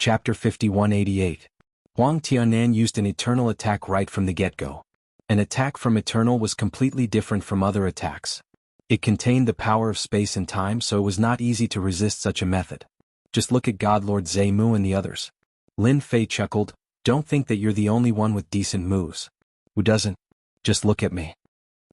Chapter 5188. Huang Tianan used an eternal attack right from the get-go. An attack from Eternal was completely different from other attacks. It contained the power of space and time, so it was not easy to resist such a method. Just look at Godlord Zemu and the others. Lin Fei chuckled, don't think that you're the only one with decent moves. Who doesn't? Just look at me.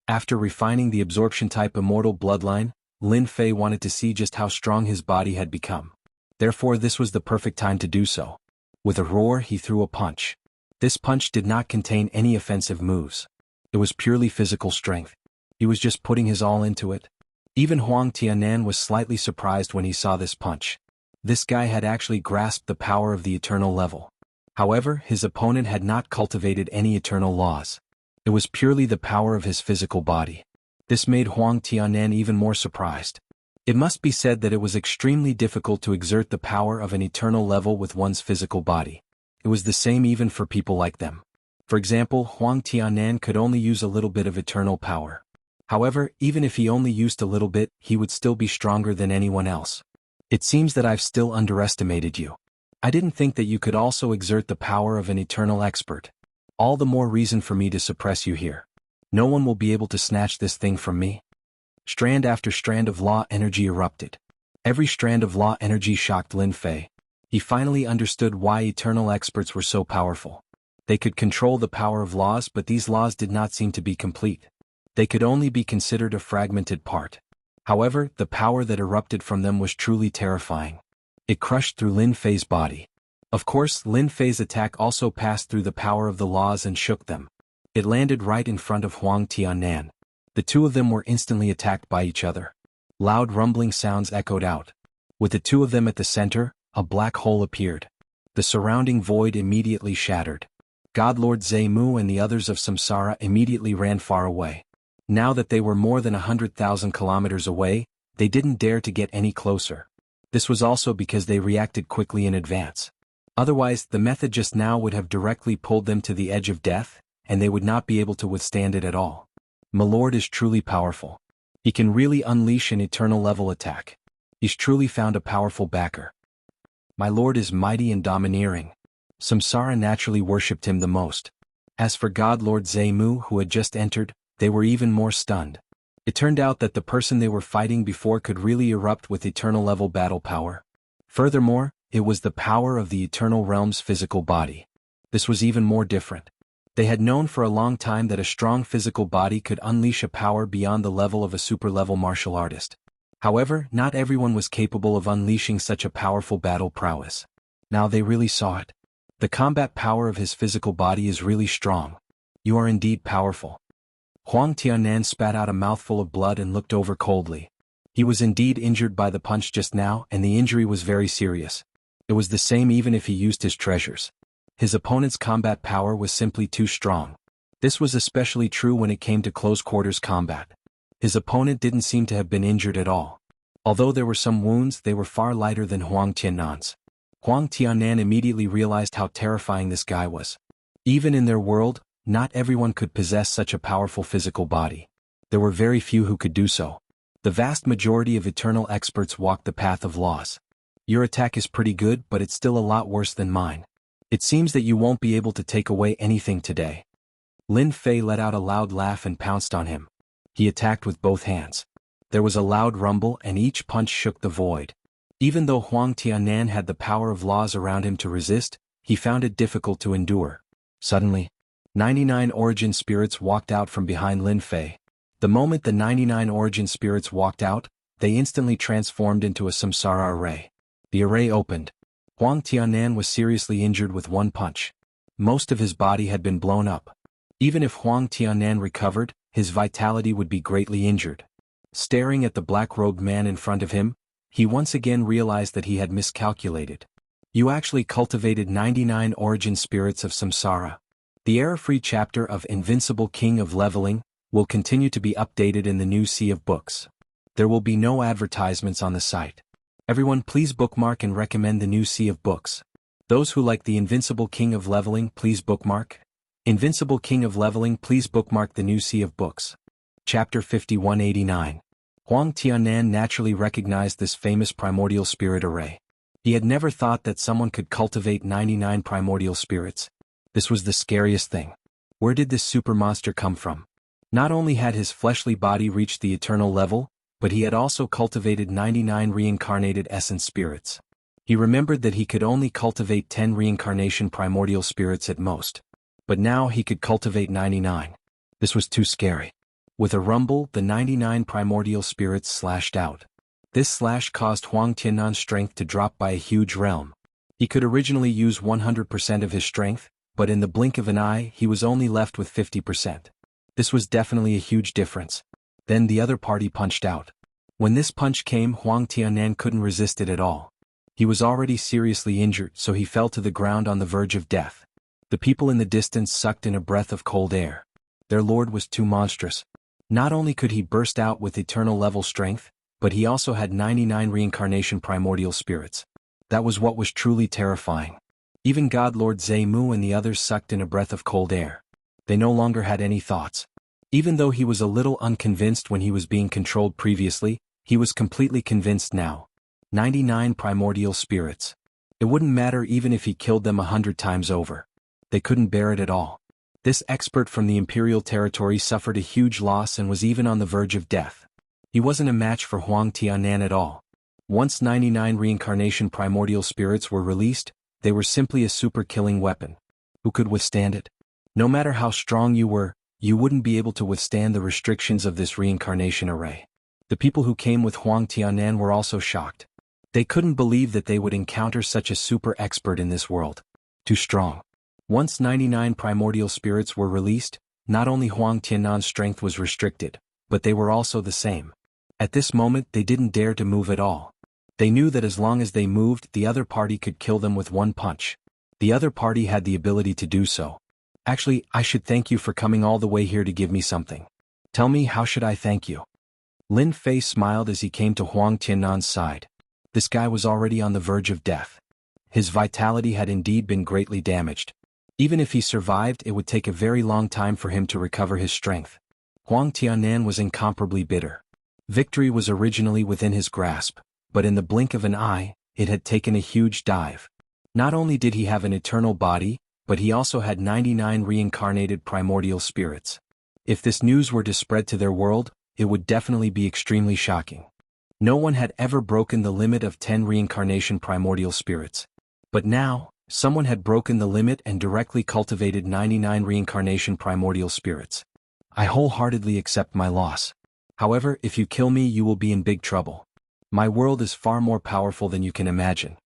After refining the absorption-type immortal bloodline, Lin Fei wanted to see just how strong his body had become. Therefore this was the perfect time to do so. With a roar he threw a punch. This punch did not contain any offensive moves. It was purely physical strength. He was just putting his all into it. Even Huang Tianan was slightly surprised when he saw this punch. This guy had actually grasped the power of the eternal level. However, his opponent had not cultivated any eternal laws. It was purely the power of his physical body. This made Huang Tianan even more surprised. It must be said that it was extremely difficult to exert the power of an eternal level with one's physical body. It was the same even for people like them. For example, Huang Tianan could only use a little bit of eternal power. However, even if he only used a little bit, he would still be stronger than anyone else. It seems that I've still underestimated you. I didn't think that you could also exert the power of an eternal expert. All the more reason for me to suppress you here. No one will be able to snatch this thing from me. Strand after strand of law energy erupted. Every strand of law energy shocked Lin Fei. He finally understood why eternal experts were so powerful. They could control the power of laws, but these laws did not seem to be complete. They could only be considered a fragmented part. However, the power that erupted from them was truly terrifying. It crushed through Lin Fei's body. Of course, Lin Fei's attack also passed through the power of the laws and shook them. It landed right in front of Huang Tianan. The two of them were instantly attacked by each other. Loud rumbling sounds echoed out. With the two of them at the center, a black hole appeared. The surrounding void immediately shattered. Godlord Zemu and the others of Samsara immediately ran far away. Now that they were more than 100,000 kilometers away, they didn't dare to get any closer. This was also because they reacted quickly in advance. Otherwise, the method just now would have directly pulled them to the edge of death, and they would not be able to withstand it at all. My lord is truly powerful. He can really unleash an eternal level attack. He's truly found a powerful backer. My lord is mighty and domineering. Samsara naturally worshipped him the most. As for Godlord Zemu, who had just entered, they were even more stunned. It turned out that the person they were fighting before could really erupt with eternal level battle power. Furthermore, it was the power of the eternal realm's physical body. This was even more different. They had known for a long time that a strong physical body could unleash a power beyond the level of a super-level martial artist. However, not everyone was capable of unleashing such a powerful battle prowess. Now they really saw it. The combat power of his physical body is really strong. You are indeed powerful. Huang Tianan spat out a mouthful of blood and looked over coldly. He was indeed injured by the punch just now, and the injury was very serious. It was the same even if he used his treasures. His opponent's combat power was simply too strong. This was especially true when it came to close-quarters combat. His opponent didn't seem to have been injured at all. Although there were some wounds, they were far lighter than Huang Tianan's. Huang Tianan immediately realized how terrifying this guy was. Even in their world, not everyone could possess such a powerful physical body. There were very few who could do so. The vast majority of eternal experts walked the path of laws. Your attack is pretty good, but it's still a lot worse than mine. It seems that you won't be able to take away anything today. Lin Fei let out a loud laugh and pounced on him. He attacked with both hands. There was a loud rumble and each punch shook the void. Even though Huang Tianan had the power of laws around him to resist, he found it difficult to endure. Suddenly, 99 origin spirits walked out from behind Lin Fei. The moment the 99 origin spirits walked out, they instantly transformed into a samsara array. The array opened. Huang Tianan was seriously injured with one punch. Most of his body had been blown up. Even if Huang Tianan recovered, his vitality would be greatly injured. Staring at the black-robed man in front of him, he once again realized that he had miscalculated. You actually cultivated 99 origin spirits of samsara. The error-free chapter of Invincible King of Leveling will continue to be updated in the new Sea of Books. There will be no advertisements on the site. Everyone please bookmark and recommend the new Sea of Books. Those who like the Invincible King of Leveling please bookmark. Invincible King of Leveling please bookmark the new Sea of Books. Chapter 5189. Huang Tianan naturally recognized this famous primordial spirit array. He had never thought that someone could cultivate 99 primordial spirits. This was the scariest thing. Where did this super monster come from? Not only had his fleshly body reached the eternal level, but he had also cultivated 99 reincarnated essence spirits. He remembered that he could only cultivate 10 reincarnation primordial spirits at most. But now he could cultivate 99. This was too scary. With a rumble, the 99 primordial spirits slashed out. This slash caused Huang Tiannan's strength to drop by a huge realm. He could originally use 100% of his strength, but in the blink of an eye he was only left with 50%. This was definitely a huge difference. Then the other party punched out. When this punch came, Huang Tiannan couldn't resist it at all. He was already seriously injured, so he fell to the ground on the verge of death. The people in the distance sucked in a breath of cold air. Their lord was too monstrous. Not only could he burst out with eternal level strength, but he also had 99 reincarnation primordial spirits. That was what was truly terrifying. Even God Lord Zemu and the others sucked in a breath of cold air. They no longer had any thoughts. Even though he was a little unconvinced when he was being controlled previously, he was completely convinced now. 99 primordial spirits. It wouldn't matter even if he killed them 100 times over. They couldn't bear it at all. This expert from the imperial territory suffered a huge loss and was even on the verge of death. He wasn't a match for Huang Tiannan at all. Once 99 reincarnation primordial spirits were released, they were simply a super killing weapon. Who could withstand it? No matter how strong you were, you wouldn't be able to withstand the restrictions of this reincarnation array. The people who came with Huang Tiannan were also shocked. They couldn't believe that they would encounter such a super expert in this world. Too strong. Once 99 primordial spirits were released, not only Huang Tiannan's strength was restricted, but they were also the same. At this moment they didn't dare to move at all. They knew that as long as they moved, the other party could kill them with one punch. The other party had the ability to do so. Actually, I should thank you for coming all the way here to give me something. Tell me, how should I thank you? Lin Fei smiled as he came to Huang Tiannan's side. This guy was already on the verge of death. His vitality had indeed been greatly damaged. Even if he survived, it would take a very long time for him to recover his strength. Huang Tiannan was incomparably bitter. Victory was originally within his grasp, but in the blink of an eye, it had taken a huge dive. Not only did he have an eternal body, but he also had 99 reincarnated primordial spirits. If this news were to spread to their world, it would definitely be extremely shocking. No one had ever broken the limit of 10 reincarnation primordial spirits. But now, someone had broken the limit and directly cultivated 99 reincarnation primordial spirits. I wholeheartedly accept my loss. However, if you kill me, you will be in big trouble. My world is far more powerful than you can imagine.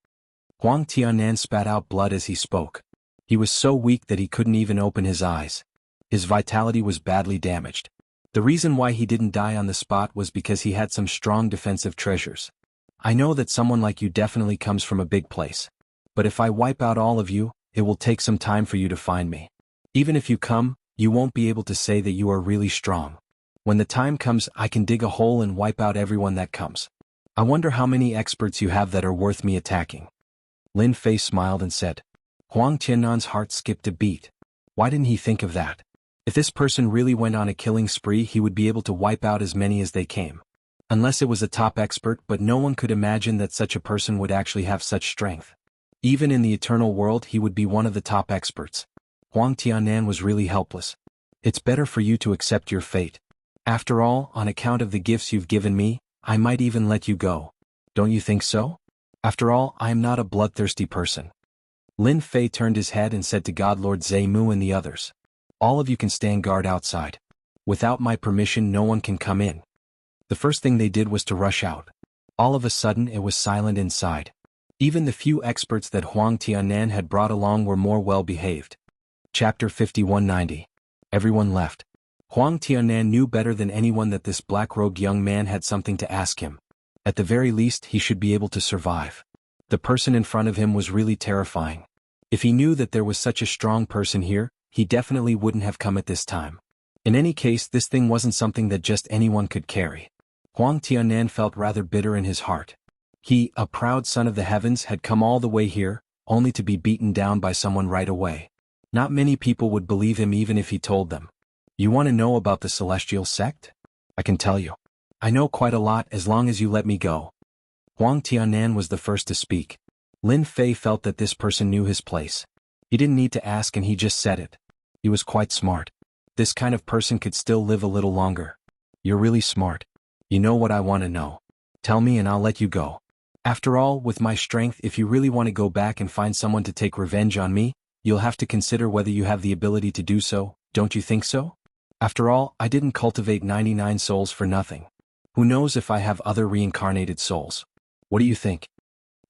Huang Tiannan spat out blood as he spoke. He was so weak that he couldn't even open his eyes. His vitality was badly damaged. The reason why he didn't die on the spot was because he had some strong defensive treasures. I know that someone like you definitely comes from a big place. But if I wipe out all of you, it will take some time for you to find me. Even if you come, you won't be able to say that you are really strong. When the time comes, I can dig a hole and wipe out everyone that comes. I wonder how many experts you have that are worth me attacking. Lin Fei smiled and said. Huang Tiannan's heart skipped a beat. Why didn't he think of that? If this person really went on a killing spree, he would be able to wipe out as many as they came. Unless it was a top expert, but no one could imagine that such a person would actually have such strength. Even in the eternal world, he would be one of the top experts. Huang Tiannan was really helpless. It's better for you to accept your fate. After all, on account of the gifts you've given me, I might even let you go. Don't you think so? After all, I am not a bloodthirsty person. Lin Fei turned his head and said to God Lord Zemu and the others. All of you can stand guard outside. Without my permission, no one can come in. The first thing they did was to rush out. All of a sudden, it was silent inside. Even the few experts that Huang Tiannan had brought along were more well-behaved. Chapter 5190. Everyone left. Huang Tiannan knew better than anyone that this black-robed young man had something to ask him. At the very least, he should be able to survive. The person in front of him was really terrifying. If he knew that there was such a strong person here, he definitely wouldn't have come at this time. In any case, this thing wasn't something that just anyone could carry. Huang Tiannan felt rather bitter in his heart. He, a proud son of the heavens, had come all the way here, only to be beaten down by someone right away. Not many people would believe him even if he told them. You want to know about the celestial sect? I can tell you. I know quite a lot as long as you let me go. Huang Tiannan was the first to speak. Lin Fei felt that this person knew his place. He didn't need to ask and he just said it. He was quite smart. This kind of person could still live a little longer. You're really smart. You know what I want to know. Tell me and I'll let you go. After all, with my strength, if you really want to go back and find someone to take revenge on me, you'll have to consider whether you have the ability to do so, don't you think so? After all, I didn't cultivate 99 souls for nothing. Who knows if I have other reincarnated souls? What do you think?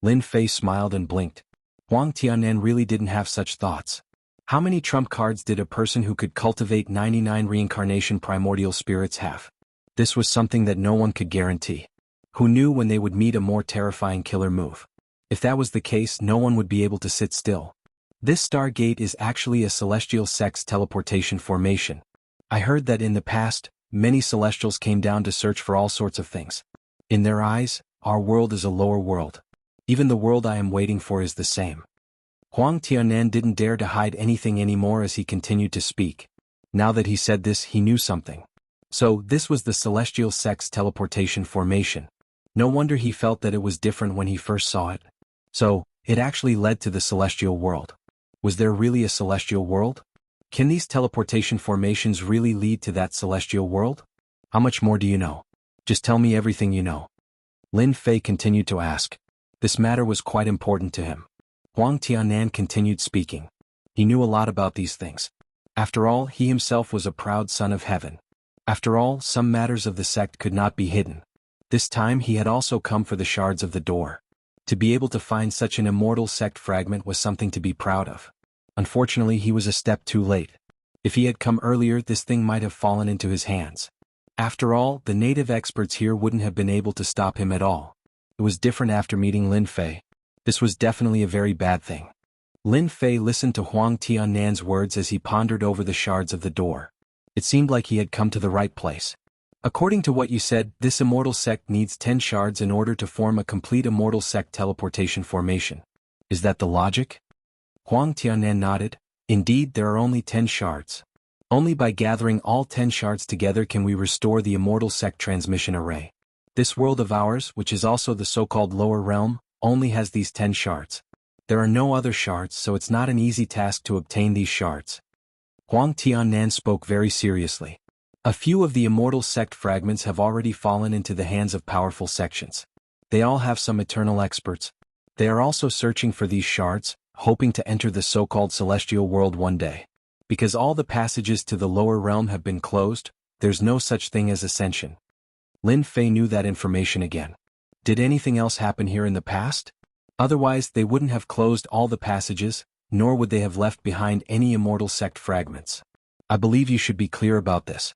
Lin Fei smiled and blinked. Huang Tianan really didn't have such thoughts. How many trump cards did a person who could cultivate 99 reincarnation primordial spirits have? This was something that no one could guarantee. Who knew when they would meet a more terrifying killer move? If that was the case, no one would be able to sit still. This Stargate is actually a celestial sex teleportation formation. I heard that in the past, many celestials came down to search for all sorts of things. In their eyes, our world is a lower world. Even the world I am waiting for is the same. Huang Tianan didn't dare to hide anything anymore as he continued to speak. Now that he said this, he knew something. So, this was the celestial sex teleportation formation. No wonder he felt that it was different when he first saw it. So, it actually led to the celestial world. Was there really a celestial world? Can these teleportation formations really lead to that celestial world? How much more do you know? Just tell me everything you know. Lin Fei continued to ask. This matter was quite important to him. Huang Tianan continued speaking. He knew a lot about these things. After all, he himself was a proud son of heaven. After all, some matters of the sect could not be hidden. This time he had also come for the shards of the door. To be able to find such an immortal sect fragment was something to be proud of. Unfortunately, he was a step too late. If he had come earlier, this thing might have fallen into his hands. After all, the native experts here wouldn't have been able to stop him at all. It was different after meeting Lin Fei. This was definitely a very bad thing. Lin Fei listened to Huang Tianan's words as he pondered over the shards of the door. It seemed like he had come to the right place. According to what you said, this immortal sect needs 10 shards in order to form a complete immortal sect teleportation formation. Is that the logic? Huang Tianan nodded. Indeed, there are only 10 shards. Only by gathering all 10 shards together can we restore the immortal sect transmission array. This world of ours, which is also the so-called lower realm, only has these 10 shards. There are no other shards, so it's not an easy task to obtain these shards. Huang Tianan spoke very seriously. A few of the immortal sect fragments have already fallen into the hands of powerful sections. They all have some eternal experts. They are also searching for these shards, hoping to enter the so-called celestial world one day. Because all the passages to the lower realm have been closed, there's no such thing as ascension. Lin Fei knew that information again. Did anything else happen here in the past? Otherwise, they wouldn't have closed all the passages, nor would they have left behind any immortal sect fragments. I believe you should be clear about this.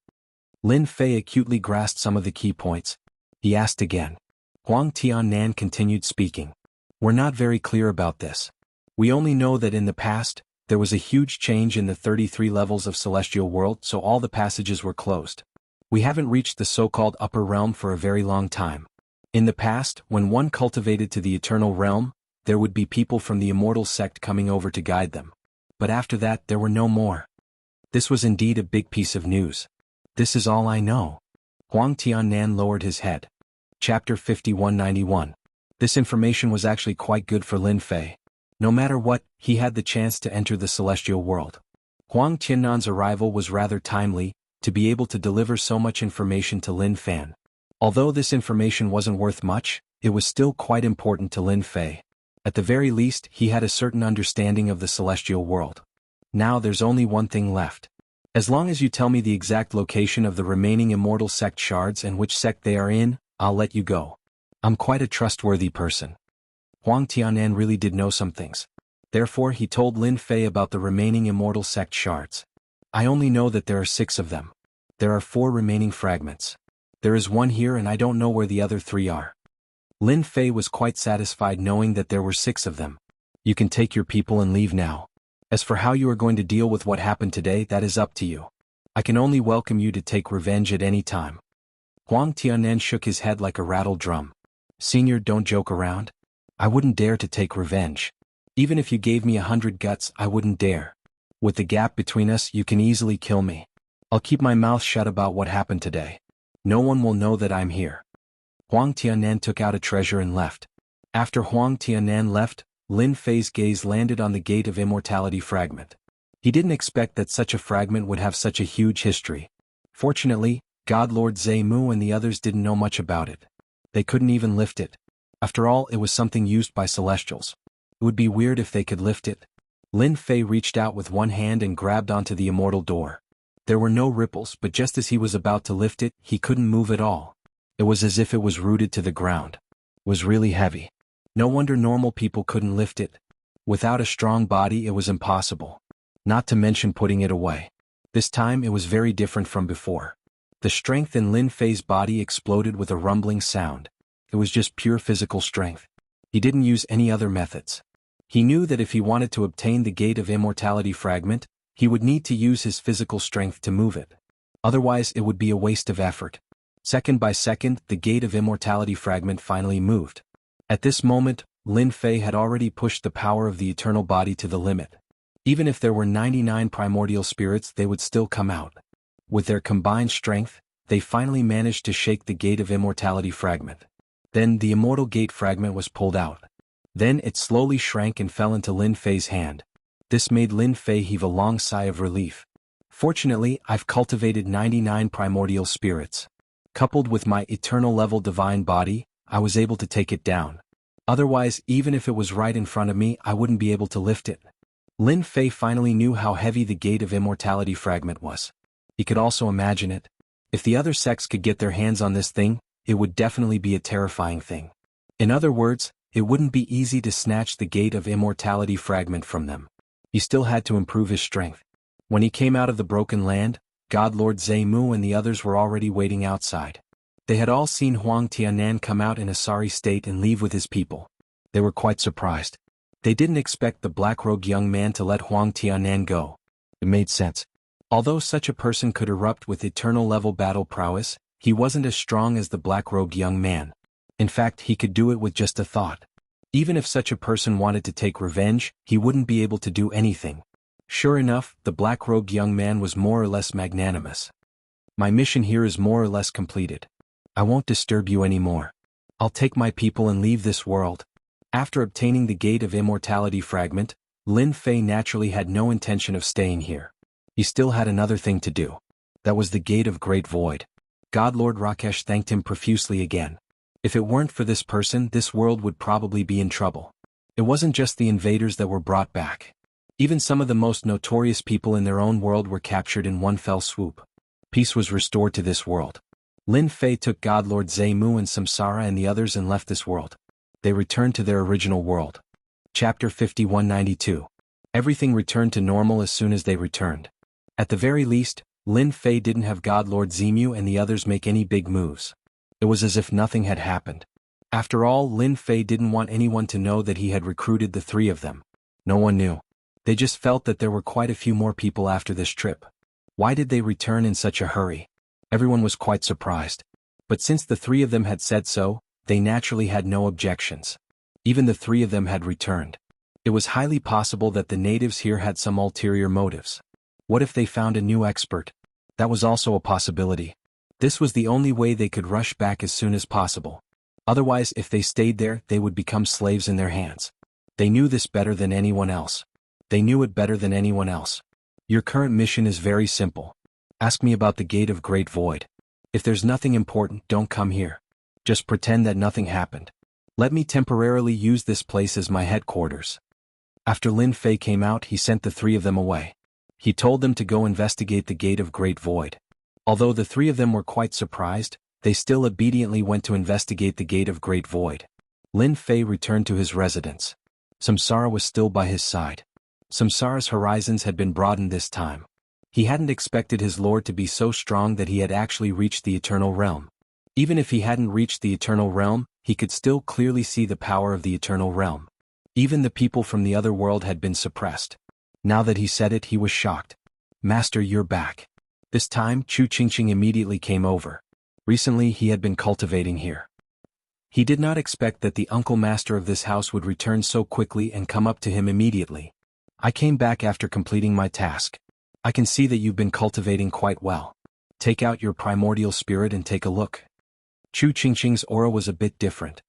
Lin Fei acutely grasped some of the key points. He asked again. Huang Tianan continued speaking. We're not very clear about this. We only know that in the past, there was a huge change in the 33 levels of celestial world, so all the passages were closed. We haven't reached the so-called upper realm for a very long time. In the past, when one cultivated to the eternal realm, there would be people from the immortal sect coming over to guide them. But after that, there were no more. This was indeed a big piece of news. This is all I know. Huang Tianan lowered his head. Chapter 5191. This information was actually quite good for Lin Fei. No matter what, he had the chance to enter the celestial world. Huang Tianan's arrival was rather timely, to be able to deliver so much information to Lin Fan. Although this information wasn't worth much, it was still quite important to Lin Fei. At the very least, he had a certain understanding of the celestial world. Now there's only one thing left. As long as you tell me the exact location of the remaining immortal sect shards and which sect they are in, I'll let you go. I'm quite a trustworthy person. Huang Tianan really did know some things. Therefore he told Lin Fei about the remaining immortal sect shards. I only know that there are 6 of them. There are 4 remaining fragments. There is one here and I don't know where the other 3 are. Lin Fei was quite satisfied knowing that there were 6 of them. You can take your people and leave now. As for how you are going to deal with what happened today, that is up to you. I can only welcome you to take revenge at any time. Huang Tianan shook his head like a rattled drum. Senior, don't joke around. I wouldn't dare to take revenge. Even if you gave me 100 guts, I wouldn't dare. With the gap between us, you can easily kill me. I'll keep my mouth shut about what happened today. No one will know that I'm here. Huang Tianan took out a treasure and left. After Huang Tianan left, Lin Fei's gaze landed on the Gate of Immortality fragment. He didn't expect that such a fragment would have such a huge history. Fortunately, God Lord Zemu and the others didn't know much about it. They couldn't even lift it. After all, it was something used by Celestials. It would be weird if they could lift it. Lin Fei reached out with one hand and grabbed onto the immortal door. There were no ripples, but just as he was about to lift it, he couldn't move at all. It was as if it was rooted to the ground. It was really heavy. No wonder normal people couldn't lift it. Without a strong body, it was impossible. Not to mention putting it away. This time it was very different from before. The strength in Lin Fei's body exploded with a rumbling sound. It was just pure physical strength. He didn't use any other methods. He knew that if he wanted to obtain the Gate of Immortality fragment, he would need to use his physical strength to move it. Otherwise it would be a waste of effort. Second by second, the Gate of Immortality fragment finally moved. At this moment, Lin Fei had already pushed the power of the eternal body to the limit. Even if there were 99 primordial spirits, they would still come out. With their combined strength, they finally managed to shake the Gate of Immortality fragment. Then the Immortal Gate fragment was pulled out. Then it slowly shrank and fell into Lin Fei's hand. This made Lin Fei heave a long sigh of relief. Fortunately, I've cultivated 99 primordial spirits. Coupled with my eternal level divine body, I was able to take it down. Otherwise, even if it was right in front of me, I wouldn't be able to lift it. Lin Fei finally knew how heavy the Gate of Immortality fragment was. He could also imagine it. If the other sects could get their hands on this thing, it would definitely be a terrifying thing. In other words, it wouldn't be easy to snatch the Gate of Immortality fragment from them. He still had to improve his strength. When he came out of the broken land, God Lord Zemu and the others were already waiting outside. They had all seen Huang Tianan come out in a sorry state and leave with his people. They were quite surprised. They didn't expect the black-robed young man to let Huang Tianan go. It made sense. Although such a person could erupt with eternal-level battle prowess, he wasn't as strong as the black-robed young man. In fact, he could do it with just a thought. Even if such a person wanted to take revenge, he wouldn't be able to do anything. Sure enough, the black-robed young man was more or less magnanimous. My mission here is more or less completed. I won't disturb you anymore. I'll take my people and leave this world. After obtaining the Gate of Immortality fragment, Lin Fei naturally had no intention of staying here. He still had another thing to do. That was the Gate of Great Void. God Lord Rakesh thanked him profusely again. If it weren't for this person, this world would probably be in trouble. It wasn't just the invaders that were brought back. Even some of the most notorious people in their own world were captured in one fell swoop. Peace was restored to this world. Lin Fei took God Lord Zemu and Samsara and the others and left this world. They returned to their original world. Chapter 5192. Everything returned to normal as soon as they returned. At the very least, Lin Fei didn't have God Lord Zemu and the others make any big moves. It was as if nothing had happened. After all, Lin Fei didn't want anyone to know that he had recruited the three of them. No one knew. They just felt that there were quite a few more people after this trip. Why did they return in such a hurry? Everyone was quite surprised. But since the three of them had said so, they naturally had no objections. Even the three of them had returned. It was highly possible that the natives here had some ulterior motives. What if they found a new expert? That was also a possibility. This was the only way they could rush back as soon as possible. Otherwise, if they stayed there, they would become slaves in their hands. They knew this better than anyone else. They knew it better than anyone else. Your current mission is very simple. Ask me about the Gate of Great Void. If there's nothing important, don't come here. Just pretend that nothing happened. Let me temporarily use this place as my headquarters. After Lin Fei came out, he sent the three of them away. He told them to go investigate the Gate of Great Void. Although the three of them were quite surprised, they still obediently went to investigate the Gate of Great Void. Lin Fei returned to his residence. Samsara was still by his side. Samsara's horizons had been broadened this time. He hadn't expected his lord to be so strong that he had actually reached the Eternal Realm. Even if he hadn't reached the Eternal Realm, he could still clearly see the power of the Eternal Realm. Even the people from the other world had been suppressed. Now that he said it, he was shocked. Master, you're back. This time, Chu Qingqing immediately came over. Recently, he had been cultivating here. He did not expect that the uncle master of this house would return so quickly and come up to him immediately. I came back after completing my task. I can see that you've been cultivating quite well. Take out your primordial spirit and take a look. Chu Qingqing's aura was a bit different.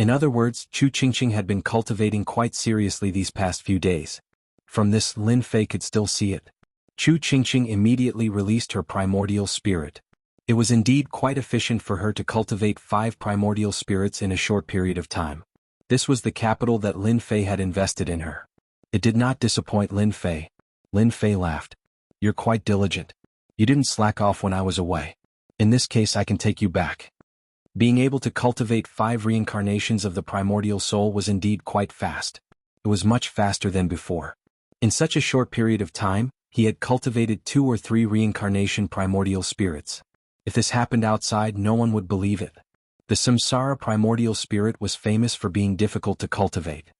In other words, Chu Qingqing had been cultivating quite seriously these past few days. From this, Lin Fei could still see it. Chu Qingqing immediately released her primordial spirit. It was indeed quite efficient for her to cultivate 5 primordial spirits in a short period of time. This was the capital that Lin Fei had invested in her. It did not disappoint Lin Fei. Lin Fei laughed. "You're quite diligent. You didn't slack off when I was away. In this case I can take you back." Being able to cultivate 5 reincarnations of the primordial soul was indeed quite fast. It was much faster than before. In such a short period of time, he had cultivated 2 or 3 reincarnation primordial spirits. If this happened outside, no one would believe it. The Samsara primordial spirit was famous for being difficult to cultivate.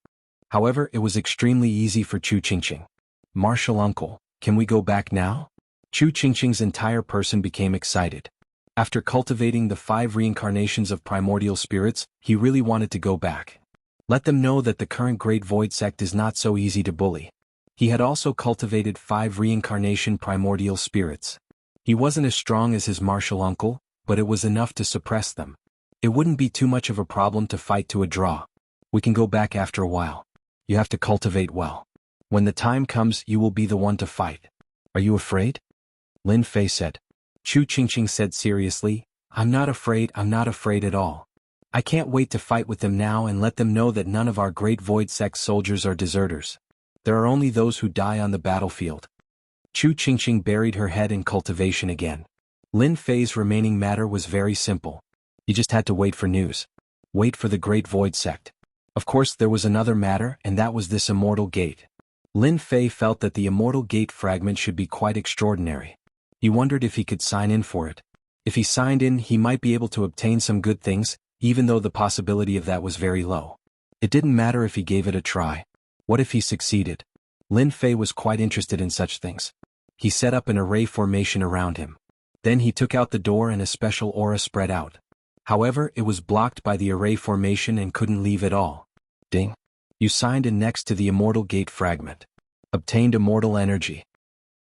However, it was extremely easy for Chu Qingqing. "Martial uncle, can we go back now?" Chu Qingqing's entire person became excited. After cultivating the 5 reincarnations of primordial spirits, he really wanted to go back. Let them know that the current Great Void sect is not so easy to bully. He had also cultivated 5 reincarnation primordial spirits. He wasn't as strong as his martial uncle, but it was enough to suppress them. It wouldn't be too much of a problem to fight to a draw. We can go back after a while. You have to cultivate well. When the time comes, you will be the one to fight. Are you afraid? Lin Fei said. Chu Qingqing said seriously, I'm not afraid at all. I can't wait to fight with them now and let them know that none of our Great Void Sect soldiers are deserters. There are only those who die on the battlefield. Chu Qingqing buried her head in cultivation again. Lin Fei's remaining matter was very simple. He just had to wait for news. Wait for the Great Void Sect. Of course, there was another matter, and that was this Immortal Gate. Lin Fei felt that the Immortal Gate fragment should be quite extraordinary. He wondered if he could sign in for it. If he signed in, he might be able to obtain some good things, even though the possibility of that was very low. It didn't matter if he gave it a try. What if he succeeded? Lin Fei was quite interested in such things. He set up an array formation around him. Then he took out the door and a special aura spread out. However, it was blocked by the array formation and couldn't leave at all. Ding. You signed in next to the Immortal Gate fragment. Obtained immortal energy.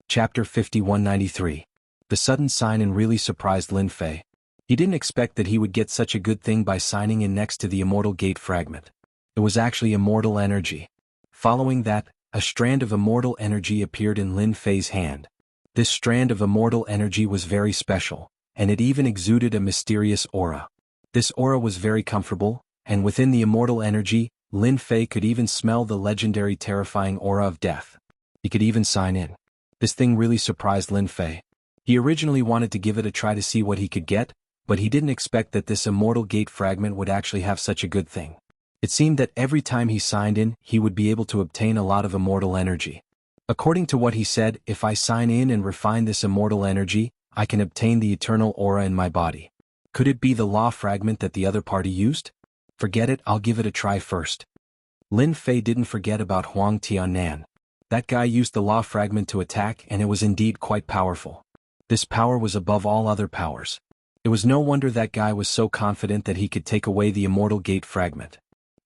Chapter 5193. The sudden sign-in really surprised Lin Fei. He didn't expect that he would get such a good thing by signing in next to the Immortal Gate fragment. It was actually immortal energy. Following that, a strand of immortal energy appeared in Lin Fei's hand. This strand of immortal energy was very special, and it even exuded a mysterious aura. This aura was very comfortable, and within the immortal energy, Lin Fei could even smell the legendary terrifying aura of death. He could even sign in. This thing really surprised Lin Fei. He originally wanted to give it a try to see what he could get, but he didn't expect that this Immortal Gate fragment would actually have such a good thing. It seemed that every time he signed in, he would be able to obtain a lot of immortal energy. According to what he said, if I sign in and refine this immortal energy, I can obtain the eternal aura in my body. Could it be the law fragment that the other party used? Forget it, I'll give it a try first. Lin Fei didn't forget about Huang Tianan. That guy used the law fragment to attack, and it was indeed quite powerful. This power was above all other powers. It was no wonder that guy was so confident that he could take away the Immortal Gate fragment.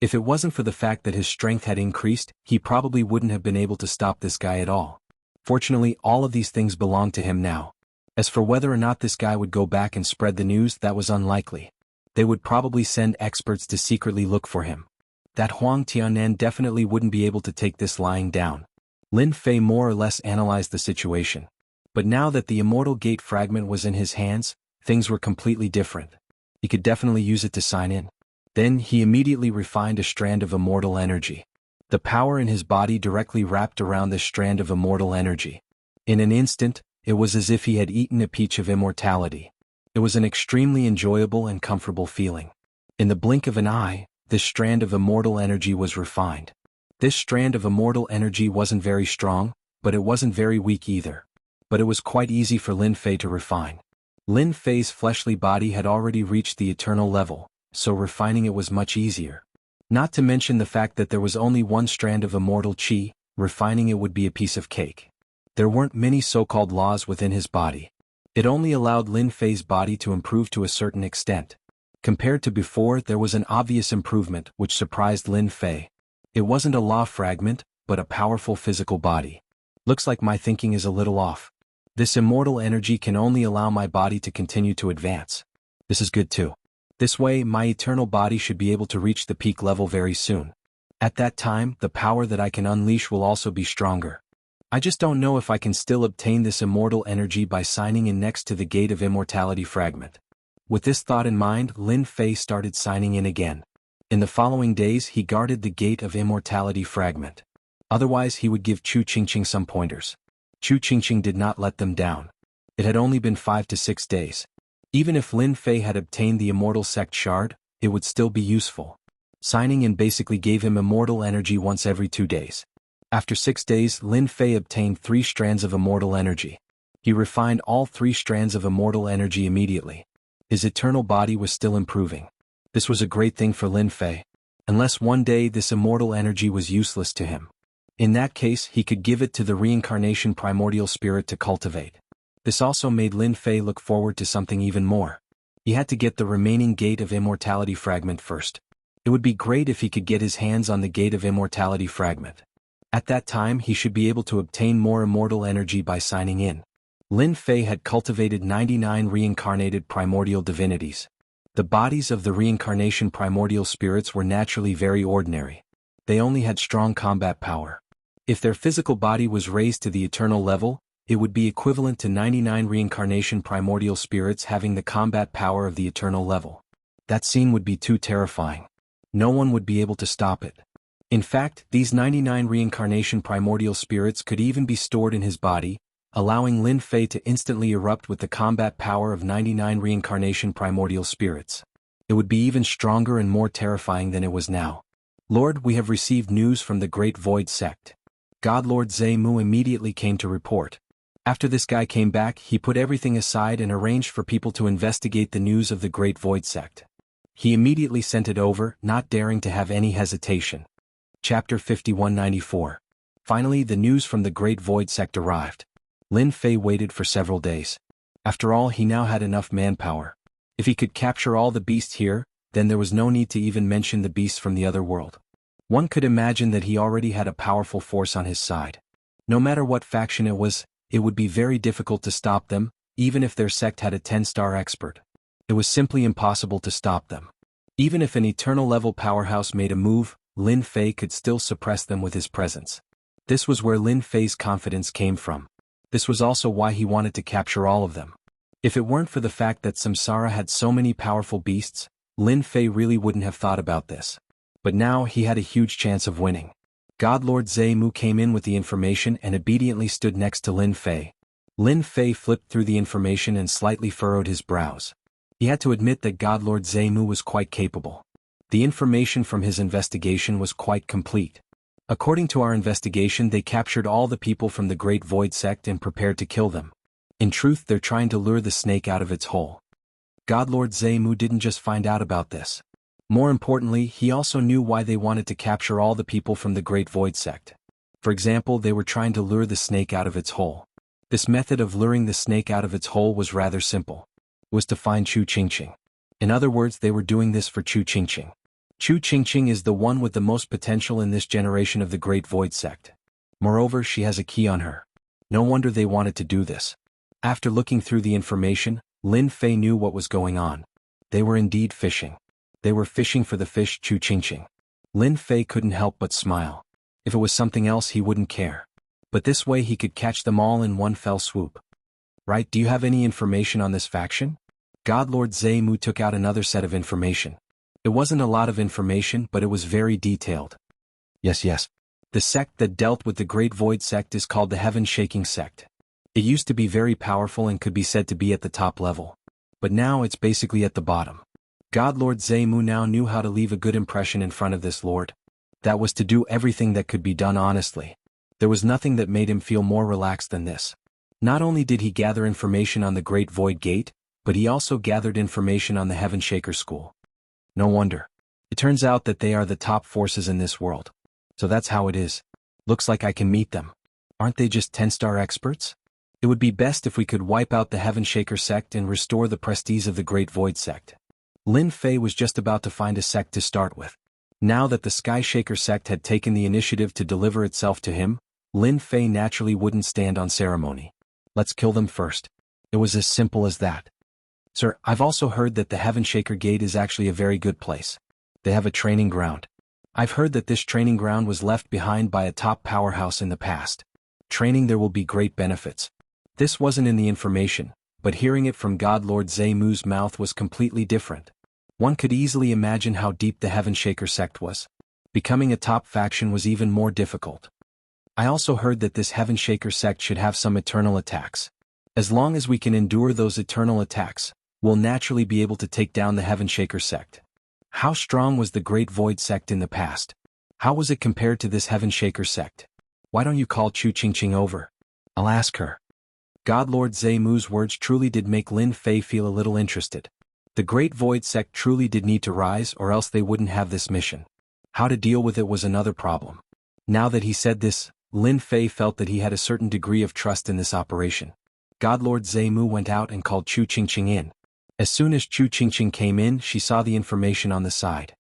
If it wasn't for the fact that his strength had increased, he probably wouldn't have been able to stop this guy at all. Fortunately, all of these things belonged to him now. As for whether or not this guy would go back and spread the news, that was unlikely. They would probably send experts to secretly look for him. That Huang Tianan definitely wouldn't be able to take this lying down. Lin Fei more or less analyzed the situation. But now that the Immortal Gate fragment was in his hands, things were completely different. He could definitely use it to sign in. Then he immediately refined a strand of immortal energy. The power in his body directly wrapped around this strand of immortal energy. In an instant, it was as if he had eaten a peach of immortality. It was an extremely enjoyable and comfortable feeling. In the blink of an eye, this strand of immortal energy was refined. This strand of immortal energy wasn't very strong, but it wasn't very weak either. But it was quite easy for Lin Fei to refine. Lin Fei's fleshly body had already reached the eternal level, so refining it was much easier. Not to mention the fact that there was only one strand of immortal chi, refining it would be a piece of cake. There weren't many so-called laws within his body. It only allowed Lin Fei's body to improve to a certain extent. Compared to before, there was an obvious improvement which surprised Lin Fei. It wasn't a law fragment, but a powerful physical body. Looks like my thinking is a little off. This immortal energy can only allow my body to continue to advance. This is good too. This way, my eternal body should be able to reach the peak level very soon. At that time, the power that I can unleash will also be stronger. I just don't know if I can still obtain this immortal energy by signing in next to the Gate of Immortality fragment. With this thought in mind, Lin Fei started signing in again. In the following days he guarded the Gate of Immortality fragment. Otherwise he would give Chu Qingqing some pointers. Chu Qingqing did not let them down. It had only been 5 to 6 days. Even if Lin Fei had obtained the Immortal Sect shard, it would still be useful. Signing in basically gave him immortal energy once every 2 days. After 6 days, Lin Fei obtained 3 strands of immortal energy. He refined all 3 strands of immortal energy immediately. His eternal body was still improving. This was a great thing for Lin Fei. Unless one day this immortal energy was useless to him. In that case, he could give it to the reincarnation primordial spirit to cultivate. This also made Lin Fei look forward to something even more. He had to get the remaining Gate of Immortality fragment first. It would be great if he could get his hands on the Gate of Immortality fragment. At that time he should be able to obtain more immortal energy by signing in. Lin Fei had cultivated 99 reincarnated primordial divinities. The bodies of the reincarnation primordial spirits were naturally very ordinary. They only had strong combat power. If their physical body was raised to the eternal level, it would be equivalent to 99 reincarnation primordial spirits having the combat power of the eternal level. That scene would be too terrifying. No one would be able to stop it. In fact, these 99 reincarnation primordial spirits could even be stored in his body, allowing Lin Fei to instantly erupt with the combat power of 99 reincarnation primordial spirits. It would be even stronger and more terrifying than it was now. Lord, we have received news from the Great Void Sect. God Lord Zhe Mu immediately came to report. After this guy came back, he put everything aside and arranged for people to investigate the news of the Great Void Sect. He immediately sent it over, not daring to have any hesitation. Chapter 5194. Finally, the news from the Great Void Sect arrived. Lin Fei waited for several days. After all, he now had enough manpower. If he could capture all the beasts here, then there was no need to even mention the beasts from the other world. One could imagine that he already had a powerful force on his side. No matter what faction it was, it would be very difficult to stop them, even if their sect had a 10-star expert. It was simply impossible to stop them. Even if an eternal level powerhouse made a move, Lin Fei could still suppress them with his presence. This was where Lin Fei's confidence came from. This was also why he wanted to capture all of them. If it weren't for the fact that Samsara had so many powerful beasts, Lin Fei really wouldn't have thought about this. But now he had a huge chance of winning. God Lord Zhe Mu came in with the information and obediently stood next to Lin Fei. Lin Fei flipped through the information and slightly furrowed his brows. He had to admit that God Lord Zhe Mu was quite capable. The information from his investigation was quite complete. According to our investigation, they captured all the people from the Great Void Sect and prepared to kill them. In truth, they're trying to lure the snake out of its hole. God Lord Zhe Mu didn't just find out about this. More importantly, he also knew why they wanted to capture all the people from the Great Void Sect. For example, they were trying to lure the snake out of its hole. This method of luring the snake out of its hole was rather simple. It was to find Chu Qingqing. In other words, they were doing this for Chu Qingqing. Chu Qingqing is the one with the most potential in this generation of the Great Void Sect. Moreover, she has a key on her. No wonder they wanted to do this. After looking through the information, Lin Fei knew what was going on. They were indeed fishing. They were fishing for the fish Chu Qingqing. Lin Fei couldn't help but smile. If it was something else he wouldn't care. But this way he could catch them all in one fell swoop. Right, do you have any information on this faction? God Lord Zhe Mu took out another set of information. It wasn't a lot of information, but it was very detailed. Yes. The sect that dealt with the Great Void Sect is called the Heaven-Shaking Sect. It used to be very powerful and could be said to be at the top level. But now it's basically at the bottom. God Lord Zhe Mu now knew how to leave a good impression in front of this lord. That was to do everything that could be done honestly. There was nothing that made him feel more relaxed than this. Not only did he gather information on the Great Void Gate, but he also gathered information on the Heaven Shaker School. No wonder. It turns out that they are the top forces in this world. So that's how it is. Looks like I can meet them. Aren't they just 10-star experts? It would be best if we could wipe out the Heaven Shaker sect and restore the prestige of the Great Void sect. Lin Fei was just about to find a sect to start with. Now that the Sky Shaker sect had taken the initiative to deliver itself to him, Lin Fei naturally wouldn't stand on ceremony. Let's kill them first. It was as simple as that. Sir, I've also heard that the Heaven Shaker Gate is actually a very good place. They have a training ground. I've heard that this training ground was left behind by a top powerhouse in the past. Training there will be great benefits. This wasn't in the information, but hearing it from God Lord Zaimu's mouth was completely different. One could easily imagine how deep the Heaven Shaker sect was. Becoming a top faction was even more difficult. I also heard that this Heaven Shaker sect should have some eternal attacks. As long as we can endure those eternal attacks, we'll naturally be able to take down the Heaven Shaker sect. How strong was the Great Void sect in the past? How was it compared to this Heaven Shaker sect? Why don't you call Chu Qingqing over? I'll ask her. God Lord Zaimu's words truly did make Lin Fei feel a little interested. The Great Void sect truly did need to rise, or else they wouldn't have this mission. How to deal with it was another problem. Now that he said this, Lin Fei felt that he had a certain degree of trust in this operation. God Lord Zaimu went out and called Chu Qingqing in. As soon as Chu Qingqing came in, she saw the information on the side.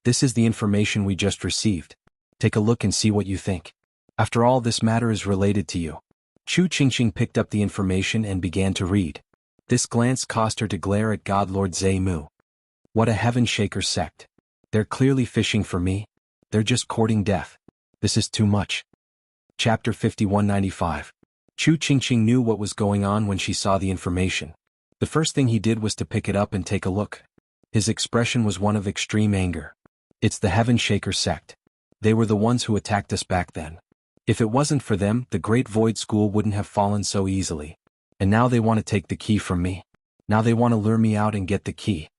This is the information we just received. Take a look and see what you think. After all, this matter is related to you. Chu Qingqing picked up the information and began to read. This glance caused her to glare at God Lord Zaimu. What a Heaven Shaker sect. They're clearly fishing for me. They're just courting death. This is too much. Chapter 5195. Chu Qingqing knew what was going on when she saw the information. The first thing he did was to pick it up and take a look. His expression was one of extreme anger. It's the Heaven Shaker sect. They were the ones who attacked us back then. If it wasn't for them, the Great Void School wouldn't have fallen so easily. And now they want to take the key from me. Now they want to lure me out and get the key.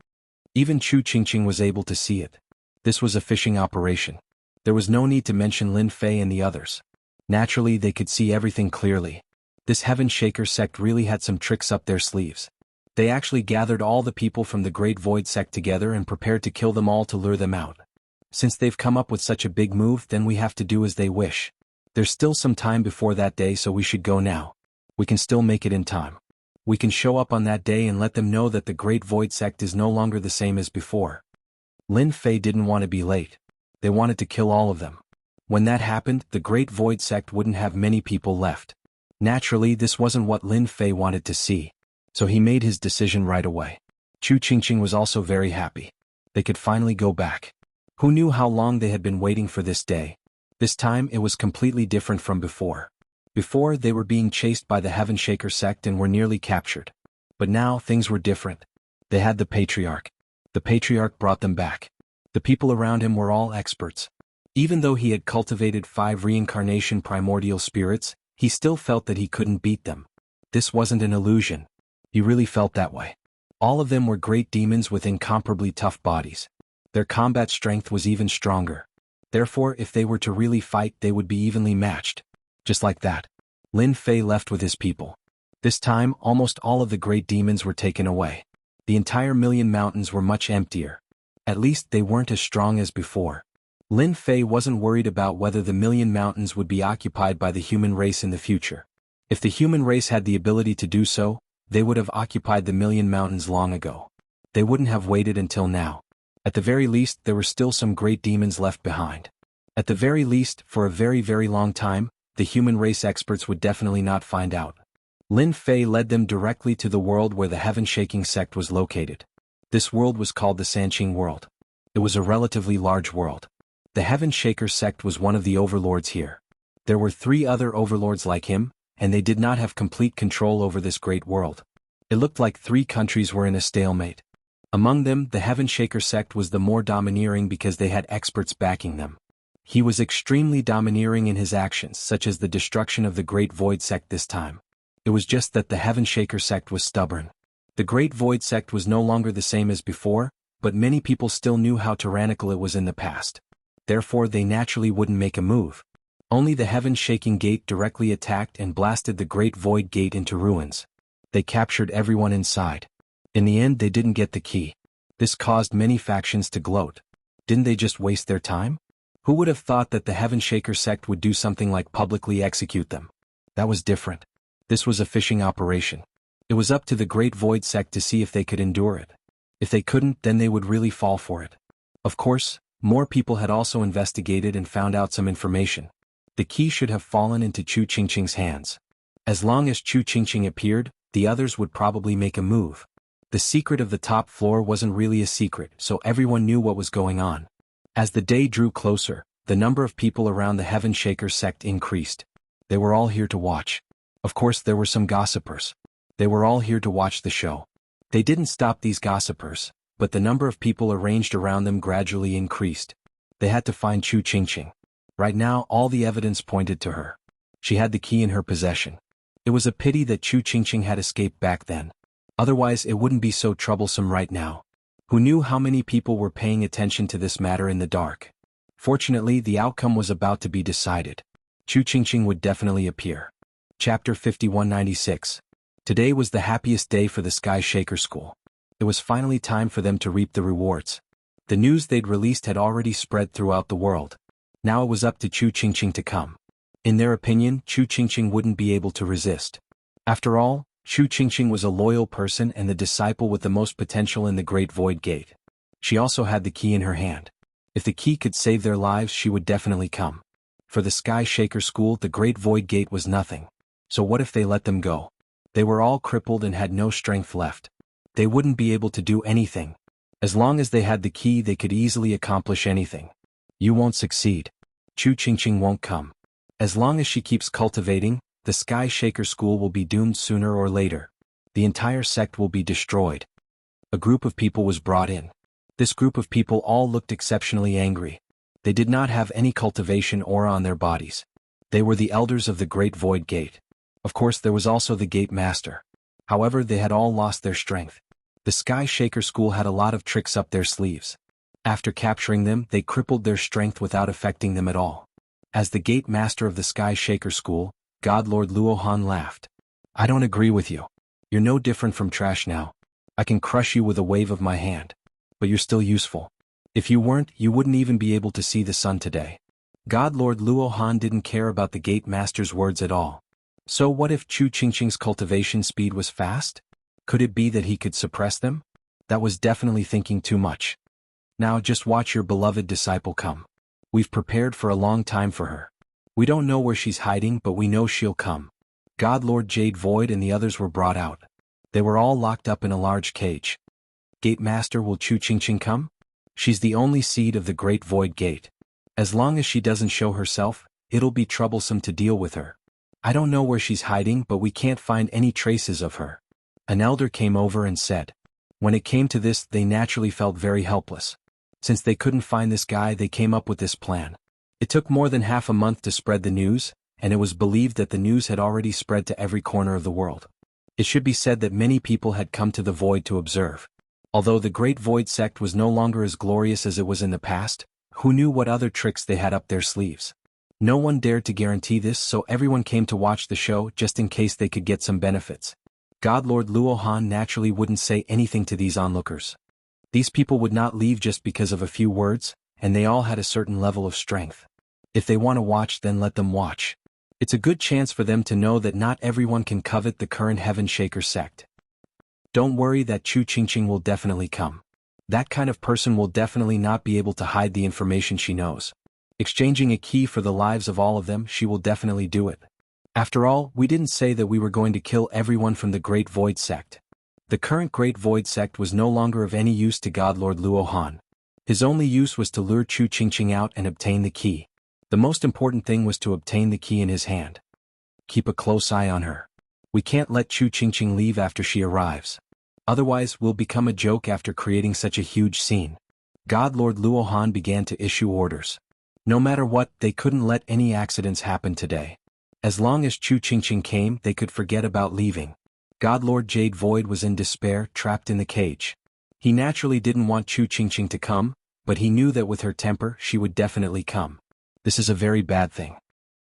Even Chu Qingqing was able to see it. This was a fishing operation. There was no need to mention Lin Fei and the others. Naturally, they could see everything clearly. This Heaven Shaker sect really had some tricks up their sleeves. They actually gathered all the people from the Great Void sect together and prepared to kill them all to lure them out. Since they've come up with such a big move, then we have to do as they wish. There's still some time before that day, so we should go now. We can still make it in time. We can show up on that day and let them know that the Great Void sect is no longer the same as before. Lin Fei didn't want to be late. They wanted to kill all of them. When that happened, the Great Void sect wouldn't have many people left. Naturally, this wasn't what Lin Fei wanted to see. So he made his decision right away. Chu Qingqing was also very happy. They could finally go back. Who knew how long they had been waiting for this day? This time it was completely different from before. Before, they were being chased by the Heaven Shaker sect and were nearly captured. But now, things were different. They had the Patriarch. The Patriarch brought them back. The people around him were all experts. Even though he had cultivated 5 reincarnation primordial spirits, he still felt that he couldn't beat them. This wasn't an illusion. He really felt that way. All of them were great demons with incomparably tough bodies. Their combat strength was even stronger. Therefore, if they were to really fight, they would be evenly matched. Just like that, Lin Fei left with his people. This time, almost all of the great demons were taken away. The entire Million Mountains were much emptier. At least they weren't as strong as before. Lin Fei wasn't worried about whether the Million Mountains would be occupied by the human race in the future. If the human race had the ability to do so, they would have occupied the Million Mountains long ago. They wouldn't have waited until now. At the very least, there were still some great demons left behind. At the very least, for a very, very long time, the human race experts would definitely not find out. Lin Fei led them directly to the world where the Heaven Shaking sect was located. This world was called the Sanqing world. It was a relatively large world. The Heaven Shaker sect was one of the overlords here. There were 3 other overlords like him, and they did not have complete control over this great world. It looked like 3 countries were in a stalemate. Among them, the Heaven Shaker sect was the more domineering because they had experts backing them. He was extremely domineering in his actions, such as the destruction of the Great Void sect this time. It was just that the Heaven Shaker sect was stubborn. The Great Void sect was no longer the same as before, but many people still knew how tyrannical it was in the past. Therefore, they naturally wouldn't make a move. Only the Heaven Shaking Gate directly attacked and blasted the Great Void Gate into ruins. They captured everyone inside. In the end, they didn't get the key. This caused many factions to gloat. Didn't they just waste their time? Who would have thought that the Heaven Shaker sect would do something like publicly execute them? That was different. This was a fishing operation. It was up to the Great Void sect to see if they could endure it. If they couldn't, then they would really fall for it. Of course, more people had also investigated and found out some information. The key should have fallen into Chu Qingqing's hands. As long as Chu Qingqing appeared, the others would probably make a move. The secret of the top floor wasn't really a secret, so everyone knew what was going on. As the day drew closer, the number of people around the Heaven Shaker sect increased. They were all here to watch. Of course, there were some gossipers. They were all here to watch the show. They didn't stop these gossipers, but the number of people arranged around them gradually increased. They had to find Chu Qingqing. Right now, all the evidence pointed to her. She had the key in her possession. It was a pity that Chu Qingqing had escaped back then. Otherwise, it wouldn't be so troublesome right now. Who knew how many people were paying attention to this matter in the dark? Fortunately, the outcome was about to be decided. Chu Qingqing would definitely appear. Chapter 5196. Today was the happiest day for the Sky Shaker School. It was finally time for them to reap the rewards. The news they'd released had already spread throughout the world. Now it was up to Chu Qingqing to come. In their opinion, Chu Qingqing wouldn't be able to resist. After all, Chu Qingqing was a loyal person and the disciple with the most potential in the Great Void Gate. She also had the key in her hand. If the key could save their lives, she would definitely come. For the Sky Shaker School, the Great Void Gate was nothing. So what if they let them go? They were all crippled and had no strength left. They wouldn't be able to do anything. As long as they had the key, they could easily accomplish anything. You won't succeed. Chu Qingqing won't come. As long as she keeps cultivating, the Sky Shaker School will be doomed sooner or later. The entire sect will be destroyed. A group of people was brought in. This group of people all looked exceptionally angry. They did not have any cultivation aura on their bodies. They were the elders of the Great Void Gate. Of course, there was also the Gate Master. However, they had all lost their strength. The Sky Shaker School had a lot of tricks up their sleeves. After capturing them, they crippled their strength without affecting them at all. As the Gate Master of the Sky Shaker School, God Lord Luohan laughed. I don't agree with you. You're no different from trash now. I can crush you with a wave of my hand. But you're still useful. If you weren't, you wouldn't even be able to see the sun today. God Lord Luohan didn't care about the Gate Master's words at all. So what if Chu Qingqing's cultivation speed was fast? Could it be that he could suppress them? That was definitely thinking too much. Now just watch your beloved disciple come. We've prepared for a long time for her. We don't know where she's hiding, but we know she'll come. God Lord Jade Void and the others were brought out. They were all locked up in a large cage. Gate Master, will Chu Qingqing come? She's the only seed of the Great Void Gate. As long as she doesn't show herself, it'll be troublesome to deal with her. I don't know where she's hiding, but we can't find any traces of her. An elder came over and said. When it came to this, they naturally felt very helpless. Since they couldn't find this guy, they came up with this plan. It took more than half a month to spread the news, and it was believed that the news had already spread to every corner of the world. It should be said that many people had come to the Void to observe. Although the Great Void sect was no longer as glorious as it was in the past, who knew what other tricks they had up their sleeves? No one dared to guarantee this, so everyone came to watch the show just in case they could get some benefits. God Lord Luohan naturally wouldn't say anything to these onlookers. These people would not leave just because of a few words, and they all had a certain level of strength. If they want to watch, then let them watch. It's a good chance for them to know that not everyone can covet the current Heaven Shaker sect. Don't worry, that Chu Qingqing will definitely come. That kind of person will definitely not be able to hide the information she knows. Exchanging a key for the lives of all of them, she will definitely do it. After all, we didn't say that we were going to kill everyone from the Great Void sect. The current Great Void sect was no longer of any use to God Lord Luohan. His only use was to lure Chu Qingqing out and obtain the key. The most important thing was to obtain the key in his hand. Keep a close eye on her. We can't let Chu Qingqing leave after she arrives. Otherwise, we'll become a joke after creating such a huge scene. God Lord Luohan began to issue orders. No matter what, they couldn't let any accidents happen today. As long as Chu Qingqing came, they could forget about leaving. God Lord Jade Void was in despair, trapped in the cage. He naturally didn't want Chu Qingqing to come, but he knew that with her temper, she would definitely come. This is a very bad thing.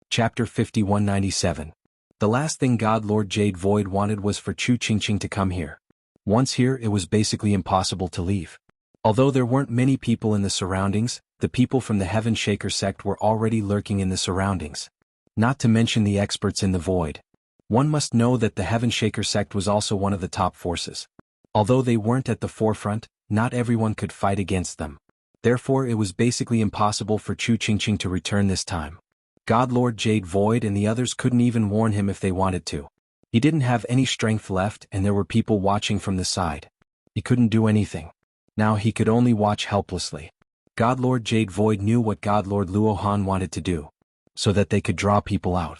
Chapter 5197. The last thing God Lord Jade Void wanted was for Chu Qingqing to come here. Once here, it was basically impossible to leave. Although there weren't many people in the surroundings, the people from the Heaven Shaker sect were already lurking in the surroundings. Not to mention the experts in the Void. One must know that the Heaven Shaker sect was also one of the top forces. Although they weren't at the forefront, not everyone could fight against them. Therefore, it was basically impossible for Chu Qingqing to return this time. God Lord Jade Void and the others couldn't even warn him if they wanted to. He didn't have any strength left, and there were people watching from the side. He couldn't do anything. Now he could only watch helplessly. God Lord Jade Void knew what God Lord Luohan wanted to do, so that they could draw people out.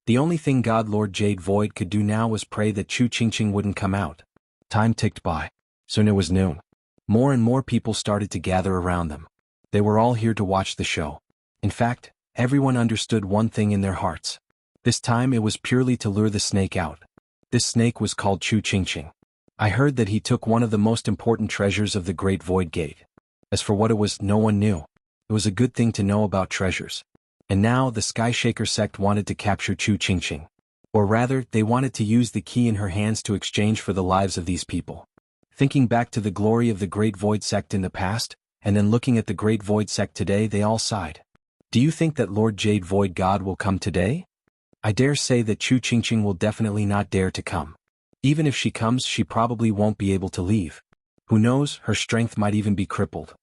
The only thing God Lord Jade Void could do now was pray that Chu Qingqing wouldn't come out. Time ticked by. Soon it was noon. More and more people started to gather around them. They were all here to watch the show. In fact, everyone understood one thing in their hearts. This time it was purely to lure the snake out. This snake was called Chu Qingqing. I heard that he took one of the most important treasures of the Great Void Gate. As for what it was, no one knew. It was a good thing to know about treasures. And now the Skyshaker sect wanted to capture Chu Qingqing. Or rather, they wanted to use the key in her hands to exchange for the lives of these people. Thinking back to the glory of the Great Void sect in the past, and then looking at the Great Void sect today, they all sighed. Do you think that Lord Jade Void God will come today? I dare say that Chu Qingqing will definitely not dare to come. Even if she comes, she probably won't be able to leave. Who knows, her strength might even be crippled.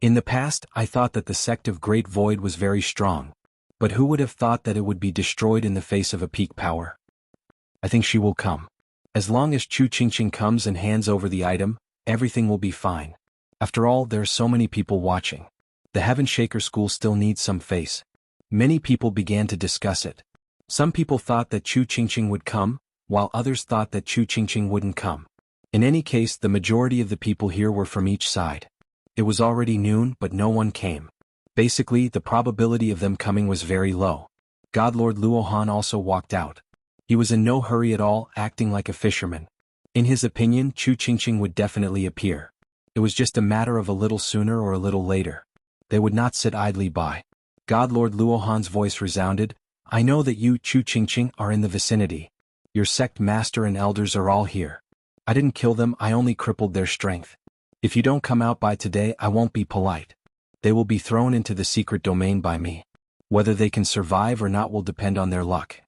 In the past, I thought that the sect of Great Void was very strong. But who would have thought that it would be destroyed in the face of a peak power? I think she will come. As long as Chu Qingqing comes and hands over the item, everything will be fine. After all, there are so many people watching. The Heaven Shaker school still needs some face. Many people began to discuss it. Some people thought that Chu Qingqing would come, while others thought that Chu Qingqing wouldn't come. In any case, the majority of the people here were from each side. It was already noon, but no one came. Basically, the probability of them coming was very low. God Lord Luohan also walked out. He was in no hurry at all, acting like a fisherman. In his opinion, Chu Qingqing would definitely appear. It was just a matter of a little sooner or a little later. They would not sit idly by. God Lord Luohan's voice resounded, I know that you, Chu Qingqing, are in the vicinity. Your sect master and elders are all here. I didn't kill them, I only crippled their strength. If you don't come out by today, I won't be polite. They will be thrown into the secret domain by me. Whether they can survive or not will depend on their luck.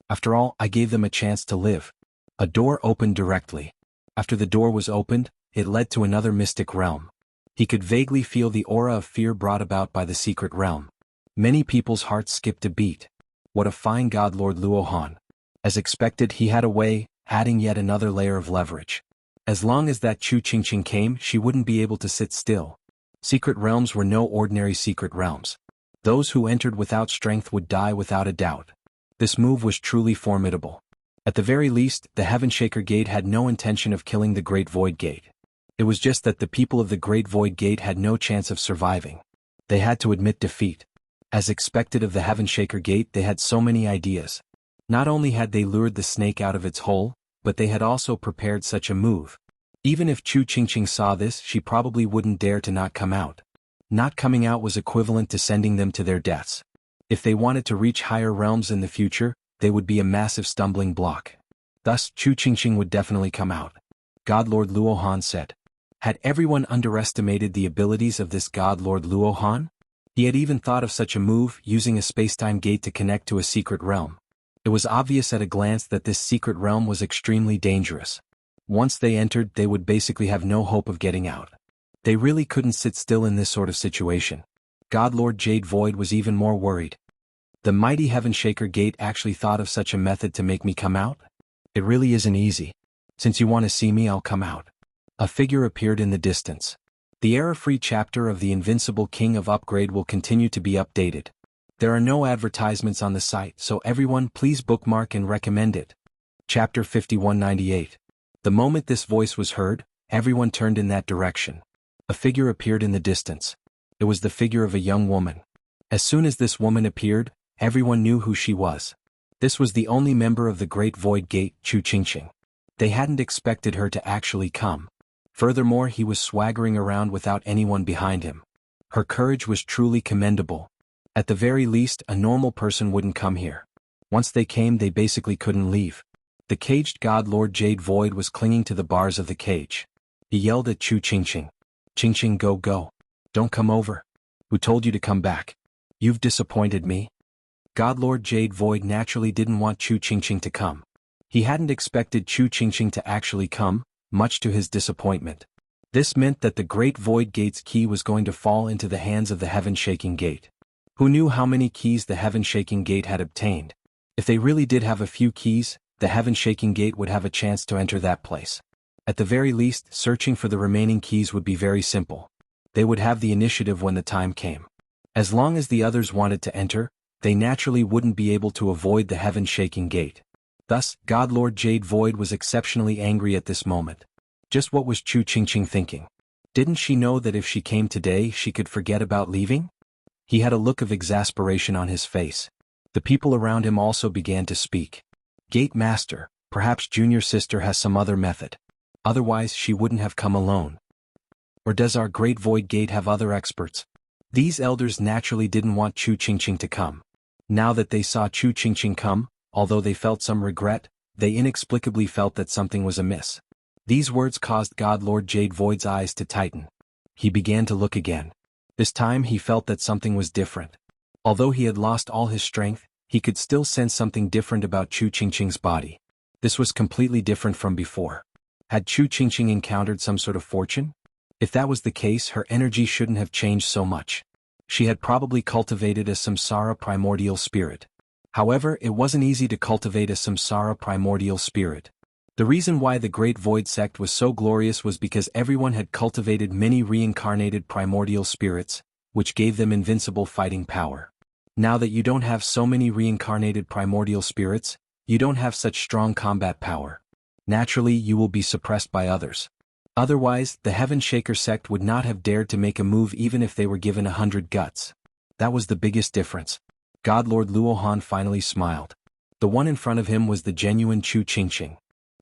After all, I gave them a chance to live. A door opened directly. After the door was opened, it led to another mystic realm. He could vaguely feel the aura of fear brought about by the secret realm. Many people's hearts skipped a beat. What a fine God Lord Luohan. As expected, he had a way, adding yet another layer of leverage. As long as that Chu Qingqing came, she wouldn't be able to sit still. Secret realms were no ordinary secret realms. Those who entered without strength would die without a doubt. This move was truly formidable. At the very least, the Heaven Shaker Gate had no intention of killing the Great Void Gate. It was just that the people of the Great Void Gate had no chance of surviving. They had to admit defeat. As expected of the Heaven Shaker Gate, they had so many ideas. Not only had they lured the snake out of its hole, but they had also prepared such a move. Even if Chu Qingqing saw this, she probably wouldn't dare to not come out. Not coming out was equivalent to sending them to their deaths. If they wanted to reach higher realms in the future, they would be a massive stumbling block. Thus, Chu Qingqing would definitely come out. God Lord Luohan said. Had everyone underestimated the abilities of this God Lord Luohan? He had even thought of such a move, using a spacetime gate to connect to a secret realm. It was obvious at a glance that this secret realm was extremely dangerous. Once they entered, they would basically have no hope of getting out. They really couldn't sit still in this sort of situation. God Lord Jade Void was even more worried. The mighty Heaven Shaker Gate actually thought of such a method to make me come out? It really isn't easy. Since you want to see me, I'll come out. A figure appeared in the distance. The error-free chapter of the Invincible King of Upgrade will continue to be updated. There are no advertisements on the site, so everyone please bookmark and recommend it. Chapter 5198. The moment this voice was heard, everyone turned in that direction. A figure appeared in the distance. It was the figure of a young woman. As soon as this woman appeared, everyone knew who she was. This was the only member of the Great Void Gate, Chu Qingqing. They hadn't expected her to actually come. Furthermore, he was swaggering around without anyone behind him. Her courage was truly commendable. At the very least, a normal person wouldn't come here. Once they came, they basically couldn't leave. The caged God Lord Jade Void was clinging to the bars of the cage. He yelled at Chu Qingqing. Qingqing, go. Don't come over. Who told you to come back? You've disappointed me. God Lord Jade Void naturally didn't want Chu Qingqing to come. He hadn't expected Chu Qingqing to actually come, much to his disappointment. This meant that the Great Void Gate's key was going to fall into the hands of the Heaven Shaking Gate. Who knew how many keys the Heaven Shaking Gate had obtained? If they really did have a few keys, the Heaven Shaking Gate would have a chance to enter that place. At the very least, searching for the remaining keys would be very simple. They would have the initiative when the time came. As long as the others wanted to enter, they naturally wouldn't be able to avoid the heaven-shaking gate. Thus, God Lord Jade Void was exceptionally angry at this moment. Just what was Chu Qingqing thinking? Didn't she know that if she came today she could forget about leaving? He had a look of exasperation on his face. The people around him also began to speak. Gate Master, perhaps Junior Sister has some other method. Otherwise she wouldn't have come alone. Or does our Great Void Gate have other experts? These elders naturally didn't want Chu Qingqing to come. Now that they saw Chu Qingqing come, although they felt some regret, they inexplicably felt that something was amiss. These words caused God Lord Jade Void's eyes to tighten. He began to look again. This time he felt that something was different. Although he had lost all his strength, he could still sense something different about Chu Qingqing's body. This was completely different from before. Had Chu Qingqing encountered some sort of fortune? If that was the case, her energy shouldn't have changed so much. She had probably cultivated a samsara primordial spirit. However, it wasn't easy to cultivate a samsara primordial spirit. The reason why the Great Void Sect was so glorious was because everyone had cultivated many reincarnated primordial spirits, which gave them invincible fighting power. Now that you don't have so many reincarnated primordial spirits, you don't have such strong combat power. Naturally, you will be suppressed by others. Otherwise, the Heaven Shaker sect would not have dared to make a move even if they were given 100 guts. That was the biggest difference. God Lord Luohan finally smiled. The one in front of him was the genuine Chu Qingqing.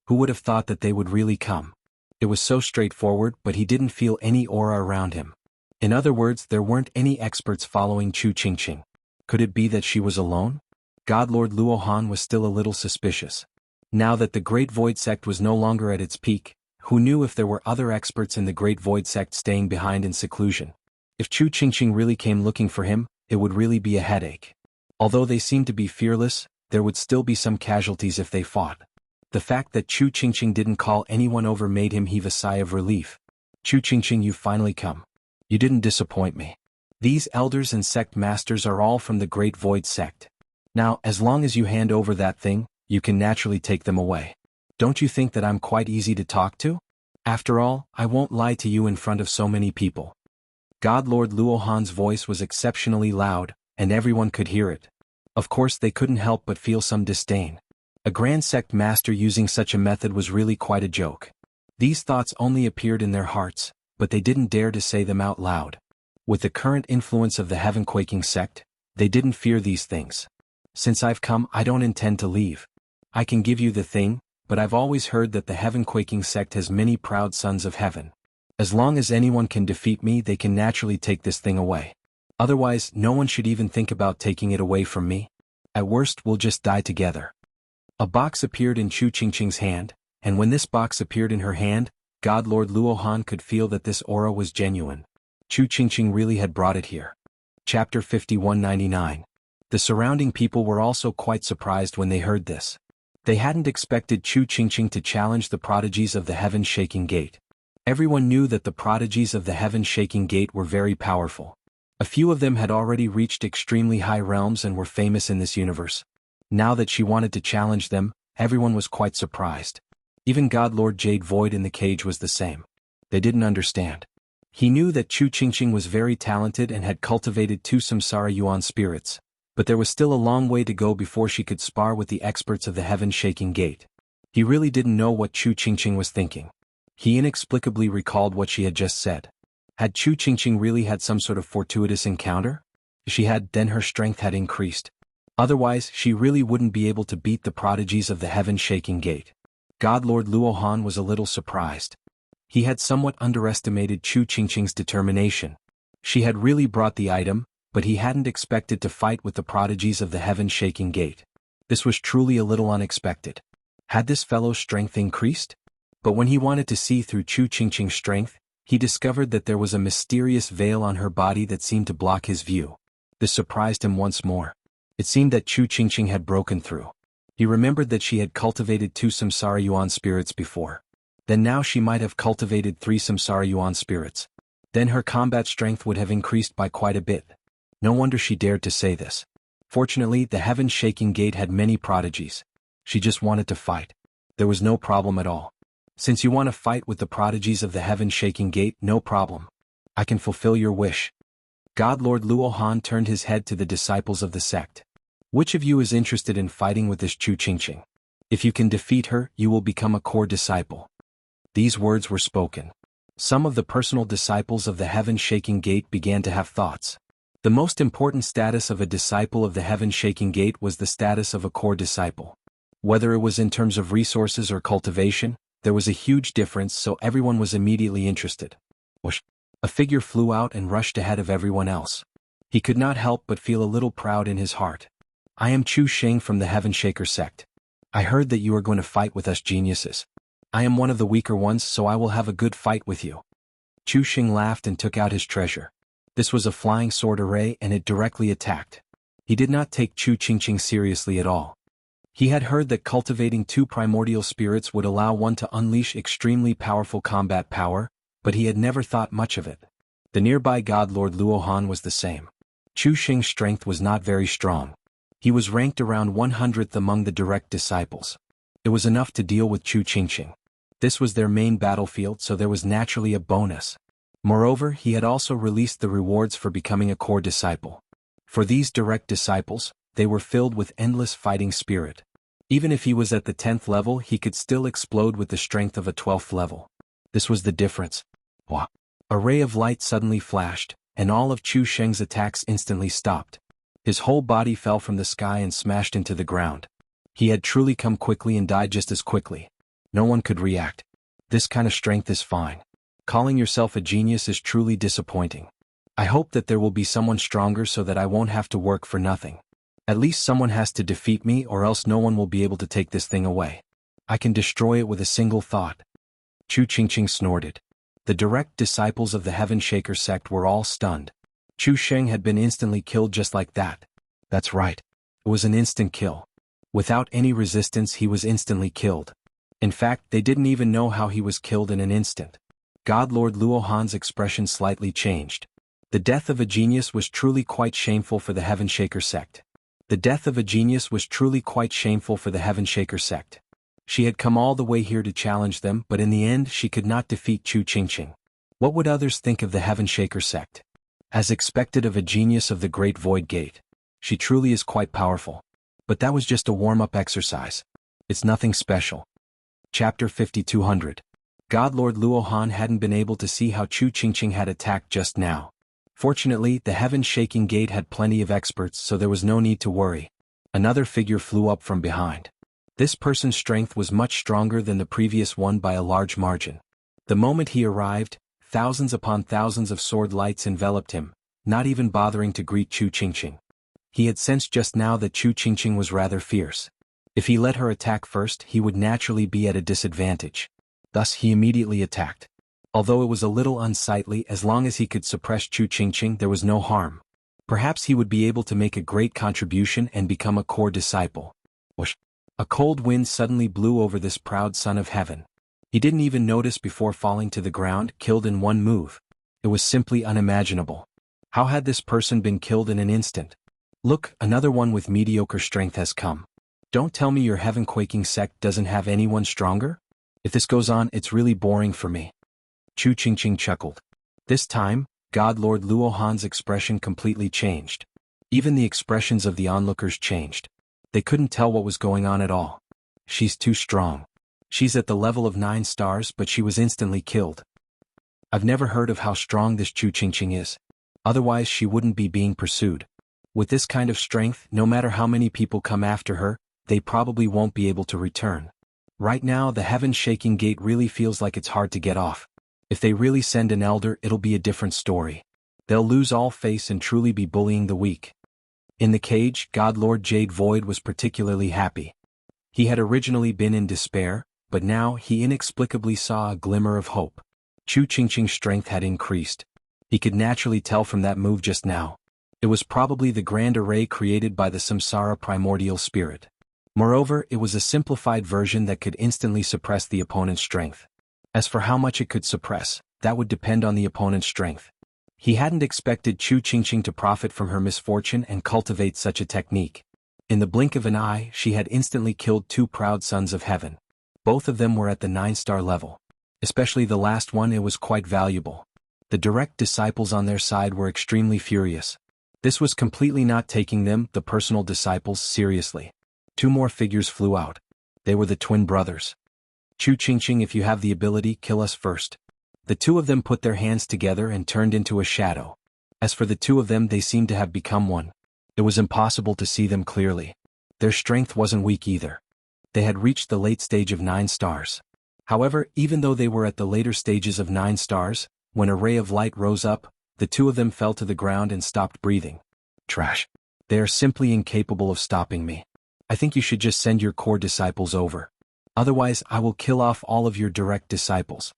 Who would have thought that they would really come? It was so straightforward, but he didn't feel any aura around him. In other words, there weren't any experts following Chu Qingqing. Could it be that she was alone? God Lord Luohan was still a little suspicious. Now that the Great Void Sect was no longer at its peak, who knew if there were other experts in the Great Void Sect staying behind in seclusion? If Chu Qingqing really came looking for him, it would really be a headache. Although they seemed to be fearless, there would still be some casualties if they fought. The fact that Chu Qingqing didn't call anyone over made him heave a sigh of relief. Chu Qingqing, you've finally come. You didn't disappoint me. These elders and sect masters are all from the Great Void Sect. Now, as long as you hand over that thing, you can naturally take them away. Don't you think that I'm quite easy to talk to? After all, I won't lie to you in front of so many people. God Lord Luohan's voice was exceptionally loud, and everyone could hear it. Of course they couldn't help but feel some disdain. A Grand Sect Master using such a method was really quite a joke. These thoughts only appeared in their hearts, but they didn't dare to say them out loud. With the current influence of the Heaven-Quaking Sect, they didn't fear these things. Since I've come, I don't intend to leave. I can give you the thing, but I've always heard that the Heaven-Quaking Sect has many proud sons of heaven. As long as anyone can defeat me, they can naturally take this thing away. Otherwise, no one should even think about taking it away from me. At worst, we'll just die together. A box appeared in Chu Qingqing's hand, and when this box appeared in her hand, God Lord Luohan could feel that this aura was genuine. Chu Qingqing really had brought it here. Chapter 5199. The surrounding people were also quite surprised when they heard this. They hadn't expected Chu Qingqing to challenge the prodigies of the Heaven-Shaking Gate. Everyone knew that the prodigies of the Heaven-Shaking Gate were very powerful. A few of them had already reached extremely high realms and were famous in this universe. Now that she wanted to challenge them, everyone was quite surprised. Even God Lord Jade Void in the cage was the same. They didn't understand. He knew that Chu Qingqing was very talented and had cultivated 2 Samsara Yuan spirits, but there was still a long way to go before she could spar with the experts of the Heaven-Shaking Gate. He really didn't know what Chu Qingqing was thinking. He inexplicably recalled what she had just said. Had Chu Qingqing really had some sort of fortuitous encounter? If she had, then her strength had increased. Otherwise, she really wouldn't be able to beat the prodigies of the Heaven-Shaking Gate. God Lord Luohan was a little surprised. He had somewhat underestimated Chu Qingqing's determination. She had really brought the item, but he hadn't expected to fight with the prodigies of the Heaven-Shaking Gate. This was truly a little unexpected. Had this fellow's strength increased? But when he wanted to see through Chu Qingqing's strength, he discovered that there was a mysterious veil on her body that seemed to block his view. This surprised him once more. It seemed that Chu Qingqing had broken through. He remembered that she had cultivated 2 Samsara Yuan spirits before. Then now she might have cultivated 3 Samsara Yuan spirits. Then her combat strength would have increased by quite a bit. No wonder she dared to say this. Fortunately, the Heaven-Shaking Gate had many prodigies. She just wanted to fight. There was no problem at all. Since you want to fight with the prodigies of the heaven-shaking gate, no problem. I can fulfill your wish. God Lord Luohan turned his head to the disciples of the sect. Which of you is interested in fighting with this Chu Qingqing? If you can defeat her, you will become a core disciple. These words were spoken. Some of the personal disciples of the heaven-shaking gate began to have thoughts. The most important status of a disciple of the heaven-shaking gate was the status of a core disciple. Whether it was in terms of resources or cultivation, there was a huge difference, so everyone was immediately interested. Whoosh! A figure flew out and rushed ahead of everyone else. He could not help but feel a little proud in his heart. I am Chu Sheng from the Heaven Shaker sect. I heard that you are going to fight with us geniuses. I am one of the weaker ones, so I will have a good fight with you. Chu Sheng laughed and took out his treasure. This was a flying sword array and it directly attacked. He did not take Chu Qingqing seriously at all. He had heard that cultivating 2 primordial spirits would allow one to unleash extremely powerful combat power, but he had never thought much of it. The nearby god Lord Luohan was the same. Chu Sheng's strength was not very strong. He was ranked around 100th among the direct disciples. It was enough to deal with Chu Qingqing. This was their main battlefield, so there was naturally a bonus. Moreover, he had also released the rewards for becoming a core disciple. For these direct disciples, they were filled with endless fighting spirit. Even if he was at the 10th level, he could still explode with the strength of a 12th level. This was the difference. Wah! A ray of light suddenly flashed, and all of Chu Sheng's attacks instantly stopped. His whole body fell from the sky and smashed into the ground. He had truly come quickly and died just as quickly. No one could react. This kind of strength is fine. Calling yourself a genius is truly disappointing. I hope that there will be someone stronger so that I won't have to work for nothing. At least someone has to defeat me, or else no one will be able to take this thing away. I can destroy it with a single thought. Chu Qingqing snorted. The direct disciples of the Heaven Shaker sect were all stunned. Chu Sheng had been instantly killed just like that. That's right. It was an instant kill. Without any resistance, he was instantly killed. In fact, they didn't even know how he was killed in an instant. God Lord Luohan's expression slightly changed. The death of a genius was truly quite shameful for the Heaven Shaker sect. The death of a genius was truly quite shameful for the Heaven Shaker sect. She had come all the way here to challenge them, but in the end she could not defeat Chu Qingqing. What would others think of the Heaven Shaker sect? As expected of a genius of the Great Void Gate. She truly is quite powerful. But that was just a warm-up exercise. It's nothing special. Chapter 5200. God Lord Luohan hadn't been able to see how Chu Qingqing had attacked just now. Fortunately, the heaven-shaking gate had plenty of experts, so there was no need to worry. Another figure flew up from behind. This person's strength was much stronger than the previous one by a large margin. The moment he arrived, thousands upon thousands of sword lights enveloped him, not even bothering to greet Chu Qingqing. He had sensed just now that Chu Qingqing was rather fierce. If he let her attack first, he would naturally be at a disadvantage. Thus he immediately attacked. Although it was a little unsightly, as long as he could suppress Chu Qingqing there was no harm. Perhaps he would be able to make a great contribution and become a core disciple. Whoosh! A cold wind suddenly blew over this proud son of heaven. He didn't even notice before falling to the ground, killed in one move. It was simply unimaginable. How had this person been killed in an instant? Look, another one with mediocre strength has come. Don't tell me your heaven-quaking sect doesn't have anyone stronger? If this goes on, it's really boring for me. Chu Qingqing chuckled. This time, God Lord Luohan's expression completely changed. Even the expressions of the onlookers changed. They couldn't tell what was going on at all. She's too strong. She's at the level of 9 stars, but she was instantly killed. I've never heard of how strong this Chu Qingqing is. Otherwise she wouldn't be being pursued. With this kind of strength, no matter how many people come after her, they probably won't be able to return. Right now the heaven-shaking gate really feels like it's hard to get off. If they really send an elder, it'll be a different story. They'll lose all face and truly be bullying the weak. In the cage, God Lord Jade Void was particularly happy. He had originally been in despair, but now he inexplicably saw a glimmer of hope. Chu Qingqing's strength had increased. He could naturally tell from that move just now. It was probably the grand array created by the Samsara primordial spirit. Moreover, it was a simplified version that could instantly suppress the opponent's strength. As for how much it could suppress, that would depend on the opponent's strength. He hadn't expected Chu Qingqing to profit from her misfortune and cultivate such a technique. In the blink of an eye, she had instantly killed 2 proud sons of heaven. Both of them were at the 9-star level. Especially the last one, it was quite valuable. The direct disciples on their side were extremely furious. This was completely not taking them, the personal disciples, seriously. 2 more figures flew out. They were the twin brothers. Chu Qingqing, if you have the ability, kill us first. The 2 of them put their hands together and turned into a shadow. As for the 2 of them, they seemed to have become one. It was impossible to see them clearly. Their strength wasn't weak either. They had reached the late stage of 9 stars. However, even though they were at the later stages of 9 stars, when a ray of light rose up, the 2 of them fell to the ground and stopped breathing. Trash. They are simply incapable of stopping me. I think you should just send your core disciples over. Otherwise, I will kill off all of your direct disciples.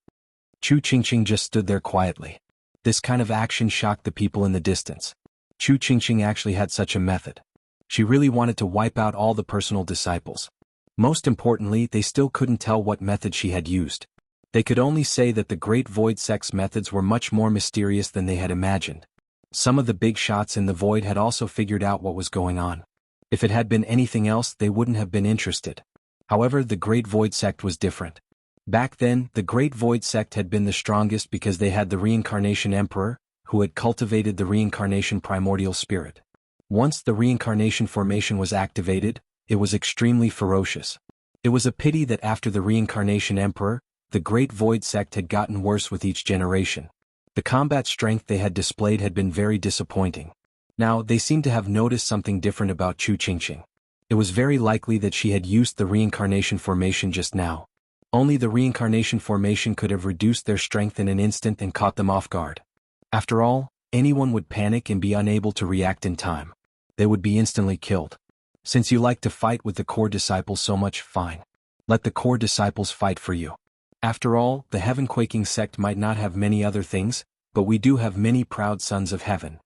Chu Qingqing just stood there quietly. This kind of action shocked the people in the distance. Chu Qingqing actually had such a method. She really wanted to wipe out all the personal disciples. Most importantly, they still couldn't tell what method she had used. They could only say that the Great Void Sect's methods were much more mysterious than they had imagined. Some of the big shots in the void had also figured out what was going on. If it had been anything else, they wouldn't have been interested. However, the Great Void Sect was different. Back then, the Great Void Sect had been the strongest because they had the Reincarnation Emperor, who had cultivated the Reincarnation Primordial Spirit. Once the Reincarnation Formation was activated, it was extremely ferocious. It was a pity that after the Reincarnation Emperor, the Great Void Sect had gotten worse with each generation. The combat strength they had displayed had been very disappointing. Now, they seemed to have noticed something different about Chu Qingqing. It was very likely that she had used the Reincarnation Formation just now. Only the Reincarnation Formation could have reduced their strength in an instant and caught them off guard. After all, anyone would panic and be unable to react in time. They would be instantly killed. Since you like to fight with the core disciples so much, fine. Let the core disciples fight for you. After all, the Heaven-Quaking Sect might not have many other things, but we do have many proud sons of heaven.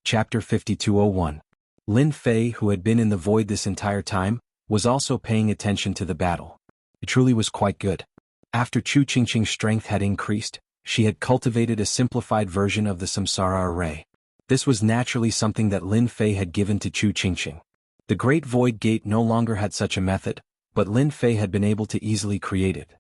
Chapter 5201. Lin Fei, who had been in the void this entire time, was also paying attention to the battle. It truly was quite good. After Chu Qingqing's strength had increased, she had cultivated a simplified version of the Samsara Array. This was naturally something that Lin Fei had given to Chu Qingqing. The Great Void Gate no longer had such a method, but Lin Fei had been able to easily create it.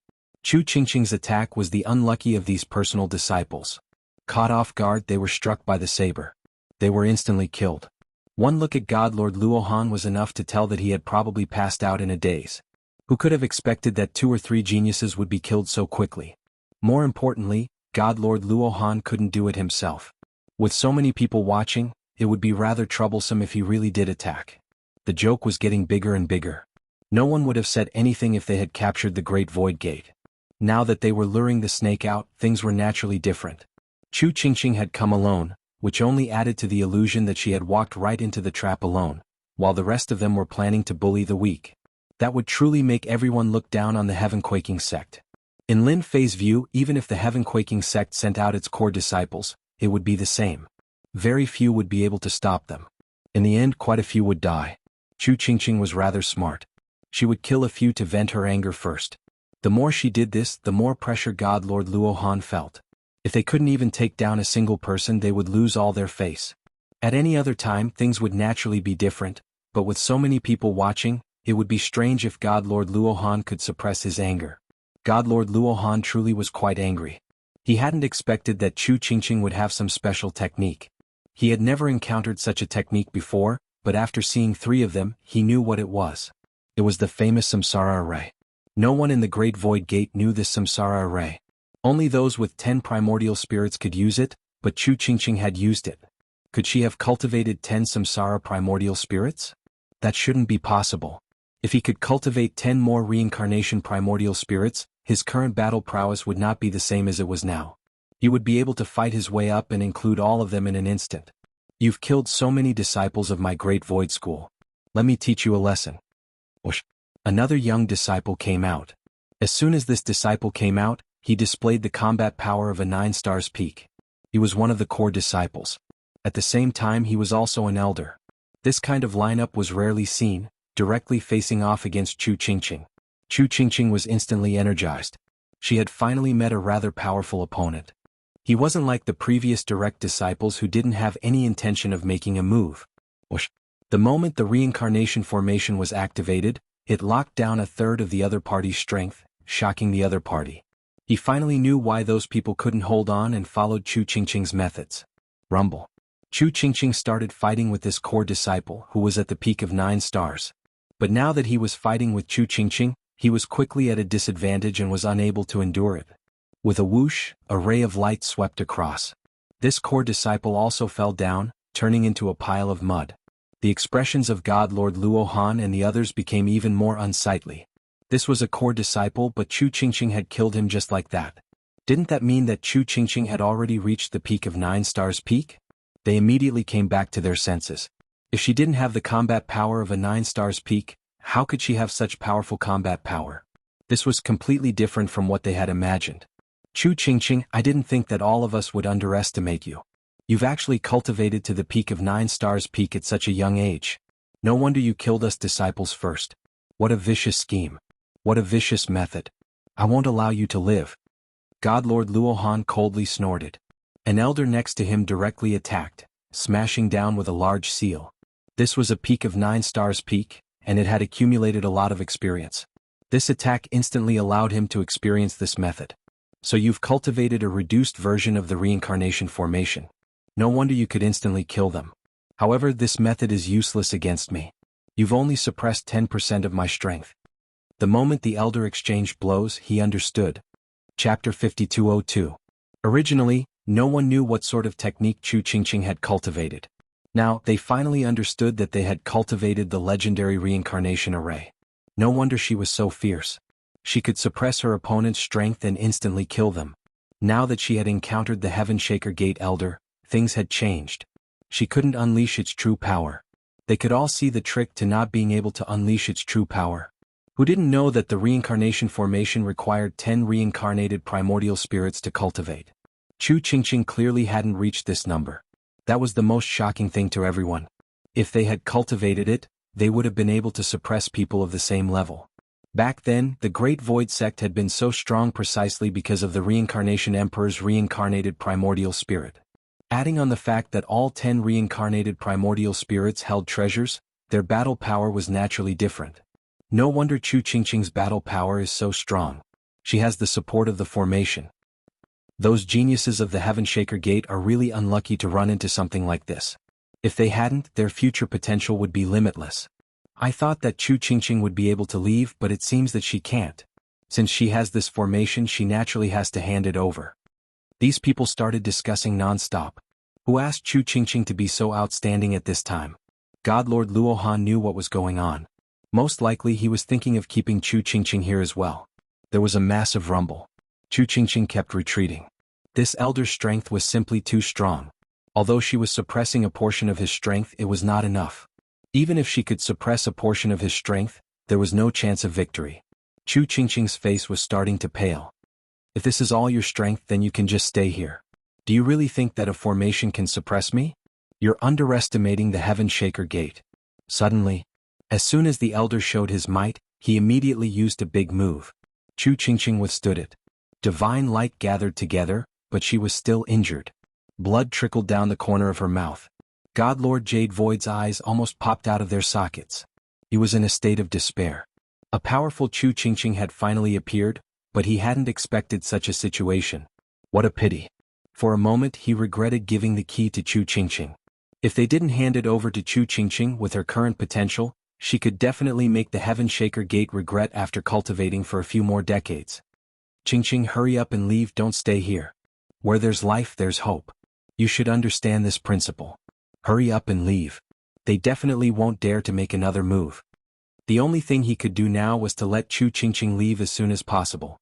Chu Qingqing's attack was the unlucky of these personal disciples. Caught off guard, they were struck by the saber. They were instantly killed. One look at God Lord Luohan was enough to tell that he had probably passed out in a daze. Who could have expected that 2 or 3 geniuses would be killed so quickly? More importantly, God Lord Luohan couldn't do it himself. With so many people watching, it would be rather troublesome if he really did attack. The joke was getting bigger and bigger. No one would have said anything if they had captured the Great Void Gate. Now that they were luring the snake out, things were naturally different. Chu Qingqing had come alone, which only added to the illusion that she had walked right into the trap alone, while the rest of them were planning to bully the weak. That would truly make everyone look down on the Heaven-Quaking Sect. In Lin Fei's view, even if the Heaven-Quaking Sect sent out its core disciples, it would be the same. Very few would be able to stop them. In the end, quite a few would die. Chu Qingqing was rather smart. She would kill a few to vent her anger first. The more she did this, the more pressure God Lord Luohan felt. If they couldn't even take down a single person, they would lose all their face. At any other time, things would naturally be different, but with so many people watching, it would be strange if God Lord Luohan could suppress his anger. God Lord Luohan truly was quite angry. He hadn't expected that Chu Qingqing would have some special technique. He had never encountered such a technique before, but after seeing 3 of them, he knew what it was. It was the famous Samsara Array. No one in the Great Void Gate knew this Samsara Array. Only those with 10 primordial spirits could use it, but Chu Qingqing had used it. Could she have cultivated 10 Samsara primordial spirits? That shouldn't be possible. If he could cultivate 10 more reincarnation primordial spirits, his current battle prowess would not be the same as it was now. He would be able to fight his way up and include all of them in an instant. You've killed so many disciples of my Great Void School. Let me teach you a lesson. Whoosh. Another young disciple came out. As soon as this disciple came out, he displayed the combat power of a 9 stars peak. He was one of the core disciples. At the same time, he was also an elder. This kind of lineup was rarely seen, directly facing off against Chu Qingqing. Chu Qingqing was instantly energized. She had finally met a rather powerful opponent. He wasn't like the previous direct disciples who didn't have any intention of making a move. Whoosh. The moment the reincarnation formation was activated, it locked down a third of the other party's strength, shocking the other party. He finally knew why those people couldn't hold on and followed Chu Qingqing's methods. Rumble. Chu Qingqing started fighting with this core disciple who was at the peak of 9 stars. But now that he was fighting with Chu Qingqing, he was quickly at a disadvantage and was unable to endure it. With a whoosh, a ray of light swept across. This core disciple also fell down, turning into a pile of mud. The expressions of God Lord Luohan and the others became even more unsightly. This was a core disciple, but Chu Qingqing had killed him just like that. Didn't that mean that Chu Qingqing had already reached the peak of 9 stars peak? They immediately came back to their senses. If she didn't have the combat power of a 9 stars peak, how could she have such powerful combat power? This was completely different from what they had imagined. Chu Qingqing, I didn't think that all of us would underestimate you. You've actually cultivated to the peak of 9 stars peak at such a young age. No wonder you killed us disciples first. What a vicious scheme. What a vicious method. I won't allow you to live. God Lord Luohan coldly snorted. An elder next to him directly attacked, smashing down with a large seal. This was a peak of 9 stars peak, and it had accumulated a lot of experience. This attack instantly allowed him to experience this method. So you've cultivated a reduced version of the reincarnation formation. No wonder you could instantly kill them. However, this method is useless against me. You've only suppressed 10% of my strength. The moment the elder exchanged blows, he understood. Chapter 5202. Originally, no one knew what sort of technique Chu Qingqing had cultivated. Now, they finally understood that they had cultivated the legendary reincarnation array. No wonder she was so fierce. She could suppress her opponent's strength and instantly kill them. Now that she had encountered the Heaven Shaker Gate Elder, things had changed. She couldn't unleash its true power. They could all see the trick to not being able to unleash its true power. Who didn't know that the reincarnation formation required 10 reincarnated primordial spirits to cultivate? Chu Qingqing clearly hadn't reached this number. That was the most shocking thing to everyone. If they had cultivated it, they would have been able to suppress people of the same level. Back then, the Great Void Sect had been so strong precisely because of the Reincarnation Emperor's reincarnated primordial spirit. Adding on the fact that all 10 reincarnated primordial spirits held treasures, their battle power was naturally different. No wonder Chu Qingqing's battle power is so strong. She has the support of the formation. Those geniuses of the Heaven Shaker Gate are really unlucky to run into something like this. If they hadn't, their future potential would be limitless. I thought that Chu Qingqing would be able to leave, but it seems that she can't. Since she has this formation, she naturally has to hand it over. These people started discussing non-stop. Who asked Chu Qingqing to be so outstanding at this time? God Lord Luohan knew what was going on. Most likely he was thinking of keeping Chu Qingqing here as well. There was a massive rumble. Chu Qingqing kept retreating. This elder's strength was simply too strong. Although she was suppressing a portion of his strength, it was not enough. Even if she could suppress a portion of his strength, there was no chance of victory. Chu Qingqing's face was starting to pale. If this is all your strength, then you can just stay here. Do you really think that a formation can suppress me? You're underestimating the Heaven Shaker Gate. Suddenly, as soon as the elder showed his might, he immediately used a big move. Chu Qingqing withstood it. Divine light gathered together, but she was still injured. Blood trickled down the corner of her mouth. God Lord Jade Void's eyes almost popped out of their sockets. He was in a state of despair. A powerful Chu Qingqing had finally appeared, but he hadn't expected such a situation. What a pity. For a moment he regretted giving the key to Chu Qingqing. If they didn't hand it over to Chu Qingqing with her current potential, she could definitely make the Heaven Shaker Gate regret after cultivating for a few more decades. Qingqing, hurry up and leave, don't stay here. Where there's life, there's hope. You should understand this principle. Hurry up and leave. They definitely won't dare to make another move. The only thing he could do now was to let Chu Qingqing leave as soon as possible.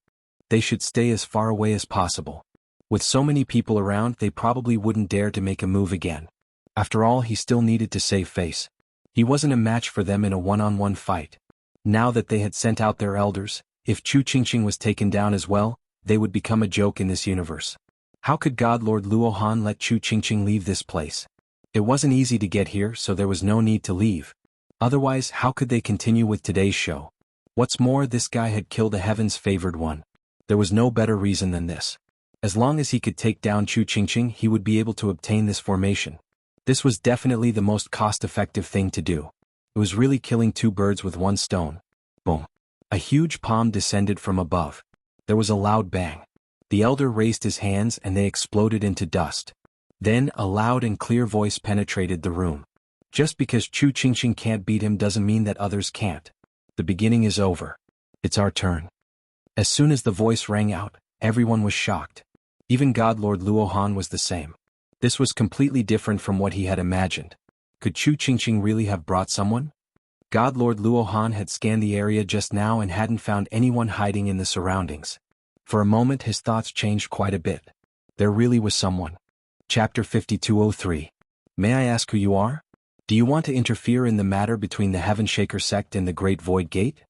They should stay as far away as possible. With so many people around, they probably wouldn't dare to make a move again. After all, he still needed to save face. He wasn't a match for them in a one-on-one fight. Now that they had sent out their elders, if Chu Qingqing was taken down as well, they would become a joke in this universe. How could God Lord Luohan let Chu Qingqing leave this place? It wasn't easy to get here, so there was no need to leave. Otherwise, how could they continue with today's show? What's more, this guy had killed the Heaven's favored one. There was no better reason than this. As long as he could take down Chu Qingqing, he would be able to obtain this formation. This was definitely the most cost-effective thing to do. It was really killing two birds with one stone. Boom. A huge palm descended from above. There was a loud bang. The elder raised his hands and they exploded into dust. Then a loud and clear voice penetrated the room. Just because Chu Qingqing can't beat him doesn't mean that others can't. The beginning is over. It's our turn. As soon as the voice rang out, everyone was shocked. Even God Lord Luohan was the same. This was completely different from what he had imagined. Could Chu Qingqing really have brought someone? God Lord Luohan had scanned the area just now and hadn't found anyone hiding in the surroundings. For a moment his thoughts changed quite a bit. There really was someone. Chapter 5203. May I ask who you are? Do you want to interfere in the matter between the Heaven Shaker sect and the Great Void Gate?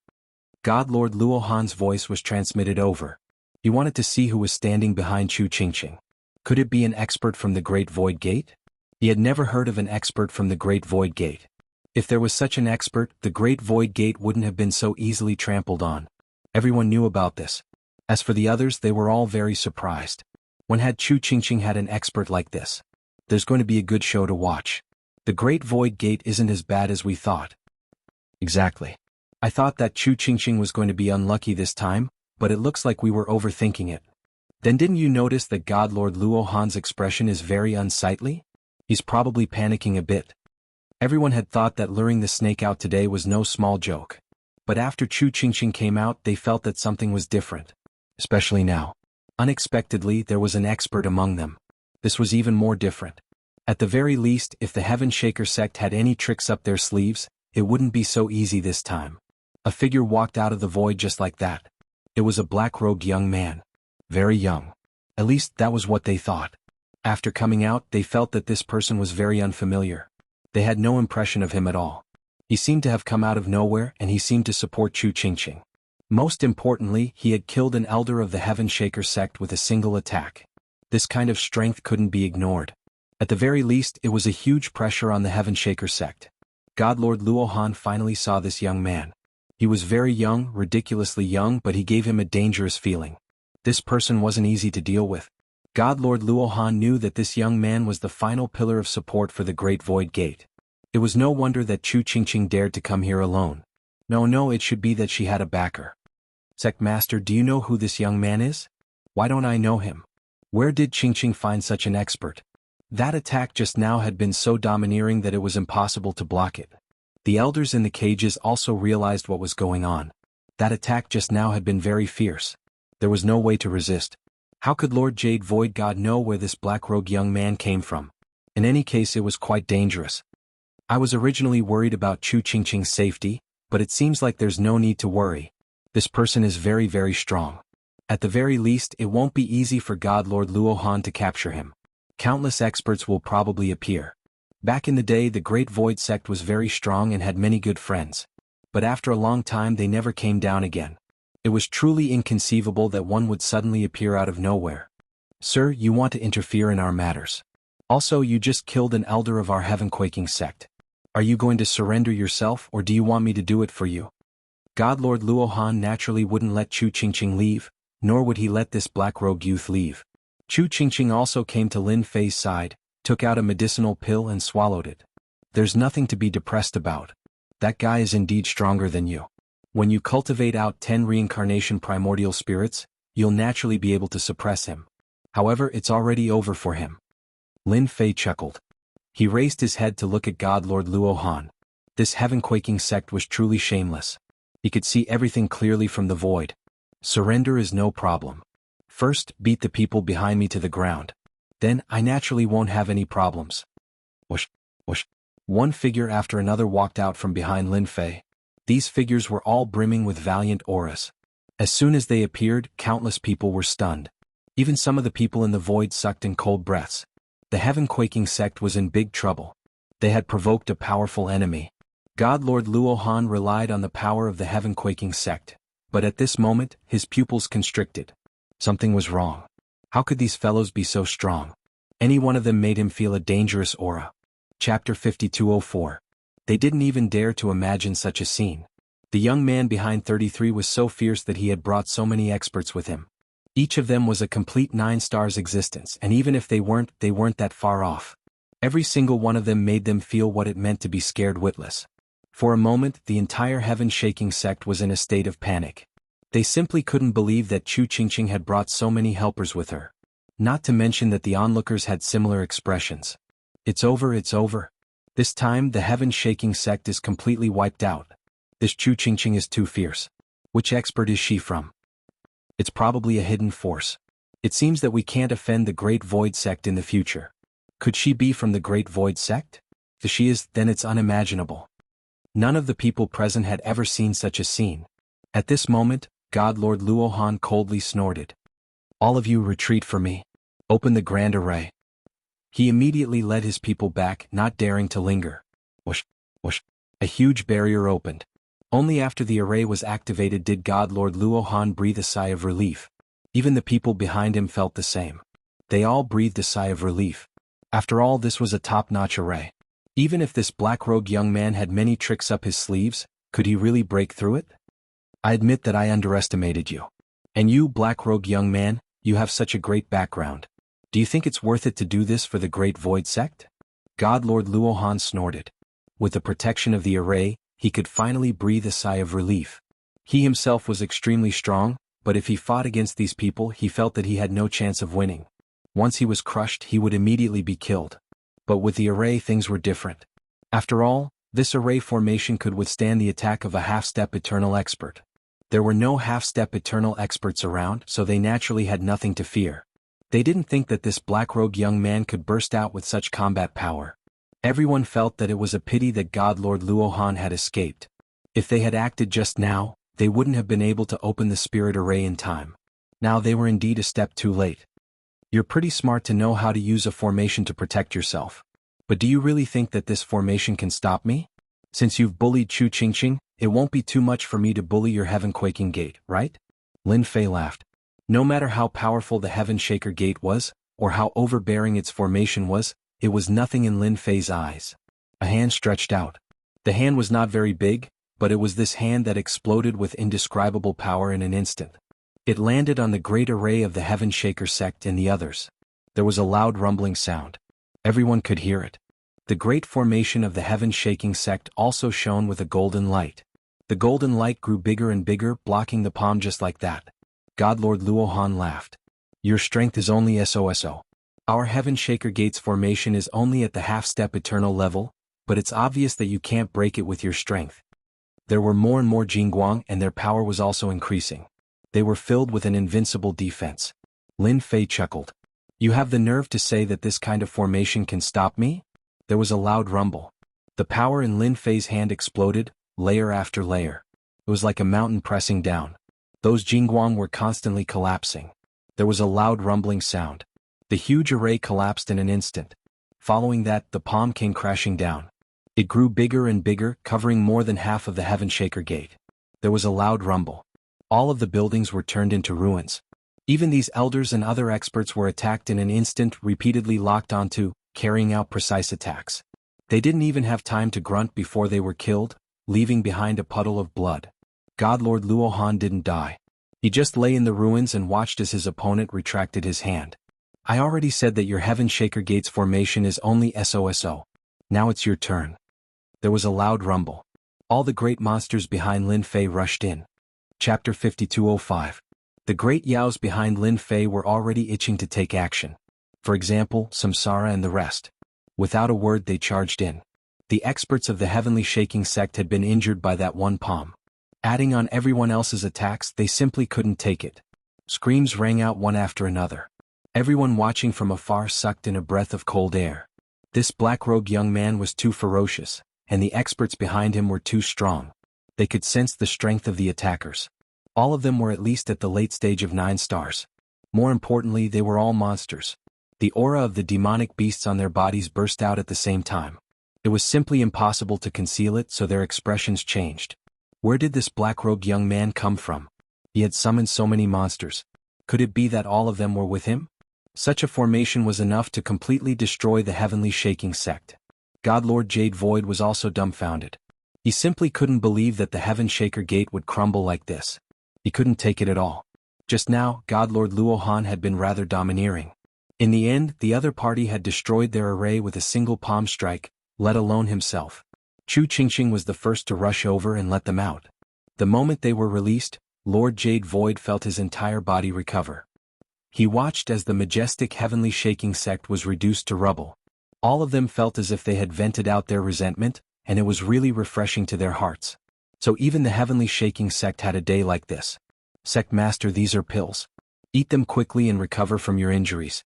God Lord Luohan's voice was transmitted over. He wanted to see who was standing behind Chu Qingqing. Could it be an expert from the Great Void Gate? He had never heard of an expert from the Great Void Gate. If there was such an expert, the Great Void Gate wouldn't have been so easily trampled on. Everyone knew about this. As for the others, they were all very surprised. When had Chu Qingqing had an expert like this? There's going to be a good show to watch. The Great Void Gate isn't as bad as we thought. Exactly. I thought that Chu Qingqing was going to be unlucky this time, but it looks like we were overthinking it. Then didn't you notice that God Lord Luohan's expression is very unsightly? He's probably panicking a bit. Everyone had thought that luring the snake out today was no small joke. But after Chu Qingqing came out, they felt that something was different. Especially now. Unexpectedly, there was an expert among them. This was even more different. At the very least, if the Heaven Shaker sect had any tricks up their sleeves, it wouldn't be so easy this time. A figure walked out of the void just like that. It was a black-robed young man. Very young. At least that was what they thought. After coming out, they felt that this person was very unfamiliar. They had no impression of him at all. He seemed to have come out of nowhere and he seemed to support Chu Qingqing. Most importantly, he had killed an elder of the Heaven Shaker sect with a single attack. This kind of strength couldn't be ignored. At the very least, it was a huge pressure on the Heaven Shaker sect. God Lord Luohan finally saw this young man. He was very young, ridiculously young, but he gave him a dangerous feeling. This person wasn't easy to deal with. God Lord Luohan knew that this young man was the final pillar of support for the Great Void Gate. It was no wonder that Chu Qingqing dared to come here alone. No, it should be that she had a backer. Sect Master, do you know who this young man is? Why don't I know him? Where did Qingqing find such an expert? That attack just now had been so domineering that it was impossible to block it. The elders in the cages also realized what was going on. That attack just now had been very fierce. There was no way to resist. How could Lord Jade Void God know where this black-robed young man came from? In any case, it was quite dangerous. I was originally worried about Chu Qingqing's safety, but it seems like there's no need to worry. This person is very, very strong. At the very least, it won't be easy for God Lord Luohan to capture him. Countless experts will probably appear. Back in the day, the Great Void sect was very strong and had many good friends. But after a long time they never came down again. It was truly inconceivable that one would suddenly appear out of nowhere. Sir, you want to interfere in our matters. Also, you just killed an elder of our heaven-quaking sect. Are you going to surrender yourself or do you want me to do it for you? God Lord Luohan naturally wouldn't let Chu Qingqing leave, nor would he let this black-robed youth leave. Chu Qingqing also came to Lin Fei's side, took out a medicinal pill and swallowed it. There's nothing to be depressed about. That guy is indeed stronger than you. When you cultivate out 10 reincarnation primordial spirits, you'll naturally be able to suppress him. However, it's already over for him. Lin Fei chuckled. He raised his head to look at God Lord Luohan. This heaven-quaking sect was truly shameless. He could see everything clearly from the void. Surrender is no problem. First, beat the people behind me to the ground. Then, I naturally won't have any problems. Whoosh, whoosh. One figure after another walked out from behind Lin Fei. These figures were all brimming with valiant auras. As soon as they appeared, countless people were stunned. Even some of the people in the void sucked in cold breaths. The heaven-quaking sect was in big trouble. They had provoked a powerful enemy. God Lord Luohan relied on the power of the heaven-quaking sect, but at this moment, his pupils constricted. Something was wrong. How could these fellows be so strong? Any one of them made him feel a dangerous aura. Chapter 5204. They didn't even dare to imagine such a scene. The young man behind 33 was so fierce that he had brought so many experts with him. Each of them was a complete 9 stars existence, and even if they weren't that far off. Every single one of them made them feel what it meant to be scared witless. For a moment, the entire heaven-shaking sect was in a state of panic. They simply couldn't believe that Chu Qingqing had brought so many helpers with her. Not to mention that the onlookers had similar expressions. It's over, it's over. This time, the heaven-shaking sect is completely wiped out. This Chu Qingqing is too fierce. Which expert is she from? It's probably a hidden force. It seems that we can't offend the Great Void Sect in the future. Could she be from the Great Void Sect? If she is, then it's unimaginable. None of the people present had ever seen such a scene. At this moment, God Lord Luohan coldly snorted. All of you retreat for me. Open the grand array. He immediately led his people back, not daring to linger. Whoosh, whoosh. A huge barrier opened. Only after the array was activated did God Lord Luohan breathe a sigh of relief. Even the people behind him felt the same. They all breathed a sigh of relief. After all, this was a top-notch array. Even if this black-robed young man had many tricks up his sleeves, could he really break through it? I admit that I underestimated you. And you, black-robed young man, you have such a great background. Do you think it's worth it to do this for the Great Void Sect? God Lord Luohan snorted. With the protection of the array, he could finally breathe a sigh of relief. He himself was extremely strong, but if he fought against these people, he felt that he had no chance of winning. Once he was crushed, he would immediately be killed. But with the array, things were different. After all, this array formation could withstand the attack of a half-step eternal expert. There were no half-step eternal experts around, so they naturally had nothing to fear. They didn't think that this black-robed young man could burst out with such combat power. Everyone felt that it was a pity that God Lord Luohan had escaped. If they had acted just now, they wouldn't have been able to open the spirit array in time. Now they were indeed a step too late. You're pretty smart to know how to use a formation to protect yourself. But do you really think that this formation can stop me? Since you've bullied Chu Qingqing, it won't be too much for me to bully your heaven-quaking gate, right? Lin Fei laughed. No matter how powerful the Heaven Shaker Gate was, or how overbearing its formation was, it was nothing in Lin Fei's eyes. A hand stretched out. The hand was not very big, but it was this hand that exploded with indescribable power in an instant. It landed on the great array of the Heaven Shaker sect and the others. There was a loud rumbling sound. Everyone could hear it. The great formation of the heaven-shaking sect also shone with a golden light. The golden light grew bigger and bigger, blocking the palm just like that. God Lord Luohan laughed. Your strength is only SOSO. Our Heaven Shaker Gate's formation is only at the half-step eternal level, but it's obvious that you can't break it with your strength. There were more and more Jingguang, and their power was also increasing. They were filled with an invincible defense. Lin Fei chuckled. You have the nerve to say that this kind of formation can stop me? There was a loud rumble. The power in Lin Fei's hand exploded, layer after layer. It was like a mountain pressing down. Those Jingguang were constantly collapsing. There was a loud rumbling sound. The huge array collapsed in an instant. Following that, the palm came crashing down. It grew bigger and bigger, covering more than half of the Heaven Shaker Gate. There was a loud rumble. All of the buildings were turned into ruins. Even these elders and other experts were attacked in an instant, repeatedly locked onto, carrying out precise attacks. They didn't even have time to grunt before they were killed, leaving behind a puddle of blood. God Lord Luohan didn't die. He just lay in the ruins and watched as his opponent retracted his hand. I already said that your Heaven Shaker Gate's formation is only SOSO. Now it's your turn. There was a loud rumble. All the great monsters behind Lin Fei rushed in. Chapter 5205. The great Yaos behind Lin Fei were already itching to take action. For example, Samsara and the rest. Without a word they charged in. The experts of the Heavenly Shaking Sect had been injured by that one palm. Adding on everyone else's attacks, they simply couldn't take it. Screams rang out one after another. Everyone watching from afar sucked in a breath of cold air. This black-robed young man was too ferocious, and the experts behind him were too strong. They could sense the strength of the attackers. All of them were at least at the late stage of 9 stars. More importantly, they were all monsters. The aura of the demonic beasts on their bodies burst out at the same time. It was simply impossible to conceal it, so their expressions changed. Where did this black-robed young man come from? He had summoned so many monsters. Could it be that all of them were with him? Such a formation was enough to completely destroy the Heavenly Shaking Sect. God Lord Jade Void was also dumbfounded. He simply couldn't believe that the Heaven Shaker Gate would crumble like this. He couldn't take it at all. Just now, God Lord Luohan had been rather domineering. In the end, the other party had destroyed their array with a single palm strike, let alone himself. Chu Qingqing was the first to rush over and let them out. The moment they were released, Lord Jade Void felt his entire body recover. He watched as the majestic heavenly shaking sect was reduced to rubble. All of them felt as if they had vented out their resentment, and it was really refreshing to their hearts. So even the heavenly shaking sect had a day like this. Sect Master, these are pills. Eat them quickly and recover from your injuries.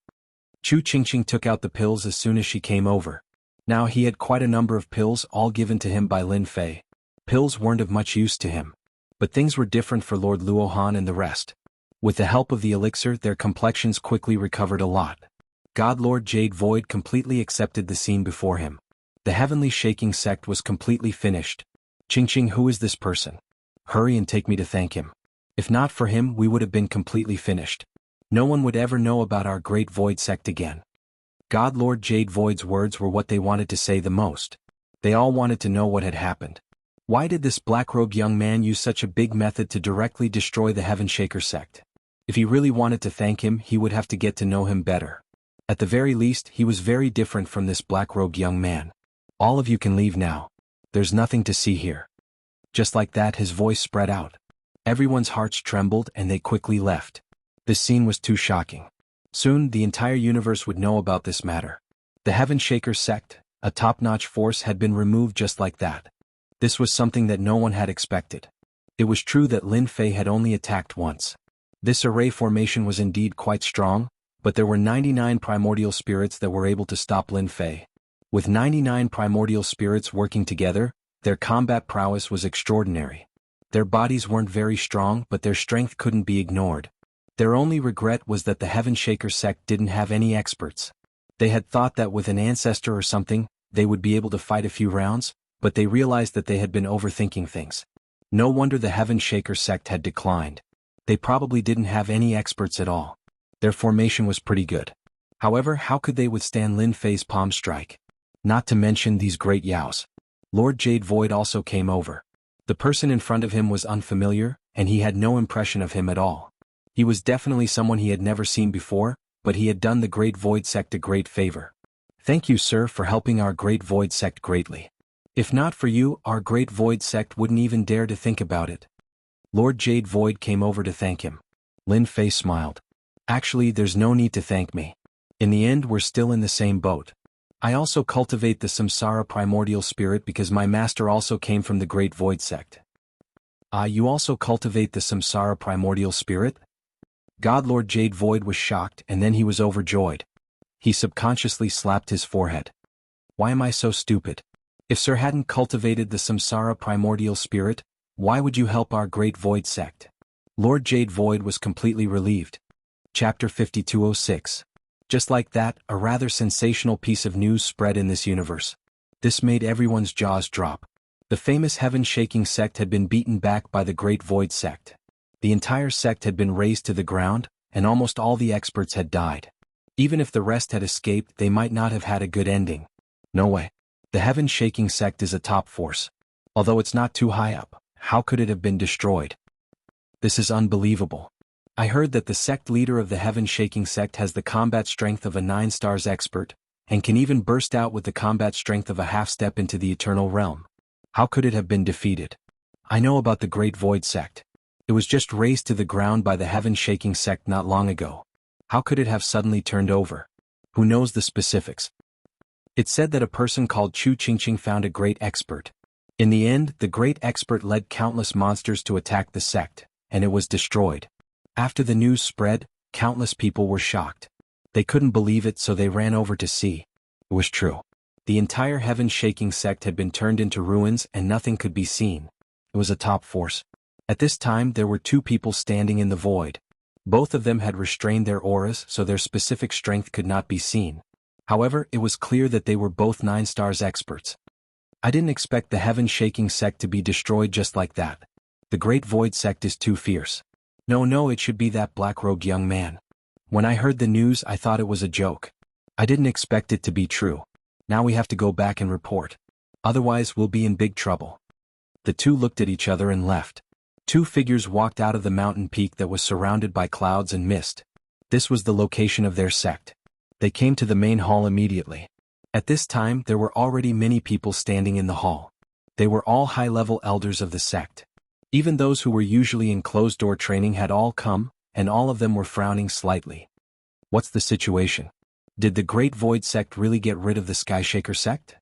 Chu Qingqing took out the pills as soon as she came over. Now he had quite a number of pills all given to him by Lin Fei. Pills weren't of much use to him. But things were different for Lord Luohan and the rest. With the help of the elixir, their complexions quickly recovered a lot. God Lord Jade Void completely accepted the scene before him. The heavenly shaking sect was completely finished. Qingqing, who is this person? Hurry and take me to thank him. If not for him, we would have been completely finished. No one would ever know about our great void sect again. God Lord Jade Void's words were what they wanted to say the most. They all wanted to know what had happened. Why did this black-robed young man use such a big method to directly destroy the Heaven Shaker sect? If he really wanted to thank him, he would have to get to know him better. At the very least, he was very different from this black-robed young man. All of you can leave now. There's nothing to see here. Just like that, his voice spread out. Everyone's hearts trembled and they quickly left. This scene was too shocking. Soon, the entire universe would know about this matter. The Heaven Shaker sect, a top-notch force, had been removed just like that. This was something that no one had expected. It was true that Lin Fei had only attacked once. This array formation was indeed quite strong, but there were 99 primordial spirits that were able to stop Lin Fei. With 99 primordial spirits working together, their combat prowess was extraordinary. Their bodies weren't very strong, but their strength couldn't be ignored. Their only regret was that the Heaven Shaker sect didn't have any experts. They had thought that with an ancestor or something, they would be able to fight a few rounds, but they realized that they had been overthinking things. No wonder the Heaven Shaker sect had declined. They probably didn't have any experts at all. Their formation was pretty good. However, how could they withstand Lin Fei's palm strike? Not to mention these great yaos. Lord Jade Void also came over. The person in front of him was unfamiliar, and he had no impression of him at all. He was definitely someone he had never seen before, but he had done the Great Void Sect a great favor. Thank you, sir, for helping our Great Void Sect greatly. If not for you, our Great Void Sect wouldn't even dare to think about it. Lord Jade Void came over to thank him. Lin Fei smiled. Actually, there's no need to thank me. In the end, we're still in the same boat. I also cultivate the Samsara primordial spirit because my master also came from the Great Void Sect. You also cultivate the Samsara primordial spirit? God Lord Jade Void was shocked, and then he was overjoyed. He subconsciously slapped his forehead. Why am I so stupid? If Sir hadn't cultivated the Samsara primordial spirit, why would you help our Great Void Sect? Lord Jade Void was completely relieved. Chapter 5206. Just like that, a rather sensational piece of news spread in this universe. This made everyone's jaws drop. The famous Heaven Shaking sect had been beaten back by the Great Void Sect. The entire sect had been razed to the ground, and almost all the experts had died. Even if the rest had escaped, they might not have had a good ending. No way. The Heaven Shaking sect is a top force. Although it's not too high up, how could it have been destroyed? This is unbelievable. I heard that the sect leader of the Heaven Shaking sect has the combat strength of a 9 stars expert, and can even burst out with the combat strength of a half-step into the eternal realm. How could it have been defeated? I know about the Great Void Sect. It was just razed to the ground by the Heaven Shaking sect not long ago. How could it have suddenly turned over? Who knows the specifics? It said that a person called Chu Qingqing found a great expert. In the end, the great expert led countless monsters to attack the sect, and it was destroyed. After the news spread, countless people were shocked. They couldn't believe it, so they ran over to see. It was true. The entire Heaven Shaking sect had been turned into ruins and nothing could be seen. It was a top force. At this time there were 2 people standing in the void. Both of them had restrained their auras so their specific strength could not be seen. However, it was clear that they were both 9 stars experts. I didn't expect the Heaven Shaking sect to be destroyed just like that. The Great Void Sect is too fierce. No, it should be that black-robed young man. When I heard the news, I thought it was a joke. I didn't expect it to be true. Now we have to go back and report. Otherwise, we'll be in big trouble. The 2 looked at each other and left. 2 figures walked out of the mountain peak that was surrounded by clouds and mist. This was the location of their sect. They came to the main hall immediately. At this time, there were already many people standing in the hall. They were all high-level elders of the sect. Even those who were usually in closed-door training had all come, and all of them were frowning slightly. What's the situation? Did the Great Void sect really get rid of the Skyshaker sect?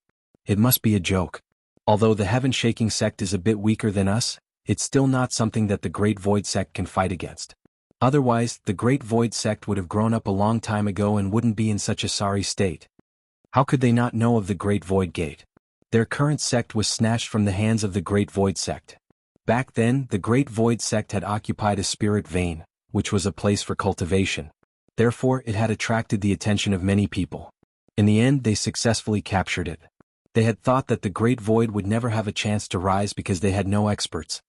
It must be a joke. Although the Heaven-Shaking sect is a bit weaker than us, it's still not something that the Great Void sect can fight against. Otherwise, the Great Void sect would have grown up a long time ago and wouldn't be in such a sorry state. How could they not know of the Great Void Gate? Their current sect was snatched from the hands of the Great Void sect. Back then, the Great Void sect had occupied a spirit vein, which was a place for cultivation. Therefore, it had attracted the attention of many people. In the end, they successfully captured it. They had thought that the Great Void would never have a chance to rise because they had no experts.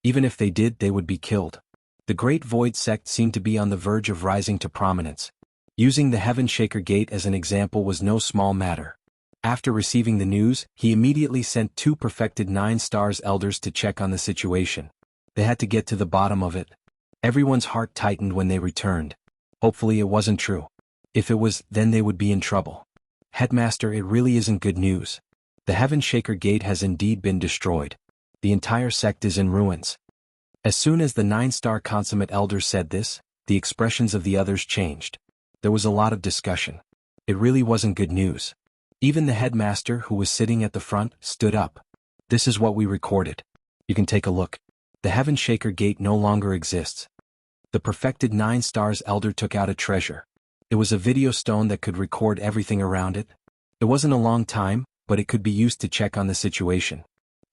Even if they did, they would be killed. The Great Void sect seemed to be on the verge of rising to prominence. Using the Heaven Shaker Gate as an example was no small matter. After receiving the news, he immediately sent 2 perfected 9 stars elders to check on the situation. They had to get to the bottom of it. Everyone's heart tightened when they returned. Hopefully it wasn't true. If it was, then they would be in trouble. Headmaster, it really isn't good news. The Heaven Shaker Gate has indeed been destroyed. The entire sect is in ruins. As soon as the 9-star consummate elder said this, the expressions of the others changed. There was a lot of discussion. It really wasn't good news. Even the headmaster, who was sitting at the front, stood up. This is what we recorded. You can take a look. The Heaven Shaker Gate no longer exists. The perfected 9 stars elder took out a treasure. It was a video stone that could record everything around it. It wasn't a long time, but it could be used to check on the situation.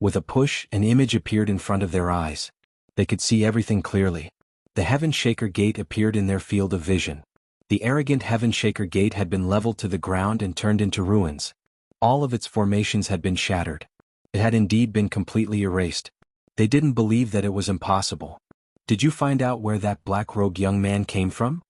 With a push, an image appeared in front of their eyes. They could see everything clearly. The Heaven Shaker Gate appeared in their field of vision. The arrogant Heaven Shaker Gate had been leveled to the ground and turned into ruins. All of its formations had been shattered. It had indeed been completely erased. They didn't believe that it was impossible. Did you find out where that black-robed young man came from?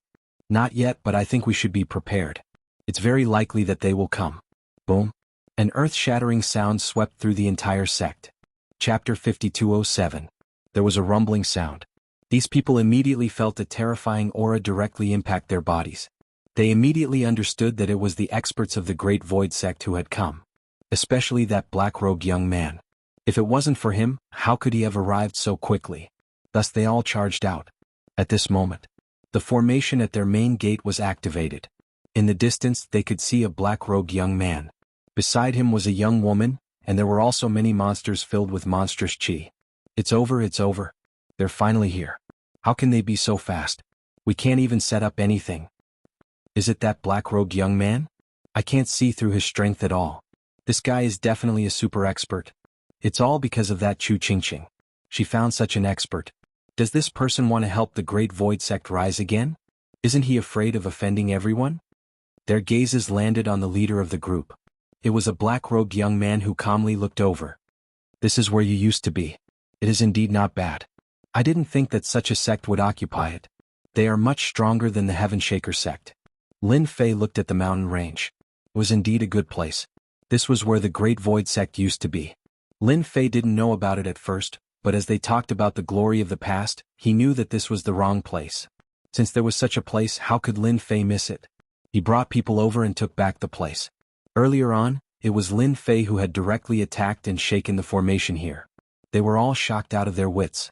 Not yet, but I think we should be prepared. It's very likely that they will come. Boom. An earth-shattering sound swept through the entire sect. Chapter 5207. There was a rumbling sound. These people immediately felt a terrifying aura directly impact their bodies. They immediately understood that it was the experts of the Great Void sect who had come. Especially that black-robed young man. If it wasn't for him, how could he have arrived so quickly? Thus they all charged out. At this moment, the formation at their main gate was activated. In the distance they could see a black-robed young man. Beside him was a young woman, and there were also many monsters filled with monstrous chi. It's over, it's over. They're finally here. How can they be so fast? We can't even set up anything. Is it that black-robed young man? I can't see through his strength at all. This guy is definitely a super expert. It's all because of that Chu Qingqing. She found such an expert. Does this person want to help the Great Void sect rise again? Isn't he afraid of offending everyone? Their gazes landed on the leader of the group. It was a black-robed young man who calmly looked over. This is where you used to be. It is indeed not bad. I didn't think that such a sect would occupy it. They are much stronger than the Heaven Shaker sect. Lin Fei looked at the mountain range. It was indeed a good place. This was where the Great Void sect used to be. Lin Fei didn't know about it at first, but as they talked about the glory of the past, he knew that this was the wrong place. Since there was such a place, how could Lin Fei miss it? He brought people over and took back the place. Earlier on, it was Lin Fei who had directly attacked and shaken the formation here. They were all shocked out of their wits.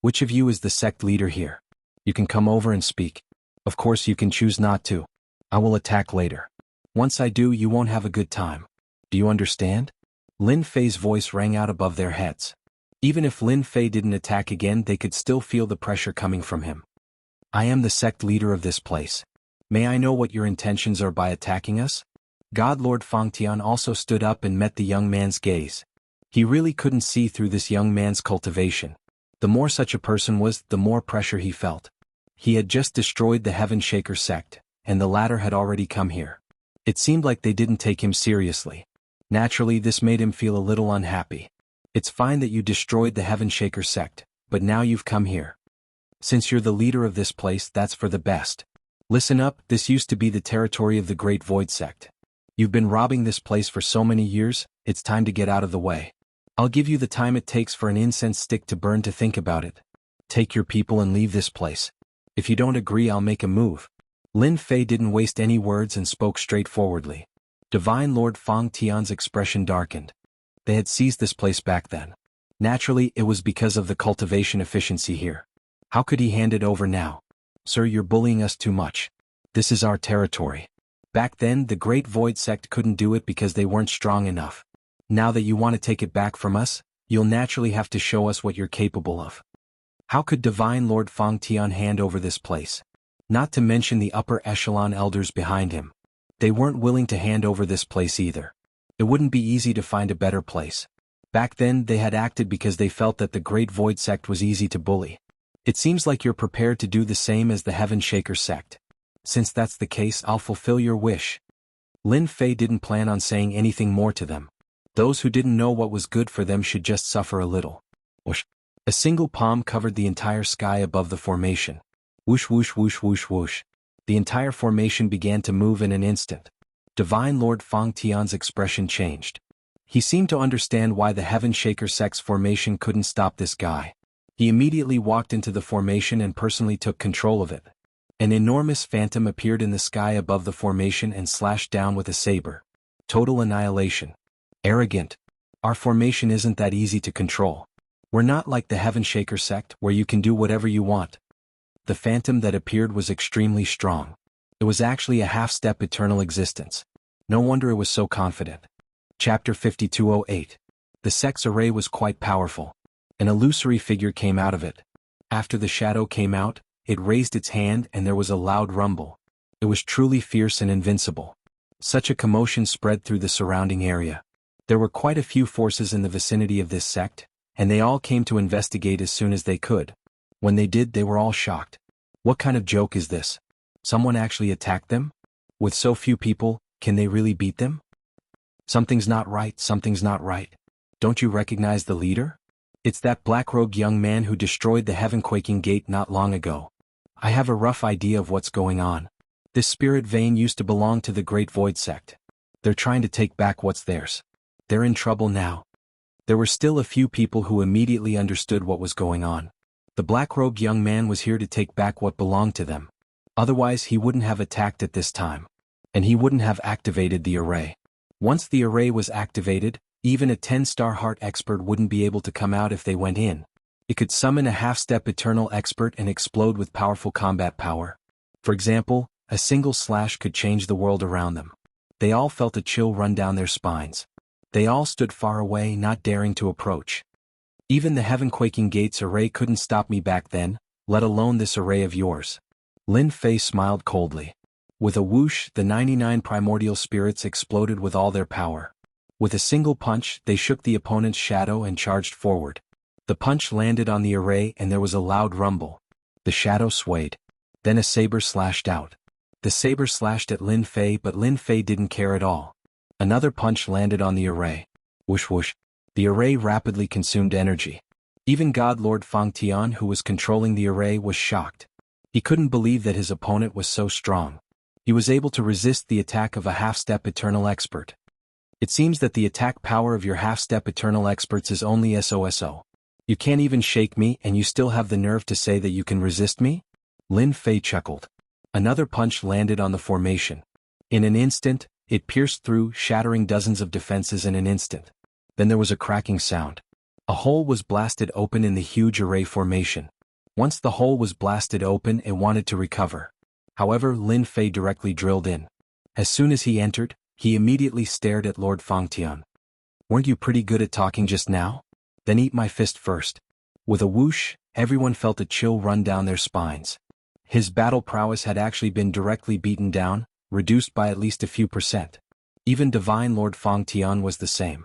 Which of you is the sect leader here? You can come over and speak. Of course you can choose not to. I will attack later. Once I do, you won't have a good time. Do you understand? Lin Fei's voice rang out above their heads. Even if Lin Fei didn't attack again, they could still feel the pressure coming from him. I am the sect leader of this place. May I know what your intentions are by attacking us? God Lord Fangtian also stood up and met the young man's gaze. He really couldn't see through this young man's cultivation. The more such a person was, the more pressure he felt. He had just destroyed the Heaven Shaker sect, and the latter had already come here. It seemed like they didn't take him seriously. Naturally, this made him feel a little unhappy. It's fine that you destroyed the Heaven Shaker sect, but now you've come here. Since you're the leader of this place, that's for the best. Listen up, this used to be the territory of the Great Void sect. You've been robbing this place for so many years, it's time to get out of the way. I'll give you the time it takes for an incense stick to burn to think about it. Take your people and leave this place. If you don't agree, I'll make a move. Lin Fei didn't waste any words and spoke straightforwardly. Divine Lord Fang Tian's expression darkened. They had seized this place back then. Naturally, it was because of the cultivation efficiency here. How could he hand it over now? Sir, you're bullying us too much. This is our territory. Back then, the Great Void Sect couldn't do it because they weren't strong enough. Now that you want to take it back from us, you'll naturally have to show us what you're capable of. How could Divine Lord Feng Tian hand over this place? Not to mention the upper echelon elders behind him. They weren't willing to hand over this place either. It wouldn't be easy to find a better place. Back then, they had acted because they felt that the Great Void Sect was easy to bully. It seems like you're prepared to do the same as the Heaven Shaker sect. Since that's the case, I'll fulfill your wish. Lin Fei didn't plan on saying anything more to them. Those who didn't know what was good for them should just suffer a little. Whoosh. A single palm covered the entire sky above the formation. Whoosh whoosh whoosh whoosh whoosh. The entire formation began to move in an instant. Divine Lord Feng Tian's expression changed. He seemed to understand why the Heaven Shaker sect's formation couldn't stop this guy. He immediately walked into the formation and personally took control of it. An enormous phantom appeared in the sky above the formation and slashed down with a saber. Total annihilation. Arrogant. Our formation isn't that easy to control. We're not like the Heaven Shaker sect where you can do whatever you want. The phantom that appeared was extremely strong. It was actually a half-step eternal existence. No wonder it was so confident. Chapter 5208. The sect's array was quite powerful. An illusory figure came out of it. After the shadow came out, it raised its hand and there was a loud rumble. It was truly fierce and invincible. Such a commotion spread through the surrounding area. There were quite a few forces in the vicinity of this sect, and they all came to investigate as soon as they could. When they did, they were all shocked. What kind of joke is this? Someone actually attacked them? With so few people, can they really beat them? Something's not right, something's not right. Don't you recognize the leader? It's that black-robed young man who destroyed the Heaven-Quaking Gate not long ago. I have a rough idea of what's going on. This spirit vein used to belong to the Great Void Sect. They're trying to take back what's theirs. They're in trouble now. There were still a few people who immediately understood what was going on. The black-robed young man was here to take back what belonged to them. Otherwise, he wouldn't have attacked at this time. And he wouldn't have activated the array. Once the array was activated, even a 10-star heart expert wouldn't be able to come out if they went in. It could summon a half-step eternal expert and explode with powerful combat power. For example, a single slash could change the world around them. They all felt a chill run down their spines. They all stood far away, not daring to approach. Even the Heaven-Quaking Gates array couldn't stop me back then, let alone this array of yours. Lin Fei smiled coldly. With a whoosh, the 99 primordial spirits exploded with all their power. With a single punch, they shook the opponent's shadow and charged forward. The punch landed on the array and there was a loud rumble. The shadow swayed. Then a saber slashed out. The saber slashed at Lin Fei, but Lin Fei didn't care at all. Another punch landed on the array. Whoosh whoosh. The array rapidly consumed energy. Even God Lord Feng Tian, who was controlling the array, was shocked. He couldn't believe that his opponent was so strong. He was able to resist the attack of a half-step eternal expert. It seems that the attack power of your half-step eternal experts is only SOSO. You can't even shake me and you still have the nerve to say that you can resist me? Lin Fei chuckled. Another punch landed on the formation. In an instant, it pierced through, shattering dozens of defenses in an instant. Then there was a cracking sound. A hole was blasted open in the huge array formation. Once the hole was blasted open, it wanted to recover. However, Lin Fei directly drilled in. As soon as he entered, he immediately stared at Lord Feng Tian. Weren't you pretty good at talking just now? Then eat my fist first. With a whoosh, everyone felt a chill run down their spines. His battle prowess had actually been directly beaten down, reduced by at least a few %. Even Divine Lord Feng Tian was the same.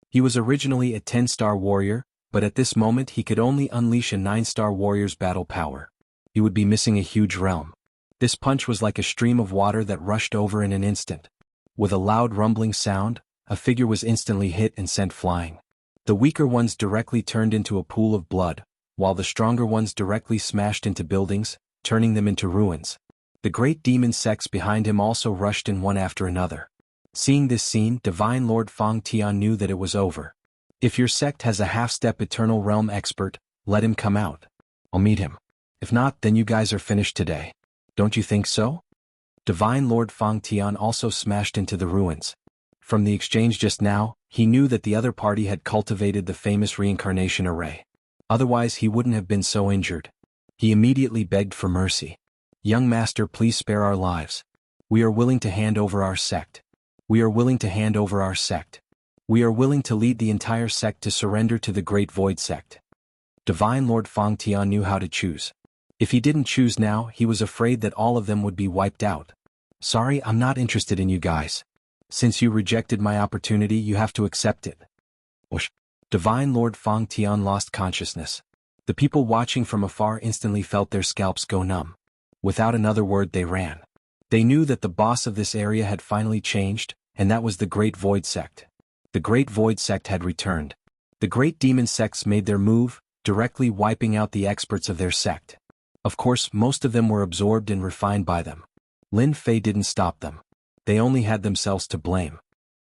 He was originally a 10-star warrior, but at this moment he could only unleash a 9-star warrior's battle power. He would be missing a huge realm. This punch was like a stream of water that rushed over in an instant. With a loud rumbling sound, a figure was instantly hit and sent flying. The weaker ones directly turned into a pool of blood, while the stronger ones directly smashed into buildings, turning them into ruins. The great demon sects behind him also rushed in one after another. Seeing this scene, Divine Lord Feng Tian knew that it was over. If your sect has a half-step eternal realm expert, let him come out. I'll meet him. If not, then you guys are finished today. Don't you think so? Divine Lord Feng Tian also smashed into the ruins. From the exchange just now, He knew that the other party had cultivated the famous reincarnation array. Otherwise he wouldn't have been so injured. He immediately begged for mercy. "Young master, please spare our lives. We are willing to hand over our sect. We are willing to hand over our sect. We are willing to lead the entire sect to surrender to the Great Void sect." Divine Lord Fang Tian knew how to choose. If he didn't choose now, he was afraid that all of them would be wiped out. "Sorry, I'm not interested in you guys. Since you rejected my opportunity, you have to accept it." Whoosh. Divine Lord Fang Tian lost consciousness. The people watching from afar instantly felt their scalps go numb. Without another word they ran. They knew that the boss of this area had finally changed, and that was the Great Void sect. The Great Void sect had returned. The Great Demon sects made their move, directly wiping out the experts of their sect. Of course, most of them were absorbed and refined by them. Lin Fei didn't stop them. They only had themselves to blame.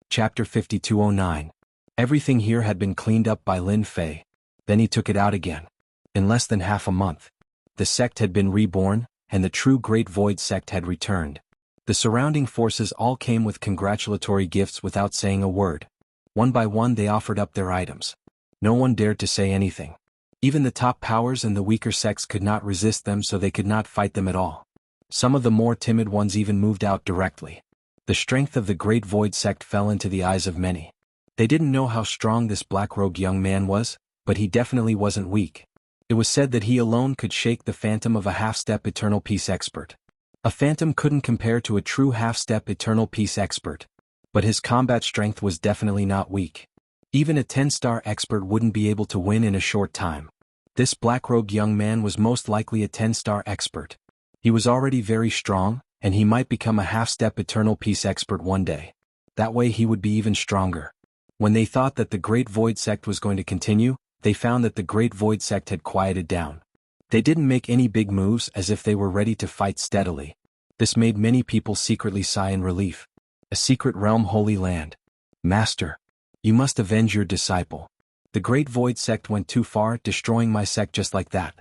Chapter 5209. Everything here had been cleaned up by Lin Fei. Then he took it out again. In less than half a month, the sect had been reborn, and the true Great Void sect had returned. The surrounding forces all came with congratulatory gifts without saying a word. One by one they offered up their items. No one dared to say anything. Even the top powers and the weaker sects could not resist them, so they could not fight them at all. Some of the more timid ones even moved out directly. The strength of the Great Void sect fell into the eyes of many. They didn't know how strong this black-robed young man was, but he definitely wasn't weak. It was said that he alone could shake the phantom of a half-step eternal peace expert. A phantom couldn't compare to a true half-step eternal peace expert. But his combat strength was definitely not weak. Even a 10-star expert wouldn't be able to win in a short time. This black-robed young man was most likely a 10-star expert. He was already very strong, and he might become a half-step eternal peace expert one day. That way he would be even stronger. When they thought that the Great Void sect was going to continue, they found that the Great Void sect had quieted down. They didn't make any big moves as if they were ready to fight steadily. This made many people secretly sigh in relief. A secret realm, holy land. "Master, you must avenge your disciple. The Great Void sect went too far, destroying my sect just like that.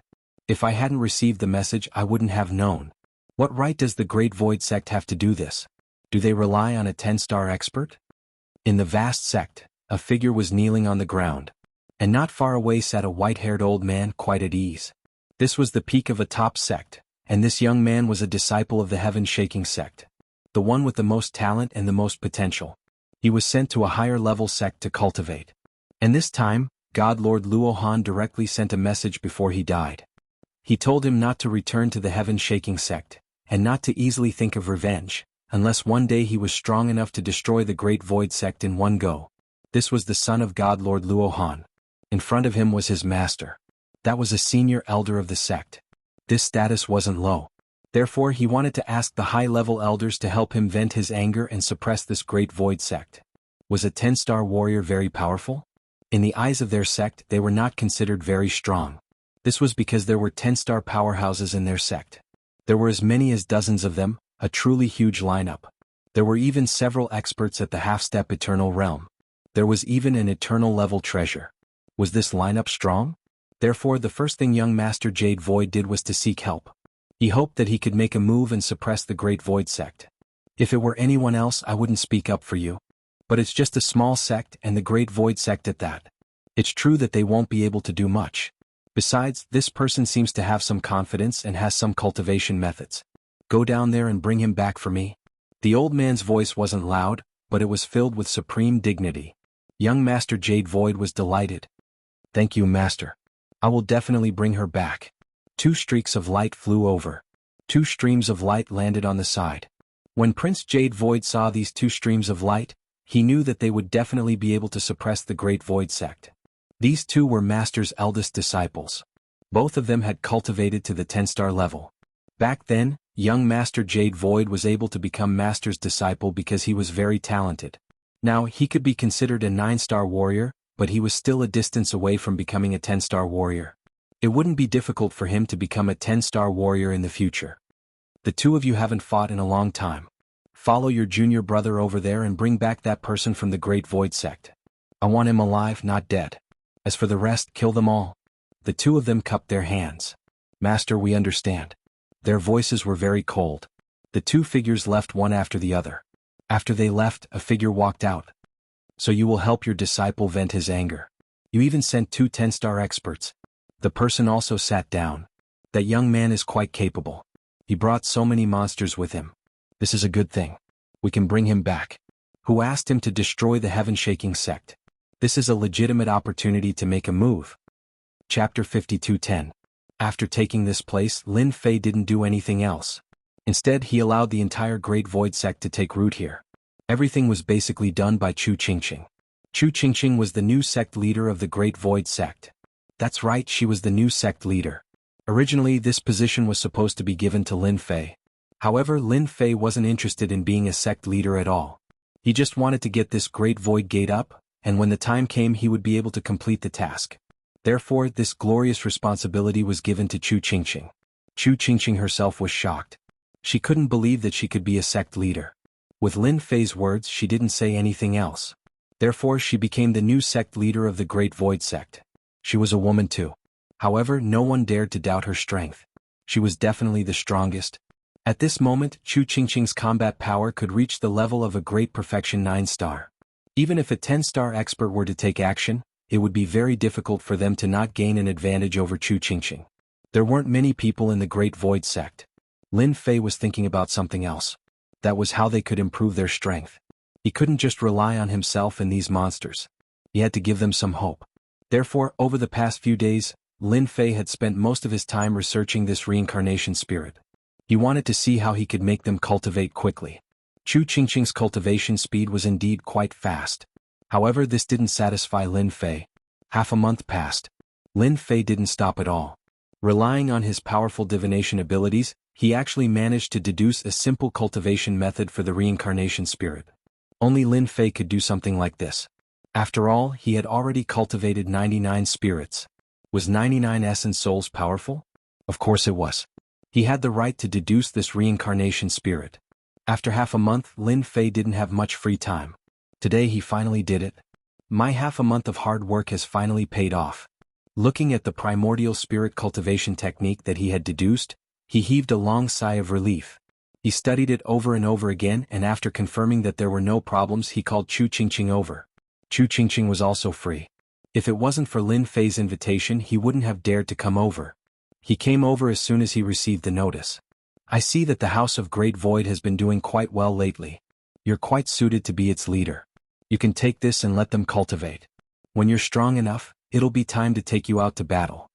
If I hadn't received the message, I wouldn't have known. What right does the Great Void sect have to do this? Do they rely on a 10-star expert?" In the vast sect, a figure was kneeling on the ground. And not far away sat a white-haired old man quite at ease. This was the peak of a top sect, and this young man was a disciple of the heaven-shaking sect. The one with the most talent and the most potential. He was sent to a higher-level sect to cultivate. And this time, God Lord Luohan directly sent a message before he died. He told him not to return to the heaven-shaking sect, and not to easily think of revenge, unless one day he was strong enough to destroy the Great Void sect in one go. This was the son of God Lord Luohan. In front of him was his master. That was a senior elder of the sect. This status wasn't low. Therefore he wanted to ask the high-level elders to help him vent his anger and suppress this Great Void sect. Was a 10-star warrior very powerful? In the eyes of their sect, they were not considered very strong. This was because there were 10-star powerhouses in their sect. There were as many as dozens of them, a truly huge lineup. There were even several experts at the half-step eternal realm. There was even an eternal level treasure. Was this lineup strong? Therefore the first thing young Master Jade Void did was to seek help. He hoped that he could make a move and suppress the Great Void sect. "If it were anyone else, I wouldn't speak up for you. But it's just a small sect, and the Great Void sect at that. It's true that they won't be able to do much. Besides, this person seems to have some confidence and has some cultivation methods. Go down there and bring him back for me." The old man's voice wasn't loud, but it was filled with supreme dignity. Young Master Jade Void was delighted. "Thank you, Master. I will definitely bring her back." 2 streaks of light flew over. 2 streams of light landed on the side. When Prince Jade Void saw these 2 streams of light, he knew that they would definitely be able to suppress the Great Void sect. These 2 were Master's eldest disciples. Both of them had cultivated to the 10-star level. Back then, young Master Jade Void was able to become Master's disciple because he was very talented. Now, he could be considered a 9-star warrior, but he was still a distance away from becoming a 10-star warrior. It wouldn't be difficult for him to become a 10-star warrior in the future. "The 2 of you haven't fought in a long time. Follow your junior brother over there and bring back that person from the Great Void sect. I want him alive, not dead. As for the rest, kill them all." The 2 of them cupped their hands. "Master, we understand." Their voices were very cold. The 2 figures left one after the other. After they left, a figure walked out. So you will help your disciple vent his anger. You even sent 2 10-star experts. The person also sat down. That young man is quite capable. He brought so many monsters with him. This is a good thing. We can bring him back. Who asked him to destroy the heaven-shaking sect? This is a legitimate opportunity to make a move. Chapter 52:10. After taking this place, Lin Fei didn't do anything else. Instead, he allowed the entire Great Void sect to take root here. Everything was basically done by Chu Qingqing. Chu Qingqing was the new sect leader of the Great Void sect. That's right, she was the new sect leader. Originally, this position was supposed to be given to Lin Fei. However, Lin Fei wasn't interested in being a sect leader at all. He just wanted to get this Great Void Gate up, and when the time came he would be able to complete the task. Therefore, this glorious responsibility was given to Chu Qingqing. Chu Qingqing herself was shocked. She couldn't believe that she could be a sect leader. With Lin Fei's words, she didn't say anything else. Therefore, she became the new sect leader of the Great Void sect. She was a woman too. However, no one dared to doubt her strength. She was definitely the strongest. At this moment, Chu Qingqing's combat power could reach the level of a Great Perfection 9-star. Even if a 10-star expert were to take action, it would be very difficult for them to not gain an advantage over Chu Qingqing. There weren't many people in the Great Void sect. Lin Fei was thinking about something else. That was how they could improve their strength. He couldn't just rely on himself and these monsters. He had to give them some hope. Therefore, over the past few days, Lin Fei had spent most of his time researching this reincarnation spirit. He wanted to see how he could make them cultivate quickly. Chu Qingqing's cultivation speed was indeed quite fast. However, this didn't satisfy Lin Fei. Half a month passed. Lin Fei didn't stop at all. Relying on his powerful divination abilities, he actually managed to deduce a simple cultivation method for the reincarnation spirit. Only Lin Fei could do something like this. After all, he had already cultivated 99 spirits. Was 99 essence souls powerful? Of course it was. He had the right to deduce this reincarnation spirit. After half a month, Lin Fei didn't have much free time. Today he finally did it. My half a month of hard work has finally paid off. Looking at the primordial spirit cultivation technique that he had deduced, he heaved a long sigh of relief. He studied it over and over again, and after confirming that there were no problems, he called Chu Qingqing over. Chu Qingqing was also free. If it wasn't for Lin Fei's invitation, he wouldn't have dared to come over. He came over as soon as he received the notice. I see that the House of Great Void has been doing quite well lately. You're quite suited to be its leader. You can take this and let them cultivate. When you're strong enough, it'll be time to take you out to battle.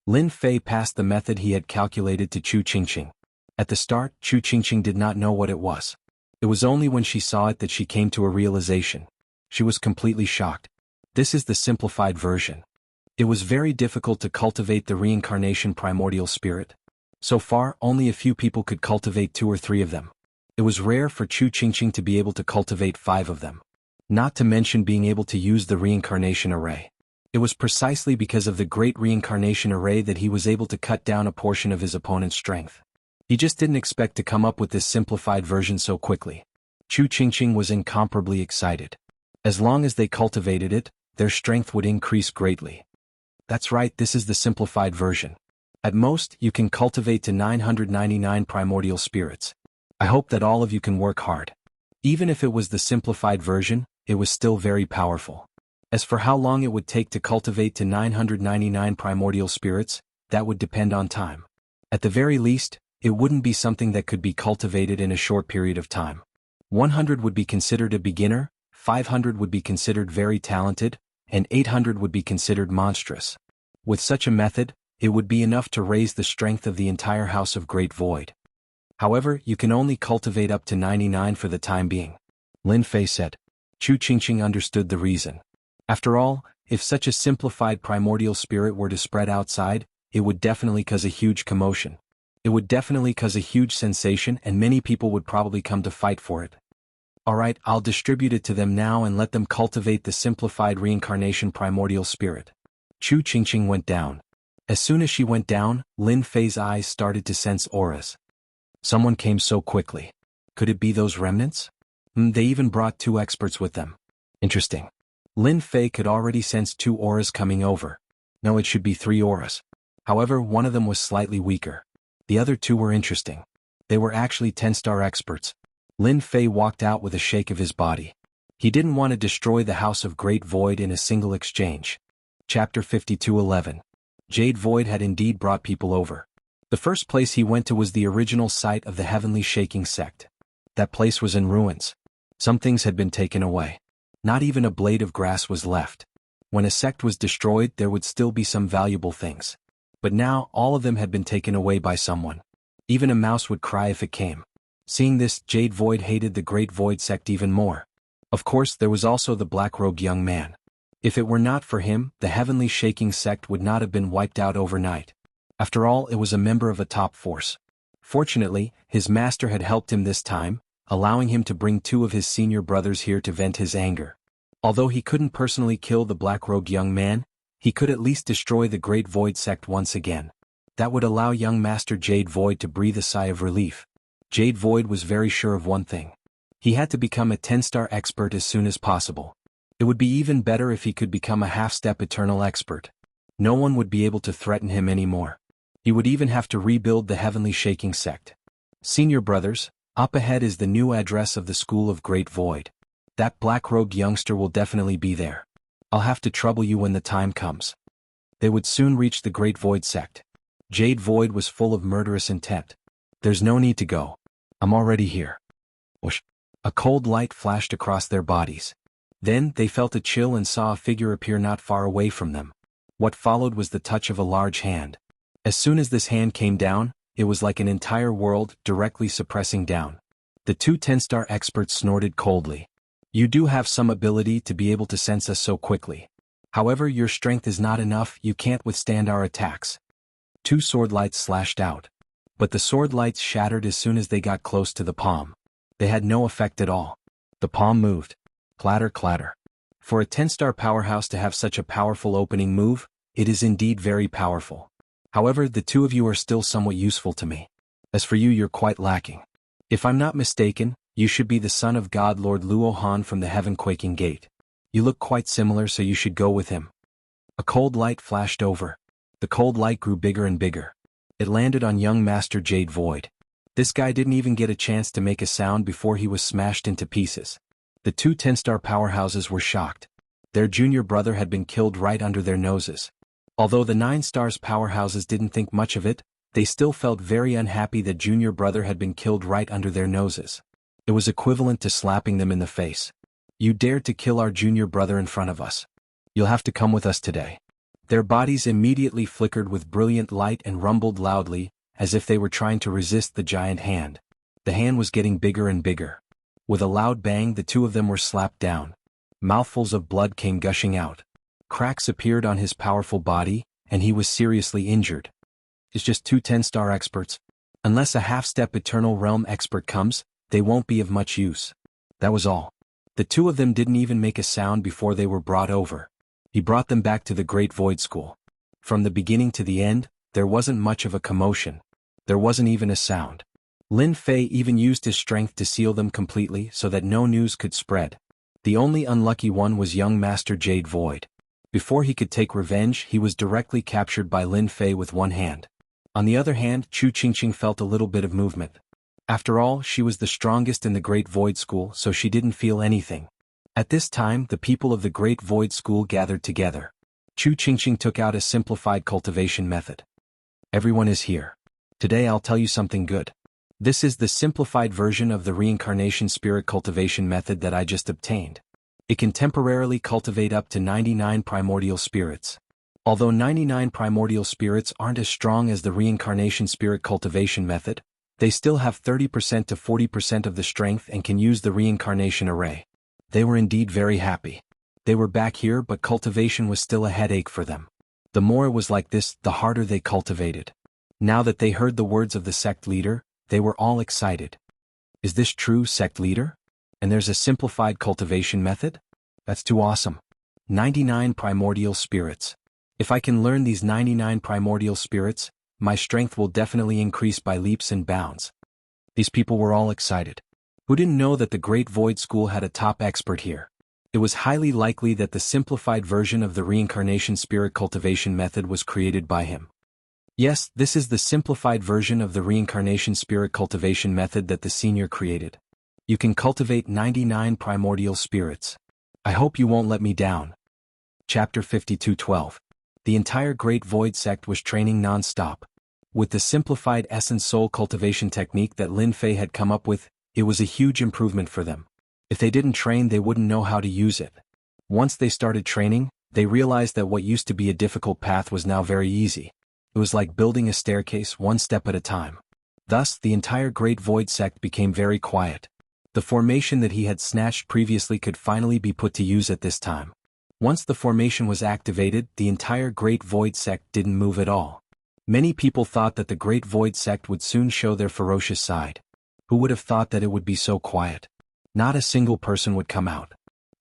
Lin Fei passed the method he had calculated to Chu Qingqing. At the start, Chu Qingqing did not know what it was. It was only when she saw it that she came to a realization. She was completely shocked. This is the simplified version. It was very difficult to cultivate the reincarnation primordial spirit. So far, only a few people could cultivate 2 or 3 of them. It was rare for Chu Qingqing to be able to cultivate 5 of them. Not to mention being able to use the reincarnation array. It was precisely because of the great reincarnation array that he was able to cut down a portion of his opponent's strength. He just didn't expect to come up with this simplified version so quickly. Chu Qingqing was incomparably excited. As long as they cultivated it, their strength would increase greatly. That's right, this is the simplified version. At most, you can cultivate to 999 primordial spirits. I hope that all of you can work hard. Even if it was the simplified version, it was still very powerful. As for how long it would take to cultivate to 999 primordial spirits, that would depend on time. At the very least, it wouldn't be something that could be cultivated in a short period of time. 100 would be considered a beginner, 500 would be considered very talented, and 800 would be considered monstrous. With such a method, it would be enough to raise the strength of the entire House of Great Void. However, you can only cultivate up to 99 for the time being. Lin Fei said. Chu Qingqing understood the reason. After all, if such a simplified primordial spirit were to spread outside, it would definitely cause a huge commotion. It would definitely cause a huge sensation, and many people would probably come to fight for it. Alright, I'll distribute it to them now and let them cultivate the simplified reincarnation primordial spirit. Chu Qingqing went down. As soon as she went down, Lin Fei's eyes started to sense auras. Someone came so quickly. Could it be those remnants? They even brought 2 experts with them. Interesting. Lin Fei could already sense 2 auras coming over. No, it should be 3 auras. However, one of them was slightly weaker. The other 2 were interesting. They were actually 10-star experts. Lin Fei walked out with a shake of his body. He didn't want to destroy the House of Great Void in a single exchange. Chapter 52:11. Jade Void had indeed brought people over. The first place he went to was the original site of the Heavenly Shaking Sect. That place was in ruins. Some things had been taken away. Not even a blade of grass was left. When a sect was destroyed, there would still be some valuable things. But now, all of them had been taken away by someone. Even a mouse would cry if it came. Seeing this, Jade Void hated the Great Void Sect even more. Of course, there was also the black-robed young man. If it were not for him, the Heavenly Shaking Sect would not have been wiped out overnight. After all, it was a member of a top force. Fortunately, his master had helped him this time, allowing him to bring 2 of his senior brothers here to vent his anger. Although he couldn't personally kill the black-robed young man, he could at least destroy the Great Void Sect once again. That would allow young Master Jade Void to breathe a sigh of relief. Jade Void was very sure of one thing. He had to become a 10-star expert as soon as possible. It would be even better if he could become a half-step eternal expert. No one would be able to threaten him anymore. He would even have to rebuild the Heavenly Shaking Sect. Senior brothers, up ahead is the new address of the School of Great Void. That black-robed youngster will definitely be there. I'll have to trouble you when the time comes. They would soon reach the Great Void Sect. Jade Void was full of murderous intent. There's no need to go. I'm already here. Whoosh. A cold light flashed across their bodies. Then, they felt a chill and saw a figure appear not far away from them. What followed was the touch of a large hand. As soon as this hand came down, it was like an entire world directly suppressing down. The 2 10-star experts snorted coldly. You do have some ability to be able to sense us so quickly. However, your strength is not enough, you can't withstand our attacks. 2 sword lights slashed out. But the sword lights shattered as soon as they got close to the palm. They had no effect at all. The palm moved. Clatter, clatter. For a 10-star powerhouse to have such a powerful opening move, it is indeed very powerful. However, the 2 of you are still somewhat useful to me. As for you, you're quite lacking. If I'm not mistaken, you should be the son of God Lord Luohan from the Heaven-Quaking Gate. You look quite similar, so you should go with him. A cold light flashed over. The cold light grew bigger and bigger. It landed on young Master Jade Void. This guy didn't even get a chance to make a sound before he was smashed into pieces. The 2 10-star powerhouses were shocked. Their junior brother had been killed right under their noses. Although the 9 stars powerhouses didn't think much of it, they still felt very unhappy that junior brother had been killed right under their noses. It was equivalent to slapping them in the face. You dared to kill our junior brother in front of us. You'll have to come with us today. Their bodies immediately flickered with brilliant light and rumbled loudly, as if they were trying to resist the giant hand. The hand was getting bigger and bigger. With a loud bang, the 2 of them were slapped down. Mouthfuls of blood came gushing out. Cracks appeared on his powerful body, and he was seriously injured. It's just 2 10-star experts. Unless a half-step Eternal Realm expert comes, they won't be of much use. That was all. The 2 of them didn't even make a sound before they were brought over. He brought them back to the Great Void School. From the beginning to the end, there wasn't much of a commotion. There wasn't even a sound. Lin Fei even used his strength to seal them completely so that no news could spread. The only unlucky one was young Master Jade Void. Before he could take revenge, he was directly captured by Lin Fei with one hand. On the other hand, Chu Qingqing felt a little bit of movement. After all, she was the strongest in the Great Void School, so she didn't feel anything. At this time, the people of the Great Void School gathered together. Chu Qingqing took out a simplified cultivation method. Everyone is here. Today I'll tell you something good. This is the simplified version of the reincarnation spirit cultivation method that I just obtained. It can temporarily cultivate up to 99 primordial spirits. Although 99 primordial spirits aren't as strong as the reincarnation spirit cultivation method, they still have 30% to 40% of the strength and can use the reincarnation array. They were indeed very happy. They were back here, but cultivation was still a headache for them. The more it was like this, the harder they cultivated. Now that they heard the words of the sect leader, they were all excited. Is this true, sect leader? And there's a simplified cultivation method? That's too awesome. 99 primordial spirits. If I can learn these 99 primordial spirits, my strength will definitely increase by leaps and bounds. These people were all excited. Who didn't know that the Great Void School had a top expert here? It was highly likely that the simplified version of the reincarnation spirit cultivation method was created by him. Yes, this is the simplified version of the reincarnation spirit cultivation method that the senior created. You can cultivate 99 primordial spirits. I hope you won't let me down. Chapter 52:12. The entire Great Void sect was training non-stop. With the simplified essence soul cultivation technique that Lin Fei had come up with, it was a huge improvement for them. If they didn't train, they wouldn't know how to use it. Once they started training, they realized that what used to be a difficult path was now very easy. It was like building a staircase one step at a time. Thus, the entire Great Void sect became very quiet. The formation that he had snatched previously could finally be put to use at this time. Once the formation was activated, the entire Great Void sect didn't move at all. Many people thought that the Great Void sect would soon show their ferocious side. Who would have thought that it would be so quiet? Not a single person would come out.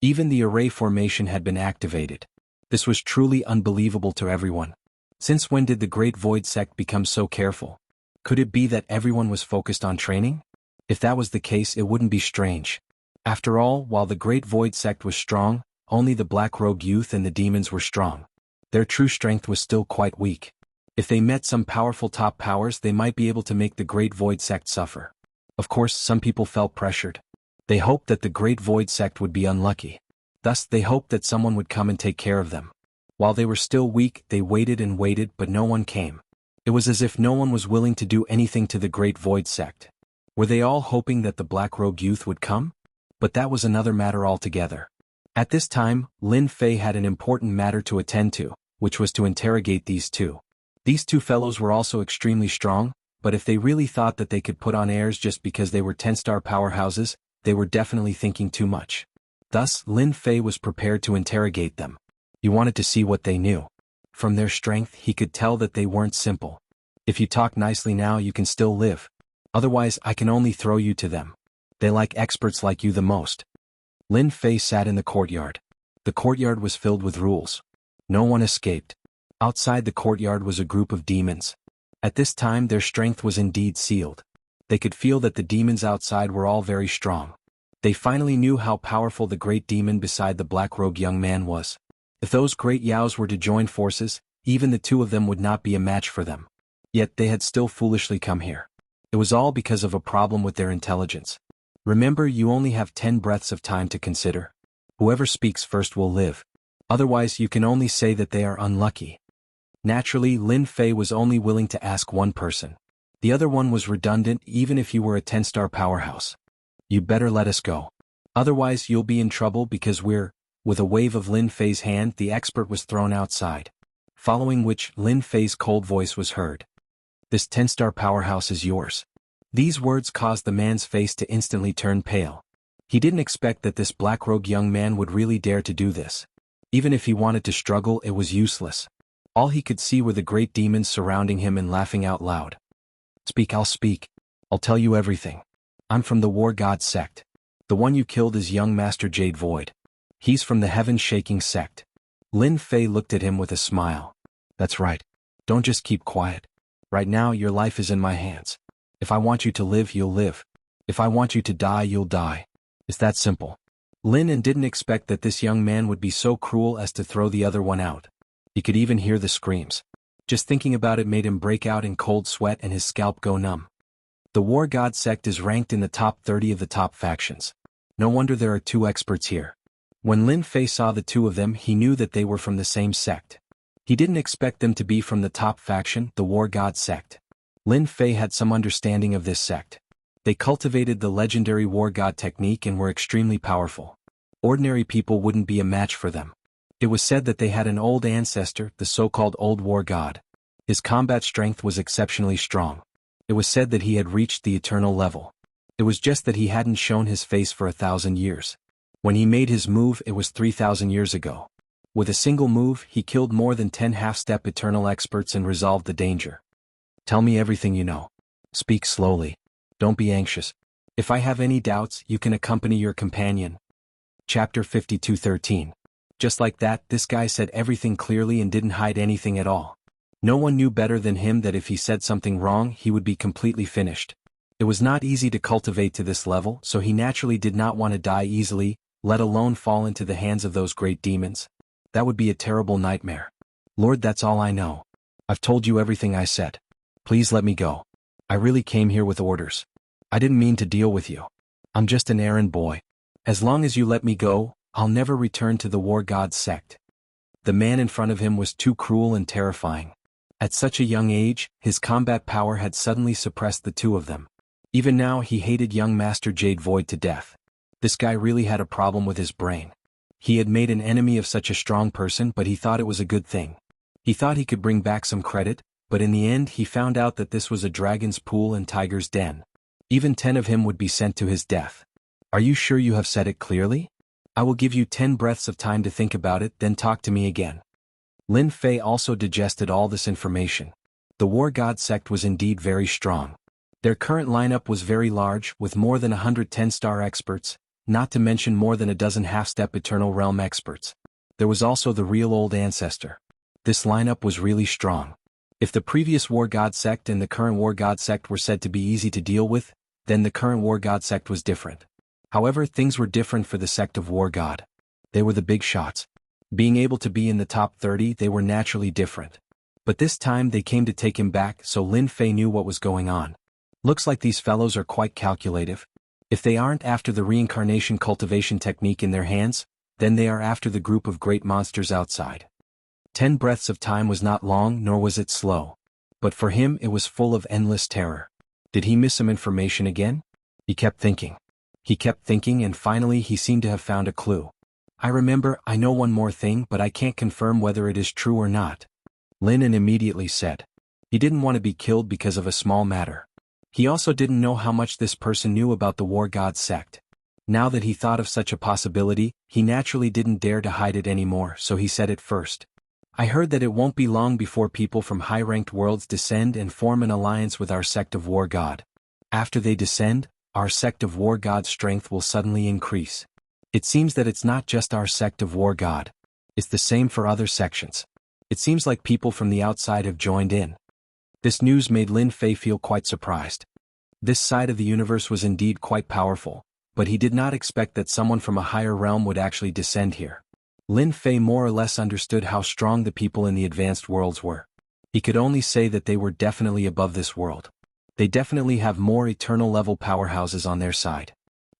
Even the array formation had been activated. This was truly unbelievable to everyone. Since when did the Great Void sect become so careful? Could it be that everyone was focused on training? If that was the case, it wouldn't be strange. After all, while the Great Void sect was strong, only the black-robed youth and the demons were strong. Their true strength was still quite weak. If they met some powerful top powers, they might be able to make the Great Void sect suffer. Of course, some people felt pressured. They hoped that the Great Void sect would be unlucky. Thus, they hoped that someone would come and take care of them. While they were still weak, they waited and waited, but no one came. It was as if no one was willing to do anything to the Great Void sect. Were they all hoping that the black-robed youth would come? But that was another matter altogether. At this time, Lin Fei had an important matter to attend to, which was to interrogate these two. These two fellows were also extremely strong, but if they really thought that they could put on airs just because they were 10-star powerhouses, they were definitely thinking too much. Thus, Lin Fei was prepared to interrogate them. He wanted to see what they knew. From their strength, he could tell that they weren't simple. If you talk nicely now, you can still live. Otherwise, I can only throw you to them. They like experts like you the most. Lin Fei sat in the courtyard. The courtyard was filled with rules. No one escaped. Outside the courtyard was a group of demons. At this time, their strength was indeed sealed. They could feel that the demons outside were all very strong. They finally knew how powerful the great demon beside the black-robed young man was. If those great yaos were to join forces, even the two of them would not be a match for them. Yet they had still foolishly come here. It was all because of a problem with their intelligence. Remember, you only have 10 breaths of time to consider. Whoever speaks first will live. Otherwise, you can only say that they are unlucky. Naturally, Lin Fei was only willing to ask one person. The other one was redundant even if you were a 10-star powerhouse. You better let us go. Otherwise, you'll be in trouble because we're... With a wave of Lin Fei's hand, the expert was thrown outside. Following which, Lin Fei's cold voice was heard. This 10-star powerhouse is yours. These words caused the man's face to instantly turn pale. He didn't expect that this black-robed young man would really dare to do this. Even if he wanted to struggle, it was useless. All he could see were the great demons surrounding him and laughing out loud. Speak, I'll speak. I'll tell you everything. I'm from the War God sect. The one you killed is young Master Jade Void. He's from the Heaven-Shaking sect. Lin Fei looked at him with a smile. That's right. Don't just keep quiet. Right now, your life is in my hands. If I want you to live, you'll live. If I want you to die, you'll die. It's that simple. Lin didn't expect that this young man would be so cruel as to throw the other one out. He could even hear the screams. Just thinking about it made him break out in cold sweat and his scalp go numb. The War God sect is ranked in the top 30 of the top factions. No wonder there are two experts here. When Lin Fei saw the two of them, he knew that they were from the same sect. He didn't expect them to be from the top faction, the War God sect. Lin Fei had some understanding of this sect. They cultivated the legendary War God technique and were extremely powerful. Ordinary people wouldn't be a match for them. It was said that they had an old ancestor, the so-called Old War God. His combat strength was exceptionally strong. It was said that he had reached the eternal level. It was just that he hadn't shown his face for 1,000 years. When he made his move, it was 3,000 years ago. With a single move, he killed more than 10 half-step eternal experts and resolved the danger. Tell me everything you know. Speak slowly. Don't be anxious. If I have any doubts, you can accompany your companion. Chapter 52:13. Just like that, this guy said everything clearly and didn't hide anything at all. No one knew better than him that if he said something wrong, he would be completely finished. It was not easy to cultivate to this level, so he naturally did not want to die easily, let alone fall into the hands of those great demons. That would be a terrible nightmare. Lord, that's all I know. I've told you everything I said. Please let me go. I really came here with orders. I didn't mean to deal with you. I'm just an errand boy. As long as you let me go, I'll never return to the War God sect. The man in front of him was too cruel and terrifying. At such a young age, his combat power had suddenly suppressed the two of them. Even now he hated young Master Jade Void to death. This guy really had a problem with his brain. He had made an enemy of such a strong person, but he thought it was a good thing. He thought he could bring back some credit, but in the end he found out that this was a dragon's pool and tiger's den. Even 10 of him would be sent to his death. Are you sure you have said it clearly? I will give you 10 breaths of time to think about it, then talk to me again. Lin Fei also digested all this information. The War God sect was indeed very strong. Their current lineup was very large, with more than 100 10-star experts, not to mention more than a dozen half-step Eternal Realm experts. There was also the real old ancestor. This lineup was really strong. If the previous War God sect and the current War God sect were said to be easy to deal with, then the current War God sect was different. However, things were different for the sect of War God. They were the big shots. Being able to be in the top 30, they were naturally different. But this time they came to take him back, so Lin Fei knew what was going on. Looks like these fellows are quite calculative. If they aren't after the reincarnation cultivation technique in their hands, then they are after the group of great monsters outside. 10 breaths of time was not long, nor was it slow. But for him it was full of endless terror. Did he miss some information again? He kept thinking. He kept thinking, and finally he seemed to have found a clue. I know one more thing, but I can't confirm whether it is true or not. Lin immediately said. He didn't want to be killed because of a small matter. He also didn't know how much this person knew about the War God sect. Now that he thought of such a possibility, he naturally didn't dare to hide it anymore, so he said it first. I heard that it won't be long before people from high-ranked worlds descend and form an alliance with our sect of War God. After they descend, our sect of War God's strength will suddenly increase. It seems that it's not just our sect of War God. It's the same for other sections. It seems like people from the outside have joined in. This news made Lin Fei feel quite surprised. This side of the universe was indeed quite powerful, but he did not expect that someone from a higher realm would actually descend here. Lin Fei more or less understood how strong the people in the advanced worlds were. He could only say that they were definitely above this world. They definitely have more eternal level powerhouses on their side.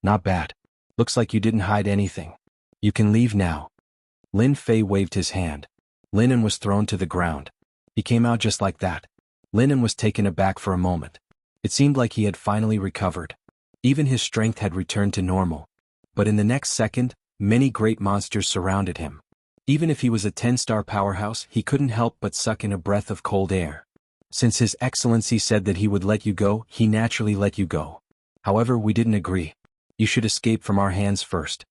Not bad. Looks like you didn't hide anything. You can leave now. Lin Fei waved his hand. Linen was thrown to the ground. He came out just like that. Linen was taken aback for a moment. It seemed like he had finally recovered. Even his strength had returned to normal. But in the next second, many great monsters surrounded him. Even if he was a 10-star powerhouse, he couldn't help but suck in a breath of cold air. Since His Excellency said that he would let you go, he naturally let you go. However, we didn't agree. You should escape from our hands first.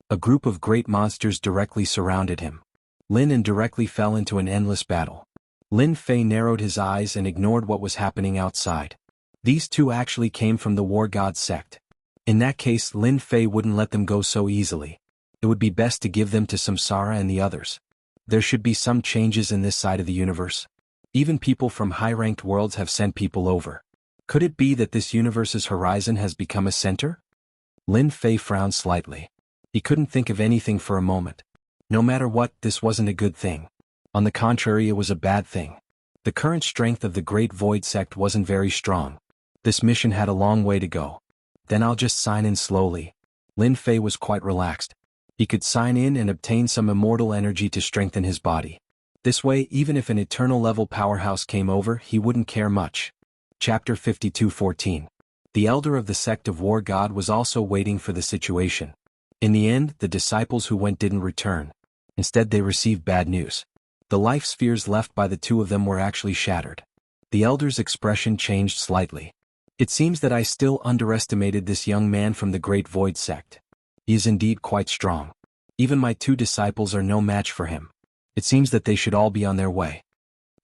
A group of great monsters directly surrounded him. Lin directly fell into an endless battle. Lin Fei narrowed his eyes and ignored what was happening outside. These two actually came from the War God sect. In that case, Lin Fei wouldn't let them go so easily. It would be best to give them to Samsara and the others. There should be some changes in this side of the universe. Even people from high-ranked worlds have sent people over. Could it be that this universe's horizon has become a center? Lin Fei frowned slightly. He couldn't think of anything for a moment. No matter what, this wasn't a good thing. On the contrary, it was a bad thing. The current strength of the Great Void sect wasn't very strong. This mission had a long way to go. Then I'll just sign in slowly. Lin Fei was quite relaxed. He could sign in and obtain some immortal energy to strengthen his body. This way, even if an eternal level powerhouse came over, he wouldn't care much. Chapter 52:14. The elder of the sect of War God was also waiting for the situation. In the end, the disciples who went didn't return. Instead, they received bad news. The life spheres left by the two of them were actually shattered. The elder's expression changed slightly. It seems that I still underestimated this young man from the Great Void sect. He is indeed quite strong. Even my two disciples are no match for him. It seems that they should all be on their way.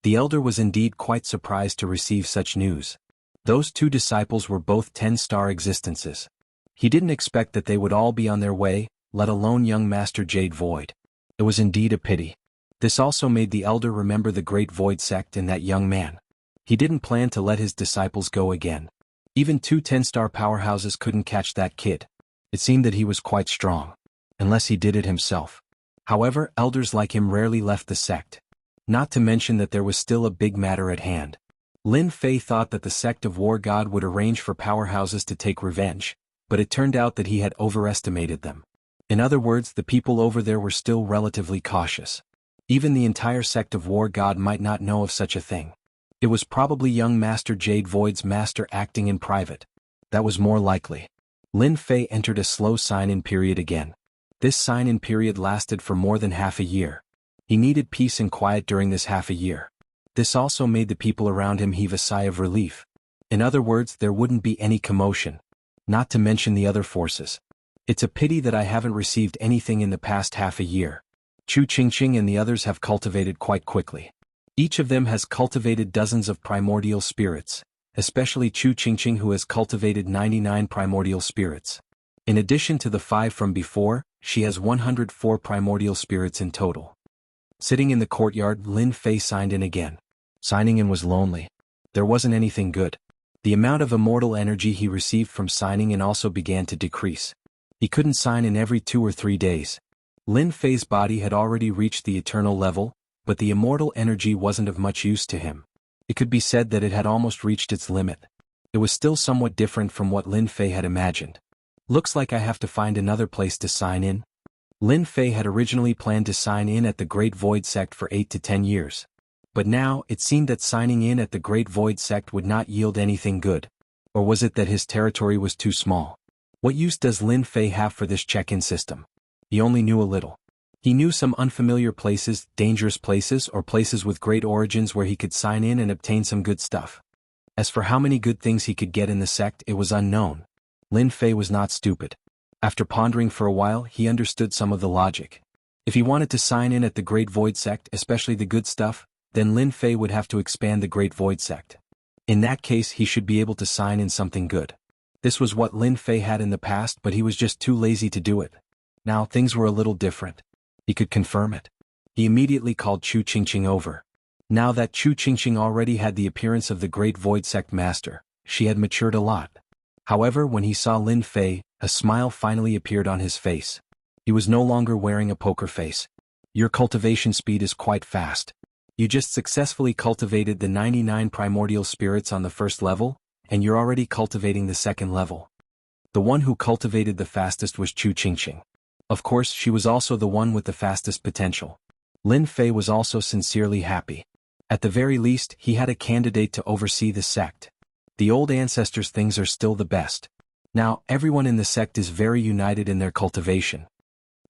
The elder was indeed quite surprised to receive such news. Those two disciples were both 10-star existences. He didn't expect that they would all be on their way, let alone young Master Jade Void. It was indeed a pity. This also made the elder remember the Great Void sect and that young man. He didn't plan to let his disciples go again. Even two 10-star powerhouses couldn't catch that kid. It seemed that he was quite strong. Unless he did it himself. However, elders like him rarely left the sect. Not to mention that there was still a big matter at hand. Lin Fei thought that the sect of War God would arrange for powerhouses to take revenge, but it turned out that he had overestimated them. In other words, the people over there were still relatively cautious. Even the entire sect of War God might not know of such a thing. It was probably young Master Jade Void's master acting in private. That was more likely. Lin Fei entered a slow sign-in period again. This sign-in period lasted for more than half a year. He needed peace and quiet during this half a year. This also made the people around him heave a sigh of relief. In other words, there wouldn't be any commotion. Not to mention the other forces. It's a pity that I haven't received anything in the past half a year. Chu Qingqing and the others have cultivated quite quickly. Each of them has cultivated dozens of primordial spirits, especially Chu Qingqing, who has cultivated 99 primordial spirits. In addition to the 5 from before, she has 104 primordial spirits in total. Sitting in the courtyard, Lin Fei signed in again. Signing in was lonely. There wasn't anything good. The amount of immortal energy he received from signing in also began to decrease. He couldn't sign in every 2 or 3 days. Lin Fei's body had already reached the eternal level, but the immortal energy wasn't of much use to him. It could be said that it had almost reached its limit. It was still somewhat different from what Lin Fei had imagined. Looks like I have to find another place to sign in. Lin Fei had originally planned to sign in at the Great Void Sect for 8 to 10 years. But now, it seemed that signing in at the Great Void Sect would not yield anything good. Or was it that his territory was too small? What use does Lin Fei have for this check-in system? He only knew a little. He knew some unfamiliar places, dangerous places, or places with great origins where he could sign in and obtain some good stuff. As for how many good things he could get in the sect, it was unknown. Lin Fei was not stupid. After pondering for a while, he understood some of the logic. If he wanted to sign in at the Great Void Sect, especially the good stuff, then Lin Fei would have to expand the Great Void Sect. In that case, he should be able to sign in something good. This was what Lin Fei had in the past, but he was just too lazy to do it. Now, things were a little different. He could confirm it. He immediately called Chu Qingqing over. Now that Chu Qingqing already had the appearance of the Great Void Sect Master, she had matured a lot. However, when he saw Lin Fei, a smile finally appeared on his face. He was no longer wearing a poker face. Your cultivation speed is quite fast. You just successfully cultivated the 99 primordial spirits on the first level, and you're already cultivating the second level. The one who cultivated the fastest was Chu Qingqing. Of course, she was also the one with the fastest potential. Lin Fei was also sincerely happy. At the very least, he had a candidate to oversee the sect. The old ancestors' things are still the best. Now, everyone in the sect is very united in their cultivation.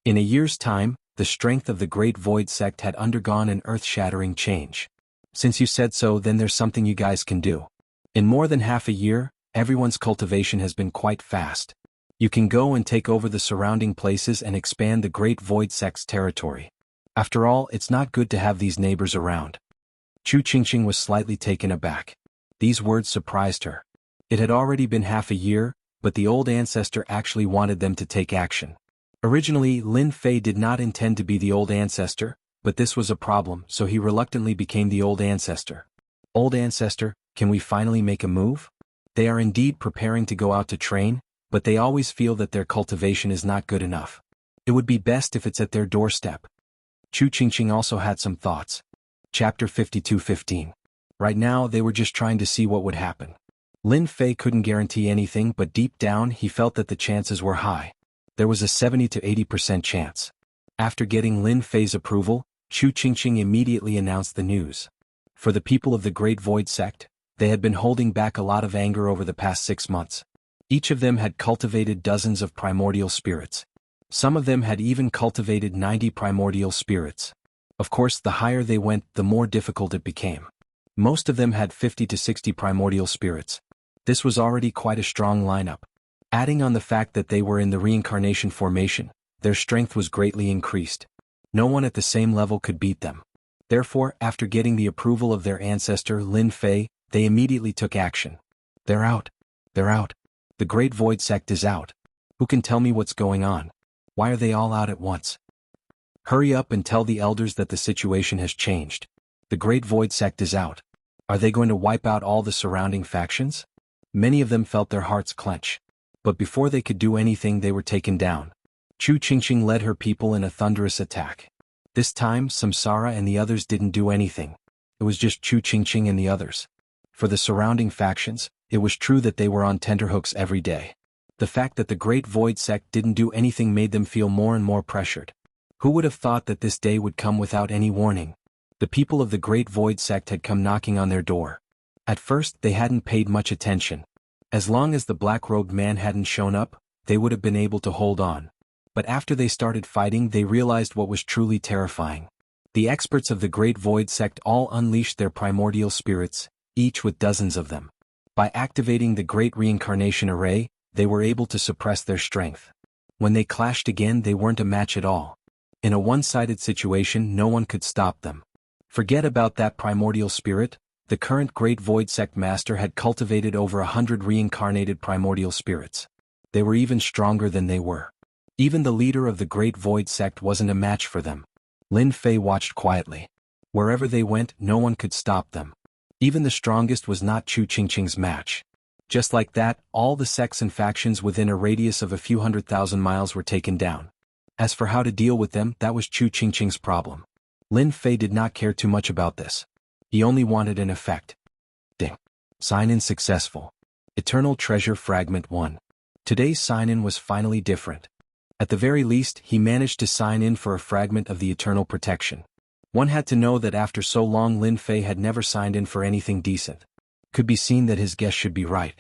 In a year's time, the strength of the Great Void Sect had undergone an earth-shattering change. Since you said so, then there's something you guys can do. In more than half a year, everyone's cultivation has been quite fast. You can go and take over the surrounding places and expand the Great Void Sect's territory. After all, it's not good to have these neighbors around. Chu Qingqing was slightly taken aback. These words surprised her. It had already been half a year, but the old ancestor actually wanted them to take action. Originally, Lin Fei did not intend to be the old ancestor, but this was a problem, so he reluctantly became the old ancestor. Old ancestor, can we finally make a move? They are indeed preparing to go out to train, but they always feel that their cultivation is not good enough. It would be best if it's at their doorstep. Chu Qingqing also had some thoughts. Chapter 52:15. Right now, they were just trying to see what would happen. Lin Fei couldn't guarantee anything, but deep down he felt that the chances were high. There was a 70 to 80% chance. After getting Lin Fei's approval, Chu Qingqing immediately announced the news. For the people of the Great Void Sect, they had been holding back a lot of anger over the past 6 months. Each of them had cultivated dozens of primordial spirits. Some of them had even cultivated 90 primordial spirits. Of course, the higher they went, the more difficult it became. Most of them had 50 to 60 primordial spirits. This was already quite a strong lineup. Adding on the fact that they were in the reincarnation formation, their strength was greatly increased. No one at the same level could beat them. Therefore, after getting the approval of their ancestor Lin Fei, they immediately took action. They're out. They're out. The Great Void Sect is out. Who can tell me what's going on? Why are they all out at once? Hurry up and tell the elders that the situation has changed. The Great Void Sect is out. Are they going to wipe out all the surrounding factions? Many of them felt their hearts clench. But before they could do anything, they were taken down. Chu Qingqing led her people in a thunderous attack. This time, Samsara and the others didn't do anything. It was just Chu Qingqing and the others. For the surrounding factions, it was true that they were on tenterhooks every day. The fact that the Great Void Sect didn't do anything made them feel more and more pressured. Who would have thought that this day would come without any warning? The people of the Great Void Sect had come knocking on their door. At first, they hadn't paid much attention. As long as the black-robed man hadn't shown up, they would have been able to hold on. But after they started fighting, they realized what was truly terrifying. The experts of the Great Void Sect all unleashed their primordial spirits, each with dozens of them. By activating the Great Reincarnation Array, they were able to suppress their strength. When they clashed again, they weren't a match at all. In a one-sided situation, no one could stop them. Forget about that primordial spirit. The current Great Void Sect master had cultivated over 100 reincarnated primordial spirits. They were even stronger than they were. Even the leader of the Great Void Sect wasn't a match for them. Lin Fei watched quietly. Wherever they went, no one could stop them. Even the strongest was not Chu Qingqing's match. Just like that, all the sects and factions within a radius of a few 100,000 miles were taken down. As for how to deal with them, that was Chu Qingqing's problem. Lin Fei did not care too much about this. He only wanted an effect. Ding. Sign-in successful. Eternal Treasure Fragment 1. Today's sign-in was finally different. At the very least, he managed to sign in for a fragment of the Eternal Protection. One had to know that after so long Lin Fei had never signed in for anything decent. Could be seen that his guess should be right.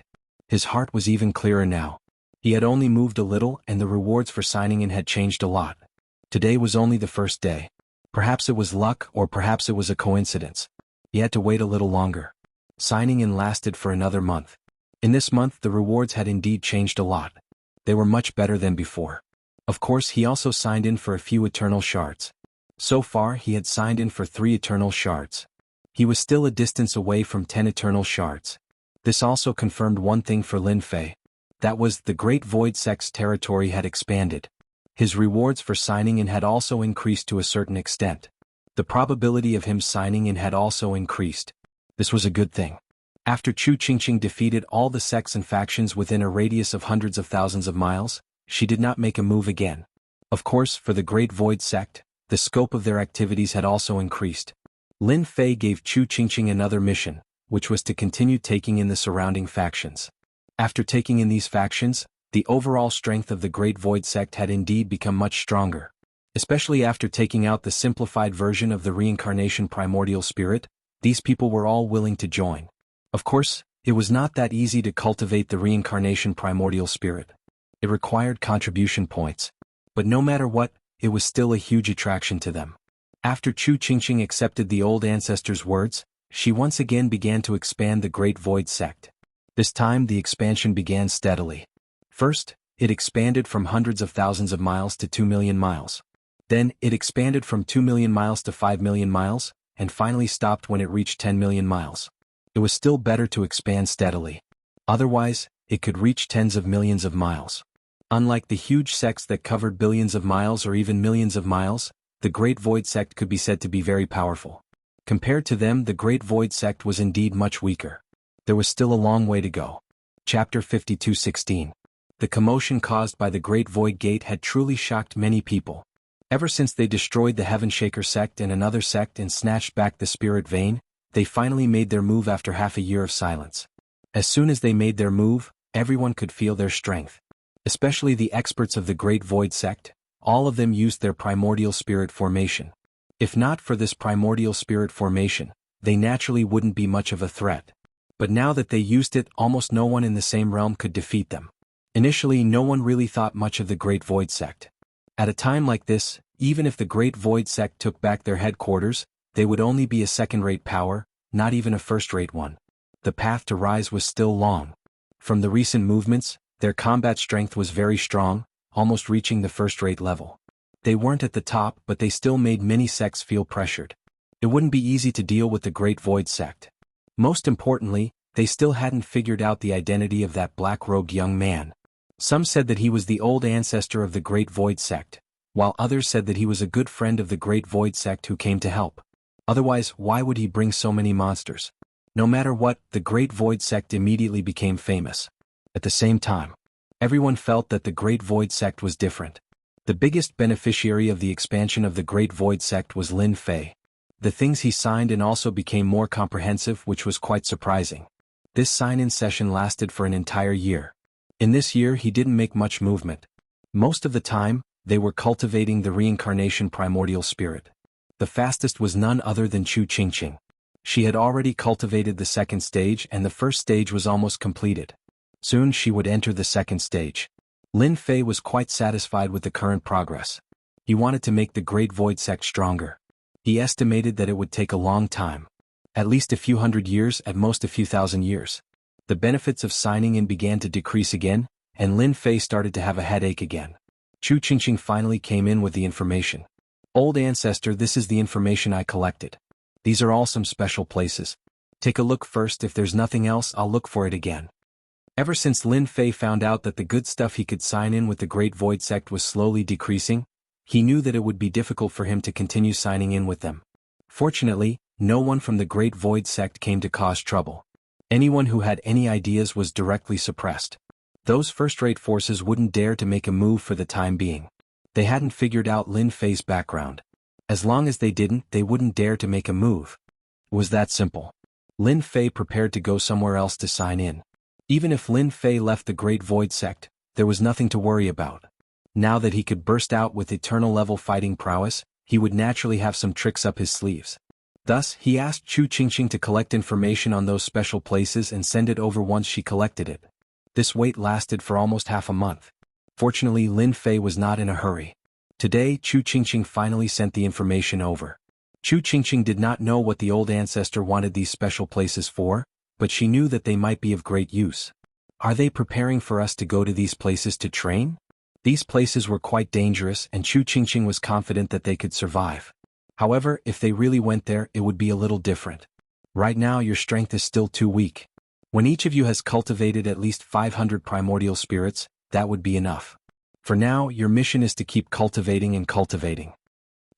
His heart was even clearer now. He had only moved a little and the rewards for signing in had changed a lot. Today was only the first day. Perhaps it was luck or perhaps it was a coincidence. He had to wait a little longer. Signing in lasted for another month. In this month the rewards had indeed changed a lot. They were much better than before. Of course he also signed in for a few eternal shards. So far he had signed in for 3 eternal shards. He was still a distance away from 10 eternal shards. This also confirmed one thing for Lin Fei. That was, the Great Void Sect's territory had expanded. His rewards for signing in had also increased to a certain extent. The probability of him signing in had also increased. This was a good thing. After Chu Qingqing defeated all the sects and factions within a radius of hundreds of thousands of miles, she did not make a move again. Of course, for the Great Void Sect, the scope of their activities had also increased. Lin Fei gave Chu Qingqing another mission, which was to continue taking in the surrounding factions. After taking in these factions, the overall strength of the Great Void Sect had indeed become much stronger. Especially after taking out the simplified version of the Reincarnation Primordial Spirit, these people were all willing to join. Of course, it was not that easy to cultivate the Reincarnation Primordial Spirit. It required contribution points. But no matter what, it was still a huge attraction to them. After Chu Qingqing accepted the old ancestor's words, she once again began to expand the Great Void Sect. This time the expansion began steadily. First, it expanded from hundreds of thousands of miles to 2 million miles. Then, it expanded from 2 million miles to 5 million miles, and finally stopped when it reached 10 million miles. It was still better to expand steadily. Otherwise, it could reach tens of millions of miles. Unlike the huge sects that covered billions of miles or even millions of miles, the Great Void Sect could be said to be very powerful. Compared to them, the Great Void Sect was indeed much weaker. There was still a long way to go. Chapter 52:16. The commotion caused by the Great Void Gate had truly shocked many people. Ever since they destroyed the Heavenshaker sect and another sect and snatched back the Spirit Vein, they finally made their move after half a year of silence. As soon as they made their move, everyone could feel their strength. Especially the experts of the Great Void Sect, all of them used their primordial spirit formation. If not for this primordial spirit formation, they naturally wouldn't be much of a threat. But now that they used it, almost no one in the same realm could defeat them. Initially, no one really thought much of the Great Void Sect. At a time like this, even if the Great Void Sect took back their headquarters, they would only be a second-rate power, not even a first-rate one. The path to rise was still long. From the recent movements, their combat strength was very strong, almost reaching the first-rate level. They weren't at the top, but they still made many sects feel pressured. It wouldn't be easy to deal with the Great Void Sect. Most importantly, they still hadn't figured out the identity of that black-robed young man. Some said that he was the old ancestor of the Great Void Sect, while others said that he was a good friend of the Great Void Sect who came to help. Otherwise, why would he bring so many monsters? No matter what, the Great Void Sect immediately became famous. At the same time, everyone felt that the Great Void Sect was different. The biggest beneficiary of the expansion of the Great Void Sect was Lin Fei. The things he signed in also became more comprehensive, which was quite surprising. This sign-in session lasted for an entire year. In this year he didn't make much movement. Most of the time, they were cultivating the reincarnation primordial spirit. The fastest was none other than Chu Qingqing. She had already cultivated the second stage and the first stage was almost completed. Soon she would enter the second stage. Lin Fei was quite satisfied with the current progress. He wanted to make the Great Void Sect stronger. He estimated that it would take a long time. At least a few hundred years, at most a few thousand years. The benefits of signing in began to decrease again, and Lin Fei started to have a headache again. Chu Qingqing finally came in with the information. Old ancestor, this is the information I collected. These are all some special places. Take a look first. If there's nothing else, I'll look for it again. Ever since Lin Fei found out that the good stuff he could sign in with the Great Void Sect was slowly decreasing, he knew that it would be difficult for him to continue signing in with them. Fortunately, no one from the Great Void Sect came to cause trouble. Anyone who had any ideas was directly suppressed. Those first-rate forces wouldn't dare to make a move for the time being. They hadn't figured out Lin Fei's background. As long as they didn't, they wouldn't dare to make a move. It was that simple. Lin Fei prepared to go somewhere else to sign in. Even if Lin Fei left the Great Void Sect, there was nothing to worry about. Now that he could burst out with eternal-level fighting prowess, he would naturally have some tricks up his sleeves. Thus, he asked Chu Qingqing to collect information on those special places and send it over once she collected it. This wait lasted for almost half a month. Fortunately, Lin Fei was not in a hurry. Today, Chu Qingqing finally sent the information over. Chu Qingqing did not know what the old ancestor wanted these special places for, but she knew that they might be of great use. Are they preparing for us to go to these places to train? These places were quite dangerous and Chu Qingqing was confident that they could survive. However, if they really went there, it would be a little different. Right now your strength is still too weak. When each of you has cultivated at least 500 primordial spirits, that would be enough. For now, your mission is to keep cultivating and cultivating.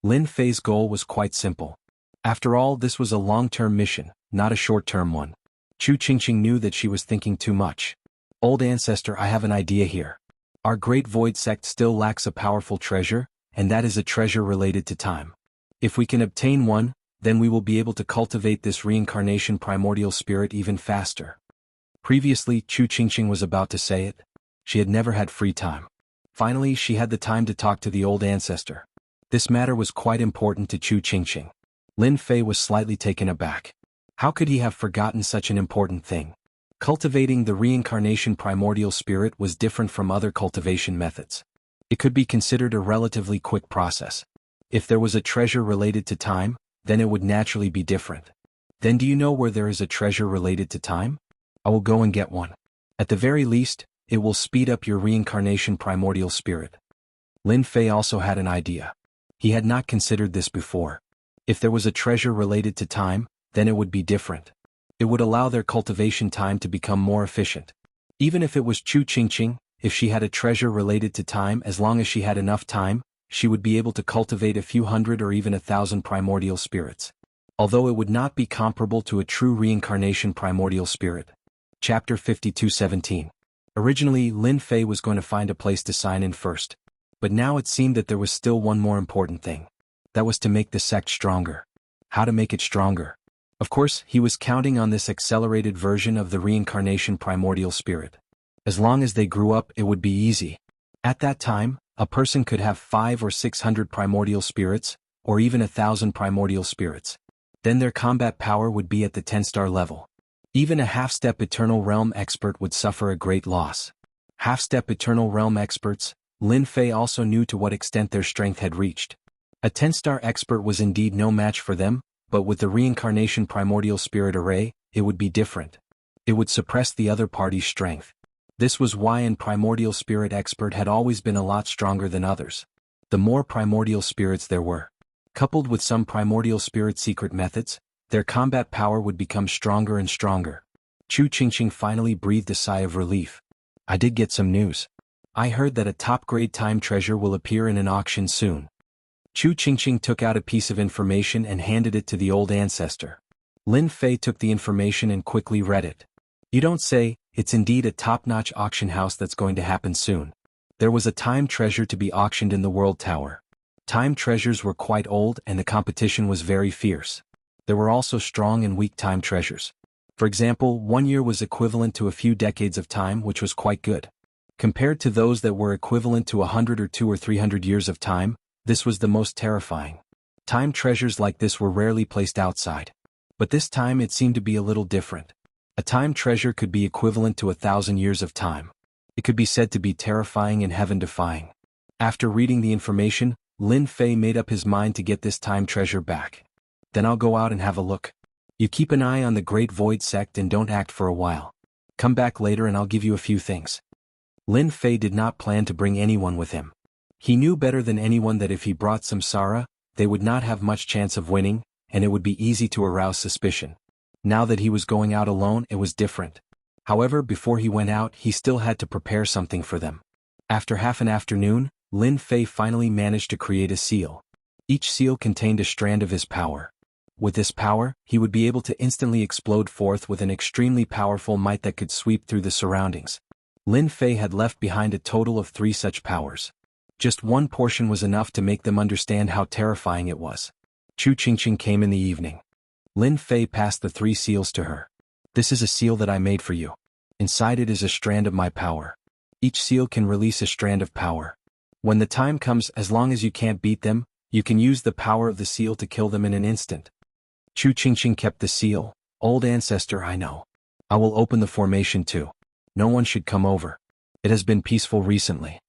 Lin Fei's goal was quite simple. After all, this was a long-term mission, not a short-term one. Chu Qingqing knew that she was thinking too much. Old ancestor, I have an idea here. Our Great Void Sect still lacks a powerful treasure, and that is a treasure related to time. If we can obtain one, then we will be able to cultivate this reincarnation primordial spirit even faster. Previously, Chu Qingqing was about to say it. She had never had free time. Finally, she had the time to talk to the old ancestor. This matter was quite important to Chu Qingqing. Lin Fei was slightly taken aback. How could he have forgotten such an important thing? Cultivating the reincarnation primordial spirit was different from other cultivation methods. It could be considered a relatively quick process. If there was a treasure related to time, then it would naturally be different. Then do you know where there is a treasure related to time? I will go and get one. At the very least, it will speed up your reincarnation primordial spirit. Lin Fei also had an idea. He had not considered this before. If there was a treasure related to time, then it would be different. It would allow their cultivation time to become more efficient. Even if it was Chu Qingqing, if she had a treasure related to time, as long as she had enough time, she would be able to cultivate a few hundred or even 1,000 primordial spirits. Although it would not be comparable to a true reincarnation primordial spirit. Chapter 52:17. Originally, Lin Fei was going to find a place to sign in first. But now it seemed that there was still one more important thing. That was to make the sect stronger. How to make it stronger? Of course, he was counting on this accelerated version of the reincarnation primordial spirit. As long as they grew up, it would be easy. At that time, a person could have 500 or 600 primordial spirits, or even 1,000 primordial spirits. Then their combat power would be at the 10-star level. Even a half-step Eternal Realm expert would suffer a great loss. Half-step Eternal Realm experts, Lin Fei also knew to what extent their strength had reached. A 10-star expert was indeed no match for them, but with the reincarnation primordial spirit array, it would be different. It would suppress the other party's strength. This was why an primordial spirit expert had always been a lot stronger than others. The more primordial spirits there were, coupled with some primordial spirit secret methods, their combat power would become stronger and stronger. Chu Qingqing finally breathed a sigh of relief. I did get some news. I heard that a top-grade time treasure will appear in an auction soon. Chu Qingqing took out a piece of information and handed it to the old ancestor. Lin Fei took the information and quickly read it. You don't say, it's indeed a top-notch auction house that's going to happen soon. There was a time treasure to be auctioned in the World Tower. Time treasures were quite old and the competition was very fierce. There were also strong and weak time treasures. For example, 1 year was equivalent to a few decades of time, which was quite good. Compared to those that were equivalent to 100 or 200 or 300 years of time, this was the most terrifying. Time treasures like this were rarely placed outside. But this time it seemed to be a little different. A time treasure could be equivalent to 1,000 years of time. It could be said to be terrifying and heaven-defying. After reading the information, Lin Fei made up his mind to get this time treasure back. Then I'll go out and have a look. You keep an eye on the Great Void Sect and don't act for a while. Come back later and I'll give you a few things. Lin Fei did not plan to bring anyone with him. He knew better than anyone that if he brought Samsara, they would not have much chance of winning, and it would be easy to arouse suspicion. Now that he was going out alone, it was different. However, before he went out, he still had to prepare something for them. After half an afternoon, Lin Fei finally managed to create a seal. Each seal contained a strand of his power. With this power, he would be able to instantly explode forth with an extremely powerful might that could sweep through the surroundings. Lin Fei had left behind a total of 3 such powers. Just one portion was enough to make them understand how terrifying it was. Chu Qingqing came in the evening. Lin Fei passed the 3 seals to her. This is a seal that I made for you. Inside it is a strand of my power. Each seal can release a strand of power. When the time comes, as long as you can't beat them, you can use the power of the seal to kill them in an instant. Chu Qingqing kept the seal. Old ancestor, I know. I will open the formation too. No one should come over. It has been peaceful recently.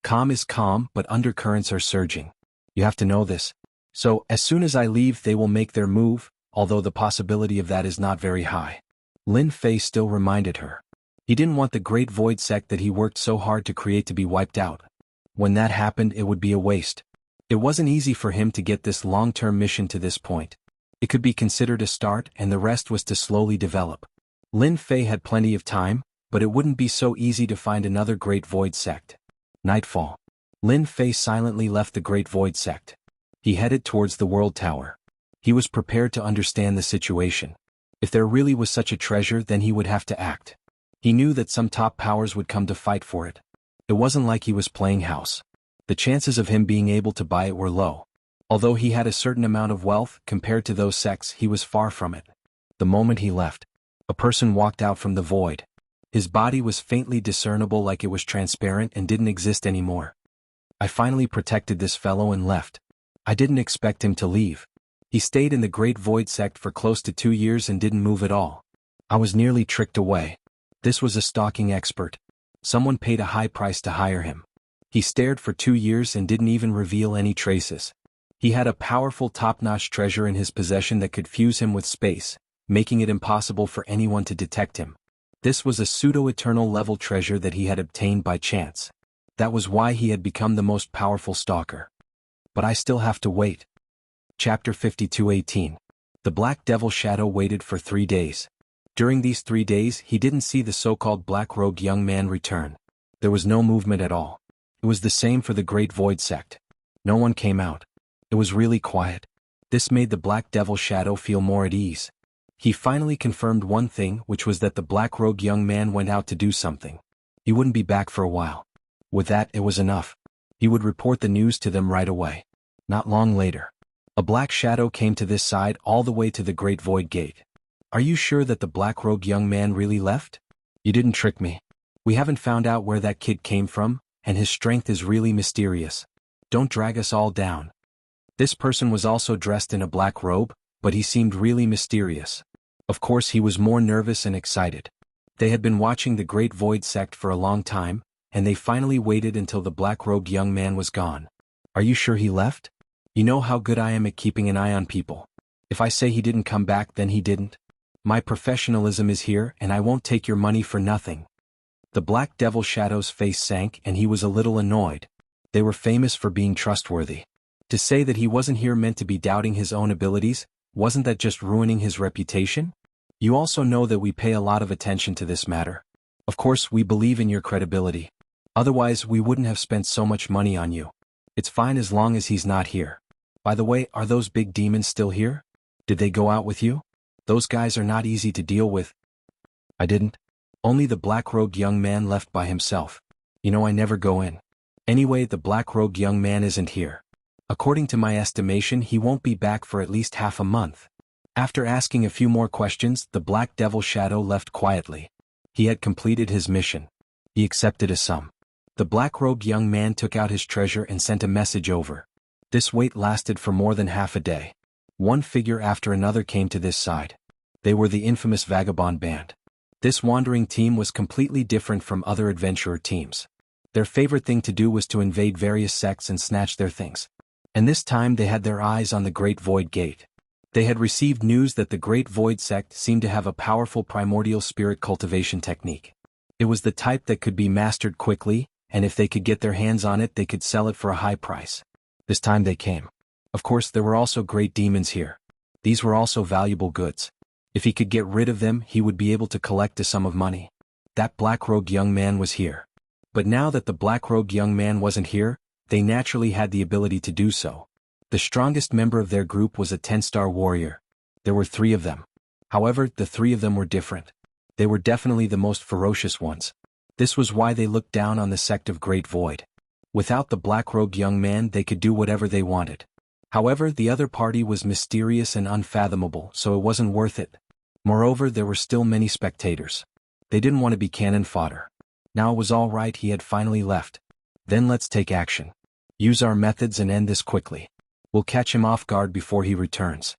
Calm is calm, but undercurrents are surging. You have to know this. So, as soon as I leave, they will make their move, although the possibility of that is not very high. Lin Fei still reminded her. He didn't want the Great Void Sect that he worked so hard to create to be wiped out. When that happened, it would be a waste. It wasn't easy for him to get this long-term mission to this point. It could be considered a start, and the rest was to slowly develop. Lin Fei had plenty of time, but it wouldn't be so easy to find another Great Void Sect. Nightfall. Lin Fei silently left the Great Void Sect. He headed towards the World Tower. He was prepared to understand the situation. If there really was such a treasure, then he would have to act. He knew that some top powers would come to fight for it. It wasn't like he was playing house. The chances of him being able to buy it were low. Although he had a certain amount of wealth, compared to those sects, he was far from it. The moment he left, a person walked out from the void. His body was faintly discernible, like it was transparent and didn't exist anymore. I finally protected this fellow and left. I didn't expect him to leave. He stayed in the Great Void Sect for close to 2 years and didn't move at all. I was nearly tricked away. This was a stalking expert. Someone paid a high price to hire him. He stared for 2 years and didn't even reveal any traces. He had a powerful top-notch treasure in his possession that could fuse him with space, making it impossible for anyone to detect him. This was a pseudo-eternal level treasure that he had obtained by chance. That was why he had become the most powerful stalker. But I still have to wait. Chapter 52:18. The Black Devil Shadow waited for 3 days. During these 3 days, he didn't see the so-called black-robed young man return. There was no movement at all. It was the same for the Great Void Sect. No one came out. It was really quiet. This made the Black Devil Shadow feel more at ease. He finally confirmed one thing, which was that the black-robed young man went out to do something. He wouldn't be back for a while. With that, it was enough. He would report the news to them right away. Not long later, a black shadow came to this side all the way to the Great Void Gate. Are you sure that the black-robed young man really left? You didn't trick me. We haven't found out where that kid came from, and his strength is really mysterious. Don't drag us all down. This person was also dressed in a black robe, but he seemed really mysterious. Of course, he was more nervous and excited. They had been watching the Great Void Sect for a long time, and they finally waited until the black-robed young man was gone. Are you sure he left? You know how good I am at keeping an eye on people. If I say he didn't come back, then he didn't. My professionalism is here, and I won't take your money for nothing. The Black Devil Shadow's face sank, and he was a little annoyed. They were famous for being trustworthy. To say that he wasn't here meant to be doubting his own abilities. Wasn't that just ruining his reputation? You also know that we pay a lot of attention to this matter. Of course, we believe in your credibility. Otherwise, we wouldn't have spent so much money on you. It's fine as long as he's not here. By the way, are those big demons still here? Did they go out with you? Those guys are not easy to deal with. I didn't. Only the black-robed young man left by himself. You know I never go in. Anyway, the black-robed young man isn't here. According to my estimation, he won't be back for at least half a month. After asking a few more questions, the Black Devil Shadow left quietly. He had completed his mission. He accepted a sum. The black-robed young man took out his treasure and sent a message over. This wait lasted for more than half a day. One figure after another came to this side. They were the infamous vagabond band. This wandering team was completely different from other adventurer teams. Their favorite thing to do was to invade various sects and snatch their things. And this time they had their eyes on the Great Void Gate. They had received news that the Great Void sect seemed to have a powerful primordial spirit cultivation technique. It was the type that could be mastered quickly, and if they could get their hands on it they could sell it for a high price. This time they came. Of course there were also great demons here. These were also valuable goods. If he could get rid of them he would be able to collect a sum of money. That black-robed young man was here. But now that the black-robed young man wasn't here, they naturally had the ability to do so. The strongest member of their group was a 10-star warrior. There were 3 of them. However, the 3 of them were different. They were definitely the most ferocious ones. This was why they looked down on the sect of Great Void. Without the black-robed young man they could do whatever they wanted. However, the other party was mysterious and unfathomable, so it wasn't worth it. Moreover, there were still many spectators. They didn't want to be cannon fodder. Now it was all right, he had finally left. Then let's take action. Use our methods and end this quickly. We'll catch him off guard before he returns.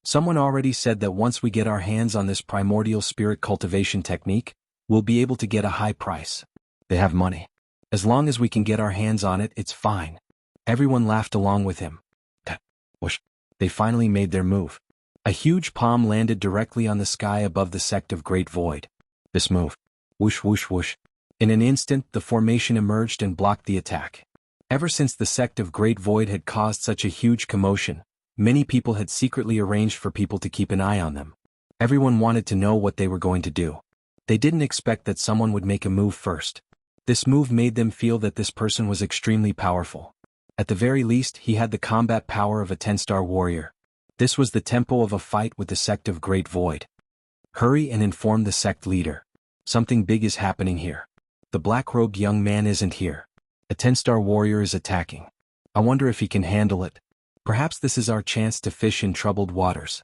Someone already said that once we get our hands on this primordial spirit cultivation technique, we'll be able to get a high price. They have money. As long as we can get our hands on it, it's fine. Everyone laughed along with him. Whoosh. They finally made their move. A huge palm landed directly on the sky above the sect of Great Void. This move. Whoosh whoosh whoosh. In an instant the formation emerged and blocked the attack. Ever since the sect of Great Void had caused such a huge commotion, many people had secretly arranged for people to keep an eye on them. Everyone wanted to know what they were going to do. They didn't expect that someone would make a move first. This move made them feel that this person was extremely powerful. At the very least, he had the combat power of a 10-star warrior. This was the tempo of a fight with the sect of Great Void. Hurry and inform the sect leader. Something big is happening here. The black-robed young man isn't here. A 10-star warrior is attacking. I wonder if he can handle it. Perhaps this is our chance to fish in troubled waters.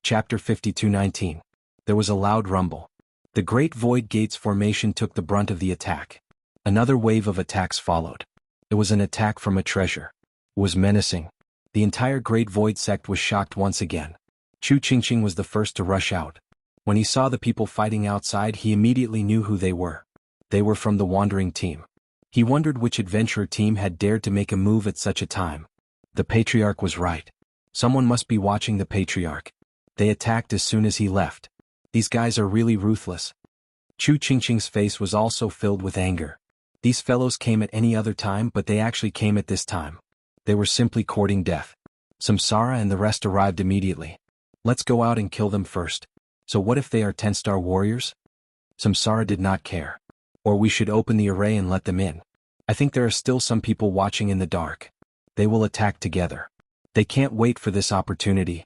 Chapter 52:19. There was a loud rumble. The Great Void Gate's formation took the brunt of the attack. Another wave of attacks followed. It was an attack from a treasure. It was menacing. The entire Great Void sect was shocked once again. Chu Qingqing was the first to rush out. When he saw the people fighting outside he immediately knew who they were. They were from the wandering team. He wondered which adventurer team had dared to make a move at such a time. The Patriarch was right. Someone must be watching the Patriarch. They attacked as soon as he left. These guys are really ruthless. Chu Qingqing's face was also filled with anger. These fellows came at any other time, but they actually came at this time. They were simply courting death. Samsara and the rest arrived immediately. Let's go out and kill them first. So what if they are 10-star warriors? Samsara did not care. Or we should open the array and let them in. I think there are still some people watching in the dark. They will attack together. They can't wait for this opportunity.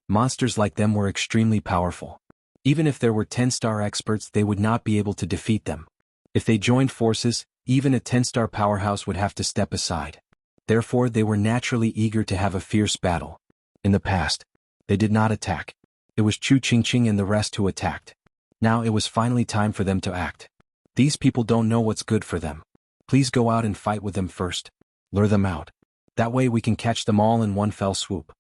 Monsters like them were extremely powerful. Even if there were 10-star experts they would not be able to defeat them. If they joined forces, even a 10-star powerhouse would have to step aside. Therefore they were naturally eager to have a fierce battle. In the past, they did not attack. It was Chu Qingqing and the rest who attacked. Now it was finally time for them to act. These people don't know what's good for them. Please go out and fight with them first. Lure them out. That way we can catch them all in one fell swoop.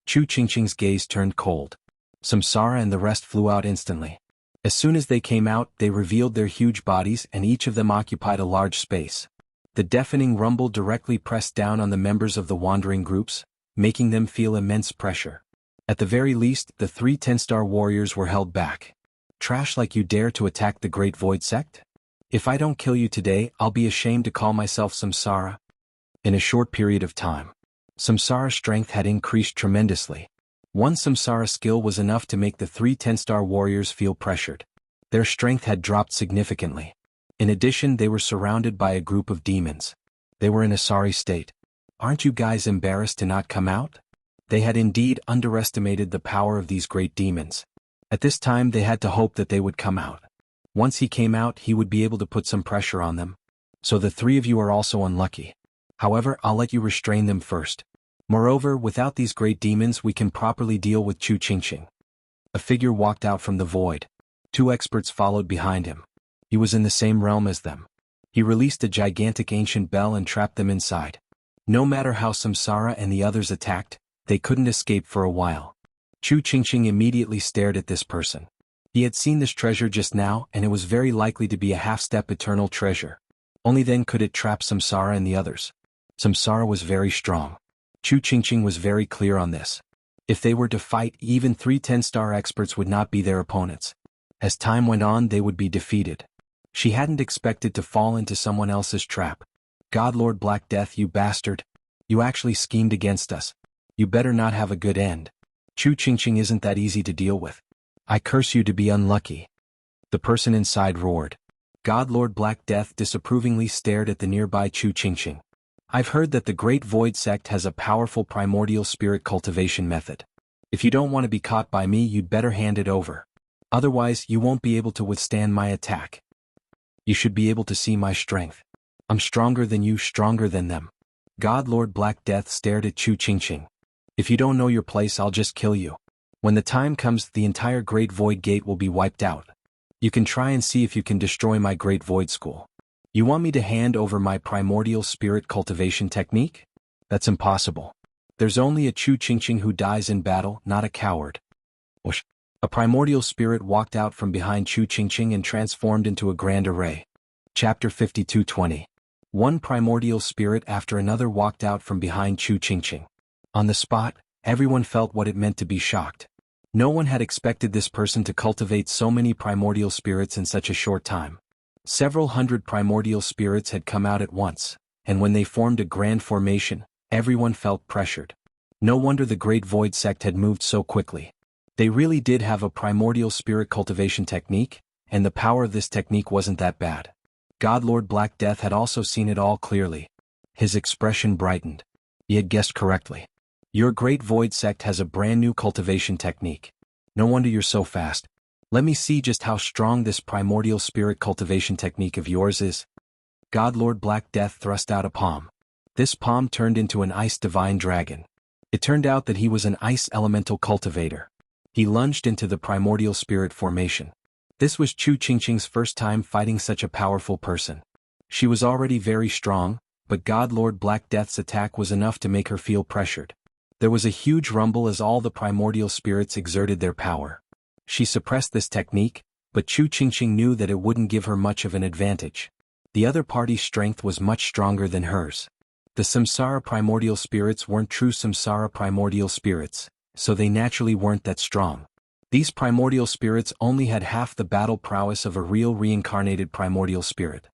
Chu Qingqing's gaze turned cold. Samsara and the rest flew out instantly. As soon as they came out, they revealed their huge bodies and each of them occupied a large space. The deafening rumble directly pressed down on the members of the wandering groups, making them feel immense pressure. At the very least, the 3 10-star warriors were held back. Trash like you dare to attack the Great Void sect? If I don't kill you today, I'll be ashamed to call myself Samsara. In a short period of time, Samsara's strength had increased tremendously. One Samsara skill was enough to make the 3 10-star warriors feel pressured. Their strength had dropped significantly. In addition, they were surrounded by a group of demons. They were in a sorry state. Aren't you guys embarrassed to not come out? They had indeed underestimated the power of these great demons. At this time they had to hope that they would come out. Once he came out he would be able to put some pressure on them. So the 3 of you are also unlucky. However, I'll let you restrain them first. Moreover, without these great demons we can properly deal with Chu Qingqing. A figure walked out from the void. 2 experts followed behind him. He was in the same realm as them. He released a gigantic ancient bell and trapped them inside. No matter how Samsara and the others attacked, they couldn't escape for a while. Chu Qingqing immediately stared at this person. He had seen this treasure just now, and it was very likely to be a half-step eternal treasure. Only then could it trap Samsara and the others. Samsara was very strong. Chu Qingqing was very clear on this. If they were to fight, even 3 10-star experts would not be their opponents. As time went on, they would be defeated. She hadn't expected to fall into someone else's trap. God Lord Black Death, you bastard. You actually schemed against us. You better not have a good end. Chu Qingqing isn't that easy to deal with. I curse you to be unlucky. The person inside roared. God Lord Black Death disapprovingly stared at the nearby Chu Qingqing. I've heard that the Great Void Sect has a powerful primordial spirit cultivation method. If you don't want to be caught by me, you'd better hand it over. Otherwise, you won't be able to withstand my attack. You should be able to see my strength. I'm stronger than you, stronger than them. God Lord Black Death stared at Chu Qingqing. If you don't know your place, I'll just kill you. When the time comes, the entire Great Void Gate will be wiped out. You can try and see if you can destroy my Great Void School. You want me to hand over my primordial spirit cultivation technique? That's impossible. There's only a Chu Qingqing who dies in battle, not a coward. Whoosh. A primordial spirit walked out from behind Chu Qingqing and transformed into a grand array. Chapter 52:20. One primordial spirit after another walked out from behind Chu Qingqing. On the spot, everyone felt what it meant to be shocked. No one had expected this person to cultivate so many primordial spirits in such a short time. Several hundred primordial spirits had come out at once, and when they formed a grand formation, everyone felt pressured. No wonder the Great Void Sect had moved so quickly. They really did have a primordial spirit cultivation technique, and the power of this technique wasn't that bad. God Lord Black Death had also seen it all clearly. His expression brightened. He had guessed correctly. Your Great Void Sect has a brand new cultivation technique. No wonder you're so fast. Let me see just how strong this primordial spirit cultivation technique of yours is. God Lord Black Death thrust out a palm. This palm turned into an ice divine dragon. It turned out that he was an ice elemental cultivator. He lunged into the primordial spirit formation. This was Chu Qingqing's first time fighting such a powerful person. She was already very strong, but God Lord Black Death's attack was enough to make her feel pressured. There was a huge rumble as all the primordial spirits exerted their power. She suppressed this technique, but Chu Qingqing knew that it wouldn't give her much of an advantage. The other party's strength was much stronger than hers. The Samsara primordial spirits weren't true Samsara primordial spirits, so they naturally weren't that strong. These primordial spirits only had half the battle prowess of a real reincarnated primordial spirit.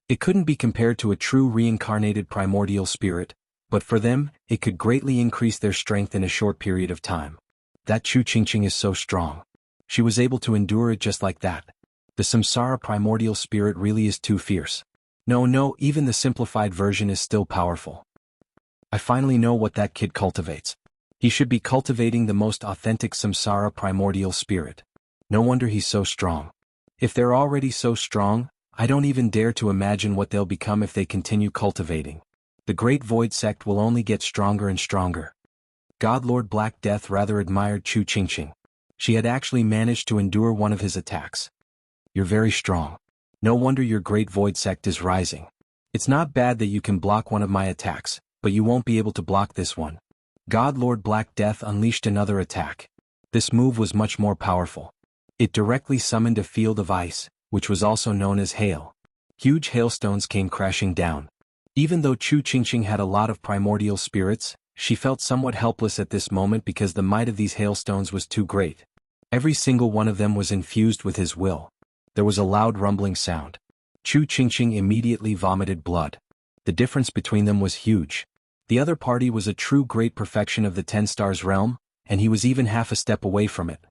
It couldn't be compared to a true reincarnated primordial spirit, but for them, it could greatly increase their strength in a short period of time. That Chu Qingqing is so strong. She was able to endure it just like that. The Samsara primordial spirit really is too fierce. No, even the simplified version is still powerful. I finally know what that kid cultivates. He should be cultivating the most authentic Samsara primordial spirit. No wonder he's so strong. If they're already so strong, I don't even dare to imagine what they'll become if they continue cultivating. The Great Void Sect will only get stronger and stronger. God Lord Black Death rather admired Chu Qingqing. She had actually managed to endure one of his attacks. You're very strong. No wonder your Great Void Sect is rising. It's not bad that you can block one of my attacks, but you won't be able to block this one. God Lord Black Death unleashed another attack. This move was much more powerful. It directly summoned a field of ice, which was also known as hail. Huge hailstones came crashing down. Even though Chu Qingqing had a lot of primordial spirits, she felt somewhat helpless at this moment because the might of these hailstones was too great. Every single one of them was infused with his will. There was a loud rumbling sound. Chu Qingqing immediately vomited blood. The difference between them was huge. The other party was a true great perfection of the 10 stars realm, and he was even half a step away from it.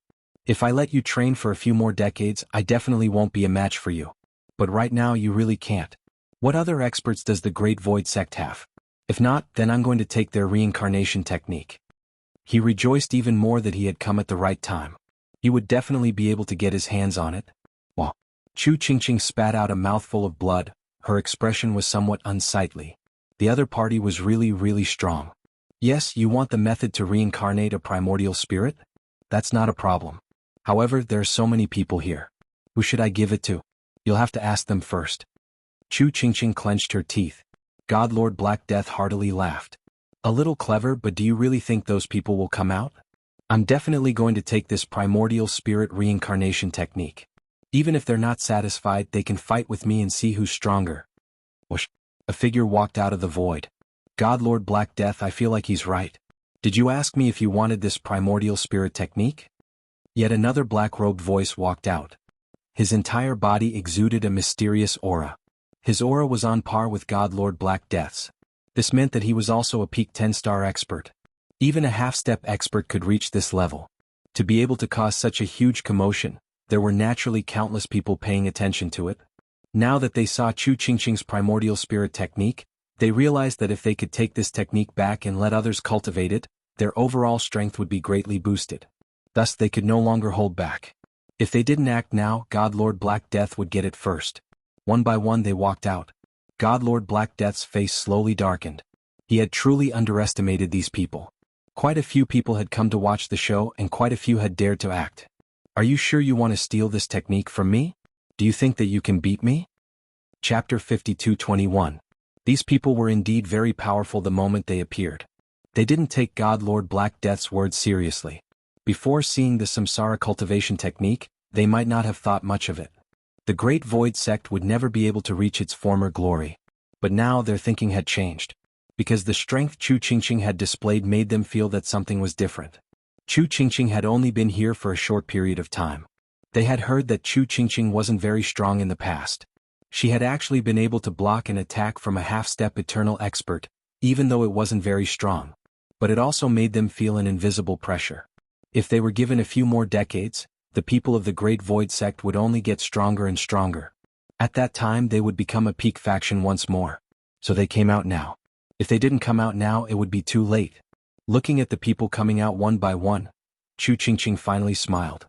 If I let you train for a few more decades, I definitely won't be a match for you. But right now you really can't. What other experts does the Great Void Sect have? If not, then I'm going to take their reincarnation technique. He rejoiced even more that he had come at the right time. He would definitely be able to get his hands on it. Well, Chu Qingqing spat out a mouthful of blood. Her expression was somewhat unsightly. The other party was really strong. Yes, you want the method to reincarnate a primordial spirit? That's not a problem. However, there are so many people here. Who should I give it to? You'll have to ask them first. Chu Qingqing clenched her teeth. God Lord Black Death heartily laughed. A little clever, but do you really think those people will come out? I'm definitely going to take this primordial spirit reincarnation technique. Even if they're not satisfied, they can fight with me and see who's stronger. Whoosh! A figure walked out of the void. God Lord Black Death, I feel like he's right. Did you ask me if you wanted this primordial spirit technique? Yet another black-robed voice walked out. His entire body exuded a mysterious aura. His aura was on par with God Lord Black Death's. This meant that he was also a peak 10-star expert. Even a half-step expert could reach this level. To be able to cause such a huge commotion, there were naturally countless people paying attention to it. Now that they saw Chu Qingqing's primordial spirit technique, they realized that if they could take this technique back and let others cultivate it, their overall strength would be greatly boosted. Thus they could no longer hold back. If they didn't act now, God Lord Black Death would get it first. One by one they walked out. God Lord Black Death's face slowly darkened. He had truly underestimated these people. Quite a few people had come to watch the show and quite a few had dared to act. Are you sure you want to steal this technique from me? Do you think that you can beat me? Chapter 52:21. These people were indeed very powerful the moment they appeared. They didn't take God Lord Black Death's words seriously. Before seeing the Samsara cultivation technique, they might not have thought much of it. The Great Void sect would never be able to reach its former glory. But now their thinking had changed. Because the strength Chu Qingqing had displayed made them feel that something was different. Chu Qingqing had only been here for a short period of time. They had heard that Chu Qingqing wasn't very strong in the past. She had actually been able to block an attack from a half-step eternal expert, even though it wasn't very strong. But it also made them feel an invisible pressure. If they were given a few more decades, the people of the Great Void sect would only get stronger and stronger. At that time they would become a peak faction once more. So they came out now. If they didn't come out now, it would be too late. Looking at the people coming out one by one, Chu Qingqing finally smiled.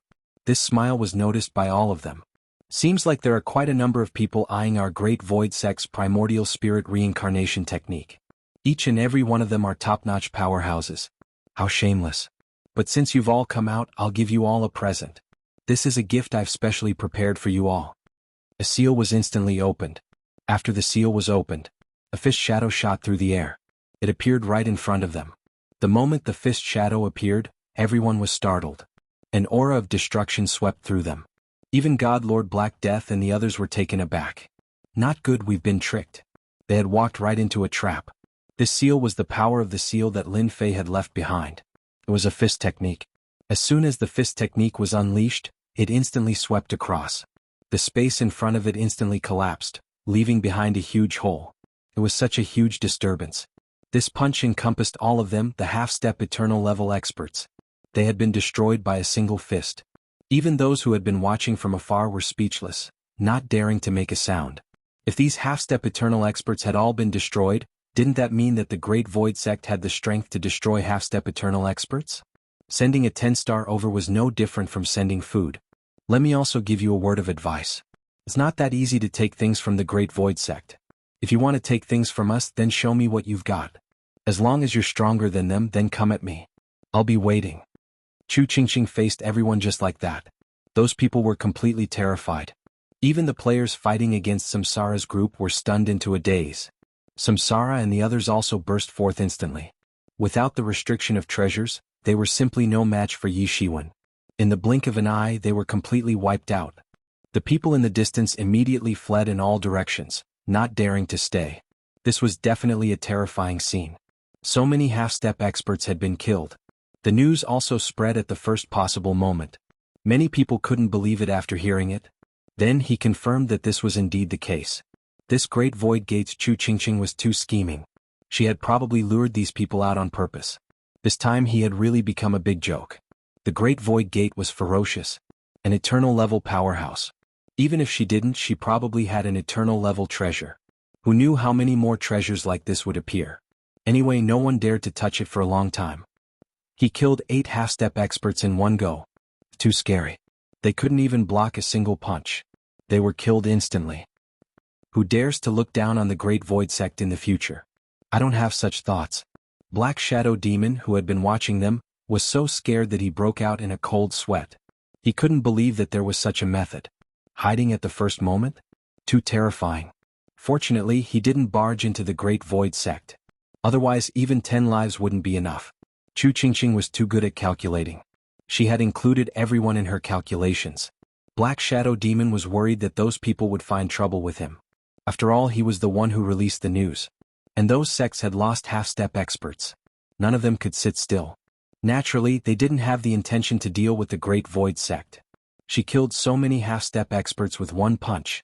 This smile was noticed by all of them. Seems like there are quite a number of people eyeing our Great Void sect's primordial spirit reincarnation technique. Each and every one of them are top-notch powerhouses. How shameless. But since you've all come out, I'll give you all a present. This is a gift I've specially prepared for you all. A seal was instantly opened. After the seal was opened, a fist shadow shot through the air. It appeared right in front of them. The moment the fist shadow appeared, everyone was startled. An aura of destruction swept through them. Even God Lord Black Death and the others were taken aback. Not good, we've been tricked. They had walked right into a trap. This seal was the power of the seal that Lin Fei had left behind. It was a fist technique. As soon as the fist technique was unleashed, it instantly swept across. The space in front of it instantly collapsed, leaving behind a huge hole. It was such a huge disturbance. This punch encompassed all of them, the half-step eternal level experts. They had been destroyed by a single fist. Even those who had been watching from afar were speechless, not daring to make a sound. If these half-step eternal experts had all been destroyed, didn't that mean that the Great Void sect had the strength to destroy half-step eternal experts? Sending a 10-star over was no different from sending food. Let me also give you a word of advice. It's not that easy to take things from the Great Void sect. If you want to take things from us, then show me what you've got. As long as you're stronger than them, then come at me. I'll be waiting. Chu Qingqing faced everyone just like that. Those people were completely terrified. Even the players fighting against Samsara's group were stunned into a daze. Samsara and the others also burst forth instantly. Without the restriction of treasures, they were simply no match for Yi Shiwen. In the blink of an eye, they were completely wiped out. The people in the distance immediately fled in all directions, not daring to stay. This was definitely a terrifying scene. So many half-step experts had been killed. The news also spread at the first possible moment. Many people couldn't believe it after hearing it. Then he confirmed that this was indeed the case. This Great Void Gate's Chu Qingqing was too scheming. She had probably lured these people out on purpose. This time he had really become a big joke. The Great Void Gate was ferocious. An eternal level powerhouse. Even if she didn't, she probably had an eternal level treasure. Who knew how many more treasures like this would appear? Anyway, no one dared to touch it for a long time. He killed 8 half-step experts in one go. Too scary. They couldn't even block a single punch. They were killed instantly. Who dares to look down on the Great Void sect in the future? I don't have such thoughts. Black Shadow Demon, who had been watching them, was so scared that he broke out in a cold sweat. He couldn't believe that there was such a method. Hiding at the first moment? Too terrifying. Fortunately, he didn't barge into the Great Void sect. Otherwise, even 10 lives wouldn't be enough. Chu Qingqing was too good at calculating. She had included everyone in her calculations. Black Shadow Demon was worried that those people would find trouble with him. After all, he was the one who released the news. And those sects had lost half-step experts. None of them could sit still. Naturally, they didn't have the intention to deal with the Great Void sect. She killed so many half-step experts with one punch.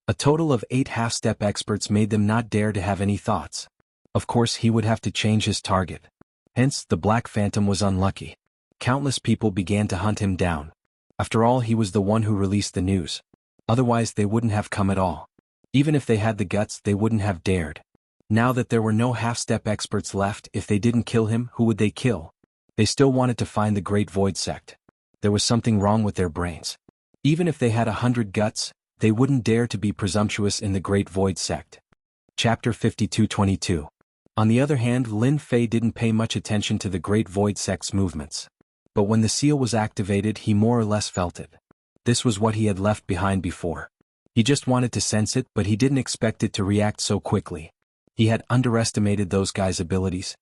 A total of 8 half-step experts made them not dare to have any thoughts. Of course, he would have to change his target. Hence, the Black Phantom was unlucky. Countless people began to hunt him down. After all, he was the one who released the news. Otherwise, they wouldn't have come at all. Even if they had the guts, they wouldn't have dared. Now that there were no half-step experts left, if they didn't kill him, who would they kill? They still wanted to find the Great Void sect. There was something wrong with their brains. Even if they had 100 guts, they wouldn't dare to be presumptuous in the Great Void sect. Chapter 52-22. On the other hand, Lin Fei didn't pay much attention to the Great Void sect's movements. But when the seal was activated, he more or less felt it. This was what he had left behind before. He just wanted to sense it, but he didn't expect it to react so quickly. He had underestimated those guys' abilities.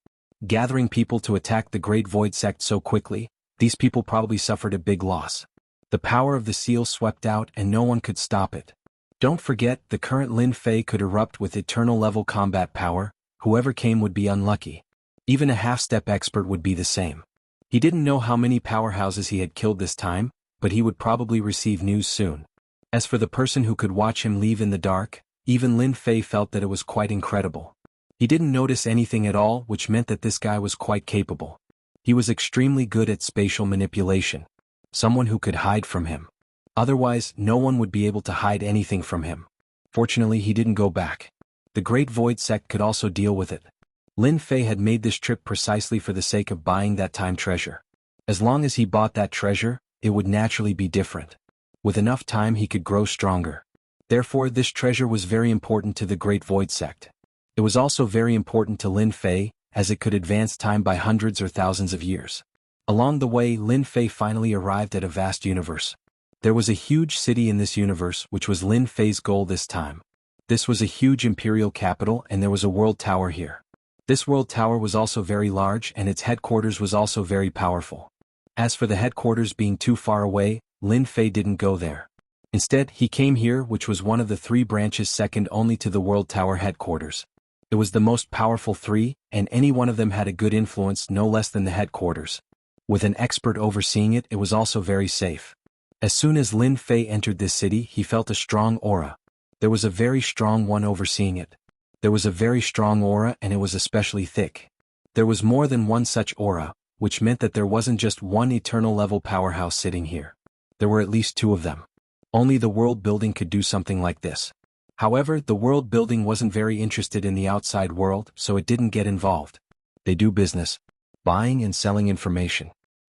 Gathering people to attack the Great Void sect so quickly, these people probably suffered a big loss. The power of the seal swept out and no one could stop it. Don't forget, the current Lin Fei could erupt with eternal level combat power. Whoever came would be unlucky. Even a half-step expert would be the same. He didn't know how many powerhouses he had killed this time, but he would probably receive news soon. As for the person who could watch him leave in the dark, even Lin Fei felt that it was quite incredible. He didn't notice anything at all, which meant that this guy was quite capable. He was extremely good at spatial manipulation. Someone who could hide from him. Otherwise, no one would be able to hide anything from him. Fortunately, he didn't go back. The Great Void sect could also deal with it. Lin Fei had made this trip precisely for the sake of buying that time treasure. As long as he bought that treasure, it would naturally be different. With enough time he could grow stronger. Therefore, this treasure was very important to the Great Void sect. It was also very important to Lin Fei, as it could advance time by hundreds or thousands of years. Along the way, Lin Fei finally arrived at a vast universe. There was a huge city in this universe, which was Lin Fei's goal this time. This was a huge imperial capital, and there was a world tower here. This world tower was also very large, and its headquarters was also very powerful. As for the headquarters being too far away, Lin Fei didn't go there. Instead, he came here, which was one of the 3 branches second only to the world tower headquarters. It was the most powerful 3, and any one of them had a good influence no less than the headquarters. With an expert overseeing it, it was also very safe. As soon as Lin Fei entered this city, he felt a strong aura. There was a very strong one overseeing it. There was a very strong aura, and it was especially thick. There was more than one such aura, which meant that there wasn't just one eternal level powerhouse sitting here. There were at least 2 of them. Only the world building could do something like this. However, the world building wasn't very interested in the outside world, so it didn't get involved. They do business. Buying and selling information.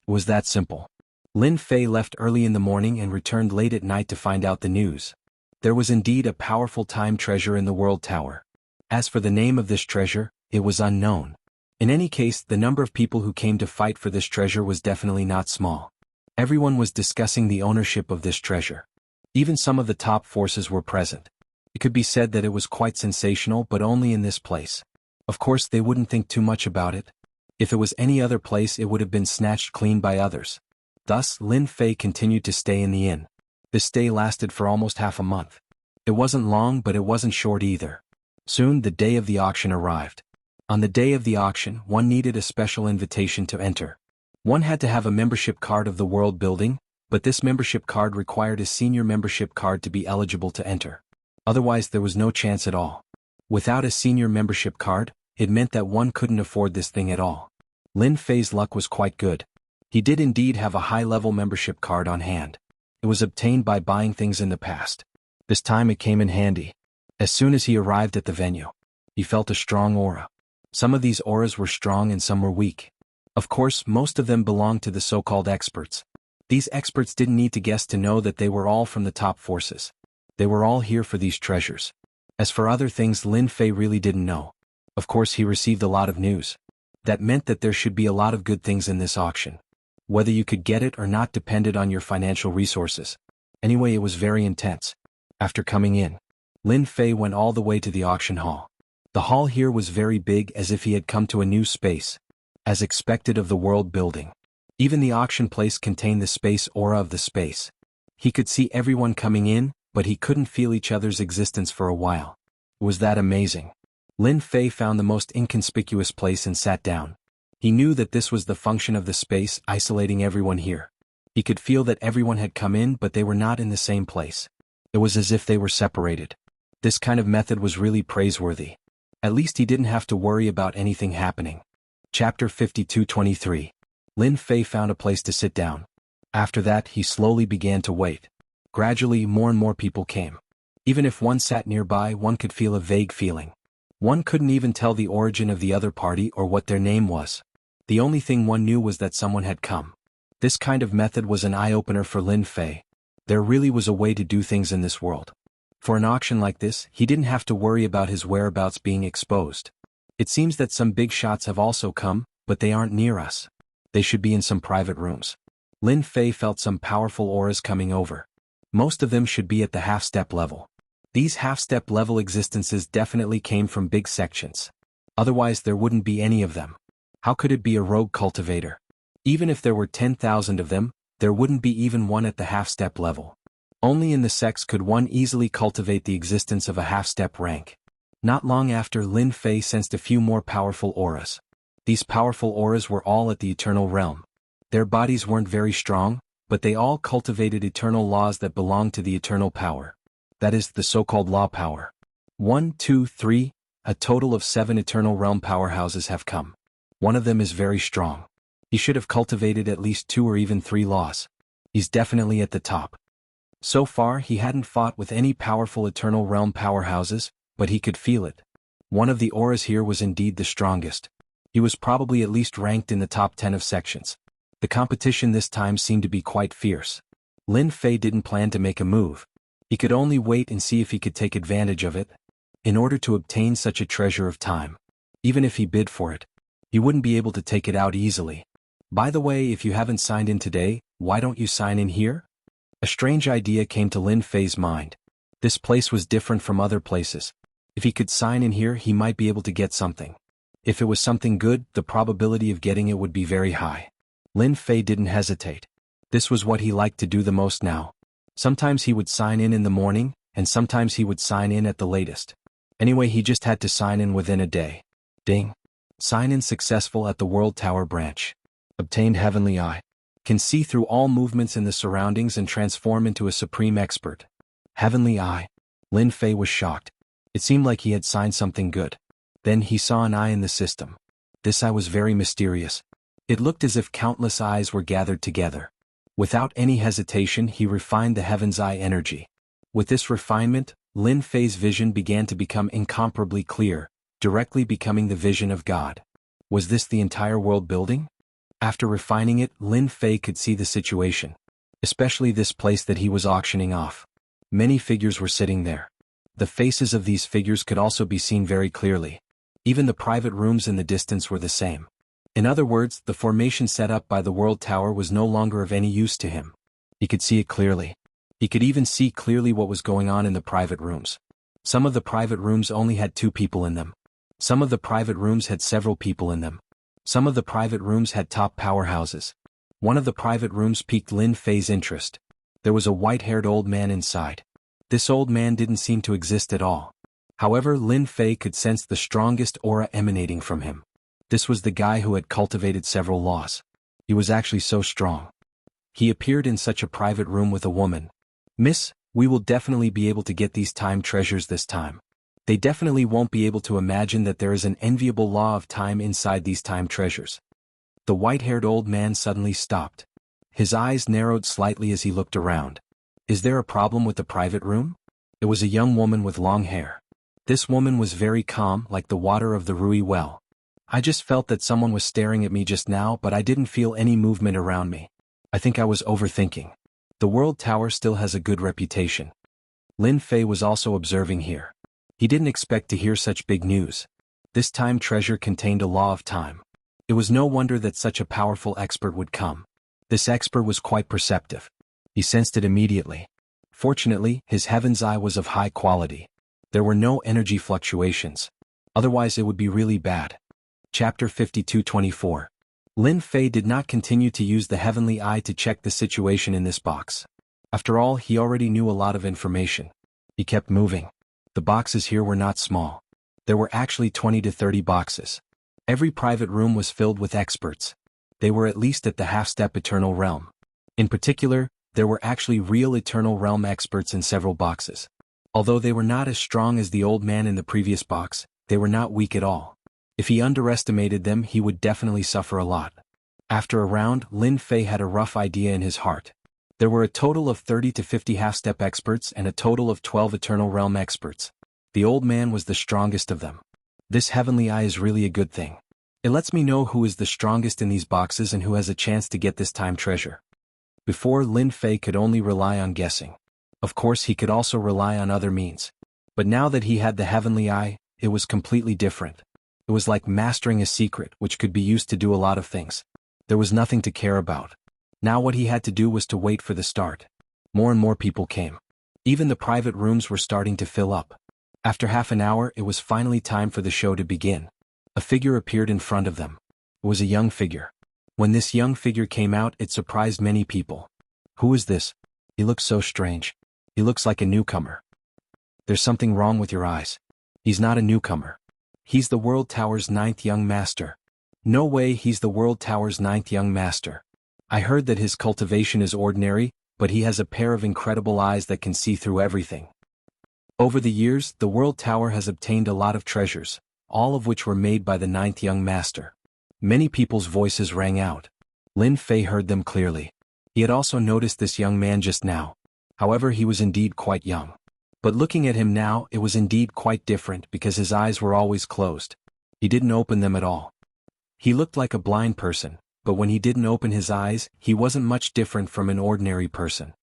It was that simple. Lin Fei left early in the morning and returned late at night to find out the news. There was indeed a powerful time treasure in the world tower. As for the name of this treasure, it was unknown. In any case, the number of people who came to fight for this treasure was definitely not small. Everyone was discussing the ownership of this treasure. Even some of the top forces were present. It could be said that it was quite sensational, but only in this place. Of course, they wouldn't think too much about it. If it was any other place, it would have been snatched clean by others. Thus, Lin Fei continued to stay in the inn. This stay lasted for almost half a month. It wasn't long, but it wasn't short either. Soon, the day of the auction arrived. On the day of the auction, one needed a special invitation to enter. One had to have a membership card of the world building, but this membership card required a senior membership card to be eligible to enter. Otherwise, there was no chance at all. Without a senior membership card, it meant that one couldn't afford this thing at all. Lin Fei's luck was quite good. He did indeed have a high-level membership card on hand. It was obtained by buying things in the past. This time it came in handy. As soon as he arrived at the venue, he felt a strong aura. Some of these auras were strong and some were weak. Of course, most of them belonged to the so-called experts. These experts didn't need to guess to know that they were all from the top forces. They were all here for these treasures. As for other things, Lin Fei really didn't know. Of course, he received a lot of news. That meant that there should be a lot of good things in this auction. Whether you could get it or not depended on your financial resources. Anyway, it was very intense. After coming in, Lin Fei went all the way to the auction hall. The hall here was very big, as if he had come to a new space, as expected of the world building. Even the auction place contained the space aura of the space. He could see everyone coming in, but he couldn't feel each other's existence for a while. Was that amazing? Lin Fei found the most inconspicuous place and sat down. He knew that this was the function of the space, isolating everyone here. He could feel that everyone had come in, but they were not in the same place. It was as if they were separated. This kind of method was really praiseworthy. At least he didn't have to worry about anything happening. Chapter 52:23. Lin Fei found a place to sit down. After that, he slowly began to wait. Gradually, more and more people came. Even if one sat nearby, one could feel a vague feeling. One couldn't even tell the origin of the other party or what their name was. The only thing one knew was that someone had come. This kind of method was an eye-opener for Lin Fei. There really was a way to do things in this world. For an auction like this, he didn't have to worry about his whereabouts being exposed. It seems that some big shots have also come, but they aren't near us. They should be in some private rooms. Lin Fei felt some powerful auras coming over. Most of them should be at the half-step level. These half-step level existences definitely came from big sections. Otherwise there wouldn't be any of them. How could it be a rogue cultivator? Even if there were 10,000 of them, there wouldn't be even one at the half-step level. Only in the sects could one easily cultivate the existence of a half-step rank. Not long after, Lin Fei sensed a few more powerful auras. These powerful auras were all at the eternal realm. Their bodies weren't very strong, but they all cultivated eternal laws that belonged to the eternal power. That is, the so-called law power. 1, 2, 3, a total of 7 eternal realm powerhouses have come. One of them is very strong. He should have cultivated at least 2 or even 3 laws. He's definitely at the top. So far, he hadn't fought with any powerful eternal realm powerhouses, but he could feel it. One of the auras here was indeed the strongest. He was probably at least ranked in the top 10 of sections. The competition this time seemed to be quite fierce. Lin Fei didn't plan to make a move. He could only wait and see if he could take advantage of it. In order to obtain such a treasure of time, even if he bid for it, he wouldn't be able to take it out easily. By the way, if you haven't signed in today, why don't you sign in here? A strange idea came to Lin Fei's mind. This place was different from other places. If he could sign in here, he might be able to get something. If it was something good, the probability of getting it would be very high. Lin Fei didn't hesitate. This was what he liked to do the most now. Sometimes he would sign in the morning, and sometimes he would sign in at the latest. Anyway, he just had to sign in within a day. Ding. Sign in successful at the World Tower branch. Obtained Heavenly Eye. Can see through all movements in the surroundings and transform into a supreme expert. Heavenly Eye. Lin Fei was shocked. It seemed like he had signed something good. Then he saw an eye in the system. This eye was very mysterious. It looked as if countless eyes were gathered together. Without any hesitation, he refined the Heaven's Eye energy. With this refinement, Lin Fei's vision began to become incomparably clear, directly becoming the vision of God. Was this the entire world building? After refining it, Lin Fei could see the situation. Especially this place that he was auctioning off. Many figures were sitting there. The faces of these figures could also be seen very clearly. Even the private rooms in the distance were the same. In other words, the formation set up by the World Tower was no longer of any use to him. He could see it clearly. He could even see clearly what was going on in the private rooms. Some of the private rooms only had 2 people in them. Some of the private rooms had several people in them. Some of the private rooms had top powerhouses. One of the private rooms piqued Lin Fei's interest. There was a white-haired old man inside. This old man didn't seem to exist at all. However, Lin Fei could sense the strongest aura emanating from him. This was the guy who had cultivated several laws. He was actually so strong. He appeared in such a private room with a woman. "Miss, we will definitely be able to get these time treasures this time. They definitely won't be able to imagine that there is an enviable law of time inside these time treasures." The white-haired old man suddenly stopped. His eyes narrowed slightly as he looked around. "Is there a problem with the private room?" It was a young woman with long hair. This woman was very calm, like the water of the Rui well. "I just felt that someone was staring at me just now, but I didn't feel any movement around me. I think I was overthinking. The World Tower still has a good reputation." Lin Fei was also observing here. He didn't expect to hear such big news. This time treasure contained a law of time. It was no wonder that such a powerful expert would come. This expert was quite perceptive. He sensed it immediately. Fortunately, his heaven's eye was of high quality. There were no energy fluctuations. Otherwise it would be really bad. Chapter 52-24. Lin Fei did not continue to use the heavenly eye to check the situation in this box. After all, he already knew a lot of information. He kept moving. The boxes here were not small. There were actually 20 to 30 boxes. Every private room was filled with experts. They were at least at the half-step eternal realm. In particular, there were actually real eternal realm experts in several boxes. Although they were not as strong as the old man in the previous box, they were not weak at all. If he underestimated them, he would definitely suffer a lot. After a round, Lin Fei had a rough idea in his heart. There were a total of 30 to 50 half-step experts and a total of 12 eternal realm experts. The old man was the strongest of them. This heavenly eye is really a good thing. It lets me know who is the strongest in these boxes and who has a chance to get this time treasure. Before, Lin Fei could only rely on guessing. Of course, he could also rely on other means. But now that he had the heavenly eye, it was completely different. It was like mastering a secret which could be used to do a lot of things. There was nothing to care about. Now what he had to do was to wait for the start. More and more people came. Even the private rooms were starting to fill up. After half an hour, it was finally time for the show to begin. A figure appeared in front of them. It was a young figure. When this young figure came out, it surprised many people. Who is this? He looks so strange. He looks like a newcomer. There's something wrong with your eyes. He's not a newcomer. He's the World Tower's 9th young master. No way, he's the World Tower's 9th young master. I heard that his cultivation is ordinary, but he has a pair of incredible eyes that can see through everything. Over the years, the World Tower has obtained a lot of treasures, all of which were made by the 9th young master. Many people's voices rang out. Lin Fei heard them clearly. He had also noticed this young man just now. However, he was indeed quite young. But looking at him now, it was indeed quite different because his eyes were always closed. He didn't open them at all. He looked like a blind person, but when he didn't open his eyes, he wasn't much different from an ordinary person.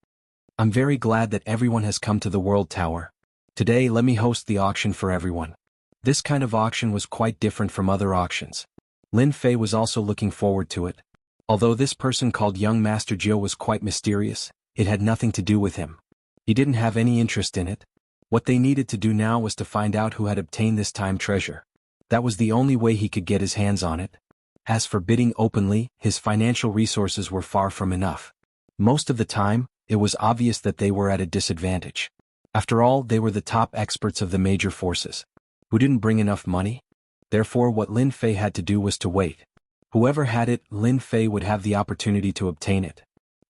I'm very glad that everyone has come to the World Tower. Today, let me host the auction for everyone. This kind of auction was quite different from other auctions. Lin Fei was also looking forward to it. Although this person called Young Master Jiu was quite mysterious, it had nothing to do with him. He didn't have any interest in it. What they needed to do now was to find out who had obtained this time treasure. That was the only way he could get his hands on it. As for bidding openly, his financial resources were far from enough. Most of the time, it was obvious that they were at a disadvantage. After all, they were the top experts of the major forces. Who didn't bring enough money? Therefore, what Lin Fei had to do was to wait. Whoever had it, Lin Fei would have the opportunity to obtain it.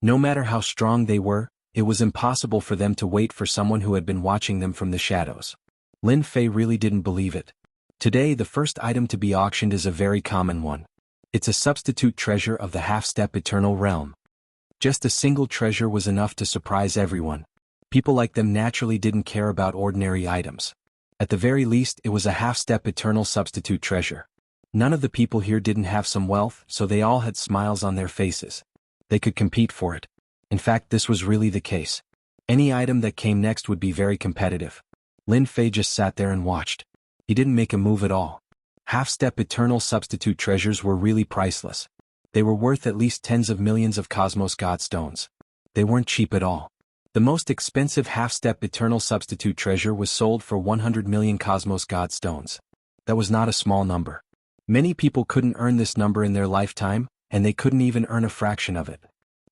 No matter how strong they were, it was impossible for them to wait for someone who had been watching them from the shadows. Lin Fei really didn't believe it. Today, the first item to be auctioned is a very common one. It's a substitute treasure of the half-step eternal realm. Just a single treasure was enough to surprise everyone. People like them naturally didn't care about ordinary items. At the very least, it was a half-step eternal substitute treasure. None of the people here didn't have some wealth, so they all had smiles on their faces. They could compete for it. In fact, this was really the case. Any item that came next would be very competitive. Lin Fei just sat there and watched. He didn't make a move at all. Half-step eternal substitute treasures were really priceless. They were worth at least tens of millions of Cosmos God Stones. They weren't cheap at all. The most expensive half-step eternal substitute treasure was sold for 100 million Cosmos God Stones. That was not a small number. Many people couldn't earn this number in their lifetime, and they couldn't even earn a fraction of it.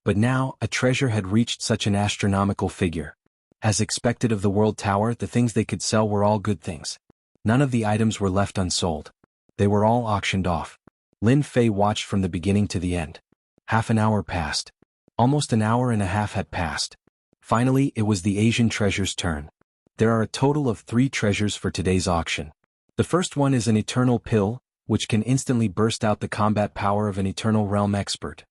But now, a treasure had reached such an astronomical figure. As expected of the World Tower, the things they could sell were all good things. None of the items were left unsold. They were all auctioned off. Lin Fei watched from the beginning to the end. Half an hour passed. Almost an hour and a half had passed. Finally, it was the Asian treasure's turn. There are a total of 3 treasures for today's auction. The first one is an eternal pill, which can instantly burst out the combat power of an eternal realm expert.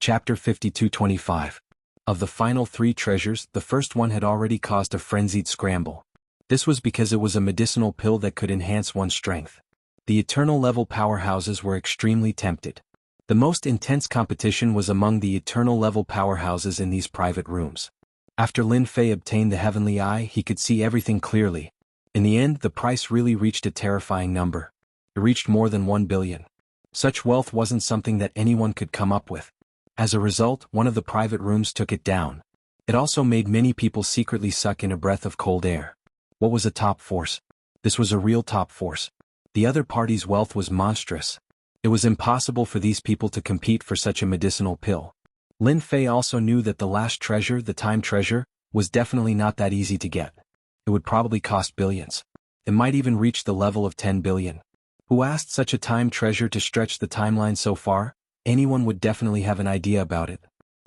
Chapter 52-25. Of the final 3 treasures, the first one had already caused a frenzied scramble. This was because it was a medicinal pill that could enhance one's strength. The eternal level powerhouses were extremely tempted. The most intense competition was among the eternal level powerhouses in these private rooms. After Lin Fei obtained the heavenly eye, he could see everything clearly. In the end, the price really reached a terrifying number. It reached more than 1 billion. Such wealth wasn't something that anyone could come up with. As a result, one of the private rooms took it down. It also made many people secretly suck in a breath of cold air. What was a top force? This was a real top force. The other party's wealth was monstrous. It was impossible for these people to compete for such a medicinal pill. Lin Fei also knew that the last treasure, the time treasure, was definitely not that easy to get. It would probably cost billions. It might even reach the level of 10 billion. Who asked such a time treasure to stretch the timeline so far? Anyone would definitely have an idea about it.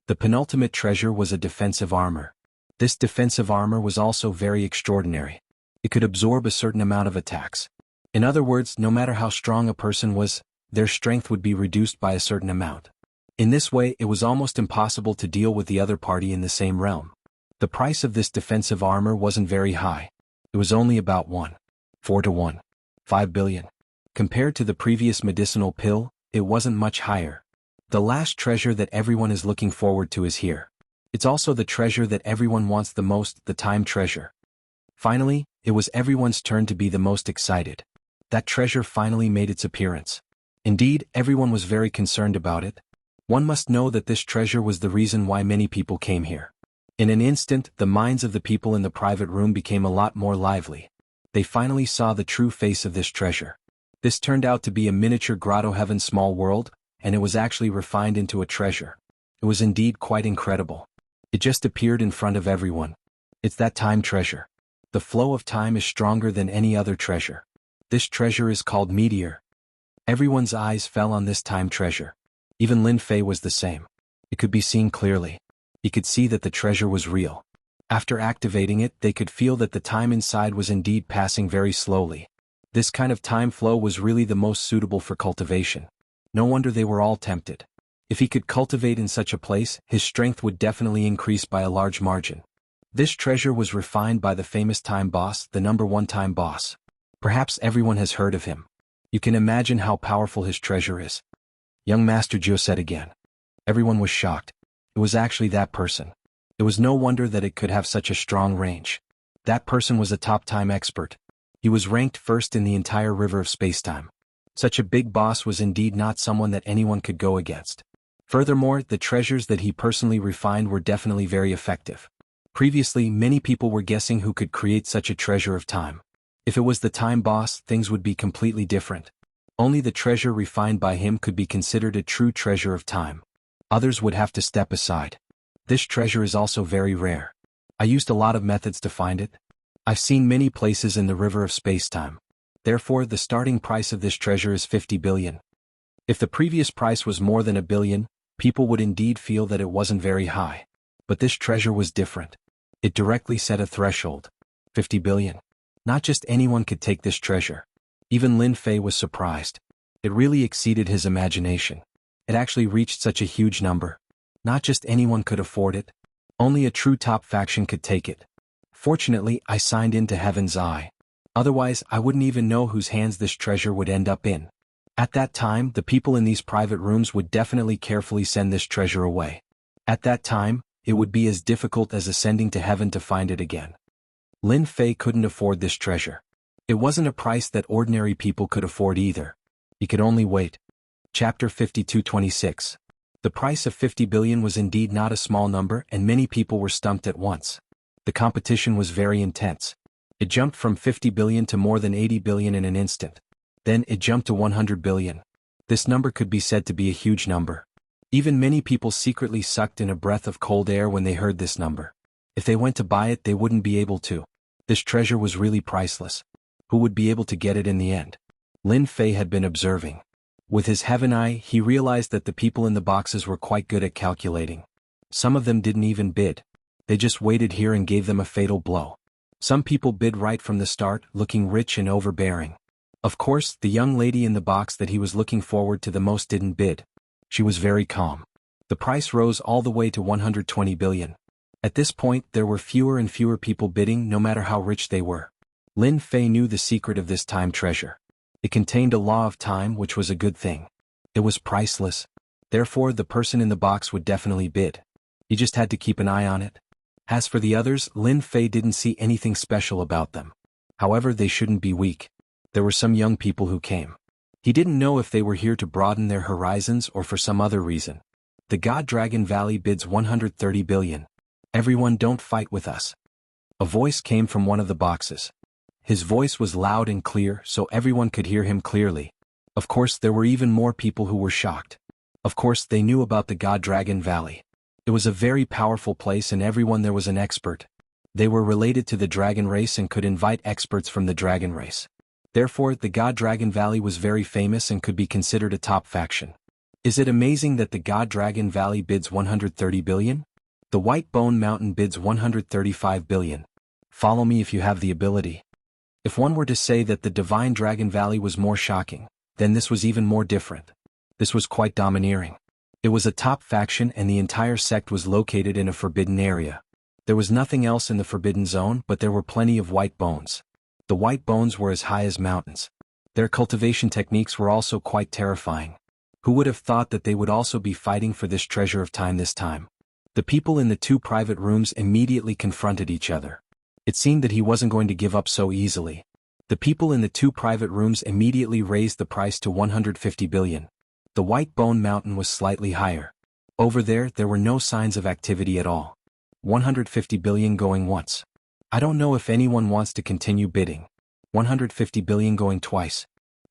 The penultimate treasure was a defensive armor. This defensive armor was also very extraordinary. It could absorb a certain amount of attacks. In other words, no matter how strong a person was, their strength would be reduced by a certain amount. In this way, it was almost impossible to deal with the other party in the same realm. The price of this defensive armor wasn't very high. It was only about 4 to 1. 5 billion. Compared to the previous medicinal pill, it wasn't much higher. The last treasure that everyone is looking forward to is here. It's also the treasure that everyone wants the most, the time treasure. Finally, it was everyone's turn to be the most excited. That treasure finally made its appearance. Indeed, everyone was very concerned about it. One must know that this treasure was the reason why many people came here. In an instant, the minds of the people in the private room became a lot more lively. They finally saw the true face of this treasure. This turned out to be a miniature grotto heaven small world, and it was actually refined into a treasure. It was indeed quite incredible. It just appeared in front of everyone. It's that time treasure. The flow of time is stronger than any other treasure. This treasure is called Meteor. Everyone's eyes fell on this time treasure. Even Lin Fei was the same. It could be seen clearly. He could see that the treasure was real. After activating it, they could feel that the time inside was indeed passing very slowly. This kind of time flow was really the most suitable for cultivation. No wonder they were all tempted. If he could cultivate in such a place, his strength would definitely increase by a large margin. This treasure was refined by the famous time boss, the #1 time boss. Perhaps everyone has heard of him. You can imagine how powerful his treasure is. Young Master Jiu said again. Everyone was shocked. It was actually that person. It was no wonder that it could have such a strong range. That person was a top time expert. He was ranked first in the entire river of spacetime. Such a big boss was indeed not someone that anyone could go against. Furthermore, the treasures that he personally refined were definitely very effective. Previously, many people were guessing who could create such a treasure of time. If it was the time boss, things would be completely different. Only the treasure refined by him could be considered a true treasure of time. Others would have to step aside. This treasure is also very rare. I used a lot of methods to find it. I've seen many places in the river of spacetime. Therefore, the starting price of this treasure is 50 billion. If the previous price was more than 1 billion, people would indeed feel that it wasn't very high. But this treasure was different. It directly set a threshold. 50 billion. Not just anyone could take this treasure. Even Lin Fei was surprised. It really exceeded his imagination. It actually reached such a huge number. Not just anyone could afford it. Only a true top faction could take it. Fortunately, I signed into Heaven's Eye. Otherwise, I wouldn't even know whose hands this treasure would end up in. At that time, the people in these private rooms would definitely carefully send this treasure away. At that time, it would be as difficult as ascending to heaven to find it again. Lin Fei couldn't afford this treasure. It wasn't a price that ordinary people could afford either. He could only wait. Chapter 52:26. The price of 50 billion was indeed not a small number, and many people were stumped at once. The competition was very intense. It jumped from 50 billion to more than 80 billion in an instant. Then it jumped to 100 billion. This number could be said to be a huge number. Even many people secretly sucked in a breath of cold air when they heard this number. If they went to buy it, they wouldn't be able to. This treasure was really priceless. Who would be able to get it in the end? Lin Fei had been observing. With his heaven eye, he realized that the people in the boxes were quite good at calculating. Some of them didn't even bid. They just waited here and gave them a fatal blow. Some people bid right from the start, looking rich and overbearing. Of course, the young lady in the box that he was looking forward to the most didn't bid. She was very calm. The price rose all the way to 120 billion. At this point, there were fewer and fewer people bidding, no matter how rich they were. Lin Fei knew the secret of this time treasure. It contained a law of time, which was a good thing. It was priceless. Therefore, the person in the box would definitely bid. He just had to keep an eye on it. As for the others, Lin Fei didn't see anything special about them. However, they shouldn't be weak. There were some young people who came. He didn't know if they were here to broaden their horizons or for some other reason. The God Dragon Valley bids 130 billion. Everyone, don't fight with us. A voice came from one of the boxes. His voice was loud and clear, so everyone could hear him clearly. Of course, there were even more people who were shocked. Of course, they knew about the God Dragon Valley. It was a very powerful place and everyone there was an expert. They were related to the dragon race and could invite experts from the dragon race. Therefore, the God Dragon Valley was very famous and could be considered a top faction. Is it amazing that the God Dragon Valley bids 130 billion? The White Bone Mountain bids 135 billion. Follow me if you have the ability. If one were to say that the Divine Dragon Valley was more shocking, then this was even more different. This was quite domineering. It was a top faction and the entire sect was located in a forbidden area. There was nothing else in the forbidden zone, but there were plenty of white bones. The white bones were as high as mountains. Their cultivation techniques were also quite terrifying. Who would have thought that they would also be fighting for this treasure of time this time? The people in the two private rooms immediately confronted each other. It seemed that he wasn't going to give up so easily. The people in the two private rooms immediately raised the price to 150 billion. The White Bone Mountain was slightly higher. Over there were no signs of activity at all. 150 billion going once. I don't know if anyone wants to continue bidding. 150 billion going twice.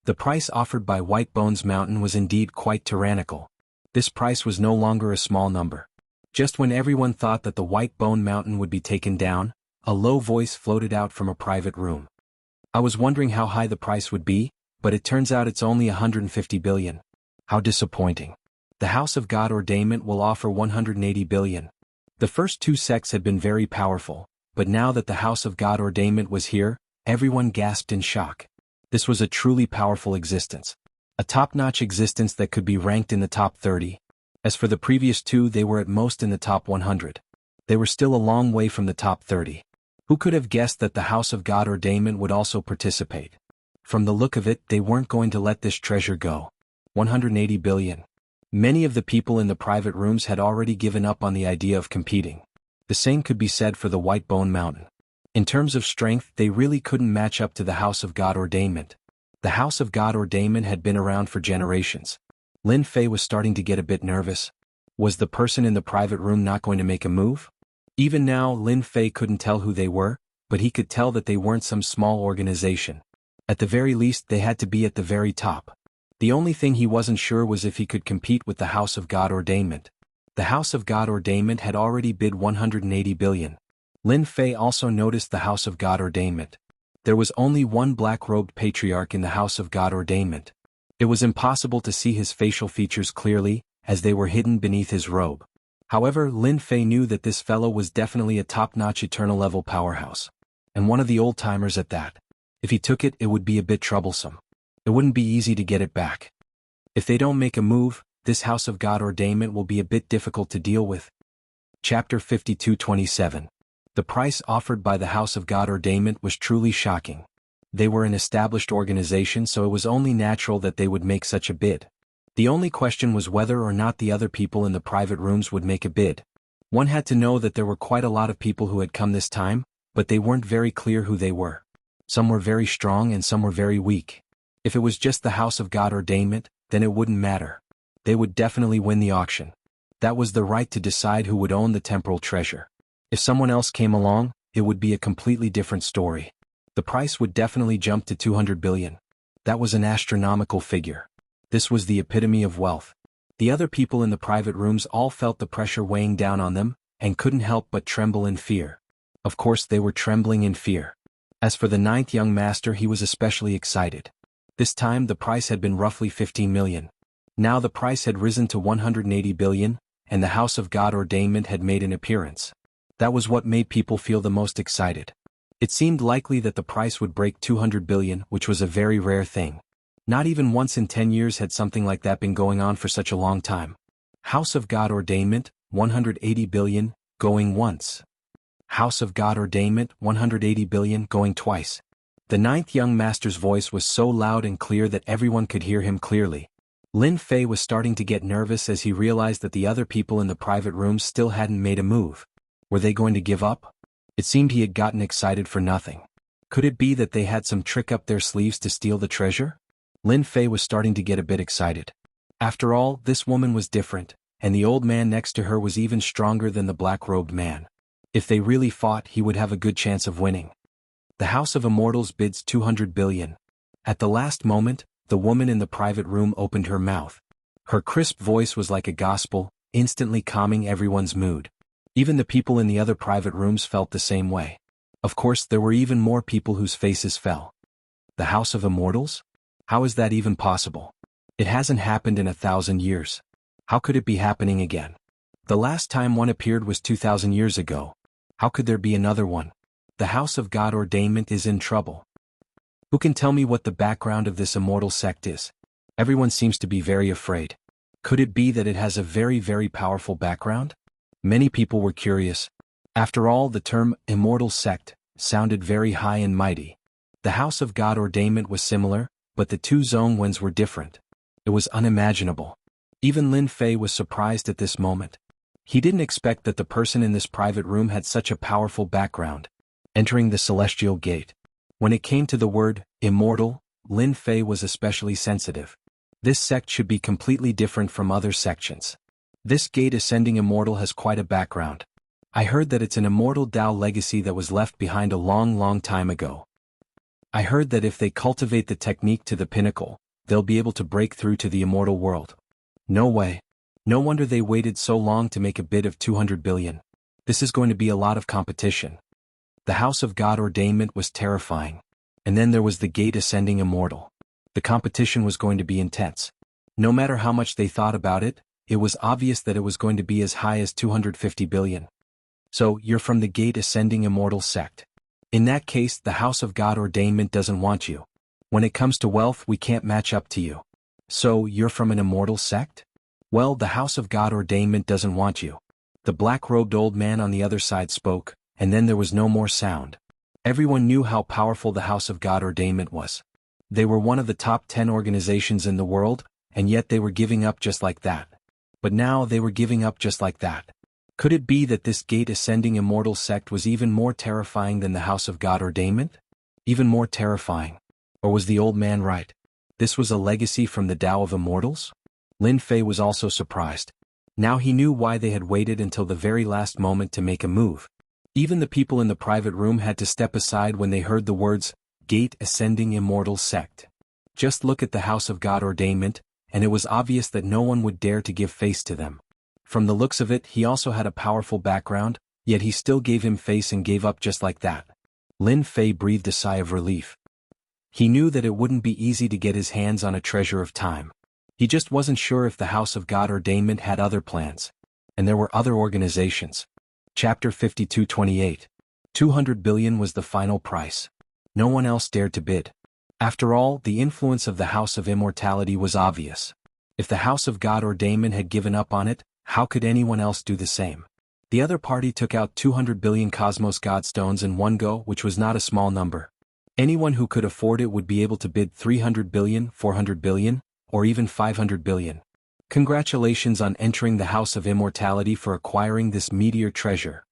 The price offered by White Bones Mountain was indeed quite tyrannical. This price was no longer a small number. Just when everyone thought that the White Bone Mountain would be taken down, a low voice floated out from a private room. I was wondering how high the price would be, but it turns out it's only 150 billion. How disappointing. The House of God Ordainment will offer 180 billion. The first two sects had been very powerful, but now that the House of God Ordainment was here, everyone gasped in shock. This was a truly powerful existence. A top-notch existence that could be ranked in the top 30. As for the previous two, they were at most in the top 100. They were still a long way from the top 30. Who could have guessed that the House of God Ordainment would also participate? From the look of it, they weren't going to let this treasure go. 180 billion. Many of the people in the private rooms had already given up on the idea of competing. The same could be said for the White Bone Mountain. In terms of strength, they really couldn't match up to the House of God Ordainment. The House of God Ordainment had been around for generations. Lin Fei was starting to get a bit nervous. Was the person in the private room not going to make a move? Even now, Lin Fei couldn't tell who they were, but he could tell that they weren't some small organization. At the very least, they had to be at the very top. The only thing he wasn't sure was if he could compete with the House of God Ordainment. The House of God Ordainment had already bid 180 billion. Lin Fei also noticed the House of God Ordainment. There was only one black-robed patriarch in the House of God Ordainment. It was impossible to see his facial features clearly, as they were hidden beneath his robe. However, Lin Fei knew that this fellow was definitely a top-notch eternal-level powerhouse. And one of the old-timers at that. If he took it, it would be a bit troublesome. It wouldn't be easy to get it back. If they don't make a move, this House of God Ordainment will be a bit difficult to deal with. Chapter 52:27. The price offered by the House of God Ordainment was truly shocking. They were an established organization, so it was only natural that they would make such a bid. The only question was whether or not the other people in the private rooms would make a bid. One had to know that there were quite a lot of people who had come this time, but they weren't very clear who they were. Some were very strong and some were very weak. If it was just the House of God Ordainment, then it wouldn't matter. They would definitely win the auction. That was the right to decide who would own the temporal treasure. If someone else came along, it would be a completely different story. The price would definitely jump to 200 billion. That was an astronomical figure. This was the epitome of wealth. The other people in the private rooms all felt the pressure weighing down on them, and couldn't help but tremble in fear. Of course, they were trembling in fear. As for the ninth young master, he was especially excited. This time the price had been roughly 15 million. Now the price had risen to 180 billion, and the House of God Ordainment had made an appearance. That was what made people feel the most excited. It seemed likely that the price would break 200 billion, which was a very rare thing. Not even once in 10 years had something like that been going on for such a long time. House of God Ordainment, 180 billion, going once. House of God Ordainment, 180 billion, going twice. The ninth young master's voice was so loud and clear that everyone could hear him clearly. Lin Fei was starting to get nervous as he realized that the other people in the private rooms still hadn't made a move. Were they going to give up? It seemed he had gotten excited for nothing. Could it be that they had some trick up their sleeves to steal the treasure? Lin Fei was starting to get a bit excited. After all, this woman was different, and the old man next to her was even stronger than the black-robed man. If they really fought, he would have a good chance of winning. The House of Immortals bids 200 billion. At the last moment, the woman in the private room opened her mouth. Her crisp voice was like a gospel, instantly calming everyone's mood. Even the people in the other private rooms felt the same way. Of course, there were even more people whose faces fell. The House of Immortals? How is that even possible? It hasn't happened in 1,000 years. How could it be happening again? The last time one appeared was 2,000 years ago. How could there be another one? The House of God Ordainment is in trouble. Who can tell me what the background of this immortal sect is? Everyone seems to be very afraid. Could it be that it has a very, very powerful background? Many people were curious. After all, the term immortal sect sounded very high and mighty. The House of God Ordainment was similar, but the two Zhongwens were different. It was unimaginable. Even Lin Fei was surprised at this moment. He didn't expect that the person in this private room had such a powerful background. Entering the celestial gate. When it came to the word immortal, Lin Fei was especially sensitive. This sect should be completely different from other sections. This gate ascending immortal has quite a background. I heard that it's an immortal Tao legacy that was left behind a long time ago. I heard that if they cultivate the technique to the pinnacle, they'll be able to break through to the immortal world. No way. No wonder they waited so long to make a bid of 200 billion. This is going to be a lot of competition. The House of God Ordainment was terrifying. And then there was the gate ascending immortal. The competition was going to be intense. No matter how much they thought about it, it was obvious that it was going to be as high as 250 billion. So, you're from the gate ascending immortal sect. In that case, the House of God Ordainment doesn't want you. When it comes to wealth, we can't match up to you. So, you're from an immortal sect? Well, the House of God Ordainment doesn't want you. The black-robed old man on the other side spoke, and then there was no more sound. Everyone knew how powerful the House of God Ordainment was. They were one of the top 10 organizations in the world, and yet they were giving up just like that. But now they were giving up just like that. Could it be that this gate ascending immortal sect was even more terrifying than the House of God Ordainment? Even more terrifying. Or was the old man right? This was a legacy from the Tao of Immortals? Lin Fei was also surprised. Now he knew why they had waited until the very last moment to make a move. Even the people in the private room had to step aside when they heard the words, Gate Ascending Immortal Sect. Just look at the House of God Ordainment, and it was obvious that no one would dare to give face to them. From the looks of it, he also had a powerful background, yet he still gave him face and gave up just like that. Lin Fei breathed a sigh of relief. He knew that it wouldn't be easy to get his hands on a treasure of time. He just wasn't sure if the House of God Ordainment had other plans. And there were other organizations. Chapter 52:28. 200 billion was the final price. No one else dared to bid. After all, the influence of the House of Immortality was obvious. If the House of God Ordainment had given up on it, how could anyone else do the same? The other party took out 200 billion Cosmos Godstones in one go, which was not a small number. Anyone who could afford it would be able to bid 300 billion, 400 billion, or even 500 billion. Congratulations on entering the House of Immortality for acquiring this meteor treasure.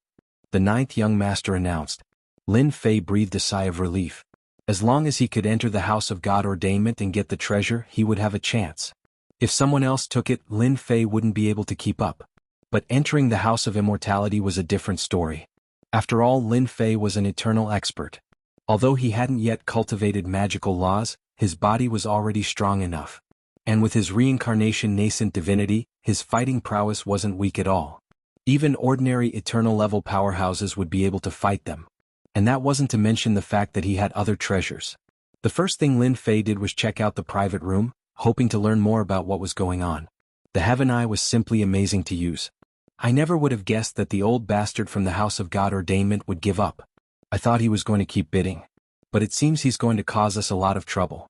The ninth young master announced. Lin Fei breathed a sigh of relief. As long as he could enter the House of God Ordainment and get the treasure, he would have a chance. If someone else took it, Lin Fei wouldn't be able to keep up. But entering the House of Immortality was a different story. After all, Lin Fei was an eternal expert. Although he hadn't yet cultivated magical laws, his body was already strong enough. And with his reincarnation nascent divinity, his fighting prowess wasn't weak at all. Even ordinary eternal level powerhouses would be able to fight them. And that wasn't to mention the fact that he had other treasures. The first thing Lin Fei did was check out the private room, hoping to learn more about what was going on. The Heaven Eye was simply amazing to use. I never would have guessed that the old bastard from the House of God Ordainment would give up. I thought he was going to keep bidding. But it seems he's going to cause us a lot of trouble.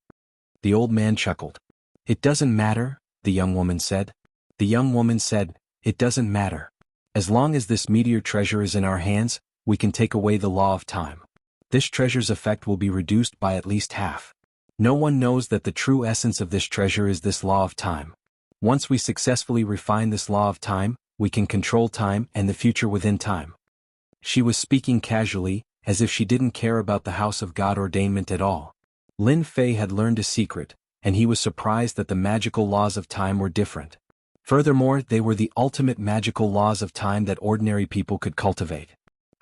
The old man chuckled. It doesn't matter, the young woman said. The young woman said, it doesn't matter. As long as this meteor treasure is in our hands, we can take away the law of time. This treasure's effect will be reduced by at least half. No one knows that the true essence of this treasure is this law of time. Once we successfully refine this law of time, we can control time and the future within time. She was speaking casually, as if she didn't care about the House of God Ordainment at all. Lin Fei had learned a secret, and he was surprised that the magical laws of time were different. Furthermore, they were the ultimate magical laws of time that ordinary people could cultivate.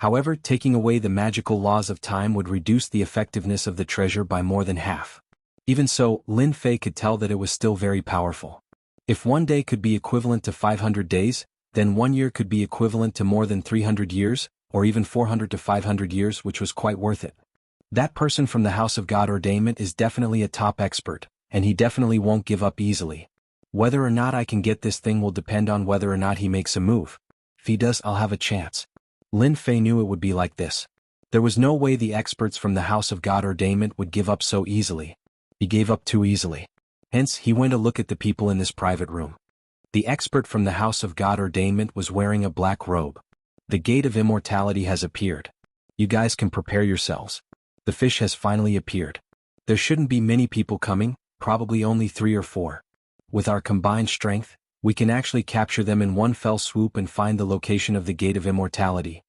However, taking away the magical laws of time would reduce the effectiveness of the treasure by more than half. Even so, Lin Fei could tell that it was still very powerful. If one day could be equivalent to 500 days, then 1 year could be equivalent to more than 300 years, or even 400 to 500 years, which was quite worth it. That person from the House of God Ordainment is definitely a top expert, and he definitely won't give up easily. Whether or not I can get this thing will depend on whether or not he makes a move. If he does, I'll have a chance. Lin Fei knew it would be like this. There was no way the experts from the House of God Ordainment would give up so easily. He gave up too easily. Hence, he went to look at the people in this private room. The expert from the House of God Ordainment was wearing a black robe. The gate of immortality has appeared. You guys can prepare yourselves. The fish has finally appeared. There shouldn't be many people coming, probably only 3 or 4. With our combined strength, we can actually capture them in one fell swoop and find the location of the gate of immortality.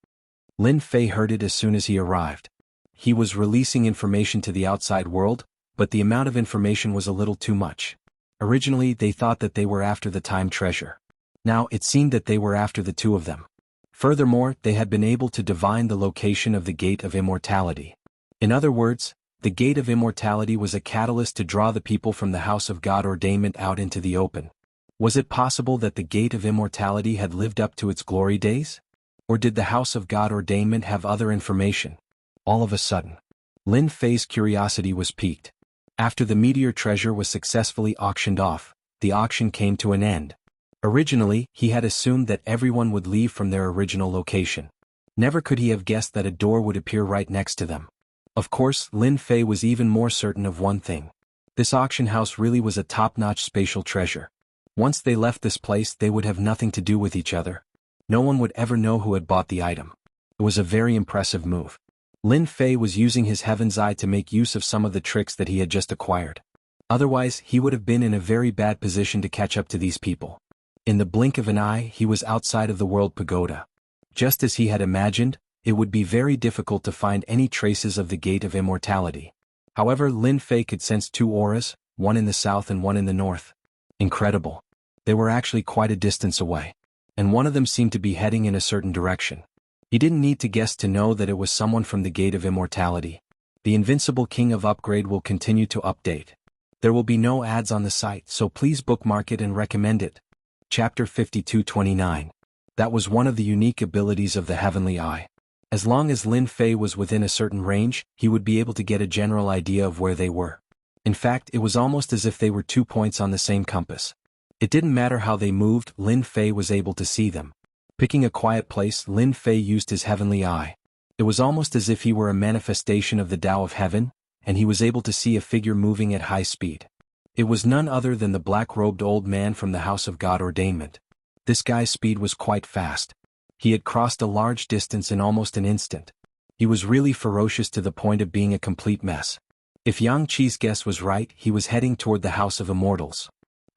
Lin Fei heard it as soon as he arrived. He was releasing information to the outside world, but the amount of information was a little too much. Originally, they thought that they were after the time treasure. Now, it seemed that they were after the 2 of them. Furthermore, they had been able to divine the location of the gate of immortality. In other words, the gate of immortality was a catalyst to draw the people from the House of God Ordainment out into the open. Was it possible that the gate of immortality had lived up to its glory days? Or did the House of God Ordainment have other information? All of a sudden, Lin Fei's curiosity was piqued. After the meteor treasure was successfully auctioned off, the auction came to an end. Originally, he had assumed that everyone would leave from their original location. Never could he have guessed that a door would appear right next to them. Of course, Lin Fei was even more certain of one thing. This auction house really was a top-notch spatial treasure. Once they left this place, they would have nothing to do with each other. No one would ever know who had bought the item. It was a very impressive move. Lin Fei was using his Heaven's Eye to make use of some of the tricks that he had just acquired. Otherwise, he would have been in a very bad position to catch up to these people. In the blink of an eye, he was outside of the World Pagoda. Just as he had imagined, it would be very difficult to find any traces of the Gate of Immortality. However, Lin Fei could sense 2 auras, one in the south and one in the north. Incredible. They were actually quite a distance away. And one of them seemed to be heading in a certain direction. He didn't need to guess to know that it was someone from the Gate of Immortality. The Invincible King of Upgrade will continue to update. There will be no ads on the site, so please bookmark it and recommend it. Chapter 5229. That was one of the unique abilities of the Heavenly Eye. As long as Lin Fei was within a certain range, he would be able to get a general idea of where they were. In fact, it was almost as if they were 2 points on the same compass. It didn't matter how they moved, Lin Fei was able to see them. Picking a quiet place, Lin Fei used his Heavenly Eye. It was almost as if he were a manifestation of the Tao of Heaven, and he was able to see a figure moving at high speed. It was none other than the black-robed old man from the House of God Ordainment. This guy's speed was quite fast. He had crossed a large distance in almost an instant. He was really ferocious to the point of being a complete mess. If Yang Qi's guess was right, he was heading toward the House of Immortals.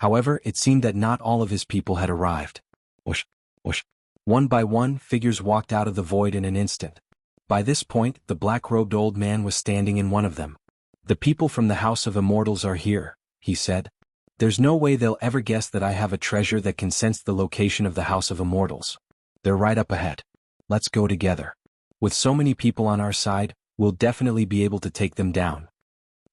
However, it seemed that not all of his people had arrived. Whoosh, whoosh. One by one, figures walked out of the void in an instant. By this point, the black-robed old man was standing in one of them. "The people from the House of Immortals are here," he said. "There's no way they'll ever guess that I have a treasure that can sense the location of the House of Immortals. They're right up ahead. Let's go together. With so many people on our side, we'll definitely be able to take them down."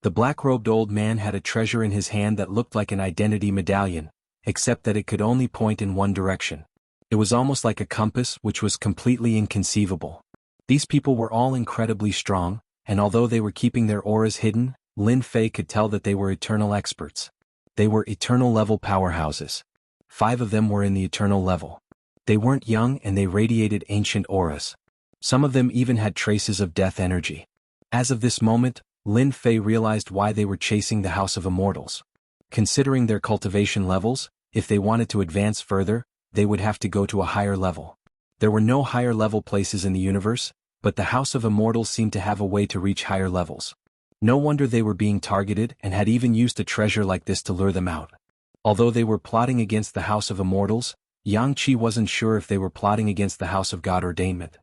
The black-robed old man had a treasure in his hand that looked like an identity medallion, except that it could only point in one direction. It was almost like a compass, which was completely inconceivable. These people were all incredibly strong, and although they were keeping their auras hidden, Lin Fei could tell that they were eternal experts. They were eternal-level powerhouses. 5 of them were in the eternal level. They weren't young and they radiated ancient auras. Some of them even had traces of death energy. As of this moment, Lin Fei realized why they were chasing the House of Immortals. Considering their cultivation levels, if they wanted to advance further, they would have to go to a higher level. There were no higher level places in the universe, but the House of Immortals seemed to have a way to reach higher levels. No wonder they were being targeted and had even used a treasure like this to lure them out. Although they were plotting against the House of Immortals, Yang Qi wasn't sure if they were plotting against the House of God Ordainment.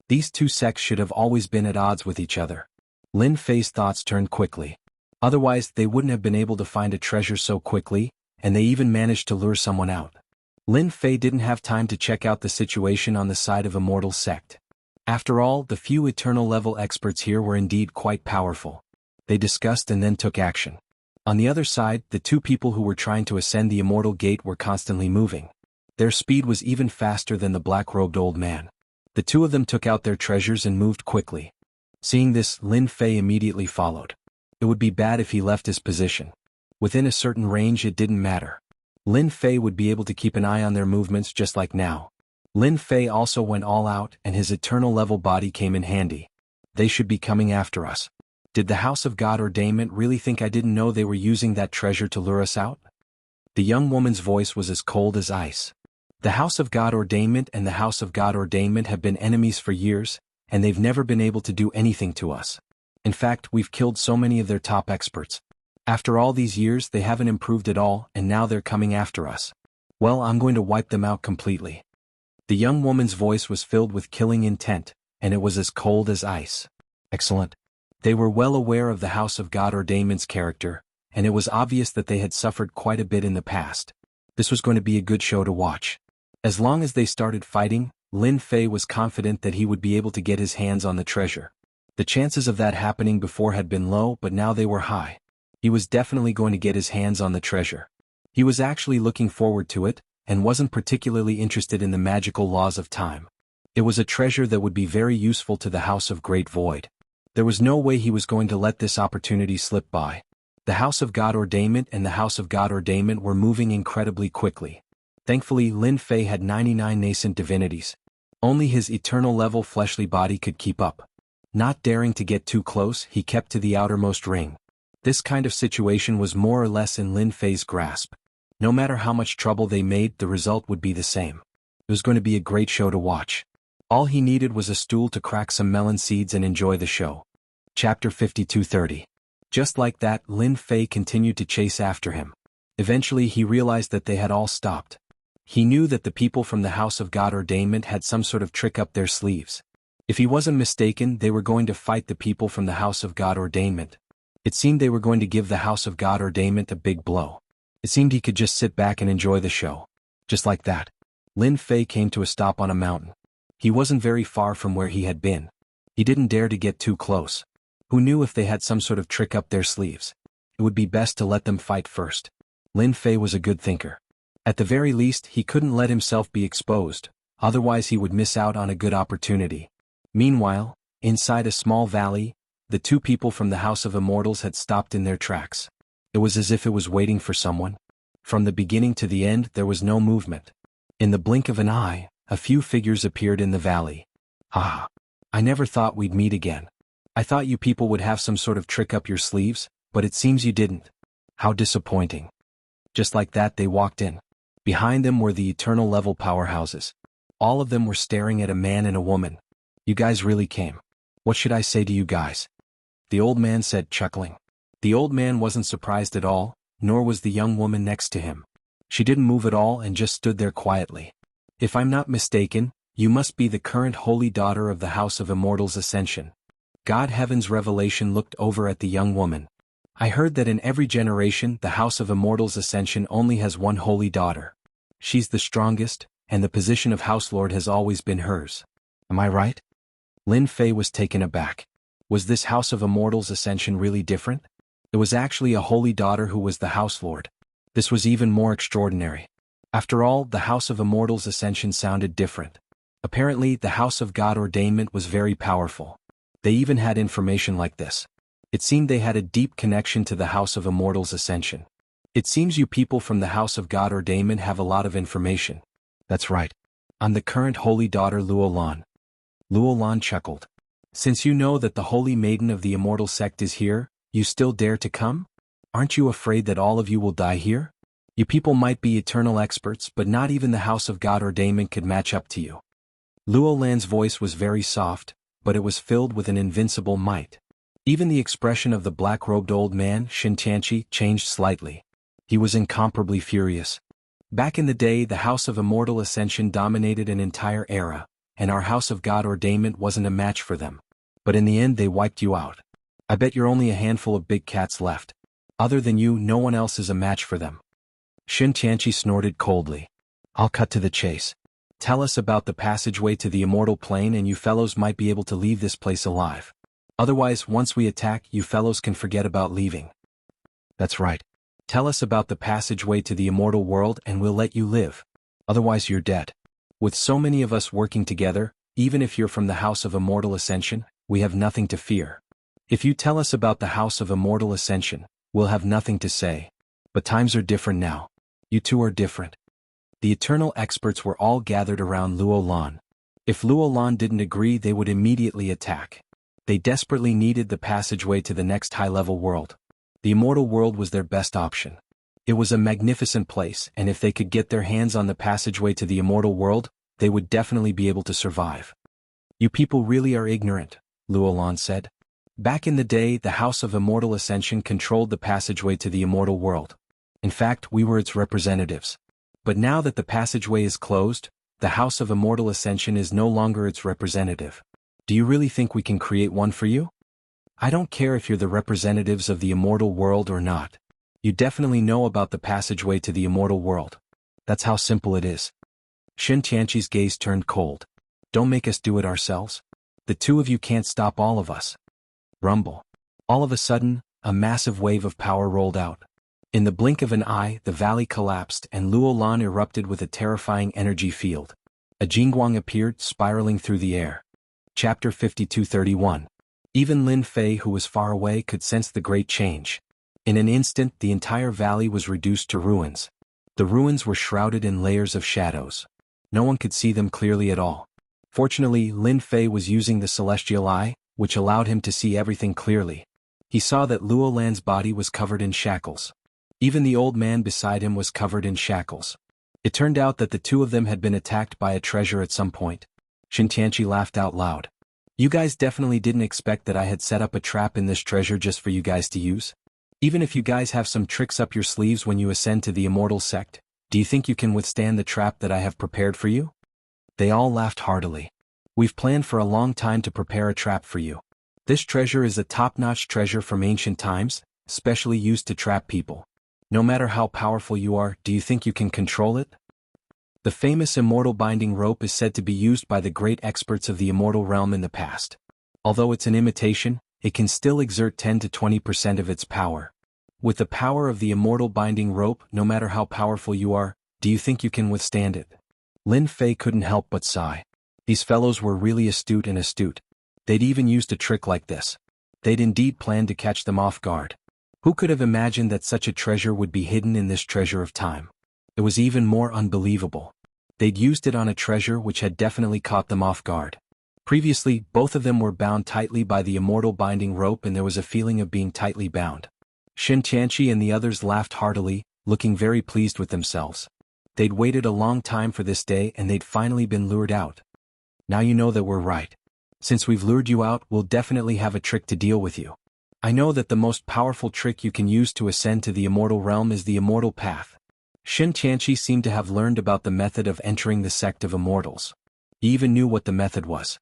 These 2 sects should have always been at odds with each other. Lin Fei's thoughts turned quickly. Otherwise, they wouldn't have been able to find a treasure so quickly, and they even managed to lure someone out. Lin Fei didn't have time to check out the situation on the side of Immortal sect. After all, the few eternal-level experts here were indeed quite powerful. They discussed and then took action. On the other side, the two people who were trying to ascend the immortal gate were constantly moving. Their speed was even faster than the black-robed old man. The two of them took out their treasures and moved quickly. Seeing this, Lin Fei immediately followed. It would be bad if he left his position. Within a certain range it didn't matter. Lin Fei would be able to keep an eye on their movements just like now. Lin Fei also went all out and his eternal-level body came in handy. They should be coming after us. Did the House of God Ordainment really think I didn't know they were using that treasure to lure us out? The young woman's voice was as cold as ice. The House of God Ordainment and the House of God Ordainment have been enemies for years, and they've never been able to do anything to us. In fact, we've killed so many of their top experts. After all these years, they haven't improved at all, and now they're coming after us. Well, I'm going to wipe them out completely. The young woman's voice was filled with killing intent, and it was as cold as ice. Excellent. They were well aware of the House of God Ordainment's character, and it was obvious that they had suffered quite a bit in the past. This was going to be a good show to watch. As long as they started fighting, Lin Fei was confident that he would be able to get his hands on the treasure. The chances of that happening before had been low, but now they were high. He was definitely going to get his hands on the treasure. He was actually looking forward to it, and wasn't particularly interested in the magical laws of time. It was a treasure that would be very useful to the House of Great Void. There was no way he was going to let this opportunity slip by. The House of God Ordainment and the House of God Ordainment were moving incredibly quickly. Thankfully, Lin Fei had 99 nascent divinities. Only his eternal-level fleshly body could keep up. Not daring to get too close, he kept to the outermost ring. This kind of situation was more or less in Lin Fei's grasp. No matter how much trouble they made, the result would be the same. It was going to be a great show to watch. All he needed was a stool to crack some melon seeds and enjoy the show. Chapter 52:30. Just like that, Lin Fei continued to chase after him. Eventually he realized that they had all stopped. He knew that the people from the House of God Ordainment had some sort of trick up their sleeves. If he wasn't mistaken, they were going to fight the people from the House of God Ordainment. It seemed they were going to give the House of God Ordainment a big blow. It seemed he could just sit back and enjoy the show. Just like that, Lin Fei came to a stop on a mountain. He wasn't very far from where he had been. He didn't dare to get too close. Who knew if they had some sort of trick up their sleeves? It would be best to let them fight first. Lin Fei was a good thinker. At the very least, he couldn't let himself be exposed, otherwise he would miss out on a good opportunity. Meanwhile, inside a small valley, the two people from the House of Immortals had stopped in their tracks. It was as if it was waiting for someone. From the beginning to the end, there was no movement. In the blink of an eye, a few figures appeared in the valley. Ah, I never thought we'd meet again. I thought you people would have some sort of trick up your sleeves, but it seems you didn't. How disappointing. Just like that, they walked in. Behind them were the eternal-level powerhouses. All of them were staring at a man and a woman. You guys really came. What should I say to you guys? The old man said, chuckling. The old man wasn't surprised at all, nor was the young woman next to him. She didn't move at all and just stood there quietly. If I'm not mistaken, you must be the current holy daughter of the House of Immortals Ascension. God Heaven's revelation looked over at the young woman. I heard that in every generation the House of Immortals Ascension only has one holy daughter. She's the strongest, and the position of House Lord has always been hers. Am I right? Lin Fei was taken aback. Was this House of Immortals Ascension really different? It was actually a holy daughter who was the House Lord. This was even more extraordinary. After all, the House of Immortals Ascension sounded different. Apparently, the House of God Ordainment was very powerful. They even had information like this. It seemed they had a deep connection to the House of Immortals Ascension. It seems you people from the House of God Ordainment have a lot of information. That's right. I'm the current holy daughter Luolan. Luolan chuckled. Since you know that the holy maiden of the immortal sect is here, you still dare to come? Aren't you afraid that all of you will die here? You people might be eternal experts, but not even the House of God Ordainment could match up to you. Luolan's voice was very soft, but it was filled with an invincible might. Even the expression of the black-robed old man, Shintianchi, changed slightly. He was incomparably furious. Back in the day, the House of Immortal Ascension dominated an entire era, and our House of God Ordainment wasn't a match for them. But in the end they wiped you out. I bet you're only a handful of big cats left. Other than you, no one else is a match for them. Shintianchi snorted coldly. I'll cut to the chase. Tell us about the passageway to the immortal plane and you fellows might be able to leave this place alive. Otherwise, once we attack, you fellows can forget about leaving. That's right. Tell us about the passageway to the immortal world and we'll let you live. Otherwise you're dead. With so many of us working together, even if you're from the House of Immortal Ascension, we have nothing to fear. If you tell us about the House of Immortal Ascension, we'll have nothing to say. But times are different now. You two are different. The eternal experts were all gathered around Luo Lan. If Luo Lan didn't agree, they would immediately attack. They desperately needed the passageway to the next high-level world. The immortal world was their best option. It was a magnificent place, and if they could get their hands on the passageway to the immortal world, they would definitely be able to survive. You people really are ignorant, Luo Lan said. Back in the day, the House of Immortal Ascension controlled the passageway to the immortal world. In fact, we were its representatives. But now that the passageway is closed, the House of Immortal Ascension is no longer its representative. Do you really think we can create one for you? I don't care if you're the representatives of the immortal world or not. You definitely know about the passageway to the immortal world. That's how simple it is. Shen Tianqi's gaze turned cold. Don't make us do it ourselves. The two of you can't stop all of us. Rumble. All of a sudden, a massive wave of power rolled out. In the blink of an eye, the valley collapsed and Luo Lan erupted with a terrifying energy field. A Jingguang appeared, spiraling through the air. Chapter 52:31. Even Lin Fei, who was far away, could sense the great change. In an instant, the entire valley was reduced to ruins. The ruins were shrouded in layers of shadows. No one could see them clearly at all. Fortunately, Lin Fei was using the celestial eye, which allowed him to see everything clearly. He saw that Luo Lan's body was covered in shackles. Even the old man beside him was covered in shackles. It turned out that the two of them had been attacked by a treasure at some point. Shen Tianqi laughed out loud. You guys definitely didn't expect that I had set up a trap in this treasure just for you guys to use? Even if you guys have some tricks up your sleeves when you ascend to the immortal sect, do you think you can withstand the trap that I have prepared for you? They all laughed heartily. We've planned for a long time to prepare a trap for you. This treasure is a top-notch treasure from ancient times, specially used to trap people. No matter how powerful you are, do you think you can control it? The famous immortal binding rope is said to be used by the great experts of the immortal realm in the past. Although it's an imitation, it can still exert 10 to 20% of its power. With the power of the immortal binding rope, no matter how powerful you are, do you think you can withstand it? Lin Fei couldn't help but sigh. These fellows were really astute. They'd even used a trick like this. They'd indeed planned to catch them off guard. Who could have imagined that such a treasure would be hidden in this treasure of time? It was even more unbelievable. They'd used it on a treasure which had definitely caught them off guard. Previously, both of them were bound tightly by the immortal binding rope and there was a feeling of being tightly bound. Shen Tianqi and the others laughed heartily, looking very pleased with themselves. They'd waited a long time for this day and they'd finally been lured out. Now you know that we're right. Since we've lured you out, we'll definitely have a trick to deal with you. I know that the most powerful trick you can use to ascend to the immortal realm is the immortal path. Shen Tianqi seemed to have learned about the method of entering the sect of immortals. He even knew what the method was.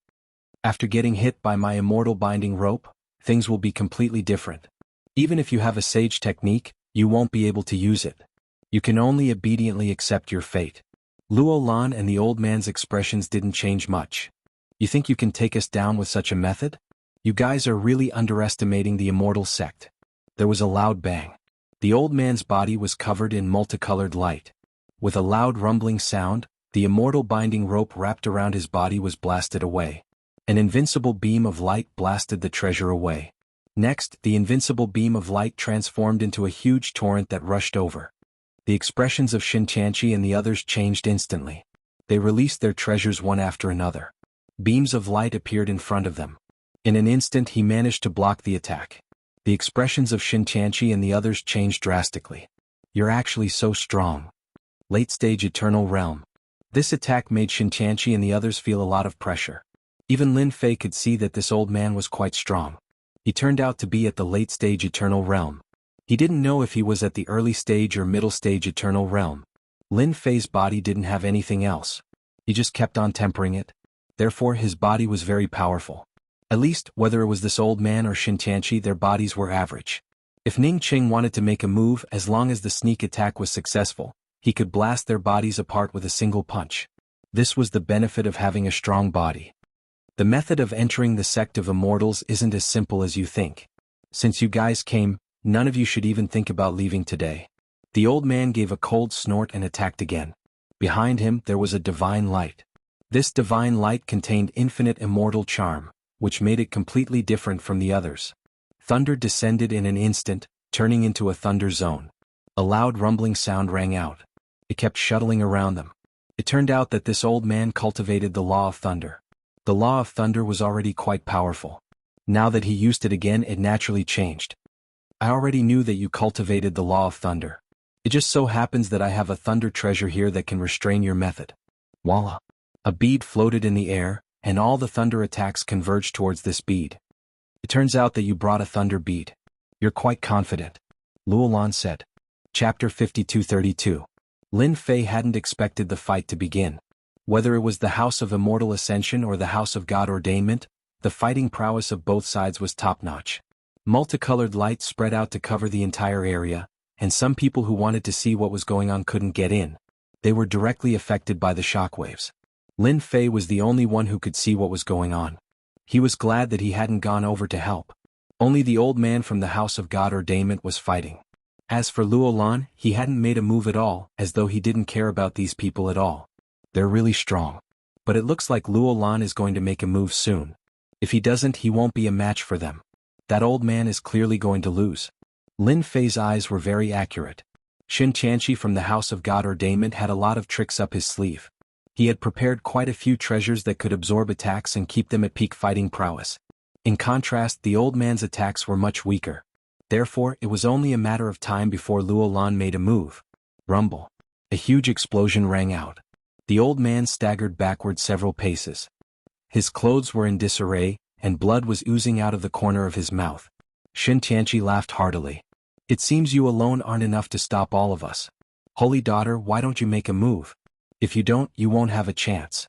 After getting hit by my immortal binding rope, things will be completely different. Even if you have a sage technique, you won't be able to use it. You can only obediently accept your fate. Luo Lan and the old man's expressions didn't change much. You think you can take us down with such a method? You guys are really underestimating the immortal sect. There was a loud bang. The old man's body was covered in multicolored light. With a loud rumbling sound, the immortal binding rope wrapped around his body was blasted away. An invincible beam of light blasted the treasure away. Next, the invincible beam of light transformed into a huge torrent that rushed over. The expressions of Shen Tianqi and the others changed instantly. They released their treasures one after another. Beams of light appeared in front of them. In an instant he managed to block the attack. The expressions of Shen Tianqi and the others changed drastically. You're actually so strong. Late-stage Eternal Realm. This attack made Shen Tianqi and the others feel a lot of pressure. Even Lin Fei could see that this old man was quite strong. He turned out to be at the late-stage Eternal Realm. He didn't know if he was at the early stage or middle stage Eternal Realm. Lin Fei's body didn't have anything else. He just kept on tempering it. Therefore his body was very powerful. At least, whether it was this old man or Shen Tianqi, their bodies were average. If Ning Qing wanted to make a move, as long as the sneak attack was successful, he could blast their bodies apart with a single punch. This was the benefit of having a strong body. The method of entering the sect of immortals isn't as simple as you think. Since you guys came, none of you should even think about leaving today. The old man gave a cold snort and attacked again. Behind him there was a divine light. This divine light contained infinite immortal charm, which made it completely different from the others. Thunder descended in an instant, turning into a thunder zone. A loud rumbling sound rang out. It kept shuttling around them. It turned out that this old man cultivated the law of thunder. The law of thunder was already quite powerful. Now that he used it again, it naturally changed. I already knew that you cultivated the law of thunder. It just so happens that I have a thunder treasure here that can restrain your method. Voila! A bead floated in the air, and all the thunder attacks converged towards this bead. It turns out that you brought a thunder bead. You're quite confident, Luolan said. Chapter 52-32. Lin Fei hadn't expected the fight to begin. Whether it was the House of Immortal Ascension or the House of God Ordainment, the fighting prowess of both sides was top-notch. Multicolored light spread out to cover the entire area, and some people who wanted to see what was going on couldn't get in. They were directly affected by the shockwaves. Lin Fei was the only one who could see what was going on. He was glad that he hadn't gone over to help. Only the old man from the House of God Ordainment was fighting. As for Luolan, he hadn't made a move at all, as though he didn't care about these people at all. They're really strong. But it looks like Luolan is going to make a move soon. If he doesn't, he won't be a match for them. That old man is clearly going to lose. Lin Fei's eyes were very accurate. Xin Tianqi from the House of God Ordainment had a lot of tricks up his sleeve. He had prepared quite a few treasures that could absorb attacks and keep them at peak fighting prowess. In contrast, the old man's attacks were much weaker. Therefore, it was only a matter of time before Luolan made a move. Rumble. A huge explosion rang out. The old man staggered backward several paces. His clothes were in disarray, and blood was oozing out of the corner of his mouth. Xin Tianqi laughed heartily. It seems you alone aren't enough to stop all of us. Holy daughter, why don't you make a move? If you don't, you won't have a chance.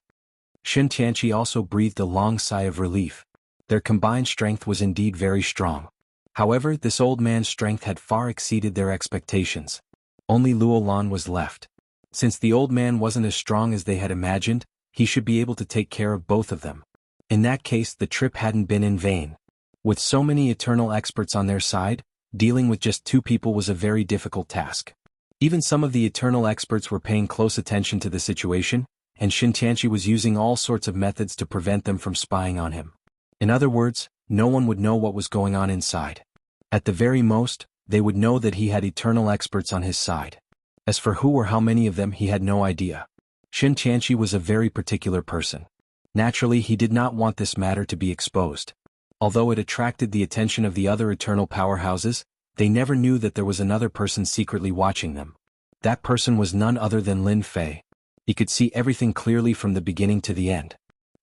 Xin Tianqi also breathed a long sigh of relief. Their combined strength was indeed very strong. However, this old man's strength had far exceeded their expectations. Only Luolan was left. Since the old man wasn't as strong as they had imagined, he should be able to take care of both of them. In that case, the trip hadn't been in vain. With so many eternal experts on their side, dealing with just two people was a very difficult task. Even some of the eternal experts were paying close attention to the situation, and Xin Tianqi was using all sorts of methods to prevent them from spying on him. In other words, no one would know what was going on inside. At the very most, they would know that he had eternal experts on his side. As for who or how many of them, he had no idea. Xin Tianqi was a very particular person. Naturally, he did not want this matter to be exposed. Although it attracted the attention of the other eternal powerhouses, they never knew that there was another person secretly watching them. That person was none other than Lin Fei. He could see everything clearly from the beginning to the end.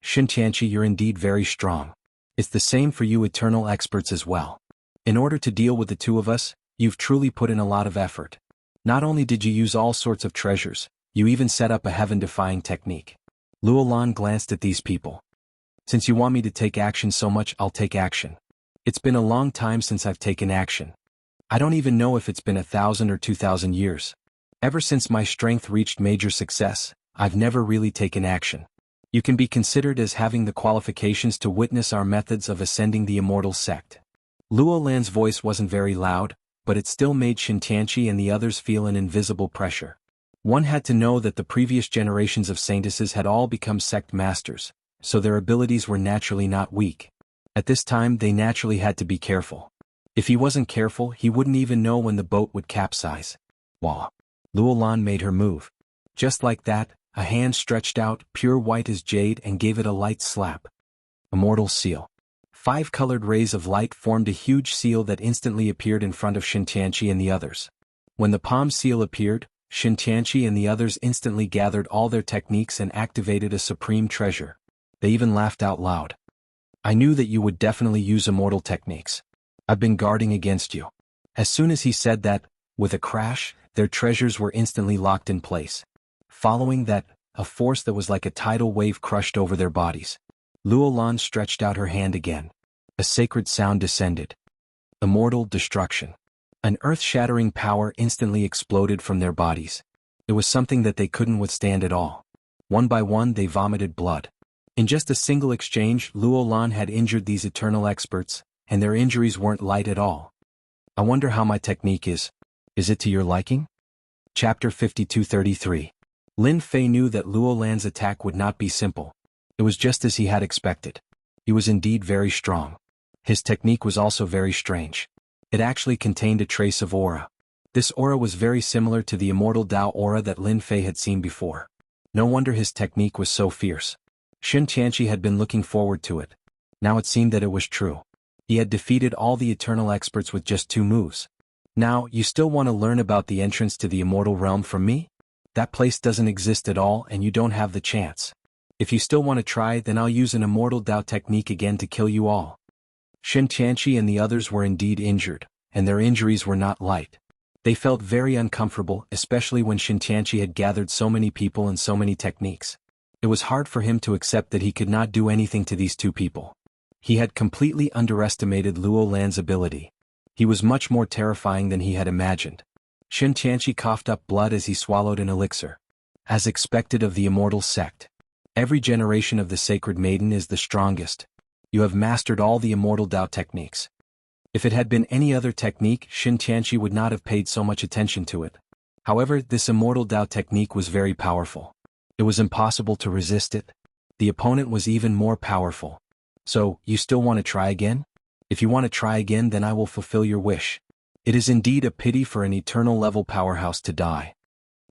Xin Tianqi, you're indeed very strong. It's the same for you eternal experts as well. In order to deal with the two of us, you've truly put in a lot of effort. Not only did you use all sorts of treasures, you even set up a heaven-defying technique. Luolan glanced at these people. Since you want me to take action so much, I'll take action. It's been a long time since I've taken action. I don't even know if it's been 1,000 or 2,000 years. Ever since my strength reached major success, I've never really taken action. You can be considered as having the qualifications to witness our methods of ascending the immortal sect. Luolan's voice wasn't very loud, but it still made Xin Tianqi and the others feel an invisible pressure. One had to know that the previous generations of saintesses had all become sect masters, so their abilities were naturally not weak. At this time they naturally had to be careful. If he wasn't careful, he wouldn't even know when the boat would capsize. Wah! Luolan made her move. Just like that, a hand stretched out, pure white as jade, and gave it a light slap. Immortal seal. 5 colored rays of light formed a huge seal that instantly appeared in front of Xin Tianqi and the others. When the palm seal appeared, Xin Tianqi and the others instantly gathered all their techniques and activated a supreme treasure. They even laughed out loud. I knew that you would definitely use immortal techniques. I've been guarding against you. As soon as he said that, with a crash, their treasures were instantly locked in place. Following that, a force that was like a tidal wave crushed over their bodies. Luolan stretched out her hand again. A sacred sound descended. Immortal destruction. An earth-shattering power instantly exploded from their bodies. It was something that they couldn't withstand at all. One by one they vomited blood. In just a single exchange, Luo Lan had injured these eternal experts, and their injuries weren't light at all. I wonder how my technique is. Is it to your liking? Chapter 5233. Lin Fei knew that Luo Lan's attack would not be simple. It was just as he had expected. He was indeed very strong. His technique was also very strange. It actually contained a trace of aura. This aura was very similar to the immortal Dao aura that Lin Fei had seen before. No wonder his technique was so fierce. Xin Tianqi had been looking forward to it. Now it seemed that it was true. He had defeated all the eternal experts with just 2 moves. Now, you still want to learn about the entrance to the immortal realm from me? That place doesn't exist at all and you don't have the chance. If you still want to try, then I'll use an immortal Dao technique again to kill you all. Xin Tianqi and the others were indeed injured, and their injuries were not light. They felt very uncomfortable, especially when Xin Tianqi had gathered so many people and so many techniques. It was hard for him to accept that he could not do anything to these 2 people. He had completely underestimated Luo Lan's ability. He was much more terrifying than he had imagined. Xin Tianqi coughed up blood as he swallowed an elixir. As expected of the immortal sect. Every generation of the sacred maiden is the strongest. You have mastered all the immortal Dao techniques. If it had been any other technique, Xin Tianqi would not have paid so much attention to it. However, this immortal Dao technique was very powerful. It was impossible to resist it. The opponent was even more powerful. So, you still want to try again? If you want to try again, then I will fulfill your wish. It is indeed a pity for an eternal level powerhouse to die.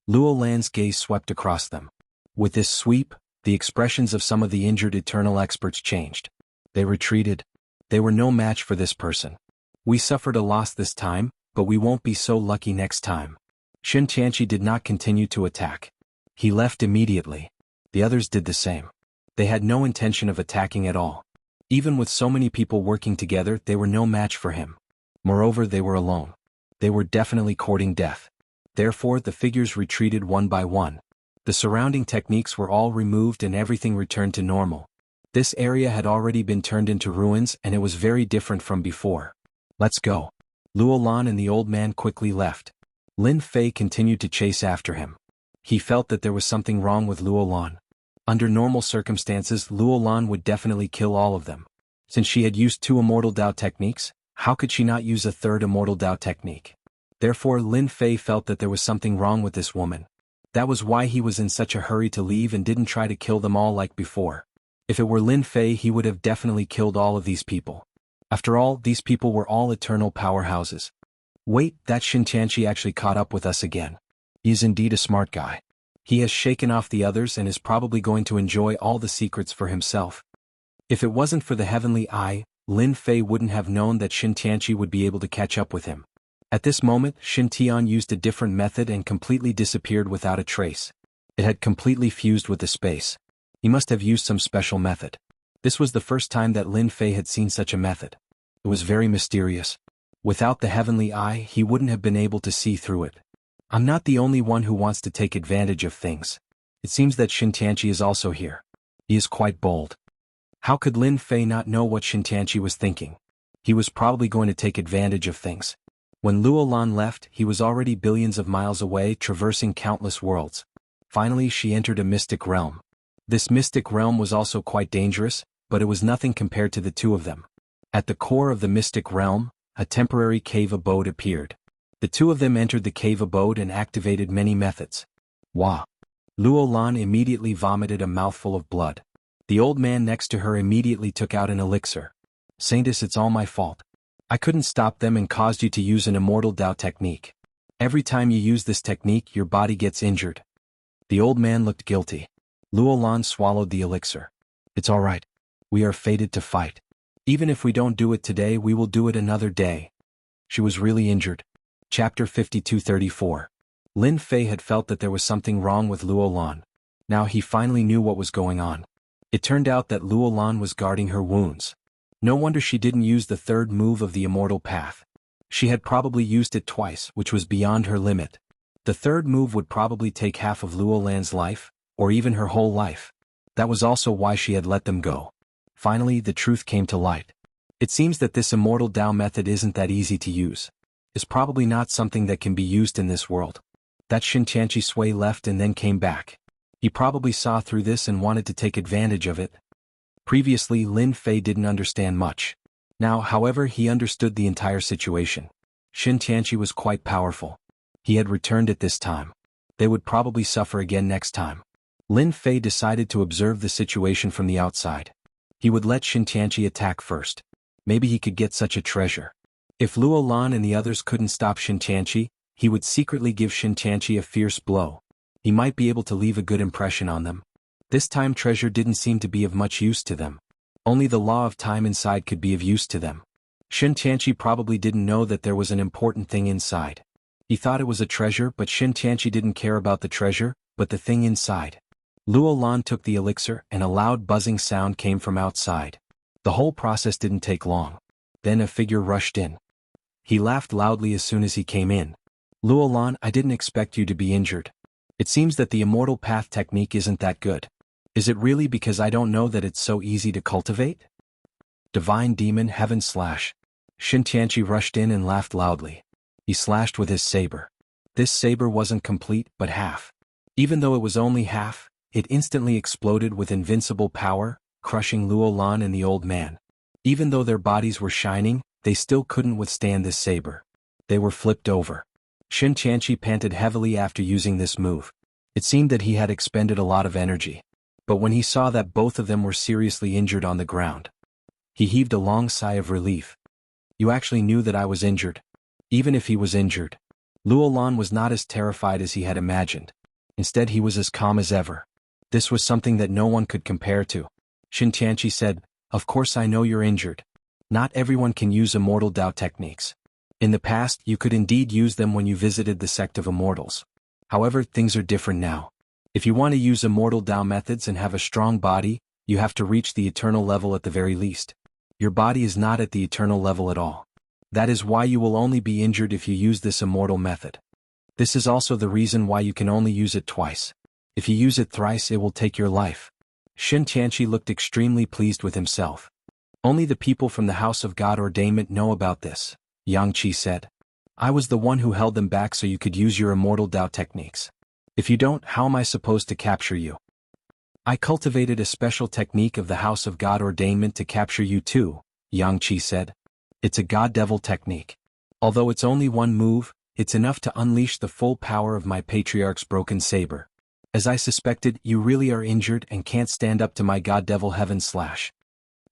Luo Lan's gaze swept across them. With this sweep, the expressions of some of the injured eternal experts changed. They retreated. They were no match for this person. We suffered a loss this time, but we won't be so lucky next time. Xin Tianqi did not continue to attack. He left immediately. The others did the same. They had no intention of attacking at all. Even with so many people working together, they were no match for him. Moreover, they were alone. They were definitely courting death. Therefore, the figures retreated one by one. The surrounding techniques were all removed and everything returned to normal. This area had already been turned into ruins and it was very different from before. Let's go. Luo Lan and the old man quickly left. Lin Fei continued to chase after him. He felt that there was something wrong with Luo Lan. Under normal circumstances, Luo Lan would definitely kill all of them. Since she had used 2 immortal Dao techniques, how could she not use a 3rd immortal Dao technique? Therefore, Lin Fei felt that there was something wrong with this woman. That was why he was in such a hurry to leave and didn't try to kill them all like before. If it were Lin Fei, he would have definitely killed all of these people. After all, these people were all eternal powerhouses. Wait, that Xin Tianqi actually caught up with us again. He is indeed a smart guy. He has shaken off the others and is probably going to enjoy all the secrets for himself. If it wasn't for the heavenly eye, Lin Fei wouldn't have known that Xin Tianqi would be able to catch up with him. At this moment, Xin Tian used a different method and completely disappeared without a trace. It had completely fused with the space. He must have used some special method. This was the first time that Lin Fei had seen such a method. It was very mysterious. Without the heavenly eye, he wouldn't have been able to see through it. I'm not the only one who wants to take advantage of things. It seems that Xin Tianqi is also here. He is quite bold. How could Lin Fei not know what Xin Tianqi was thinking? He was probably going to take advantage of things. When Luo Lan left, he was already billions of miles away, traversing countless worlds. Finally, she entered a mystic realm. This mystic realm was also quite dangerous, but it was nothing compared to the 2 of them. At the core of the mystic realm, a temporary cave abode appeared. The 2 of them entered the cave abode and activated many methods. Wah! Luo Lan immediately vomited a mouthful of blood. The old man next to her immediately took out an elixir. Saintess, it's all my fault. I couldn't stop them and caused you to use an immortal Dao technique. Every time you use this technique, your body gets injured. The old man looked guilty. Luo Lan swallowed the elixir. It's all right. We are fated to fight. Even if we don't do it today, we will do it another day. She was really injured. Chapter 5234. Lin Fei had felt that there was something wrong with Luo Lan. Now he finally knew what was going on. It turned out that Luo Lan was guarding her wounds. No wonder she didn't use the 3rd move of the immortal path. She had probably used it twice, which was beyond her limit. The 3rd move would probably take half of Luo Lan's life, or even her whole life. That was also why she had let them go. Finally, the truth came to light. It seems that this immortal Dao method isn't that easy to use. It's probably not something that can be used in this world. That Xin Tianqi Sui left and then came back. He probably saw through this and wanted to take advantage of it. Previously, Lin Fei didn't understand much. Now, however, he understood the entire situation. Shin Tianqi was quite powerful. He had returned at this time. They would probably suffer again next time. Lin Fei decided to observe the situation from the outside. He would let Shin Tianqi attack first. Maybe he could get such a treasure. If Luo Lan and the others couldn't stop Shin Tianqi, he would secretly give Shin Tianqi a fierce blow. He might be able to leave a good impression on them. This time treasure didn't seem to be of much use to them. Only the law of time inside could be of use to them. Shin Tianqi probably didn't know that there was an important thing inside. He thought it was a treasure, but Shin Tianqi didn't care about the treasure, but the thing inside. Luo Lan took the elixir and a loud buzzing sound came from outside. The whole process didn't take long. Then a figure rushed in. He laughed loudly as soon as he came in. Luo Lan, I didn't expect you to be injured. It seems that the immortal path technique isn't that good. Is it really because I don't know that it's so easy to cultivate? Divine Demon Heaven Slash. Shin Tianqi rushed in and laughed loudly. He slashed with his saber. This saber wasn't complete, but half. Even though it was only half, it instantly exploded with invincible power, crushing Luo Lan and the old man. Even though their bodies were shining, they still couldn't withstand this saber. They were flipped over. Shin Tianqi panted heavily after using this move. It seemed that he had expended a lot of energy. But when he saw that both of them were seriously injured on the ground, he heaved a long sigh of relief. You actually knew that I was injured. Even if he was injured, Luo Lan was not as terrified as he had imagined. Instead, he was as calm as ever. This was something that no one could compare to. Shin Tianqi said, Of course I know you're injured. Not everyone can use immortal Dao techniques. In the past, you could indeed use them when you visited the sect of immortals. However, things are different now. If you want to use immortal Dao methods and have a strong body, you have to reach the eternal level at the very least. Your body is not at the eternal level at all. That is why you will only be injured if you use this immortal method. This is also the reason why you can only use it twice. If you use it thrice, it will take your life. Shin Tianqi looked extremely pleased with himself. Only the people from the House of God Ordainment know about this, Yang Qi said. I was the one who held them back so you could use your immortal Dao techniques. If you don't, how am I supposed to capture you? I cultivated a special technique of the House of God Ordainment to capture you too, Yang Qi said. It's a God-Devil technique. Although it's only one move, it's enough to unleash the full power of my patriarch's broken saber. As I suspected, you really are injured and can't stand up to my God-Devil Heaven Slash.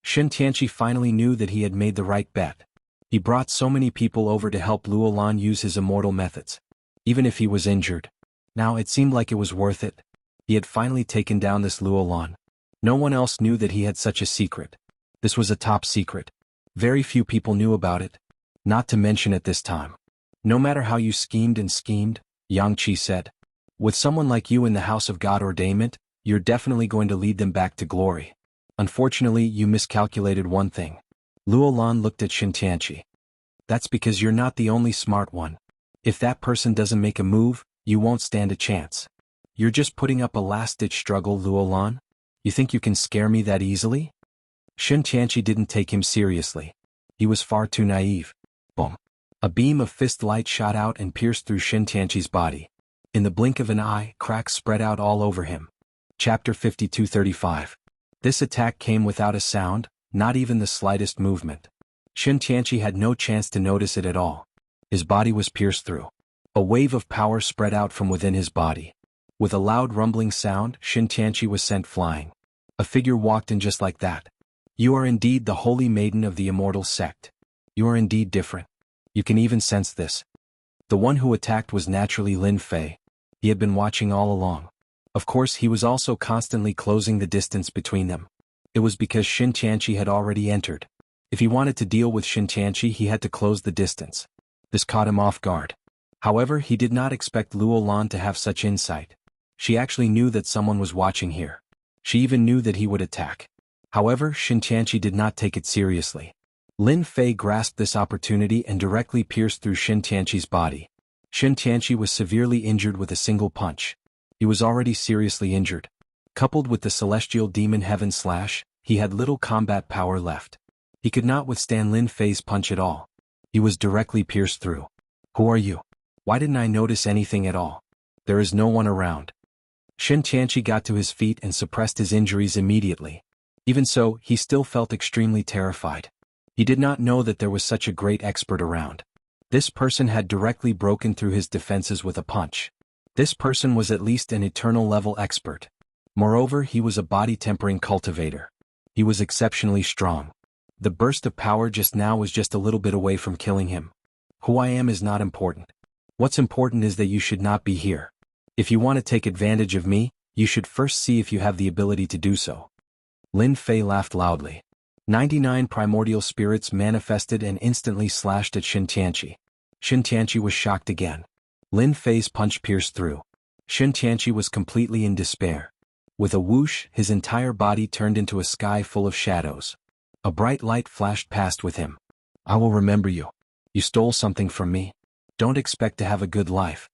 Shin Tianqi finally knew that he had made the right bet. He brought so many people over to help Luo Lan use his immortal methods. Even if he was injured. Now it seemed like it was worth it. He had finally taken down this Luo Lan. No one else knew that he had such a secret. This was a top secret. Very few people knew about it. Not to mention at this time. No matter how you schemed and schemed, Yang Qi said. With someone like you in the House of God Ordainment, you're definitely going to lead them back to glory. Unfortunately, you miscalculated one thing. Luo Lan looked at Shin Tianqi. That's because you're not the only smart one. If that person doesn't make a move, you won't stand a chance. You're just putting up a last-ditch struggle, Luo Lan? You think you can scare me that easily? Shin Tianqi didn't take him seriously. He was far too naive. Boom. A beam of fist light shot out and pierced through Shin Tianqi's body. In the blink of an eye, cracks spread out all over him. Chapter 52:35. This attack came without a sound, not even the slightest movement. Shin Tianqi had no chance to notice it at all. His body was pierced through. A wave of power spread out from within his body. With a loud rumbling sound, Shin Tianqi was sent flying. A figure walked in just like that. You are indeed the holy maiden of the immortal sect. You are indeed different. You can even sense this. The one who attacked was naturally Lin Fei. He had been watching all along. Of course, he was also constantly closing the distance between them. It was because Shin Tianqi had already entered. If he wanted to deal with Shin Tianqi, he had to close the distance. This caught him off guard. However, he did not expect Luo Lan to have such insight. She actually knew that someone was watching here. She even knew that he would attack. However, Shin Tianqi did not take it seriously. Lin Fei grasped this opportunity and directly pierced through Shin Tianqi's body. Shin Tianqi was severely injured with a single punch. He was already seriously injured. Coupled with the celestial demon Heaven Slash, he had little combat power left. He could not withstand Lin Fei's punch at all. He was directly pierced through. Who are you? Why didn't I notice anything at all? There is no one around. Shin Tianqi got to his feet and suppressed his injuries immediately. Even so, he still felt extremely terrified. He did not know that there was such a great expert around. This person had directly broken through his defenses with a punch. This person was at least an eternal level expert. Moreover, he was a body-tempering cultivator. He was exceptionally strong. The burst of power just now was just a little bit away from killing him. Who I am is not important. What's important is that you should not be here. If you want to take advantage of me, you should first see if you have the ability to do so. Lin Fei laughed loudly. 99 primordial spirits manifested and instantly slashed at Shin Tianqi. Shin Tianqi was shocked again. Lin Fei's punch pierced through. Shin Tianqi was completely in despair. With a whoosh, his entire body turned into a sky full of shadows. A bright light flashed past with him. I will remember you. You stole something from me. Don't expect to have a good life.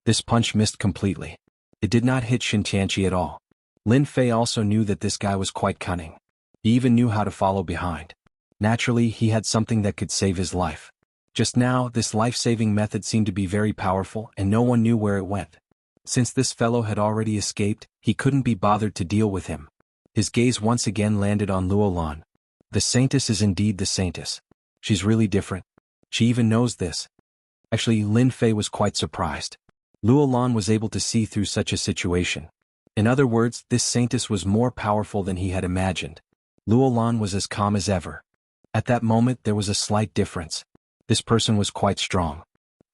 This punch missed completely. It did not hit Shin Tianqi at all. Lin Fei also knew that this guy was quite cunning. He even knew how to follow behind. Naturally, he had something that could save his life. Just now, this life-saving method seemed to be very powerful and no one knew where it went. Since this fellow had already escaped, he couldn't be bothered to deal with him. His gaze once again landed on Luolan. The Saintess is indeed the Saintess. She's really different. She even knows this. Actually, Lin Fei was quite surprised. Luolan was able to see through such a situation. In other words, this Saintess was more powerful than he had imagined. Luolan was as calm as ever. At that moment there was a slight difference. This person was quite strong.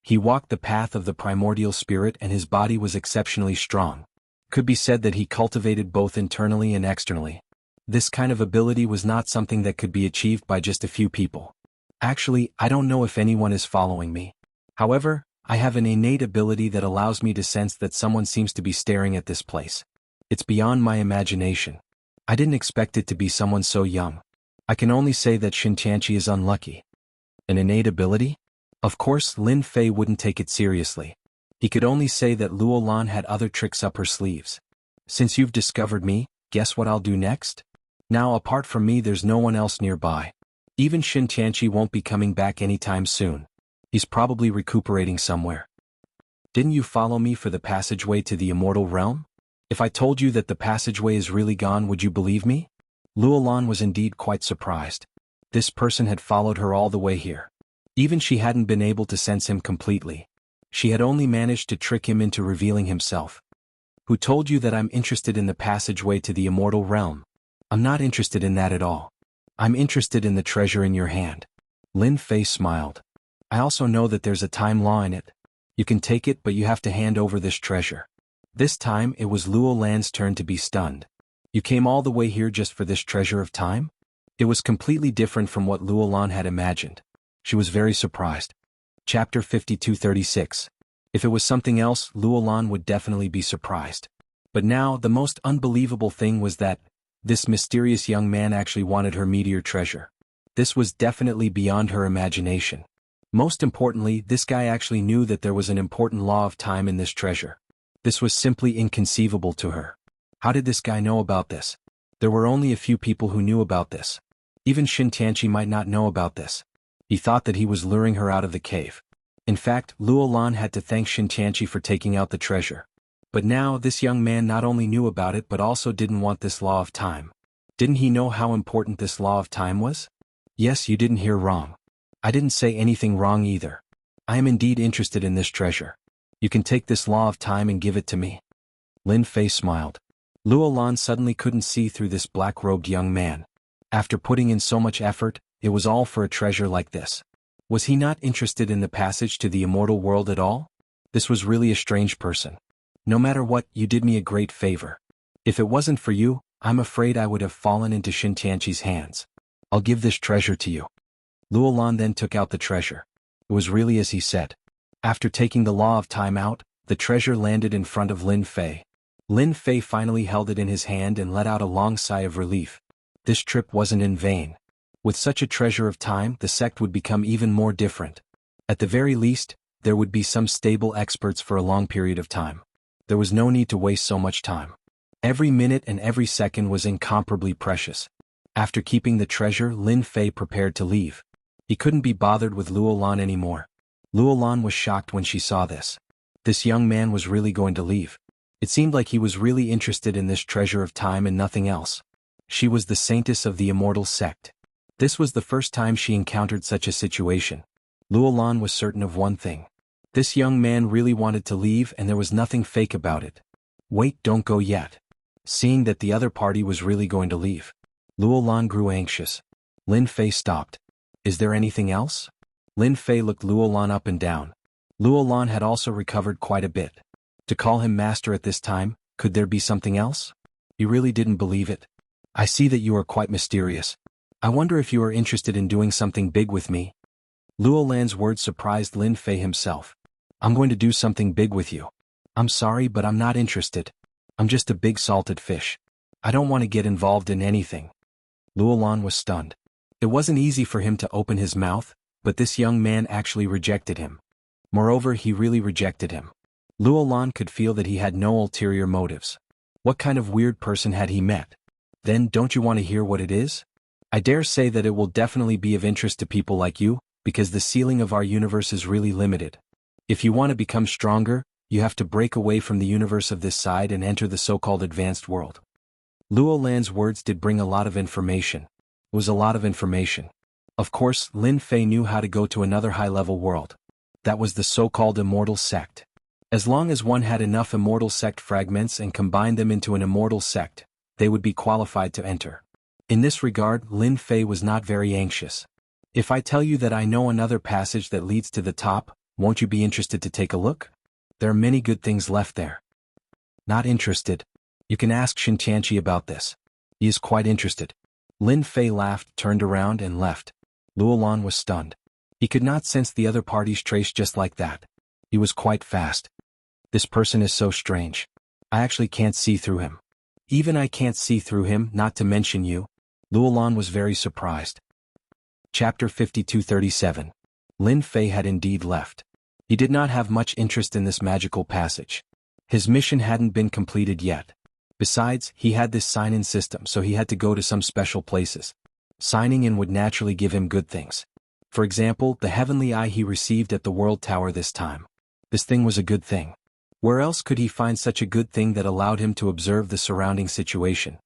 He walked the path of the primordial spirit and his body was exceptionally strong. Could be said that he cultivated both internally and externally. This kind of ability was not something that could be achieved by just a few people. Actually, I don't know if anyone is following me. However, I have an innate ability that allows me to sense that someone seems to be staring at this place. It's beyond my imagination. I didn't expect it to be someone so young. I can only say that Shin Tianqi is unlucky. An innate ability? Of course, Lin Fei wouldn't take it seriously. He could only say that Luolan had other tricks up her sleeves. Since you've discovered me, guess what I'll do next? Now apart from me there's no one else nearby. Even Shin Tianqi won't be coming back anytime soon. He's probably recuperating somewhere. Didn't you follow me for the passageway to the immortal realm? If I told you that the passageway is really gone, would you believe me? Luolan was indeed quite surprised. This person had followed her all the way here. Even she hadn't been able to sense him completely. She had only managed to trick him into revealing himself. Who told you that I'm interested in the passageway to the immortal realm? I'm not interested in that at all. I'm interested in the treasure in your hand. Lin Fei smiled. I also know that there's a time law in it. You can take it, but you have to hand over this treasure. This time it was Luolan's turn to be stunned. You came all the way here just for this treasure of time? It was completely different from what Luolan had imagined. She was very surprised. Chapter 52:36. If it was something else, Luolan would definitely be surprised. But now, the most unbelievable thing was that this mysterious young man actually wanted her meteor treasure. This was definitely beyond her imagination. Most importantly, this guy actually knew that there was an important law of time in this treasure. This was simply inconceivable to her. How did this guy know about this? There were only a few people who knew about this. Even Shin Tianqi might not know about this. He thought that he was luring her out of the cave. In fact, Luolan had to thank Shin Tianqi for taking out the treasure. But now, this young man not only knew about it but also didn't want this law of time. Didn't he know how important this law of time was? Yes, you didn't hear wrong. I didn't say anything wrong either. I am indeed interested in this treasure. You can take this law of time and give it to me. Lin Fei smiled. Luolan suddenly couldn't see through this black-robed young man. After putting in so much effort, it was all for a treasure like this. Was he not interested in the passage to the immortal world at all? This was really a strange person. No matter what, you did me a great favor. If it wasn't for you, I'm afraid I would have fallen into Shin Tianqi's hands. I'll give this treasure to you. Luolan then took out the treasure. It was really as he said. After taking the law of time out, the treasure landed in front of Lin Fei. Lin Fei finally held it in his hand and let out a long sigh of relief. This trip wasn't in vain. With such a treasure of time, the sect would become even more different. At the very least, there would be some stable experts for a long period of time. There was no need to waste so much time. Every minute and every second was incomparably precious. After keeping the treasure, Lin Fei prepared to leave. He couldn't be bothered with Luolan anymore. Luolan was shocked when she saw this. This young man was really going to leave. It seemed like he was really interested in this treasure of time and nothing else. She was the saintess of the immortal sect. This was the first time she encountered such a situation. Luolan was certain of one thing. This young man really wanted to leave and there was nothing fake about it. Wait, don't go yet. Seeing that the other party was really going to leave, Luolan grew anxious. Lin Fei stopped. Is there anything else? Lin Fei looked Luolan up and down. Luolan had also recovered quite a bit. To call him master at this time, could there be something else? He really didn't believe it. I see that you are quite mysterious. I wonder if you are interested in doing something big with me. Luolan's words surprised Lin Fei himself. I'm going to do something big with you. I'm sorry, but I'm not interested. I'm just a big salted fish. I don't want to get involved in anything. Luolan was stunned. It wasn't easy for him to open his mouth, but this young man actually rejected him. Moreover, he really rejected him. Luolan could feel that he had no ulterior motives. What kind of weird person had he met? Then, don't you want to hear what it is? I dare say that it will definitely be of interest to people like you, because the ceiling of our universe is really limited. If you want to become stronger, you have to break away from the universe of this side and enter the so-called advanced world. Luolan's words did bring a lot of information. It was a lot of information. Of course, Lin Fei knew how to go to another high-level world. That was the so-called immortal sect. As long as one had enough immortal sect fragments and combined them into an immortal sect, they would be qualified to enter. In this regard, Lin Fei was not very anxious. If I tell you that I know another passage that leads to the top, won't you be interested to take a look? There are many good things left there. Not interested. You can ask Shin Tianqi about this. He is quite interested. Lin Fei laughed, turned around and left. Luolan was stunned. He could not sense the other party's trace just like that. He was quite fast. This person is so strange. I actually can't see through him. Even I can't see through him, not to mention you. Luolan was very surprised. Chapter 5237. Lin Fei had indeed left. He did not have much interest in this magical passage. His mission hadn't been completed yet. Besides, he had this sign-in system, so he had to go to some special places. Signing in would naturally give him good things. For example, the heavenly eye he received at the World Tower this time. This thing was a good thing. Where else could he find such a good thing that allowed him to observe the surrounding situation?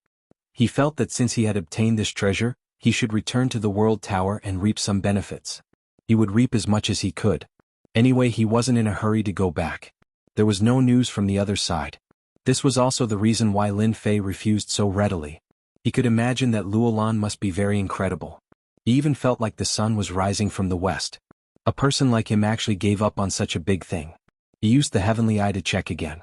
He felt that since he had obtained this treasure, he should return to the World Tower and reap some benefits. He would reap as much as he could. Anyway, he wasn't in a hurry to go back. There was no news from the other side. This was also the reason why Lin Fei refused so readily. He could imagine that Luolan must be very incredible. He even felt like the sun was rising from the west. A person like him actually gave up on such a big thing. He used the heavenly eye to check again.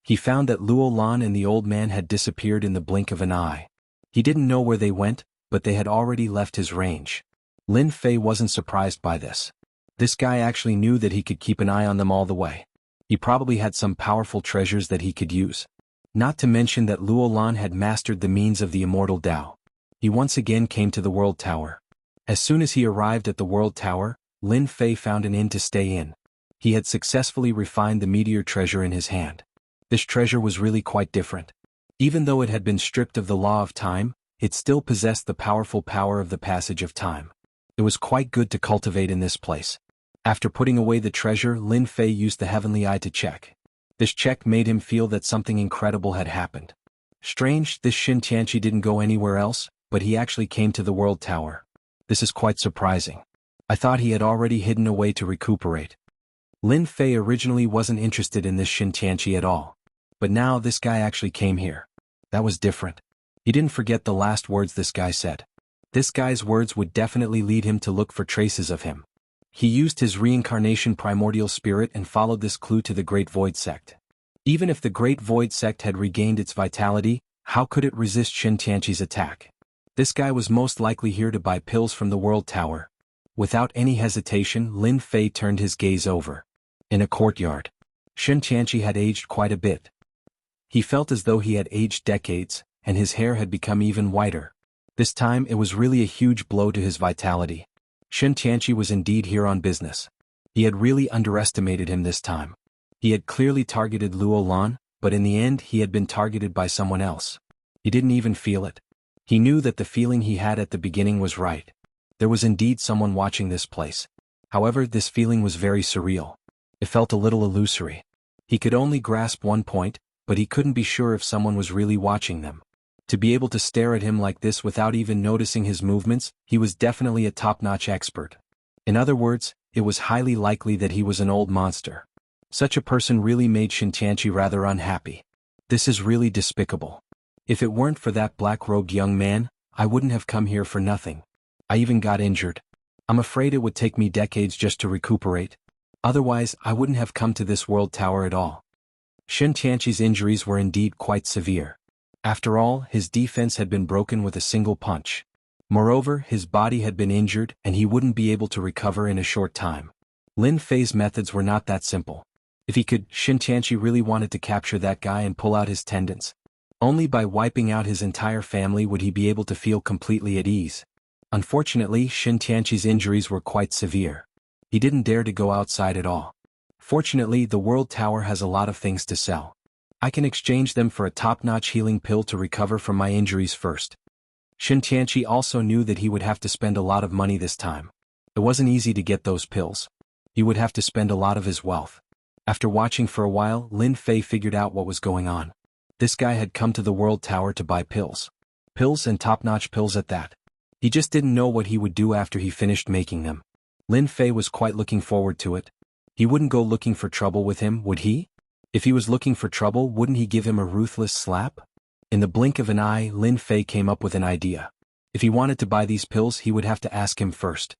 He found that Luolan and the old man had disappeared in the blink of an eye. He didn't know where they went, but they had already left his range. Lin Fei wasn't surprised by this. This guy actually knew that he could keep an eye on them all the way. He probably had some powerful treasures that he could use. Not to mention that Luolan had mastered the means of the immortal Tao. He once again came to the World Tower. As soon as he arrived at the World Tower, Lin Fei found an inn to stay in. He had successfully refined the meteor treasure in his hand. This treasure was really quite different. Even though it had been stripped of the law of time, it still possessed the powerful power of the passage of time. It was quite good to cultivate in this place. After putting away the treasure, Lin Fei used the heavenly eye to check. This check made him feel that something incredible had happened. Strange, this Shin Tianqi didn't go anywhere else, but he actually came to the World Tower. This is quite surprising. I thought he had already hidden away to recuperate. Lin Fei originally wasn't interested in this Shin Tianqi at all. But now this guy actually came here. That was different. He didn't forget the last words this guy said. This guy's words would definitely lead him to look for traces of him. He used his reincarnation primordial spirit and followed this clue to the Great Void Sect. Even if the Great Void Sect had regained its vitality, how could it resist Shin Tianqi's attack? This guy was most likely here to buy pills from the World Tower. Without any hesitation, Lin Fei turned his gaze over. In a courtyard. Shin Tianqi had aged quite a bit. He felt as though he had aged decades, and his hair had become even whiter. This time it was really a huge blow to his vitality. Shin Tianqi was indeed here on business. He had really underestimated him this time. He had clearly targeted Luolan, but in the end he had been targeted by someone else. He didn't even feel it. He knew that the feeling he had at the beginning was right. There was indeed someone watching this place. However, this feeling was very surreal. It felt a little illusory. He could only grasp one point, but he couldn't be sure if someone was really watching them. To be able to stare at him like this without even noticing his movements, he was definitely a top-notch expert. In other words, it was highly likely that he was an old monster. Such a person really made Shintianchi rather unhappy. This is really despicable. If it weren't for that black-robed young man, I wouldn't have come here for nothing. I even got injured. I'm afraid it would take me decades just to recuperate. Otherwise, I wouldn't have come to this world tower at all. Shintianchi's injuries were indeed quite severe. After all, his defense had been broken with a single punch. Moreover, his body had been injured and he wouldn't be able to recover in a short time. Lin Fei's methods were not that simple. If he could, Shintianchi really wanted to capture that guy and pull out his tendons. Only by wiping out his entire family would he be able to feel completely at ease. Unfortunately, Shintianchi's injuries were quite severe. He didn't dare to go outside at all. Fortunately, the World Tower has a lot of things to sell. I can exchange them for a top-notch healing pill to recover from my injuries first. Shintianchi also knew that he would have to spend a lot of money this time. It wasn't easy to get those pills. He would have to spend a lot of his wealth. After watching for a while, Lin Fei figured out what was going on. This guy had come to the World Tower to buy pills. Pills and top-notch pills at that. He just didn't know what he would do after he finished making them. Lin Fei was quite looking forward to it. He wouldn't go looking for trouble with him, would he? If he was looking for trouble, wouldn't he give him a ruthless slap? In the blink of an eye, Lin Fei came up with an idea. If he wanted to buy these pills, he would have to ask him first.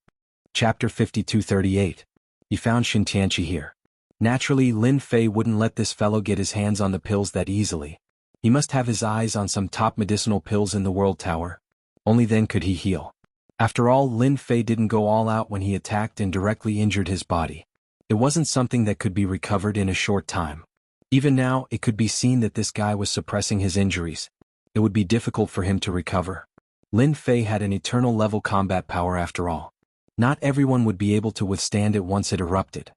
Chapter 5238. He found Shintianchi here. Naturally, Lin Fei wouldn't let this fellow get his hands on the pills that easily. He must have his eyes on some top medicinal pills in the World Tower. Only then could he heal. After all, Lin Fei didn't go all out when he attacked and directly injured his body. It wasn't something that could be recovered in a short time. Even now, it could be seen that this guy was suppressing his injuries. It would be difficult for him to recover. Lin Fei had an eternal level combat power after all. Not everyone would be able to withstand it once it erupted.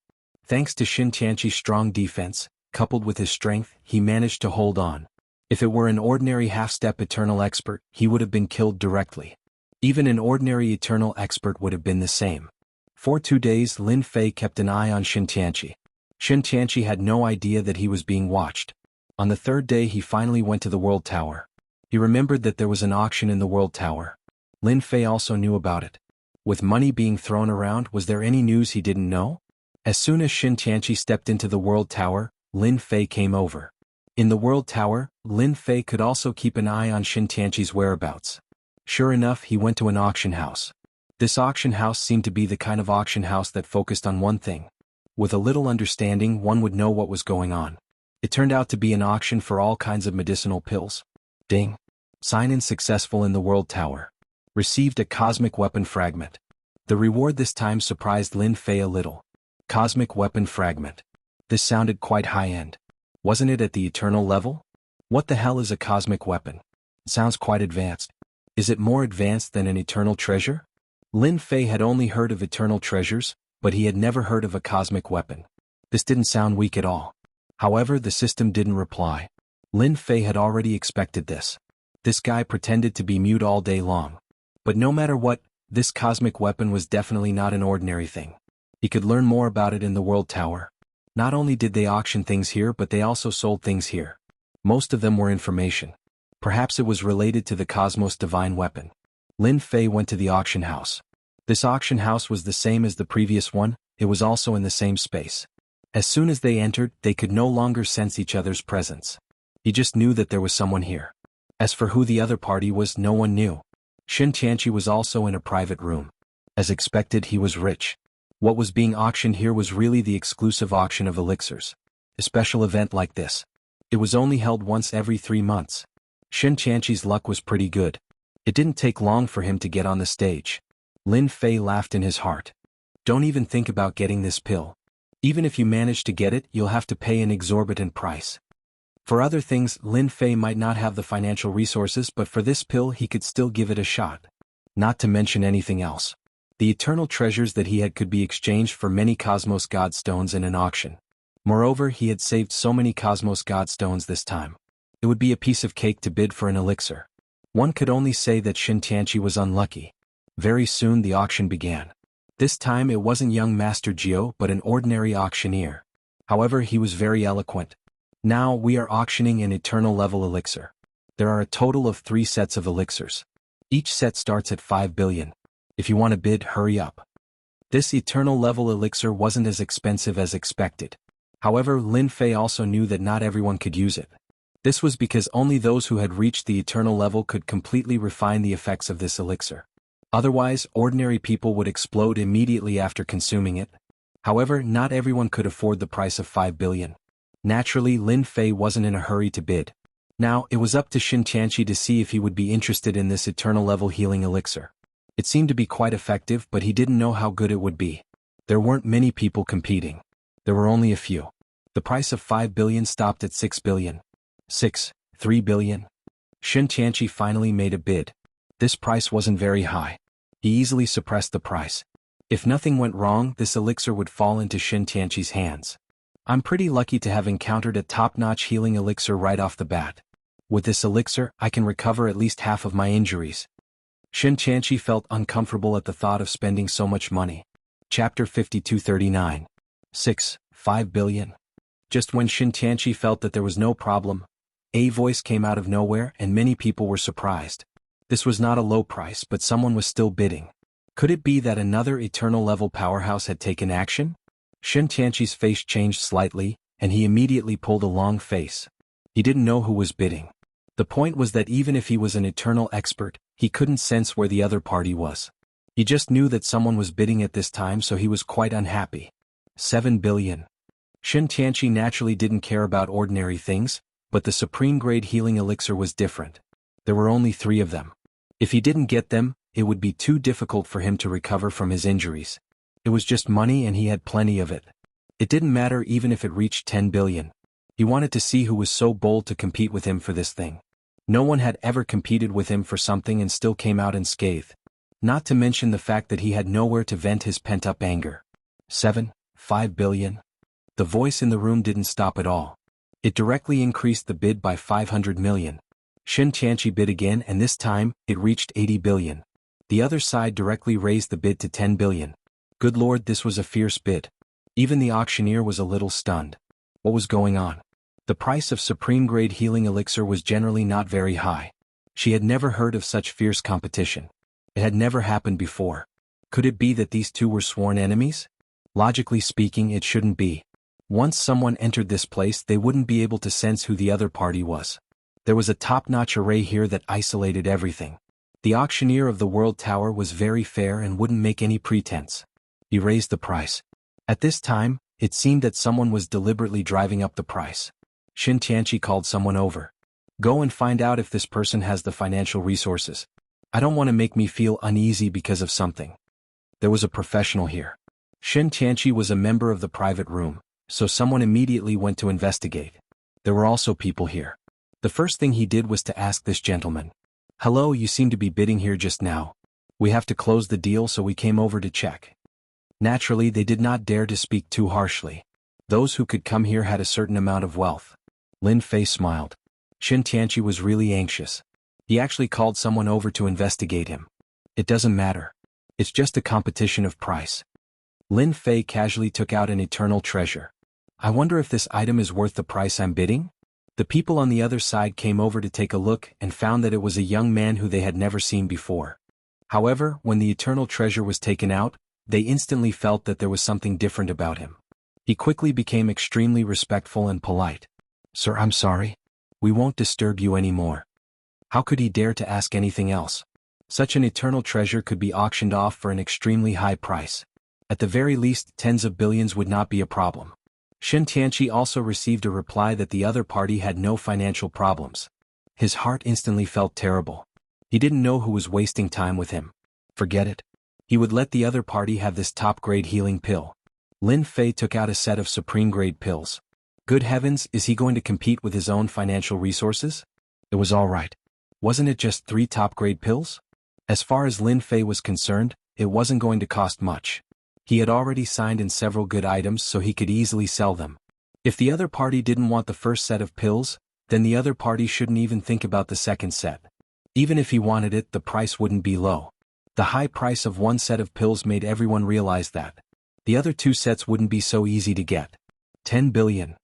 Thanks to Shintianchi's strong defense, coupled with his strength, he managed to hold on. If it were an ordinary half-step eternal expert, he would have been killed directly. Even an ordinary eternal expert would have been the same. For 2 days, Lin Fei kept an eye on Shintianchi. Shintianchi had no idea that he was being watched. On the 3rd day he finally went to the World Tower. He remembered that there was an auction in the World Tower. Lin Fei also knew about it. With money being thrown around, was there any news he didn't know? As soon as Shintianchi stepped into the World Tower, Lin Fei came over. In the World Tower, Lin Fei could also keep an eye on Shintianchi's whereabouts. Sure enough, he went to an auction house. This auction house seemed to be the kind of auction house that focused on one thing. With a little understanding, one would know what was going on. It turned out to be an auction for all kinds of medicinal pills. Ding. Sign-in successful in the World Tower. Received a cosmic weapon fragment. The reward this time surprised Lin Fei a little. Cosmic weapon fragment. This sounded quite high-end. Wasn't it at the eternal level? What the hell is a cosmic weapon? It sounds quite advanced. Is it more advanced than an eternal treasure? Lin Fei had only heard of eternal treasures, but he had never heard of a cosmic weapon. This didn't sound weak at all. However, the system didn't reply. Lin Fei had already expected this. This guy pretended to be mute all day long. But no matter what, this cosmic weapon was definitely not an ordinary thing. He could learn more about it in the World Tower. Not only did they auction things here, but they also sold things here. Most of them were information. Perhaps it was related to the Cosmos Divine Weapon. Lin Fei went to the auction house. This auction house was the same as the previous one, it was also in the same space. As soon as they entered, they could no longer sense each other's presence. He just knew that there was someone here. As for who the other party was, no one knew. Shintianchi was also in a private room. As expected, he was rich. What was being auctioned here was really the exclusive auction of elixirs. A special event like this. It was only held once every 3 months. Shintianchi's luck was pretty good. It didn't take long for him to get on the stage. Lin Fei laughed in his heart. Don't even think about getting this pill. Even if you manage to get it, you'll have to pay an exorbitant price. For other things, Lin Fei might not have the financial resources, but for this pill he could still give it a shot. Not to mention anything else. The eternal treasures that he had could be exchanged for many Cosmos God Stones in an auction. Moreover, he had saved so many Cosmos God Stones this time. It would be a piece of cake to bid for an elixir. One could only say that Shintianchi was unlucky. Very soon the auction began. This time it wasn't young Master Gio but an ordinary auctioneer. However, he was very eloquent. Now we are auctioning an eternal level elixir. There are a total of 3 sets of elixirs. Each set starts at 5 billion. If you want to bid, hurry up. This eternal level elixir wasn't as expensive as expected. However, Lin Fei also knew that not everyone could use it. This was because only those who had reached the eternal level could completely refine the effects of this elixir. Otherwise, ordinary people would explode immediately after consuming it. However, not everyone could afford the price of 5 billion. Naturally, Lin Fei wasn't in a hurry to bid. Now, it was up to Xin Tianqi to see if he would be interested in this eternal level healing elixir. It seemed to be quite effective, but he didn't know how good it would be. There weren't many people competing. There were only a few. The price of 5 billion stopped at 6 billion. 3 billion. Xin Tianqi finally made a bid. This price wasn't very high. He easily suppressed the price. If nothing went wrong, this elixir would fall into Xin Tianqi's hands. I'm pretty lucky to have encountered a top-notch healing elixir right off the bat. With this elixir, I can recover at least half of my injuries. Xin Tianqi felt uncomfortable at the thought of spending so much money. Chapter 5239. 5 billion. Just when Xin Tianqi felt that there was no problem, a voice came out of nowhere and many people were surprised. This was not a low price, but someone was still bidding. Could it be that another eternal level powerhouse had taken action? Xin Tianqi's face changed slightly, and he immediately pulled a long face. He didn't know who was bidding. The point was that even if he was an eternal expert, he couldn't sense where the other party was. He just knew that someone was bidding at this time, so he was quite unhappy. 7 billion. Xin Tianqi naturally didn't care about ordinary things, but the supreme-grade healing elixir was different. There were only 3 of them. If he didn't get them, it would be too difficult for him to recover from his injuries. It was just money and he had plenty of it. It didn't matter even if it reached 10 billion. He wanted to see who was so bold to compete with him for this thing. No one had ever competed with him for something and still came out unscathed. Not to mention the fact that he had nowhere to vent his pent-up anger. 5 billion. The voice in the room didn't stop at all. It directly increased the bid by 500 million. Xin Tianqi bid again, and this time, it reached 80 billion. The other side directly raised the bid to 10 billion. Good lord, this was a fierce bid. Even the auctioneer was a little stunned. What was going on? The price of supreme-grade healing elixir was generally not very high. She had never heard of such fierce competition. It had never happened before. Could it be that these two were sworn enemies? Logically speaking, it shouldn't be. Once someone entered this place, they wouldn't be able to sense who the other party was. There was a top-notch array here that isolated everything. The auctioneer of the World Tower was very fair and wouldn't make any pretense. He raised the price. At this time, it seemed that someone was deliberately driving up the price. Xin Tianqi called someone over. Go and find out if this person has the financial resources. I don't want to make me feel uneasy because of something. There was a professional here. Xin Tianqi was a member of the private room, so someone immediately went to investigate. There were also people here. The first thing he did was to ask this gentleman. Hello, you seem to be bidding here just now. We have to close the deal, so we came over to check. Naturally, they did not dare to speak too harshly. Those who could come here had a certain amount of wealth. Lin Fei smiled. Xin Tianqi was really anxious. He actually called someone over to investigate him. It doesn't matter. It's just a competition of price. Lin Fei casually took out an eternal treasure. I wonder if this item is worth the price I'm bidding? The people on the other side came over to take a look and found that it was a young man who they had never seen before. However, when the eternal treasure was taken out, they instantly felt that there was something different about him. He quickly became extremely respectful and polite. Sir, I'm sorry. We won't disturb you anymore. How could he dare to ask anything else? Such an eternal treasure could be auctioned off for an extremely high price. At the very least, tens of billions would not be a problem. Xin Tianqi also received a reply that the other party had no financial problems. His heart instantly felt terrible. He didn't know who was wasting time with him. Forget it. He would let the other party have this top-grade healing pill. Lin Fei took out a set of supreme-grade pills. Good heavens, is he going to compete with his own financial resources? It was all right. Wasn't it just 3 top-grade pills? As far as Lin Fei was concerned, it wasn't going to cost much. He had already signed in several good items, so he could easily sell them. If the other party didn't want the first set of pills, then the other party shouldn't even think about the second set. Even if he wanted it, the price wouldn't be low. The high price of one set of pills made everyone realize that the other 2 sets wouldn't be so easy to get. 10 billion.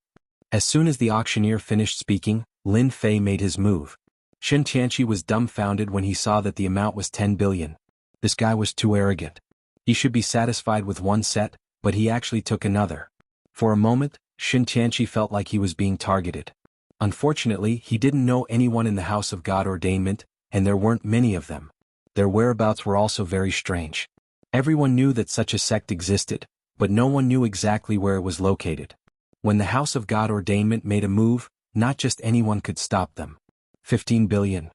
As soon as the auctioneer finished speaking, Lin Fei made his move. Shen Tianqi was dumbfounded when he saw that the amount was 10 billion. This guy was too arrogant. He should be satisfied with one set, but he actually took another. For a moment, Shen Tianqi felt like he was being targeted. Unfortunately, he didn't know anyone in the House of God Ordainment, and there weren't many of them. Their whereabouts were also very strange. Everyone knew that such a sect existed, but no one knew exactly where it was located. When the House of God Ordainment made a move, not just anyone could stop them. 15 billion.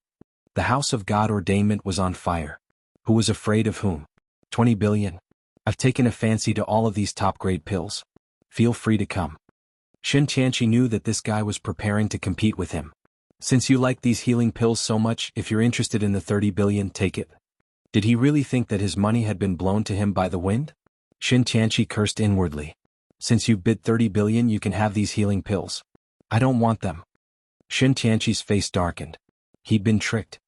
The House of God Ordainment was on fire. Who was afraid of whom? 20 billion. I've taken a fancy to all of these top-grade pills. Feel free to come. Shen Tianqi knew that this guy was preparing to compete with him. Since you like these healing pills so much, if you're interested in the 30 billion, take it. Did he really think that his money had been blown to him by the wind? Shen Tianqi cursed inwardly. Since you've bid 30 billion, you can have these healing pills. I don't want them. Shen Tianqi's face darkened. He'd been tricked.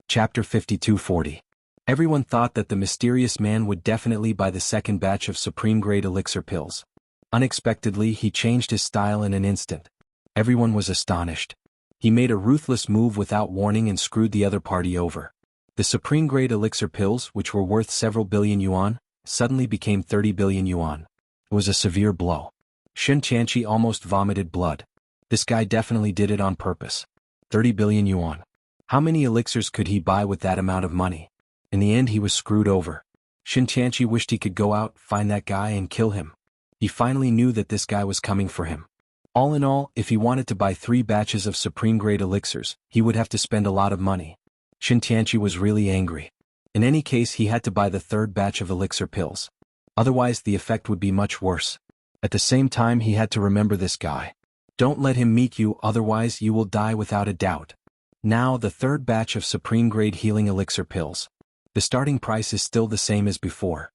Chapter 5240. Everyone thought that the mysterious man would definitely buy the second batch of supreme-grade elixir pills. Unexpectedly, he changed his style in an instant. Everyone was astonished. He made a ruthless move without warning and screwed the other party over. The supreme-grade elixir pills, which were worth several billion yuan, suddenly became 30 billion yuan. It was a severe blow. Shen Tianqi almost vomited blood. This guy definitely did it on purpose. 30 billion yuan. How many elixirs could he buy with that amount of money? In the end, he was screwed over. Shen Tianqi wished he could go out, find that guy and kill him. He finally knew that this guy was coming for him. All in all, if he wanted to buy 3 batches of supreme-grade elixirs, he would have to spend a lot of money. Shen Tianqi was really angry. In any case, he had to buy the 3rd batch of elixir pills. Otherwise, the effect would be much worse. At the same time, he had to remember this guy. Don't let him meet you, otherwise you will die without a doubt. Now, the 3rd batch of supreme-grade healing elixir pills. The starting price is still the same as before.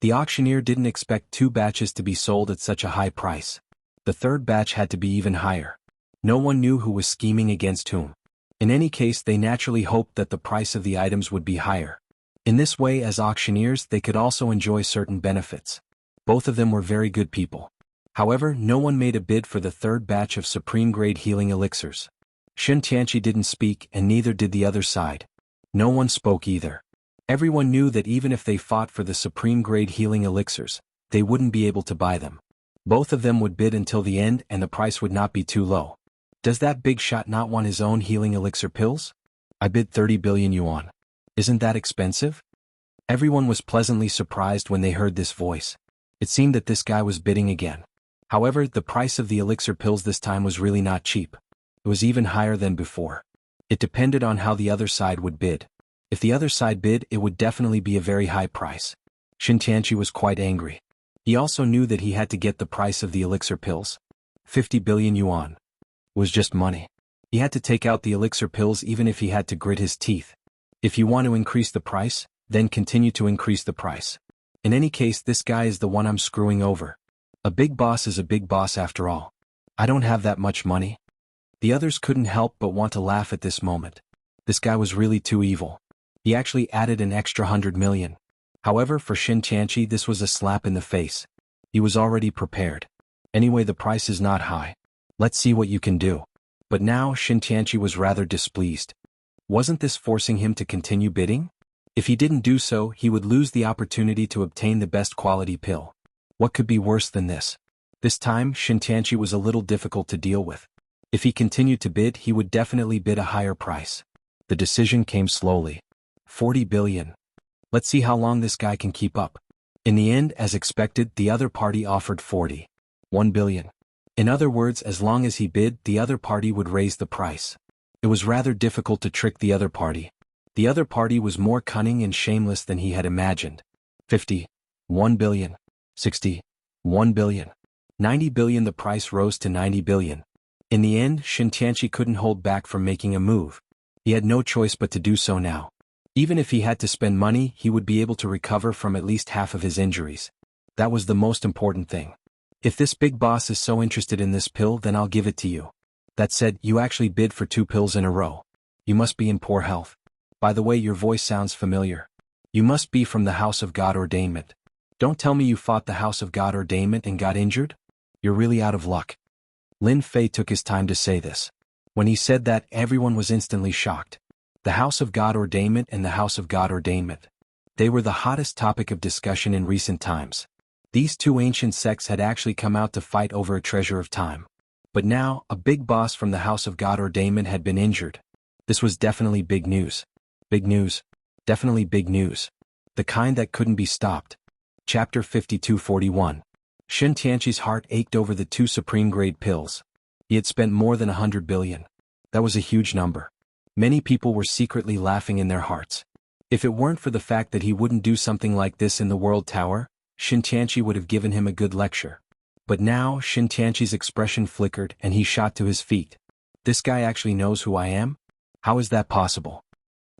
The auctioneer didn't expect 2 batches to be sold at such a high price. The 3rd batch had to be even higher. No one knew who was scheming against whom. In any case, they naturally hoped that the price of the items would be higher. In this way, as auctioneers, they could also enjoy certain benefits. Both of them were very good people. However, no one made a bid for the 3rd batch of supreme-grade healing elixirs. Shen Tianqi didn't speak, and neither did the other side. No one spoke either. Everyone knew that even if they fought for the supreme-grade healing elixirs, they wouldn't be able to buy them. Both of them would bid until the end and the price would not be too low. Does that big shot not want his own healing elixir pills? I bid 30 billion yuan. Isn't that expensive? Everyone was pleasantly surprised when they heard this voice. It seemed that this guy was bidding again. However, the price of the elixir pills this time was really not cheap. It was even higher than before. It depended on how the other side would bid. If the other side bid, it would definitely be a very high price. Shen Tianqi was quite angry. He also knew that he had to get the price of the elixir pills. 50 billion yuan. Was just money. He had to take out the elixir pills even if he had to grit his teeth. If you want to increase the price, then continue to increase the price. In any case, this guy is the one I'm screwing over. A big boss is a big boss after all. I don't have that much money. The others couldn't help but want to laugh at this moment. This guy was really too evil. He actually added an extra 100 million. However, for Shen Tianqi, this was a slap in the face. He was already prepared. Anyway, the price is not high. Let's see what you can do. But now, Shen Tianqi was rather displeased. Wasn't this forcing him to continue bidding? If he didn't do so, he would lose the opportunity to obtain the best quality pill. What could be worse than this? This time, Shen Tianqi was a little difficult to deal with. If he continued to bid, he would definitely bid a higher price. The decision came slowly. 40 billion. Let's see how long this guy can keep up. In the end, as expected, the other party offered 41 billion. In other words, as long as he bid, the other party would raise the price. It was rather difficult to trick the other party. The other party was more cunning and shameless than he had imagined. 51 billion. 61 billion. 90 billion. The price rose to 90 billion. In the end, Shen Tianqi couldn't hold back from making a move. He had no choice but to do so now. Even if he had to spend money, he would be able to recover from at least half of his injuries. That was the most important thing. If this big boss is so interested in this pill, then I'll give it to you. That said, you actually bid for 2 pills in a row. You must be in poor health. By the way, your voice sounds familiar. You must be from the House of God Ordainment. Don't tell me you fought the House of God Ordainment and got injured? You're really out of luck. Lin Fei took his time to say this. When he said that, everyone was instantly shocked. The House of God Ordainment and the House of God Ordainment. They were the hottest topic of discussion in recent times. These two ancient sects had actually come out to fight over a treasure of time. But now, a big boss from the House of God Ordainment had been injured. This was definitely big news. Big news. Definitely big news. The kind that couldn't be stopped. Chapter 5241. Shen Tianqi's heart ached over the two supreme-grade pills. He had spent more than 100 billion. That was a huge number. Many people were secretly laughing in their hearts. If it weren't for the fact that he wouldn't do something like this in the World Tower, Shen Tianqi would have given him a good lecture. But now Shen Tianqi's expression flickered and he shot to his feet. This guy actually knows who I am? How is that possible?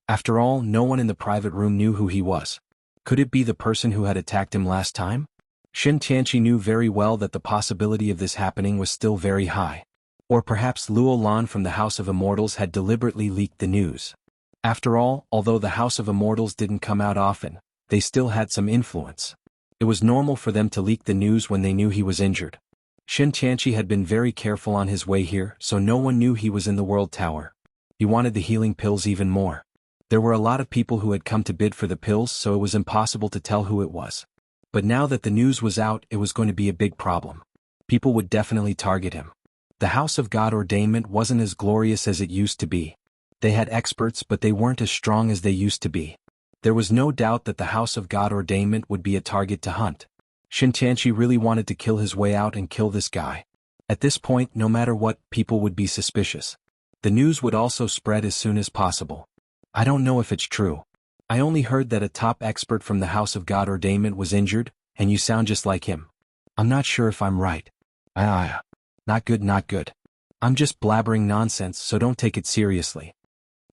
After all, no one in the private room knew who he was. Could it be the person who had attacked him last time? Shen Tianqi knew very well that the possibility of this happening was still very high. Or perhaps Luo Lan from the House of Immortals had deliberately leaked the news. After all, although the House of Immortals didn't come out often, they still had some influence. It was normal for them to leak the news when they knew he was injured. Shen Tianqi had been very careful on his way here, so no one knew he was in the World Tower. He wanted the healing pills even more. There were a lot of people who had come to bid for the pills, so it was impossible to tell who it was. But now that the news was out, it was going to be a big problem. People would definitely target him. The House of God Ordainment wasn't as glorious as it used to be. They had experts, but they weren't as strong as they used to be. There was no doubt that the House of God Ordainment would be a target to hunt. Shen Tianqi really wanted to kill his way out and kill this guy. At this point, no matter what, people would be suspicious. The news would also spread as soon as possible. I don't know if it's true. I only heard that a top expert from the House of God Ordainment was injured, and you sound just like him. I'm not sure if I'm right. Not good, not good. I'm just blabbering nonsense, so don't take it seriously.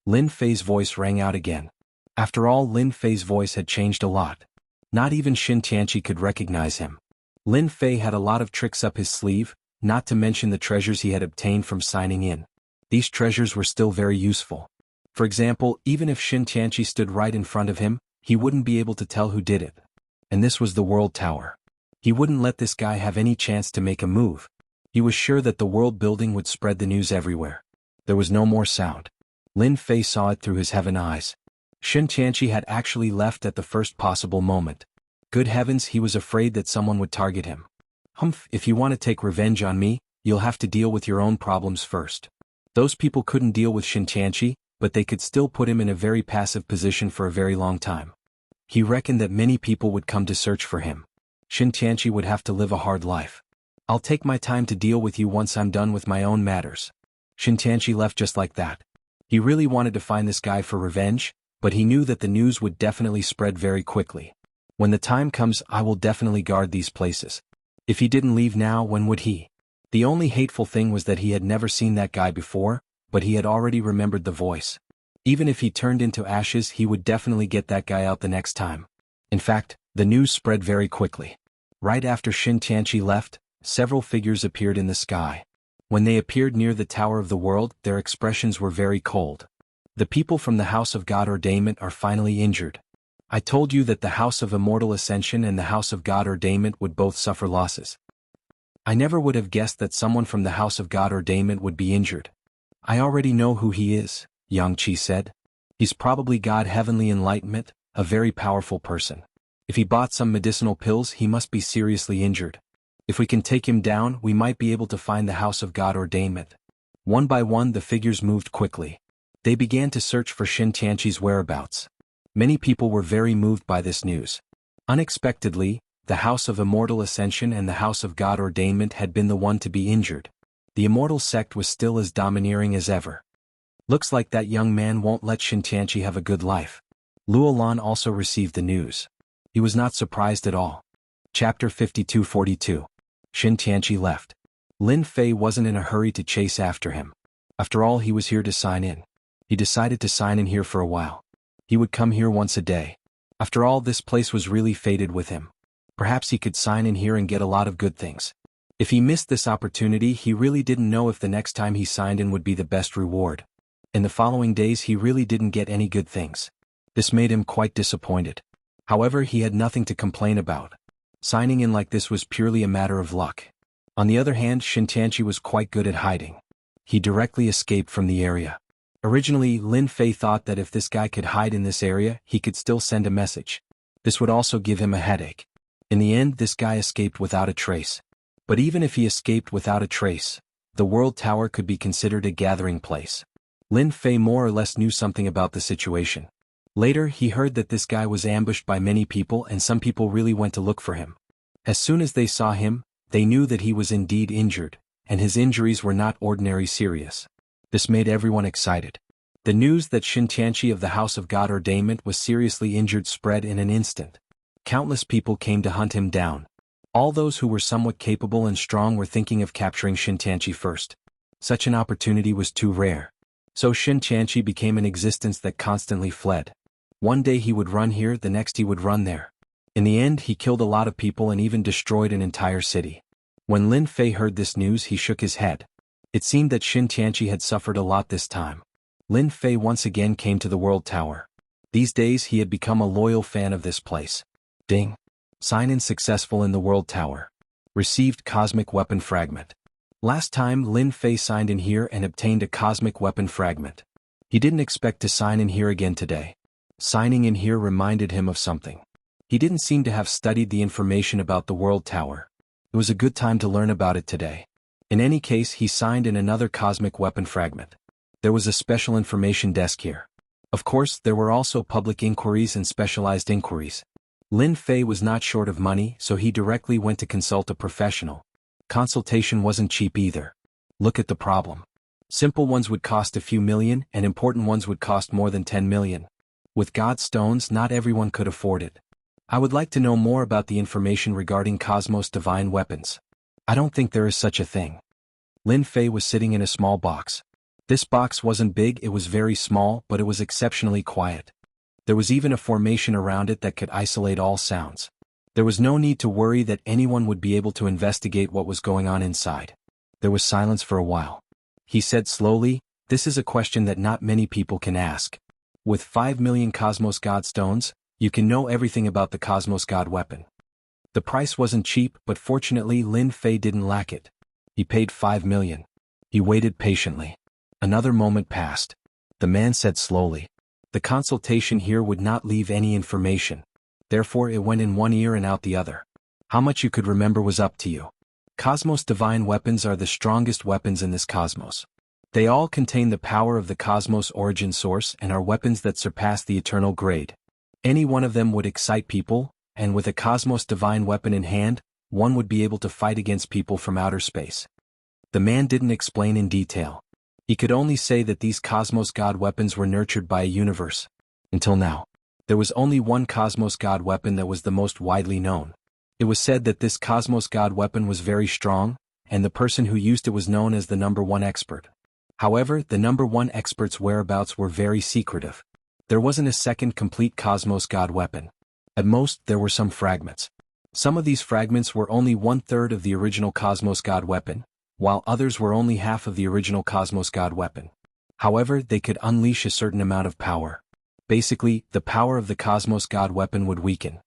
Lin Fei's voice rang out again. After all, Lin Fei's voice had changed a lot. Not even Shen Tianqi could recognize him. Lin Fei had a lot of tricks up his sleeve, not to mention the treasures he had obtained from signing in. These treasures were still very useful. For example, even if Shen Tianqi stood right in front of him, he wouldn't be able to tell who did it. And this was the World Tower. He wouldn't let this guy have any chance to make a move. He was sure that the world building would spread the news everywhere. There was no more sound. Lin Fei saw it through his heaven eyes. Shen Tianqi had actually left at the first possible moment. Good heavens, he was afraid that someone would target him. Humph, if you want to take revenge on me, you'll have to deal with your own problems first. Those people couldn't deal with Shen Tianqi, but they could still put him in a very passive position for a very long time. He reckoned that many people would come to search for him. Shen Tianqi would have to live a hard life. I'll take my time to deal with you once I'm done with my own matters. Shen Tianqi left just like that. He really wanted to find this guy for revenge, but he knew that the news would definitely spread very quickly. When the time comes, I will definitely guard these places. If he didn't leave now, when would he? The only hateful thing was that he had never seen that guy before, but he had already remembered the voice. Even if he turned into ashes, he would definitely get that guy out the next time. In fact, the news spread very quickly. Right after Shen Tianqi left, several figures appeared in the sky. When they appeared near the Tower of the World, their expressions were very cold. The people from the House of God Ordainment are finally injured. I told you that the House of Immortal Ascension and the House of God Ordainment would both suffer losses. I never would have guessed that someone from the House of God Ordainment would be injured. I already know who he is, Yang Qi said. He's probably God Heavenly Enlightenment, a very powerful person. If he bought some medicinal pills, he must be seriously injured. If we can take him down, we might be able to find the House of God Ordainment. One by one, the figures moved quickly. They began to search for Shen Tianqi's whereabouts. Many people were very moved by this news. Unexpectedly, the House of Immortal Ascension and the House of God Ordainment had been the one to be injured. The Immortal sect was still as domineering as ever. Looks like that young man won't let Shen Tianqi have a good life. Luo Lan also received the news. He was not surprised at all. Chapter 5242. Shen Tianqi left. Lin Fei wasn't in a hurry to chase after him. After all, he was here to sign in. He decided to sign in here for a while. He would come here once a day. After all, this place was really fated with him. Perhaps he could sign in here and get a lot of good things. If he missed this opportunity, he really didn't know if the next time he signed in would be the best reward. In the following days, he really didn't get any good things. This made him quite disappointed. However, he had nothing to complain about. Signing in like this was purely a matter of luck. On the other hand, Shintianchi was quite good at hiding. He directly escaped from the area. Originally, Lin Fei thought that if this guy could hide in this area, he could still send a message. This would also give him a headache. In the end, this guy escaped without a trace. But even if he escaped without a trace, the World Tower could be considered a gathering place. Lin Fei more or less knew something about the situation. Later, he heard that this guy was ambushed by many people and some people really went to look for him. As soon as they saw him, they knew that he was indeed injured, and his injuries were not ordinary serious. This made everyone excited. The news that Shintianchi of the House of God Ordainment was seriously injured spread in an instant. Countless people came to hunt him down. All those who were somewhat capable and strong were thinking of capturing Shintianchi first. Such an opportunity was too rare. So Shintianchi became an existence that constantly fled. One day he would run here, the next he would run there. In the end, he killed a lot of people and even destroyed an entire city. When Lin Fei heard this news, he shook his head. It seemed that Shintianchi had suffered a lot this time. Lin Fei once again came to the World Tower. These days he had become a loyal fan of this place. Ding. Sign-in successful in the World Tower. Received Cosmic Weapon Fragment. Last time Lin Fei signed in here and obtained a Cosmic Weapon Fragment. He didn't expect to sign in here again today. Signing in here reminded him of something. He didn't seem to have studied the information about the World Tower. It was a good time to learn about it today. In any case, he signed in another Cosmic Weapon Fragment. There was a special information desk here. Of course, there were also public inquiries and specialized inquiries. Lin Fei was not short of money, so he directly went to consult a professional. Consultation wasn't cheap either. Look at the problem. Simple ones would cost a few million, and important ones would cost more than 10 million. With God stones, not everyone could afford it. I would like to know more about the information regarding Cosmos Divine Weapons. I don't think there is such a thing. Lin Fei was sitting in a small box. This box wasn't big, it was very small, but it was exceptionally quiet. There was even a formation around it that could isolate all sounds. There was no need to worry that anyone would be able to investigate what was going on inside. There was silence for a while. He said slowly, "This is a question that not many people can ask. With 5 million Cosmos God Stones, you can know everything about the Cosmos God Weapon." The price wasn't cheap, but fortunately Lin Fei didn't lack it. He paid 5 million. He waited patiently. Another moment passed. The man said slowly, "The consultation here would not leave any information. Therefore it went in one ear and out the other. How much you could remember was up to you. Cosmos Divine Weapons are the strongest weapons in this cosmos. They all contain the power of the cosmos origin source and are weapons that surpass the eternal grade. Any one of them would excite people, and with a Cosmos Divine Weapon in hand, one would be able to fight against people from outer space." The man didn't explain in detail. He could only say that these Cosmos God Weapons were nurtured by a universe. Until now, there was only one Cosmos God Weapon that was the most widely known. It was said that this Cosmos God Weapon was very strong, and the person who used it was known as the number one expert. However, the number one expert's whereabouts were very secretive. There wasn't a second complete Cosmos God Weapon. At most, there were some fragments. Some of these fragments were only 1/3 of the original Cosmos God Weapon, while others were only half of the original Cosmos God Weapon. However, they could unleash a certain amount of power. Basically, the power of the Cosmos God Weapon would weaken.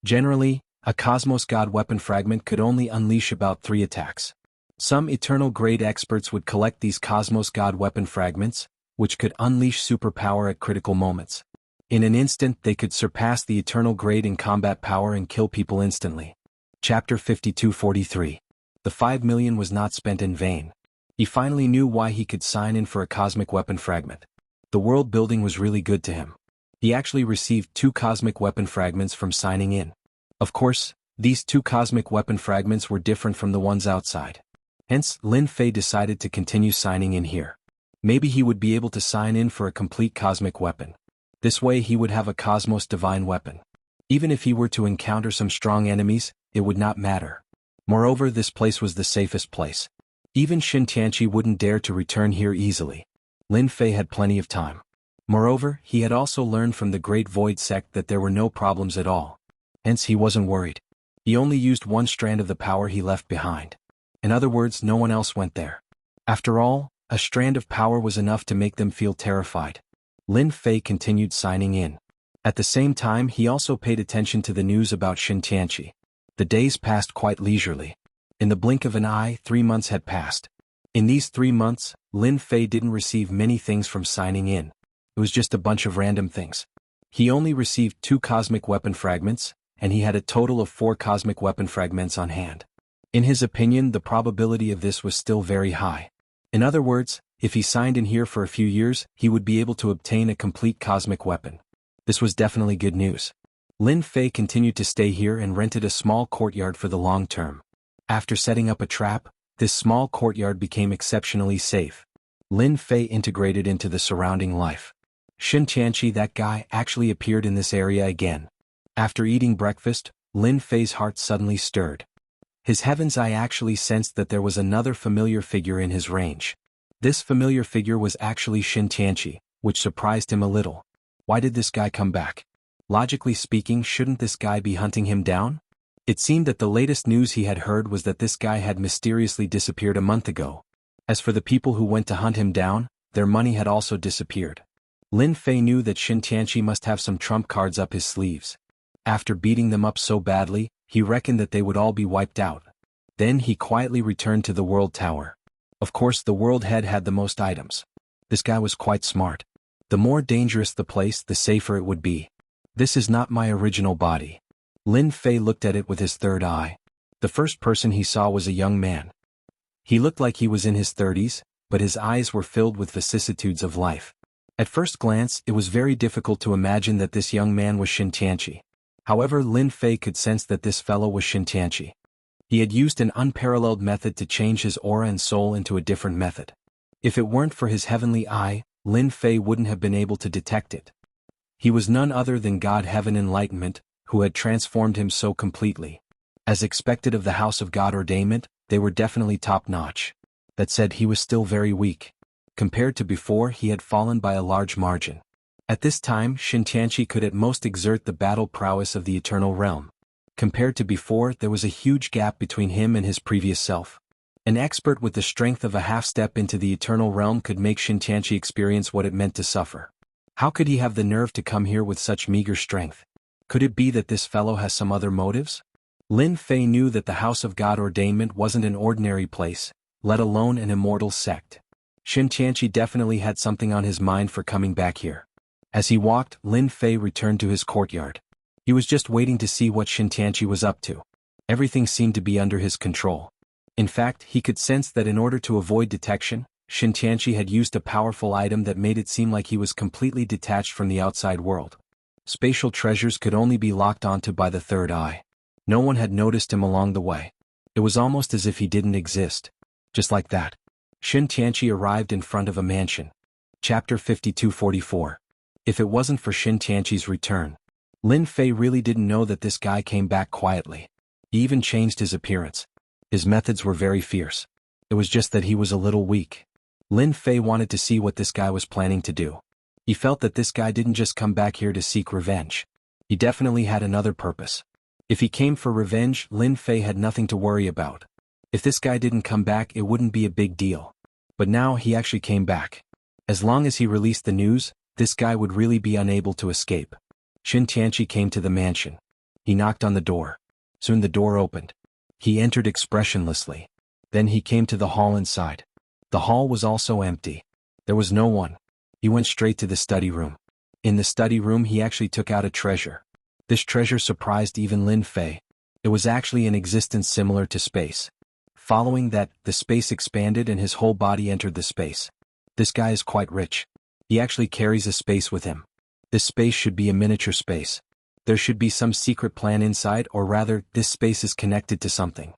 Generally, a Cosmos God Weapon fragment could only unleash about 3 attacks. Some eternal grade experts would collect these Cosmos God Weapon fragments, which could unleash superpower at critical moments. In an instant they could surpass the eternal grade in combat power and kill people instantly. Chapter 52-43. The 5 million was not spent in vain. He finally knew why he could sign in for a Cosmic Weapon fragment. The world building was really good to him. He actually received 2 Cosmic Weapon fragments from signing in. Of course, these 2 Cosmic Weapon fragments were different from the ones outside. Hence, Lin Fei decided to continue signing in here. Maybe he would be able to sign in for a complete Cosmic Weapon. This way he would have a Cosmos Divine Weapon. Even if he were to encounter some strong enemies, it would not matter. Moreover, this place was the safest place. Even Shintianchi wouldn't dare to return here easily. Lin Fei had plenty of time. Moreover, he had also learned from the Great Void Sect that there were no problems at all. Hence he wasn't worried. He only used one strand of the power he left behind. In other words, no one else went there. After all, a strand of power was enough to make them feel terrified. Lin Fei continued signing in. At the same time, he also paid attention to the news about Shintianchi. The days passed quite leisurely. In the blink of an eye, 3 months had passed. In these 3 months, Lin Fei didn't receive many things from signing in. It was just a bunch of random things. He only received 2 cosmic weapon fragments, and he had a total of 4 cosmic weapon fragments on hand. In his opinion, the probability of this was still very high. In other words, if he signed in here for a few years, he would be able to obtain a complete cosmic weapon. This was definitely good news. Lin Fei continued to stay here and rented a small courtyard for the long term. After setting up a trap, this small courtyard became exceptionally safe. Lin Fei integrated into the surrounding life. Shin Tianqi, that guy, actually appeared in this area again. After eating breakfast, Lin Fei's heart suddenly stirred. His heaven's eye actually sensed that there was another familiar figure in his range. This familiar figure was actually Shin Tianqi, which surprised him a little. Why did this guy come back? Logically speaking, shouldn't this guy be hunting him down? It seemed that the latest news he had heard was that this guy had mysteriously disappeared a month ago. As for the people who went to hunt him down, their money had also disappeared. Lin Fei knew that Shin Tianqi must have some trump cards up his sleeves. After beating them up so badly, he reckoned that they would all be wiped out. Then he quietly returned to the World Tower. Of course, the World Head had the most items. This guy was quite smart. The more dangerous the place, the safer it would be. This is not my original body. Lin Fei looked at it with his third eye. The first person he saw was a young man. He looked like he was in his 30s, but his eyes were filled with vicissitudes of life. At first glance, it was very difficult to imagine that this young man was Shin Tianqi. However, Lin Fei could sense that this fellow was Shin Tianqi. He had used an unparalleled method to change his aura and soul into a different method. If it weren't for his heavenly eye, Lin Fei wouldn't have been able to detect it. He was none other than God Heaven Enlightenment, who had transformed him so completely. As expected of the House of God Ordainment, they were definitely top-notch. That said, he was still very weak. Compared to before, he had fallen by a large margin. At this time, Shin Tianqi could at most exert the battle prowess of the Eternal Realm. Compared to before, there was a huge gap between him and his previous self. An expert with the strength of a half-step into the Eternal Realm could make Shin Tianqi experience what it meant to suffer. How could he have the nerve to come here with such meager strength? Could it be that this fellow has some other motives? Lin Fei knew that the House of God Ordainment wasn't an ordinary place, let alone an immortal sect. Shin Tianqi definitely had something on his mind for coming back here. As he walked, Lin Fei returned to his courtyard. He was just waiting to see what Shin Tianqi was up to. Everything seemed to be under his control. In fact, he could sense that in order to avoid detection, Shin Tianqi had used a powerful item that made it seem like he was completely detached from the outside world. Spatial treasures could only be locked onto by the third eye. No one had noticed him along the way. It was almost as if he didn't exist. Just like that, Shin Tianqi arrived in front of a mansion. Chapter 5244. If it wasn't for Shin Tianqi's return, Lin Fei really didn't know that this guy came back quietly. He even changed his appearance. His methods were very fierce. It was just that he was a little weak. Lin Fei wanted to see what this guy was planning to do. He felt that this guy didn't just come back here to seek revenge. He definitely had another purpose. If he came for revenge, Lin Fei had nothing to worry about. If this guy didn't come back, it wouldn't be a big deal. But now he actually came back. As long as he released the news, this guy would really be unable to escape. Shin Tianqi came to the mansion. He knocked on the door. Soon the door opened. He entered expressionlessly. Then he came to the hall inside. The hall was also empty. There was no one. He went straight to the study room. In the study room, he actually took out a treasure. This treasure surprised even Lin Fei. It was actually an existence similar to space. Following that, the space expanded and his whole body entered the space. This guy is quite rich. He actually carries a space with him. This space should be a miniature space. There should be some secret plan inside, or rather, this space is connected to something.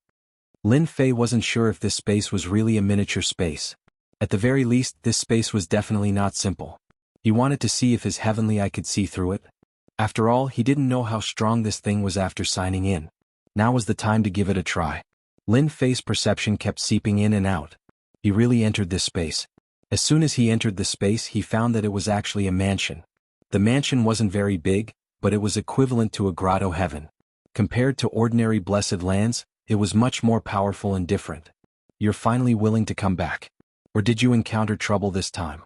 Lin Fei wasn't sure if this space was really a miniature space. At the very least, this space was definitely not simple. He wanted to see if his heavenly eye could see through it. After all, he didn't know how strong this thing was after signing in. Now was the time to give it a try. Lin Fei's perception kept seeping in and out. He really entered this space. As soon as he entered the space, he found that it was actually a mansion. The mansion wasn't very big, but it was equivalent to a grotto heaven. Compared to ordinary blessed lands, it was much more powerful and different. You're finally willing to come back. Or did you encounter trouble this time?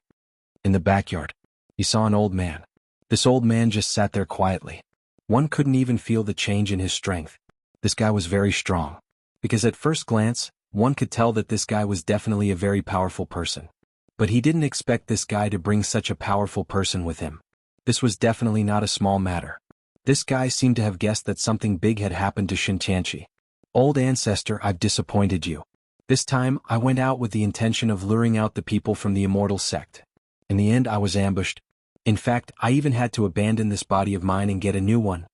In the backyard, he saw an old man. This old man just sat there quietly. One couldn't even feel the change in his strength. This guy was very strong. because at first glance, one could tell that this guy was definitely a very powerful person. But he didn't expect this guy to bring such a powerful person with him. This was definitely not a small matter. This guy seemed to have guessed that something big had happened to Shintianchi. Old ancestor, I've disappointed you. This time, I went out with the intention of luring out the people from the immortal sect. In the end, I was ambushed. In fact, I even had to abandon this body of mine and get a new one.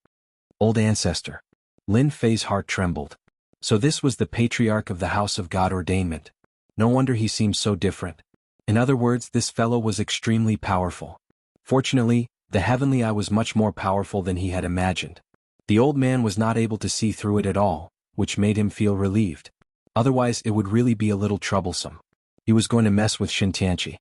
Old ancestor. Lin Fei's heart trembled. So this was the patriarch of the House of God Ordainment. No wonder he seemed so different. In other words, this fellow was extremely powerful. Fortunately, the heavenly eye was much more powerful than he had imagined. The old man was not able to see through it at all, which made him feel relieved. Otherwise, it would really be a little troublesome. He was going to mess with Shintianchi.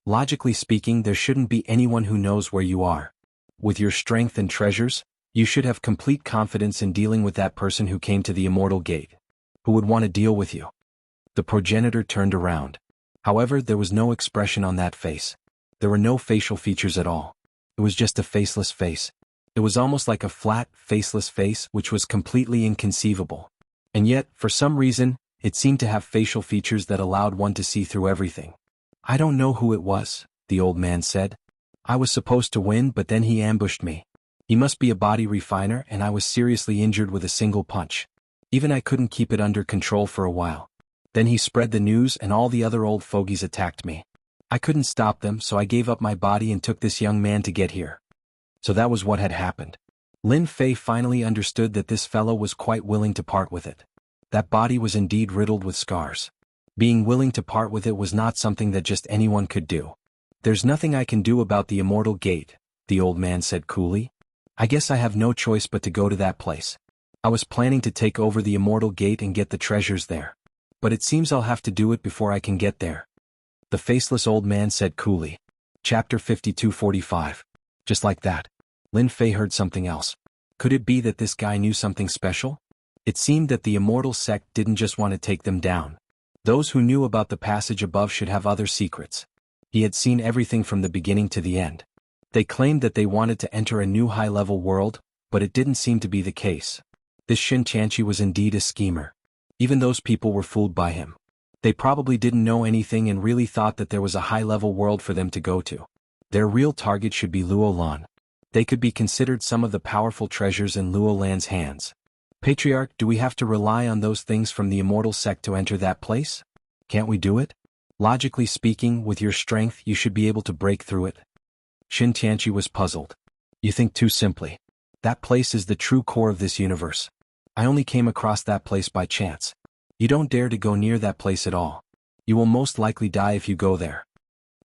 Logically speaking, there shouldn't be anyone who knows where you are. With your strength and treasures, you should have complete confidence in dealing with that person who came to the immortal gate. Who would want to deal with you? The progenitor turned around. However, there was no expression on that face. There were no facial features at all. It was just a faceless face. It was almost like a flat, faceless face which was completely inconceivable. And yet, for some reason, it seemed to have facial features that allowed one to see through everything. I don't know who it was, the old man said. I was supposed to win, but then he ambushed me. He must be a body refiner, and I was seriously injured with a single punch. Even I couldn't keep it under control for a while. Then he spread the news and all the other old fogies attacked me. I couldn't stop them, so I gave up my body and took this young man to get here. So that was what had happened. Lin Fei finally understood that this fellow was quite willing to part with it. That body was indeed riddled with scars. Being willing to part with it was not something that just anyone could do. There's nothing I can do about the immortal gate, the old man said coolly. I guess I have no choice but to go to that place. I was planning to take over the immortal gate and get the treasures there. But it seems I'll have to do it before I can get there. The faceless old man said coolly. Chapter 52:45. Just like that, Lin Fei heard something else. Could it be that this guy knew something special? It seemed that the immortal sect didn't just want to take them down. Those who knew about the passage above should have other secrets. He had seen everything from the beginning to the end. They claimed that they wanted to enter a new high-level world, but it didn't seem to be the case. This Shintianchi was indeed a schemer. Even those people were fooled by him. They probably didn't know anything and really thought that there was a high-level world for them to go to. Their real target should be Luolan. They could be considered some of the powerful treasures in Luolan's hands. Patriarch, do we have to rely on those things from the immortal sect to enter that place? Can't we do it? Logically speaking, with your strength you should be able to break through it. Shintianchi was puzzled. You think too simply. That place is the true core of this universe. I only came across that place by chance. You don't dare to go near that place at all. You will most likely die if you go there.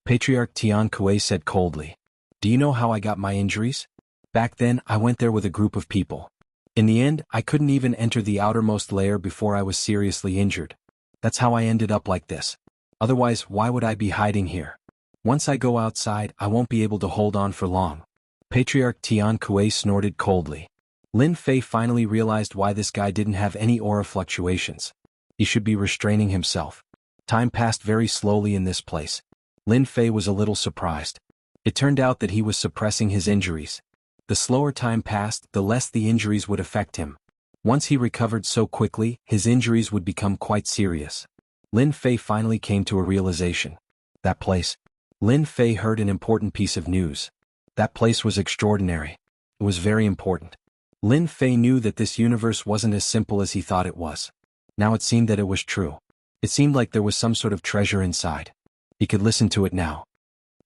Patriarch Tian Kuei said coldly. Do you know how I got my injuries? Back then, I went there with a group of people. In the end, I couldn't even enter the outermost layer before I was seriously injured. That's how I ended up like this. Otherwise, why would I be hiding here? Once I go outside, I won't be able to hold on for long. Patriarch Tian Kuei snorted coldly. Lin Fei finally realized why this guy didn't have any aura fluctuations. He should be restraining himself. Time passed very slowly in this place. Lin Fei was a little surprised. It turned out that he was suppressing his injuries. The slower time passed, the less the injuries would affect him. Once he recovered so quickly, his injuries would become quite serious. Lin Fei finally came to a realization. That place. Lin Fei heard an important piece of news. That place was extraordinary. It was very important. Lin Fei knew that this universe wasn't as simple as he thought it was. Now it seemed that it was true. It seemed like there was some sort of treasure inside. He could listen to it now.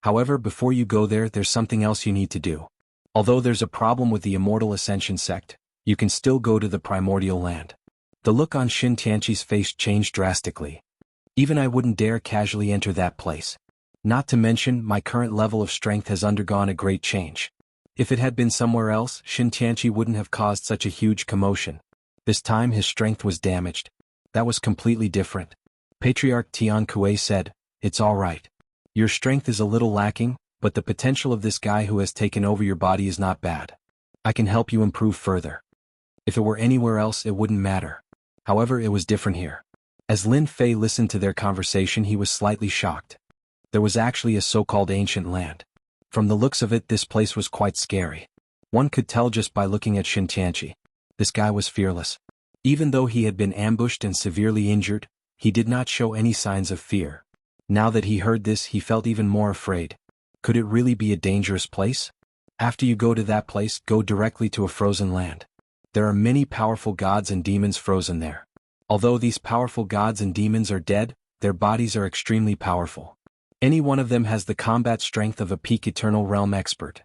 However, before you go there, there's something else you need to do. Although there's a problem with the Immortal Ascension sect, you can still go to the primordial land. The look on Shintianchi's face changed drastically. Even I wouldn't dare casually enter that place. Not to mention, my current level of strength has undergone a great change. If it had been somewhere else, Shintianchi wouldn't have caused such a huge commotion. This time his strength was damaged. That was completely different. Patriarch Tian Kuei said, "It's all right. Your strength is a little lacking, but the potential of this guy who has taken over your body is not bad. I can help you improve further." If it were anywhere else, it wouldn't matter. However, it was different here. As Lin Fei listened to their conversation, he was slightly shocked. There was actually a so-called ancient land. From the looks of it, this place was quite scary. One could tell just by looking at Shintianchi. This guy was fearless. Even though he had been ambushed and severely injured, he did not show any signs of fear. Now that he heard this, he felt even more afraid. Could it really be a dangerous place? After you go to that place, go directly to a frozen land. There are many powerful gods and demons frozen there. Although these powerful gods and demons are dead, their bodies are extremely powerful. Any one of them has the combat strength of a peak Eternal Realm expert.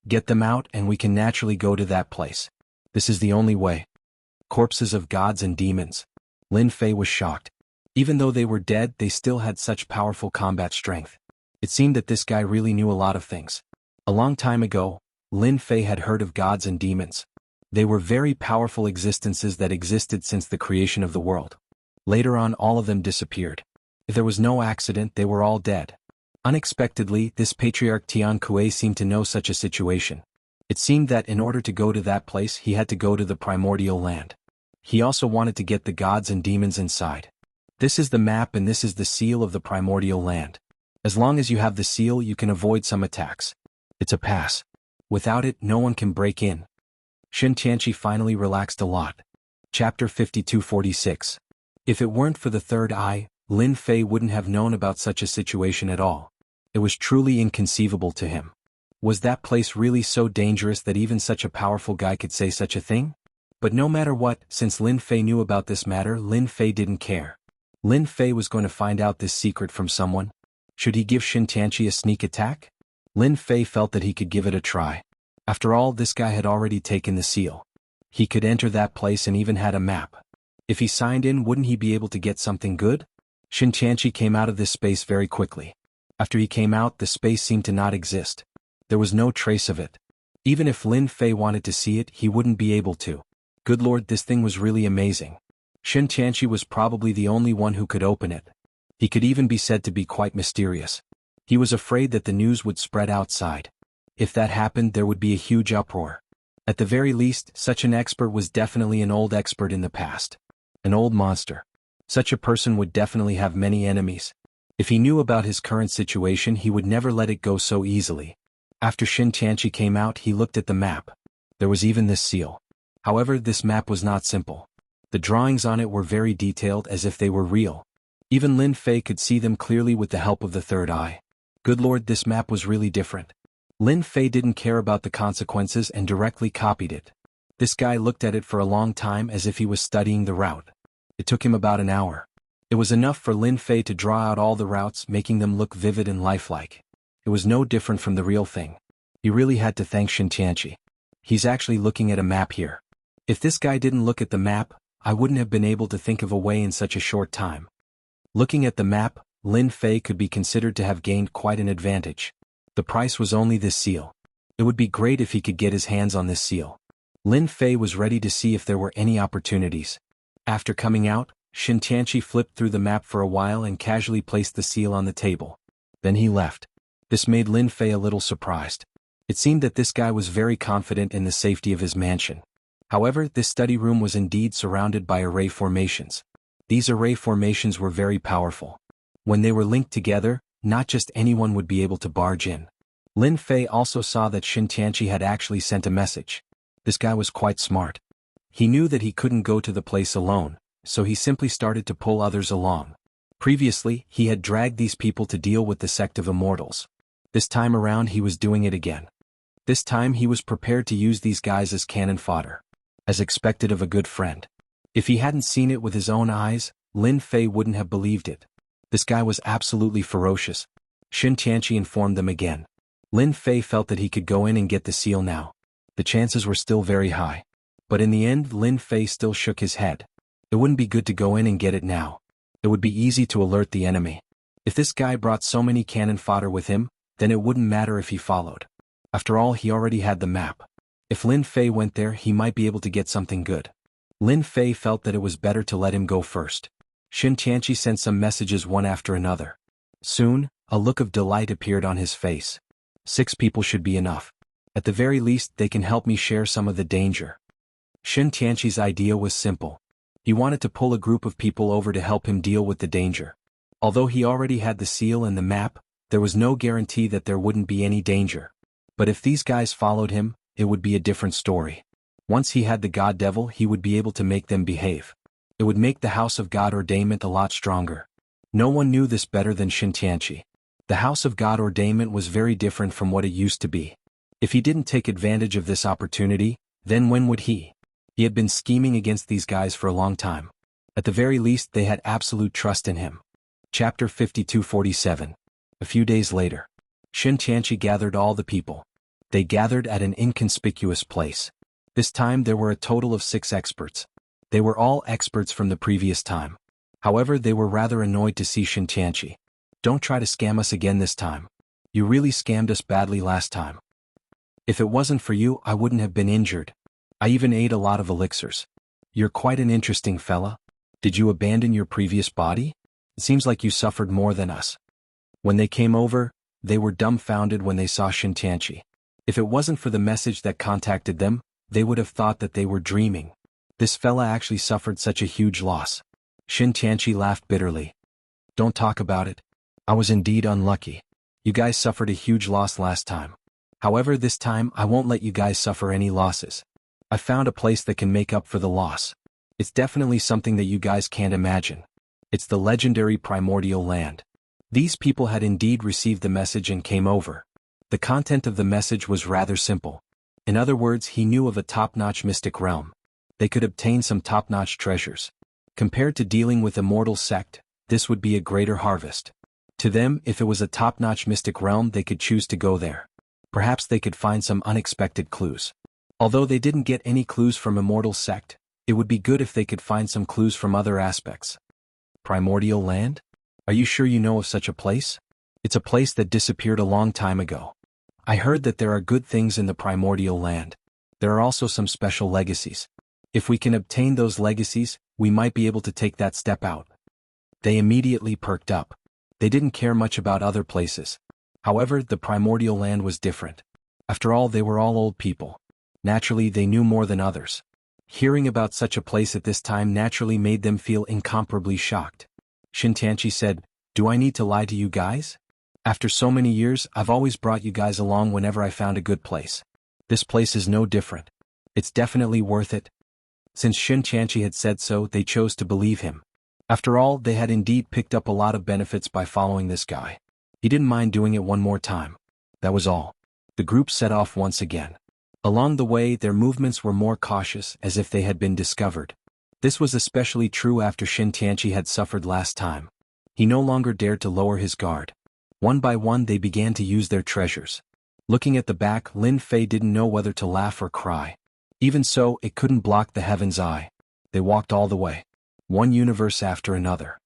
Get them out and we can naturally go to that place. This is the only way. Corpses of gods and demons. Lin Fei was shocked. Even though they were dead, they still had such powerful combat strength. It seemed that this guy really knew a lot of things. A long time ago, Lin Fei had heard of gods and demons. They were very powerful existences that existed since the creation of the world. Later on, all of them disappeared. If there was no accident, they were all dead. Unexpectedly, this patriarch Tian Kuei seemed to know such a situation. It seemed that in order to go to that place, he had to go to the primordial land. He also wanted to get the gods and demons inside. This is the map and this is the seal of the primordial land. As long as you have the seal, you can avoid some attacks. It's a pass. Without it, no one can break in. Shen Tianqi finally relaxed a lot. Chapter 52-46. If it weren't for the third eye, Lin Fei wouldn't have known about such a situation at all. It was truly inconceivable to him. Was that place really so dangerous that even such a powerful guy could say such a thing? But no matter what, since Lin Fei knew about this matter, Lin Fei didn't care. Lin Fei was going to find out this secret from someone. Should he give Shen Tianqi a sneak attack? Lin Fei felt that he could give it a try. After all, this guy had already taken the seal. He could enter that place and even had a map. If he signed in, wouldn't he be able to get something good? Shen Tianqi came out of this space very quickly. After he came out, the space seemed to not exist. There was no trace of it. Even if Lin Fei wanted to see it, he wouldn't be able to. Good lord, this thing was really amazing. Shen Tianqi was probably the only one who could open it. He could even be said to be quite mysterious. He was afraid that the news would spread outside. If that happened, there would be a huge uproar. At the very least, such an expert was definitely an old expert in the past. An old monster. Such a person would definitely have many enemies. If he knew about his current situation, he would never let it go so easily. After Shen Tianqi came out, he looked at the map. There was even this seal. However, this map was not simple. The drawings on it were very detailed, as if they were real. Even Lin Fei could see them clearly with the help of the third eye. Good lord, this map was really different. Lin Fei didn't care about the consequences and directly copied it. This guy looked at it for a long time as if he was studying the route. It took him about an hour. It was enough for Lin Fei to draw out all the routes, making them look vivid and lifelike. It was no different from the real thing. He really had to thank Shen Tianqi. He's actually looking at a map here. If this guy didn't look at the map, I wouldn't have been able to think of a way in such a short time. Looking at the map, Lin Fei could be considered to have gained quite an advantage. The price was only this seal. It would be great if he could get his hands on this seal. Lin Fei was ready to see if there were any opportunities. After coming out, Shen Tianqi flipped through the map for a while and casually placed the seal on the table. Then he left. This made Lin Fei a little surprised. It seemed that this guy was very confident in the safety of his mansion. However, this study room was indeed surrounded by array formations. These array formations were very powerful. When they were linked together, not just anyone would be able to barge in. Lin Fei also saw that Shen Tianqi had actually sent a message. This guy was quite smart. He knew that he couldn't go to the place alone, so he simply started to pull others along. Previously, he had dragged these people to deal with the sect of immortals. This time around, he was doing it again. This time he was prepared to use these guys as cannon fodder. As expected of a good friend. If he hadn't seen it with his own eyes, Lin Fei wouldn't have believed it. This guy was absolutely ferocious. Shen Tianqi informed them again. Lin Fei felt that he could go in and get the seal now. The chances were still very high. But in the end, Lin Fei still shook his head. It wouldn't be good to go in and get it now. It would be easy to alert the enemy. If this guy brought so many cannon fodder with him, then it wouldn't matter if he followed. After all, he already had the map. If Lin Fei went there, he might be able to get something good. Lin Fei felt that it was better to let him go first. Shen Tianqi sent some messages one after another. Soon, a look of delight appeared on his face. 6 people should be enough. At the very least, they can help me share some of the danger. Shen Tianqi's idea was simple. He wanted to pull a group of people over to help him deal with the danger. Although he already had the seal and the map, there was no guarantee that there wouldn't be any danger. But if these guys followed him, it would be a different story. Once he had the God Devil, he would be able to make them behave. It would make the House of God Ordainment a lot stronger. No one knew this better than Shintianchi. The House of God Ordainment was very different from what it used to be. If he didn't take advantage of this opportunity, then when would he? He had been scheming against these guys for a long time. At the very least, they had absolute trust in him. Chapter 52:47. A few days later, Shintianchi gathered all the people. They gathered at an inconspicuous place. This time there were a total of 6 experts. They were all experts from the previous time. However, they were rather annoyed to see Shintianchi. Don't try to scam us again this time. You really scammed us badly last time. If it wasn't for you, I wouldn't have been injured. I even ate a lot of elixirs. You're quite an interesting fella. Did you abandon your previous body? It seems like you suffered more than us. When they came over, they were dumbfounded when they saw Shintianchi. If it wasn't for the message that contacted them, they would have thought that they were dreaming. This fella actually suffered such a huge loss. Shintianchi laughed bitterly. Don't talk about it. I was indeed unlucky. You guys suffered a huge loss last time. However, this time I won't let you guys suffer any losses. I found a place that can make up for the loss. It's definitely something that you guys can't imagine. It's the legendary primordial land. These people had indeed received the message and came over. The content of the message was rather simple. In other words, he knew of a top-notch mystic realm. They could obtain some top-notch treasures. Compared to dealing with a mortal sect, this would be a greater harvest. To them, if it was a top-notch mystic realm, they could choose to go there. Perhaps they could find some unexpected clues. Although they didn't get any clues from Immortal Sect, it would be good if they could find some clues from other aspects. Primordial land? Are you sure you know of such a place? It's a place that disappeared a long time ago. I heard that there are good things in the primordial land. There are also some special legacies. If we can obtain those legacies, we might be able to take that step out. They immediately perked up. They didn't care much about other places. However, the primordial land was different. After all, they were all old people. Naturally, they knew more than others. Hearing about such a place at this time naturally made them feel incomparably shocked. Shintianchi said, "Do I need to lie to you guys? After so many years, I've always brought you guys along whenever I found a good place. This place is no different. It's definitely worth it." Since Shintianchi had said so, they chose to believe him. After all, they had indeed picked up a lot of benefits by following this guy. He didn't mind doing it one more time. That was all. The group set off once again. Along the way, their movements were more cautious, as if they had been discovered. This was especially true after Shintianchi had suffered last time. He no longer dared to lower his guard. One by one, they began to use their treasures. Looking at the back, Lin Fei didn't know whether to laugh or cry. Even so, it couldn't block the heaven's eye. They walked all the way. One universe after another.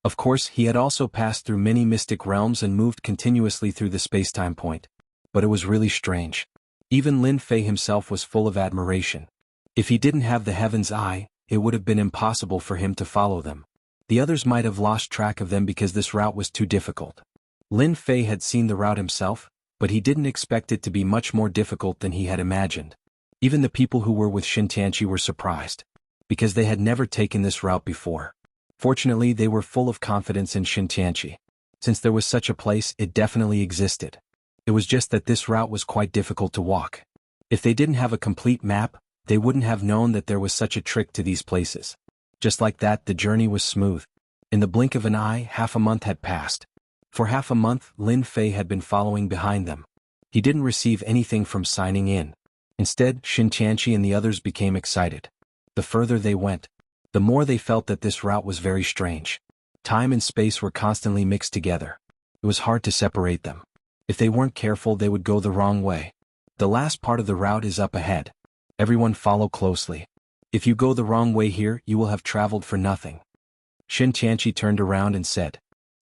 Of course, he had also passed through many mystic realms and moved continuously through the space-time point. But it was really strange. Even Lin Fei himself was full of admiration. If he didn't have the heaven's eye, it would have been impossible for him to follow them. The others might have lost track of them because this route was too difficult. Lin Fei had seen the route himself, but he didn't expect it to be much more difficult than he had imagined. Even the people who were with Shintianchi were surprised, because they had never taken this route before. Fortunately, they were full of confidence in Shintianchi. Since there was such a place, it definitely existed. It was just that this route was quite difficult to walk. If they didn't have a complete map, they wouldn't have known that there was such a trick to these places. Just like that, the journey was smooth. In the blink of an eye, half a month had passed. For half a month, Lin Fei had been following behind them. He didn't receive anything from signing in. Instead, Shintianchi and the others became excited. The further they went, the more they felt that this route was very strange. Time and space were constantly mixed together. It was hard to separate them. If they weren't careful, they would go the wrong way. The last part of the route is up ahead. Everyone follow closely. If you go the wrong way here, you will have traveled for nothing. Shintianchi turned around and said.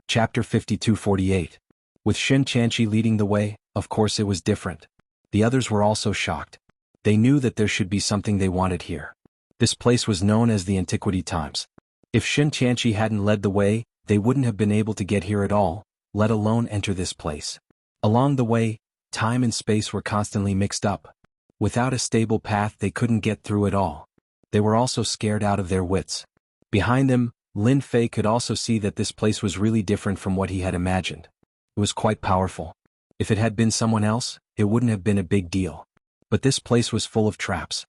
Chapter 52:48. With Shintianchi leading the way, of course it was different. The others were also shocked. They knew that there should be something they wanted here. This place was known as the Antiquity Times. If Shintianchi hadn't led the way, they wouldn't have been able to get here at all, let alone enter this place. Along the way, time and space were constantly mixed up. Without a stable path, they couldn't get through at all. They were also scared out of their wits. Behind them, Lin Fei could also see that this place was really different from what he had imagined. It was quite powerful. If it had been someone else, it wouldn't have been a big deal. But this place was full of traps.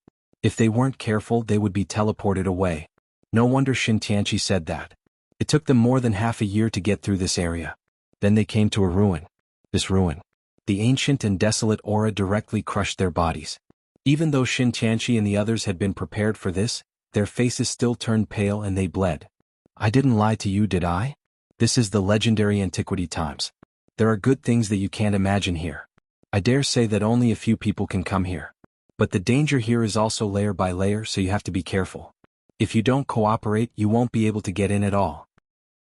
If they weren't careful, they would be teleported away. No wonder Shin Tianqi said that. It took them more than half a year to get through this area. Then they came to a ruin. This ruin. The ancient and desolate aura directly crushed their bodies. Even though Shin Tianqi and the others had been prepared for this, their faces still turned pale and they bled. I didn't lie to you, did I? This is the legendary antiquity times. There are good things that you can't imagine here. I dare say that only a few people can come here. But the danger here is also layer by layer, so you have to be careful. If you don't cooperate, you won't be able to get in at all.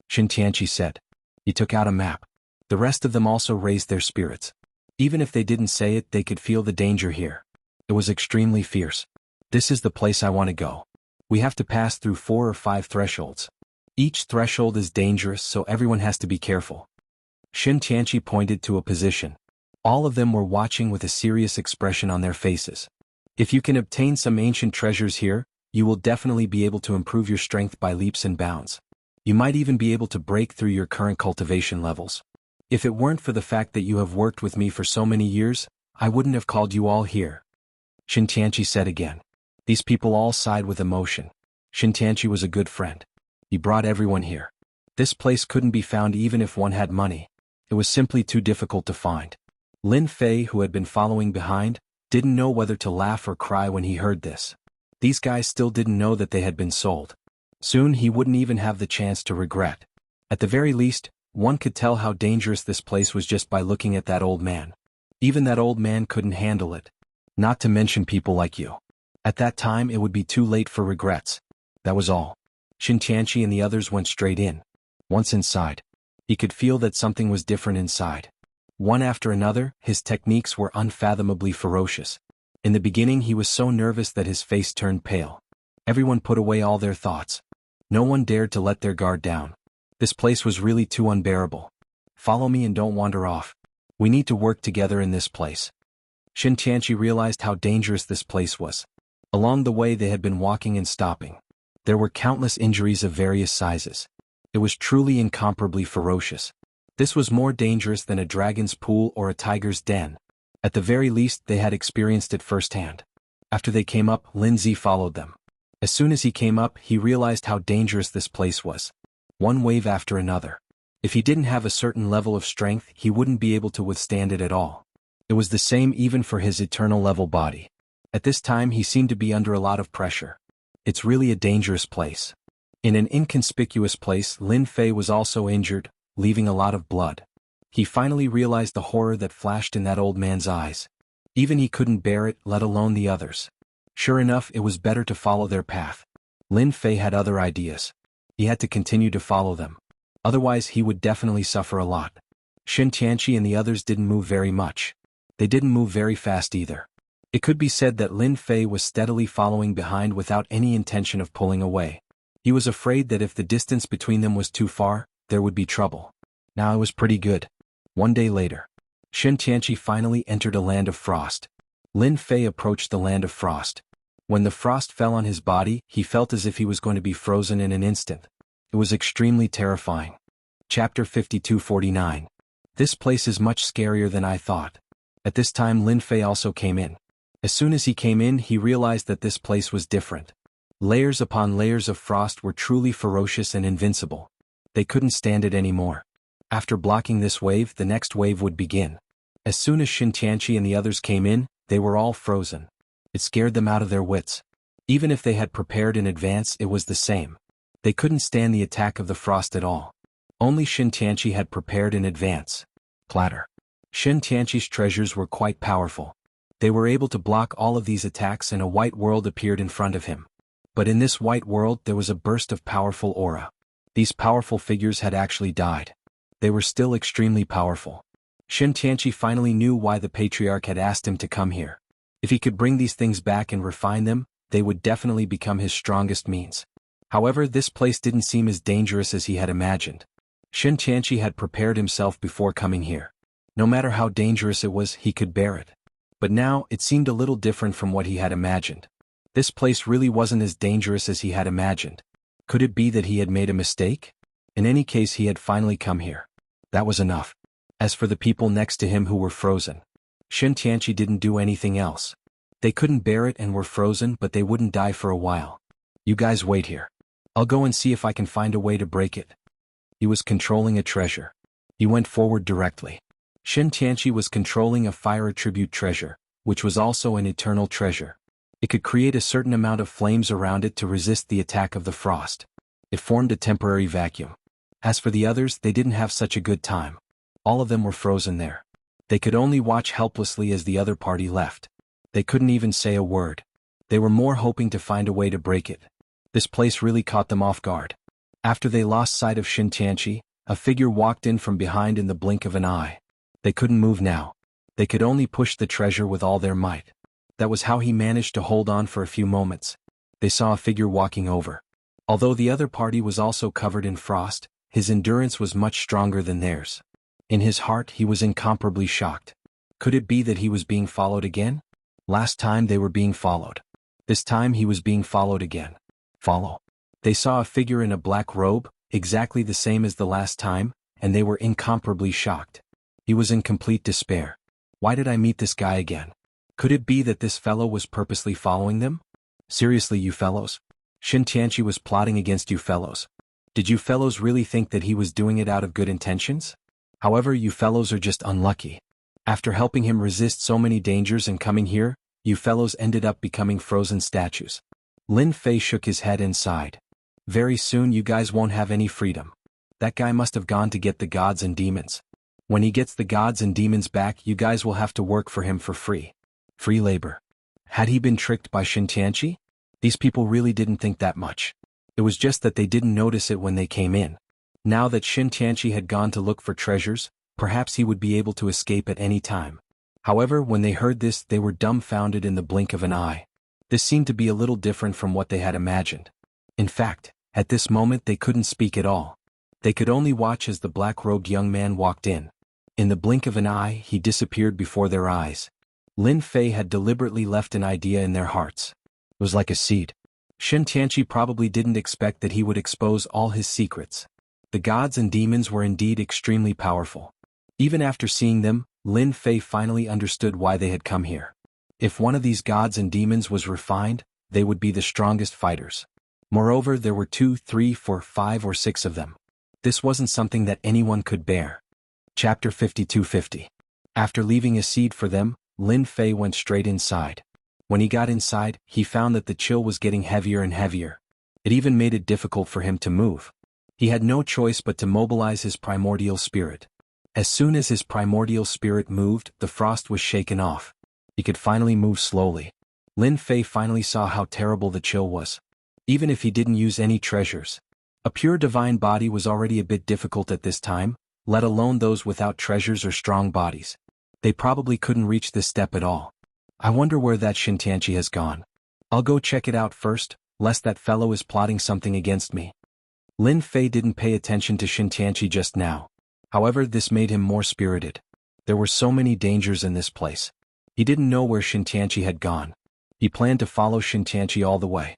Shin Tianqi said. He took out a map. The rest of them also raised their spirits. Even if they didn't say it, they could feel the danger here. It was extremely fierce. This is the place I want to go. We have to pass through 4 or 5 thresholds. Each threshold is dangerous, so everyone has to be careful. Shin Tianqi pointed to a position. All of them were watching with a serious expression on their faces. If you can obtain some ancient treasures here, you will definitely be able to improve your strength by leaps and bounds. You might even be able to break through your current cultivation levels. If it weren't for the fact that you have worked with me for so many years, I wouldn't have called you all here. Shin Tianqi said again. These people all sighed with emotion. Shin Tianqi was a good friend. He brought everyone here. This place couldn't be found even if one had money. It was simply too difficult to find. Lin Fei, who had been following behind, didn't know whether to laugh or cry when he heard this. These guys still didn't know that they had been sold. Soon he wouldn't even have the chance to regret. At the very least, one could tell how dangerous this place was just by looking at that old man. Even that old man couldn't handle it. Not to mention people like you. At that time it would be too late for regrets. That was all. Shin Tianqi and the others went straight in. Once inside, he could feel that something was different inside. One after another, his techniques were unfathomably ferocious. In the beginning he was so nervous that his face turned pale. Everyone put away all their thoughts. No one dared to let their guard down. This place was really too unbearable. Follow me and don't wander off. We need to work together in this place. Shin Tianqi realized how dangerous this place was. Along the way they had been walking and stopping. There were countless injuries of various sizes. It was truly incomparably ferocious. This was more dangerous than a dragon's pool or a tiger's den. At the very least, they had experienced it firsthand. After they came up, Lin Zi followed them. As soon as he came up, he realized how dangerous this place was. One wave after another. If he didn't have a certain level of strength, he wouldn't be able to withstand it at all. It was the same even for his eternal level body. At this time he seemed to be under a lot of pressure. It's really a dangerous place. In an inconspicuous place, Lin Fei was also injured, leaving a lot of blood. He finally realized the horror that flashed in that old man's eyes. Even he couldn't bear it, let alone the others. Sure enough, it was better to follow their path. Lin Fei had other ideas. He had to continue to follow them. Otherwise he would definitely suffer a lot. Shin Tianqi and the others didn't move very much. They didn't move very fast either. It could be said that Lin Fei was steadily following behind without any intention of pulling away. He was afraid that if the distance between them was too far, there would be trouble. Now it was pretty good. One day later, Shin Tianqi finally entered a land of frost. Lin Fei approached the land of frost. When the frost fell on his body, he felt as if he was going to be frozen in an instant. It was extremely terrifying. Chapter 5249. This place is much scarier than I thought. At this time Lin Fei also came in. As soon as he came in, he realized that this place was different. Layers upon layers of frost were truly ferocious and invincible. They couldn't stand it anymore. After blocking this wave, the next wave would begin. As soon as Shin Tianqi and the others came in, they were all frozen. It scared them out of their wits. Even if they had prepared in advance, it was the same. They couldn't stand the attack of the frost at all. Only Shin Tianqi had prepared in advance. Clatter. Shin Tianqi's treasures were quite powerful. They were able to block all of these attacks and a white world appeared in front of him. But in this white world there was a burst of powerful aura. These powerful figures had actually died. They were still extremely powerful. Shin Tianqi finally knew why the patriarch had asked him to come here. If he could bring these things back and refine them, they would definitely become his strongest means. However, this place didn't seem as dangerous as he had imagined. Shin Tianqi had prepared himself before coming here. No matter how dangerous it was, he could bear it. But now, it seemed a little different from what he had imagined. This place really wasn't as dangerous as he had imagined. Could it be that he had made a mistake? In any case, he had finally come here. That was enough. As for the people next to him who were frozen, Shin Tianqi didn't do anything else. They couldn't bear it and were frozen, but they wouldn't die for a while. You guys wait here. I'll go and see if I can find a way to break it. He was controlling a treasure. He went forward directly. Shin Tianqi was controlling a fire attribute treasure, which was also an eternal treasure. It could create a certain amount of flames around it to resist the attack of the frost. It formed a temporary vacuum. As for the others, they didn't have such a good time. All of them were frozen there. They could only watch helplessly as the other party left. They couldn't even say a word. They were more hoping to find a way to break it. This place really caught them off guard. After they lost sight of Shin Tianqi, a figure walked in from behind in the blink of an eye. They couldn't move now. They could only push the treasure with all their might. That was how he managed to hold on for a few moments. They saw a figure walking over. Although the other party was also covered in frost, his endurance was much stronger than theirs. In his heart he was incomparably shocked. Could it be that he was being followed again? Last time they were being followed. This time he was being followed again. Follow. They saw a figure in a black robe, exactly the same as the last time, and they were incomparably shocked. He was in complete despair. Why did I meet this guy again? Could it be that this fellow was purposely following them? Seriously, you fellows? Shin Tianqi was plotting against you fellows. Did you fellows really think that he was doing it out of good intentions? However, you fellows are just unlucky. After helping him resist so many dangers and coming here, you fellows ended up becoming frozen statues. Lin Fei shook his head and sighed. Very soon you guys won't have any freedom. That guy must have gone to get the gods and demons. When he gets the gods and demons back, you guys will have to work for him for free. Free labor. Had he been tricked by Shin Tianqi? These people really didn't think that much. It was just that they didn't notice it when they came in. Now that Shin Tianqi had gone to look for treasures, perhaps he would be able to escape at any time. However, when they heard this, they were dumbfounded in the blink of an eye. This seemed to be a little different from what they had imagined. In fact, at this moment they couldn't speak at all. They could only watch as the black-robed young man walked in. In the blink of an eye, he disappeared before their eyes. Lin Fei had deliberately left an idea in their hearts. It was like a seed. Shin Tianqi probably didn't expect that he would expose all his secrets. The gods and demons were indeed extremely powerful. Even after seeing them, Lin Fei finally understood why they had come here. If one of these gods and demons was refined, they would be the strongest fighters. Moreover, there were 2, 3, 4, 5 or 6 of them. This wasn't something that anyone could bear. Chapter 5250. After leaving a seed for them, Lin Fei went straight inside. When he got inside, he found that the chill was getting heavier and heavier. It even made it difficult for him to move. He had no choice but to mobilize his primordial spirit. As soon as his primordial spirit moved, the frost was shaken off. He could finally move slowly. Lin Fei finally saw how terrible the chill was. Even if he didn't use any treasures, a pure divine body was already a bit difficult at this time, let alone those without treasures or strong bodies. They probably couldn't reach this step at all. I wonder where that Shin Tianqi has gone. I'll go check it out first, lest that fellow is plotting something against me. Lin Fei didn't pay attention to Shin Tianqi just now. However, this made him more spirited. There were so many dangers in this place. He didn't know where Shin Tianqi had gone. He planned to follow Shin Tianqi all the way.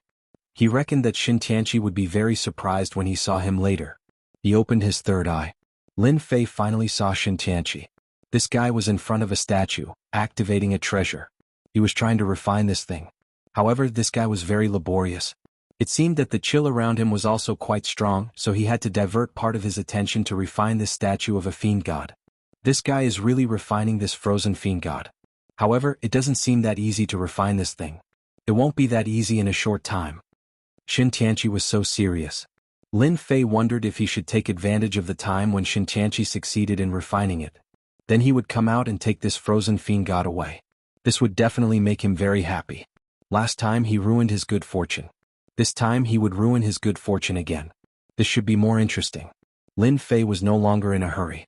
He reckoned that Shin Tianqi would be very surprised when he saw him later. He opened his third eye. Lin Fei finally saw Shin Tianqi. This guy was in front of a statue, activating a treasure. He was trying to refine this thing. However, this guy was very laborious. It seemed that the chill around him was also quite strong, so he had to divert part of his attention to refine this statue of a fiend god. This guy is really refining this frozen fiend god. However, it doesn't seem that easy to refine this thing. It won't be that easy in a short time. Shin Tianqi was so serious. Lin Fei wondered if he should take advantage of the time when Shin Tianqi succeeded in refining it. Then he would come out and take this frozen fiend god away. This would definitely make him very happy. Last time he ruined his good fortune. This time he would ruin his good fortune again. This should be more interesting. Lin Fei was no longer in a hurry.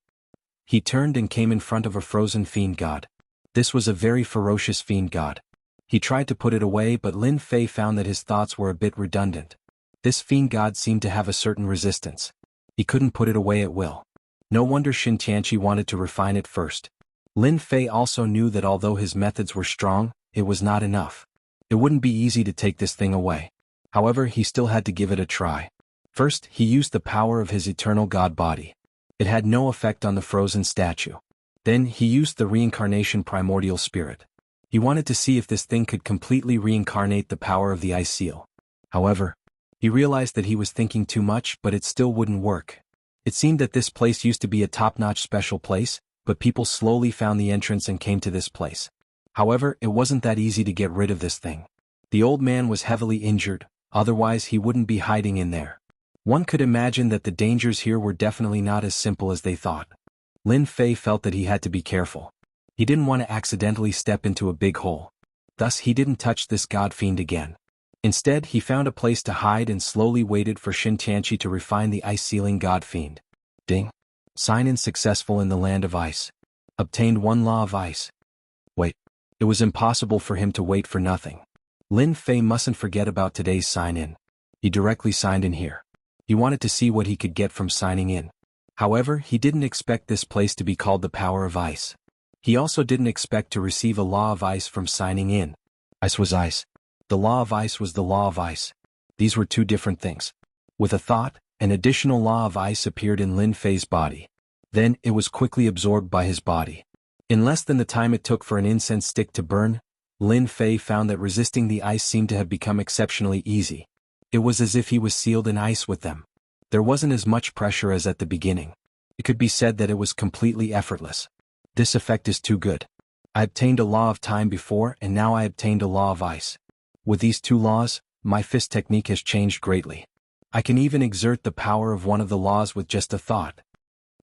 He turned and came in front of a frozen fiend god. This was a very ferocious fiend god. He tried to put it away, but Lin Fei found that his thoughts were a bit redundant. This fiend god seemed to have a certain resistance. He couldn't put it away at will. No wonder Shin Tianqi wanted to refine it first. Lin Fei also knew that although his methods were strong, it was not enough. It wouldn't be easy to take this thing away. However, he still had to give it a try. First, he used the power of his eternal god body. It had no effect on the frozen statue. Then, he used the reincarnation primordial spirit. He wanted to see if this thing could completely reincarnate the power of the ice seal. However, he realized that he was thinking too much, but it still wouldn't work. It seemed that this place used to be a top-notch special place, but people slowly found the entrance and came to this place. However, it wasn't that easy to get rid of this thing. The old man was heavily injured, otherwise he wouldn't be hiding in there. One could imagine that the dangers here were definitely not as simple as they thought. Lin Fei felt that he had to be careful. He didn't want to accidentally step into a big hole. Thus he didn't touch this god fiend again. Instead, he found a place to hide and slowly waited for Xin Tianqi to refine the ice-sealing god fiend. Ding. Sign-in successful in the land of ice. Obtained 1 law of ice. Wait. It was impossible for him to wait for nothing. Lin Fei mustn't forget about today's sign-in. He directly signed in here. He wanted to see what he could get from signing in. However, he didn't expect this place to be called the Power of Ice. He also didn't expect to receive a law of ice from signing in. Ice was ice. The law of ice was the law of ice. These were two different things. With a thought, an additional law of ice appeared in Lin Fei's body. Then, it was quickly absorbed by his body. In less than the time it took for an incense stick to burn, Lin Fei found that resisting the ice seemed to have become exceptionally easy. It was as if he was sealed in ice with them. There wasn't as much pressure as at the beginning. It could be said that it was completely effortless. This effect is too good. I obtained a law of time before and now I obtained a law of ice. With these two laws, my fist technique has changed greatly. I can even exert the power of one of the laws with just a thought.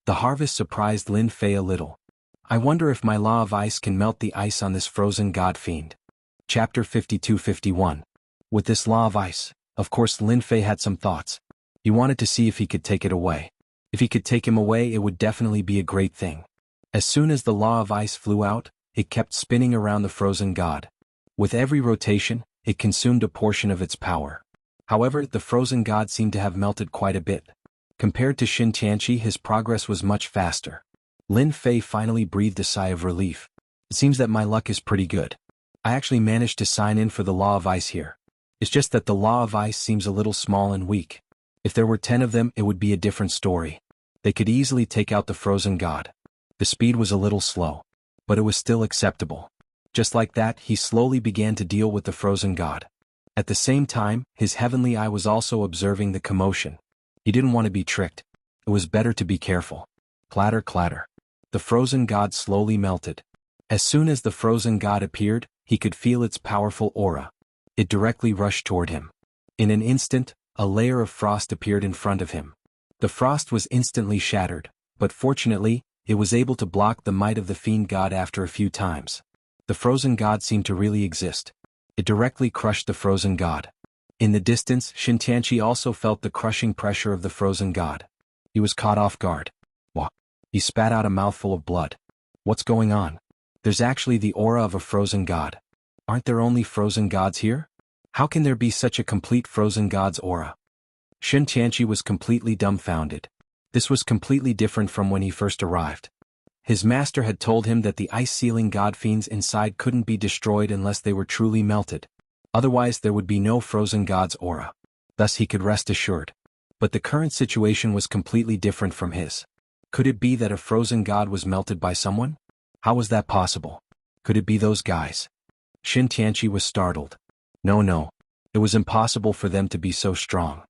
The harvest surprised Lin Fei a little. I wonder if my law of ice can melt the ice on this frozen god fiend. Chapter 52-51. With this law of ice, of course Lin Fei had some thoughts. He wanted to see if he could take it away. If he could take him away, it would definitely be a great thing. As soon as the law of ice flew out, it kept spinning around the frozen god. With every rotation, it consumed a portion of its power. However, the frozen god seemed to have melted quite a bit. Compared to Xin Tianqi, his progress was much faster. Lin Fei finally breathed a sigh of relief. It seems that my luck is pretty good. I actually managed to sign in for the law of ice here. It's just that the law of ice seems a little small and weak. If there were 10 of them, it would be a different story. They could easily take out the frozen god. The speed was a little slow, but it was still acceptable. Just like that, he slowly began to deal with the frozen god. At the same time, his heavenly eye was also observing the commotion. He didn't want to be tricked. It was better to be careful. Clatter, clatter. The frozen god slowly melted. As soon as the frozen god appeared, he could feel its powerful aura. It directly rushed toward him. In an instant, a layer of frost appeared in front of him. The frost was instantly shattered, but fortunately, it was able to block the might of the fiend god after a few times. The frozen god seemed to really exist. It directly crushed the frozen god. In the distance, Xin Tianqi also felt the crushing pressure of the frozen god. He was caught off guard. Wah! He spat out a mouthful of blood. What's going on? There's actually the aura of a frozen god. Aren't there only frozen gods here? How can there be such a complete frozen god's aura? Xin Tianqi was completely dumbfounded. This was completely different from when he first arrived. His master had told him that the ice-sealing god fiends inside couldn't be destroyed unless they were truly melted. Otherwise there would be no frozen god's aura. Thus he could rest assured. But the current situation was completely different from his. Could it be that a frozen god was melted by someone? How was that possible? Could it be those guys? Xin Tianqi was startled. No. It was impossible for them to be so strong.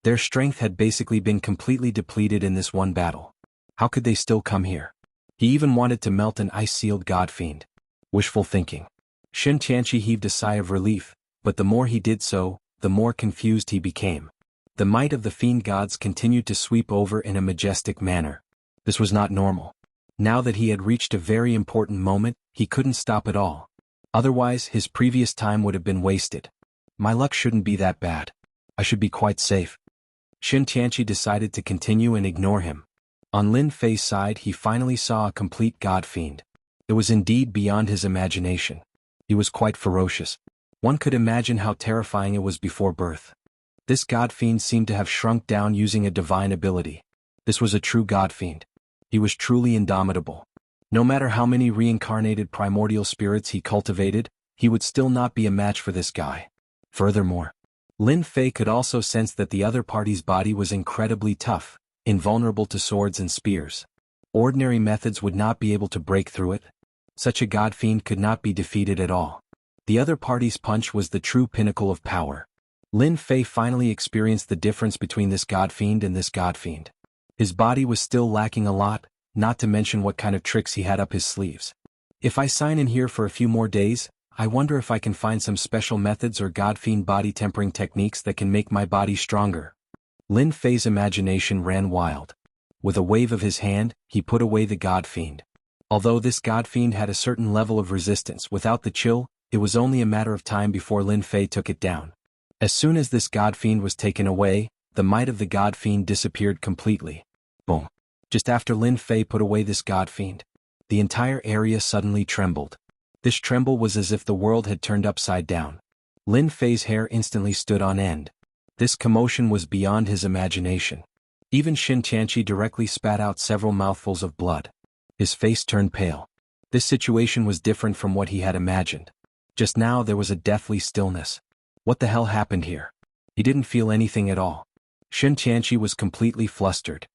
Their strength had basically been completely depleted in this one battle. How could they still come here? He even wanted to melt an ice-sealed god fiend. Wishful thinking. Xin Tianqi heaved a sigh of relief, but the more he did so, the more confused he became. The might of the fiend gods continued to sweep over in a majestic manner. This was not normal. Now that he had reached a very important moment, he couldn't stop at all. Otherwise, his previous time would have been wasted. My luck shouldn't be that bad. I should be quite safe. Xin Tianqi decided to continue and ignore him. On Lin Fei's side, he finally saw a complete god fiend. It was indeed beyond his imagination. He was quite ferocious. One could imagine how terrifying it was before birth. This god fiend seemed to have shrunk down using a divine ability. This was a true god fiend. He was truly indomitable. No matter how many reincarnated primordial spirits he cultivated, he would still not be a match for this guy. Furthermore, Lin Fei could also sense that the other party's body was incredibly tough, invulnerable to swords and spears. Ordinary methods would not be able to break through it. Such a god fiend could not be defeated at all. The other party's punch was the true pinnacle of power. Lin Fei finally experienced the difference between this god fiend and this god fiend. His body was still lacking a lot, not to mention what kind of tricks he had up his sleeves. If I sign in here for a few more days, I wonder if I can find some special methods or god fiend body tempering techniques that can make my body stronger. Lin Fei's imagination ran wild. With a wave of his hand, he put away the god fiend. Although this god fiend had a certain level of resistance without the chill, it was only a matter of time before Lin Fei took it down. As soon as this god fiend was taken away, the might of the god fiend disappeared completely. Boom. Just after Lin Fei put away this god fiend, the entire area suddenly trembled. This tremble was as if the world had turned upside down. Lin Fei's hair instantly stood on end. This commotion was beyond his imagination. Even Xin Tianqi directly spat out several mouthfuls of blood. His face turned pale. This situation was different from what he had imagined. Just now there was a deathly stillness. What the hell happened here? He didn't feel anything at all. Xin Tianqi was completely flustered.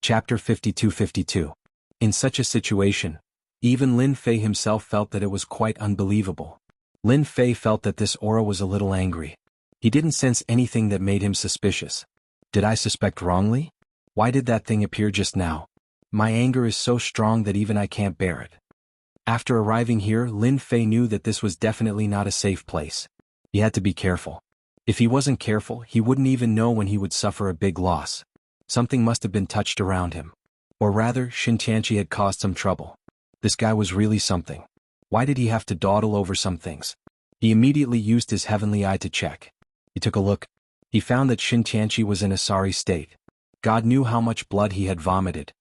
Chapter 52-52. In such a situation, even Lin Fei himself felt that it was quite unbelievable. Lin Fei felt that this aura was a little angry. He didn't sense anything that made him suspicious. Did I suspect wrongly? Why did that thing appear just now? My anger is so strong that even I can't bear it. After arriving here, Lin Fei knew that this was definitely not a safe place. He had to be careful. If he wasn't careful, he wouldn't even know when he would suffer a big loss. Something must have been touched around him. Or rather, Xin Tianqi had caused some trouble. This guy was really something. Why did he have to dawdle over some things? He immediately used his heavenly eye to check. He took a look. He found that Xin Tianqi was in a sorry state. God knew how much blood he had vomited.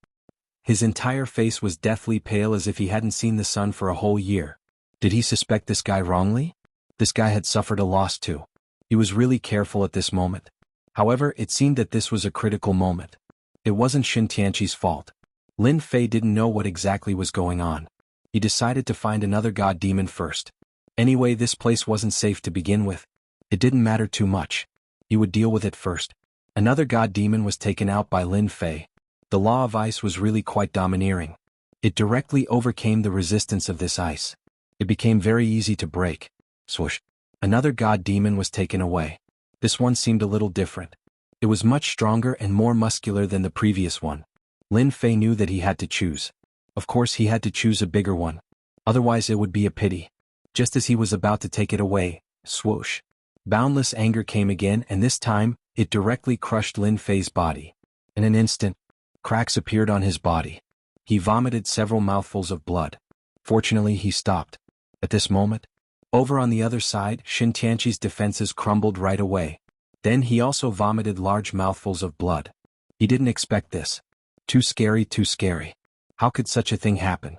His entire face was deathly pale as if he hadn't seen the sun for a whole year. Did he suspect this guy wrongly? This guy had suffered a loss too. He was really careful at this moment. However, it seemed that this was a critical moment. It wasn't Xin Tianqi's fault. Lin Fei didn't know what exactly was going on. He decided to find another god demon first. Anyway, this place wasn't safe to begin with. It didn't matter too much. He would deal with it first. Another god demon was taken out by Lin Fei. The law of ice was really quite domineering. It directly overcame the resistance of this ice. It became very easy to break. Swoosh. Another god demon was taken away. This one seemed a little different. It was much stronger and more muscular than the previous one. Lin Fei knew that he had to choose. Of course he had to choose a bigger one. Otherwise it would be a pity. Just as he was about to take it away, swoosh. Boundless anger came again, and this time, it directly crushed Lin Fei's body. In an instant, cracks appeared on his body. He vomited several mouthfuls of blood. Fortunately he stopped. At this moment, over on the other side, Xin Tianqi's defenses crumbled right away. Then he also vomited large mouthfuls of blood. He didn't expect this. Too scary, too scary. How could such a thing happen?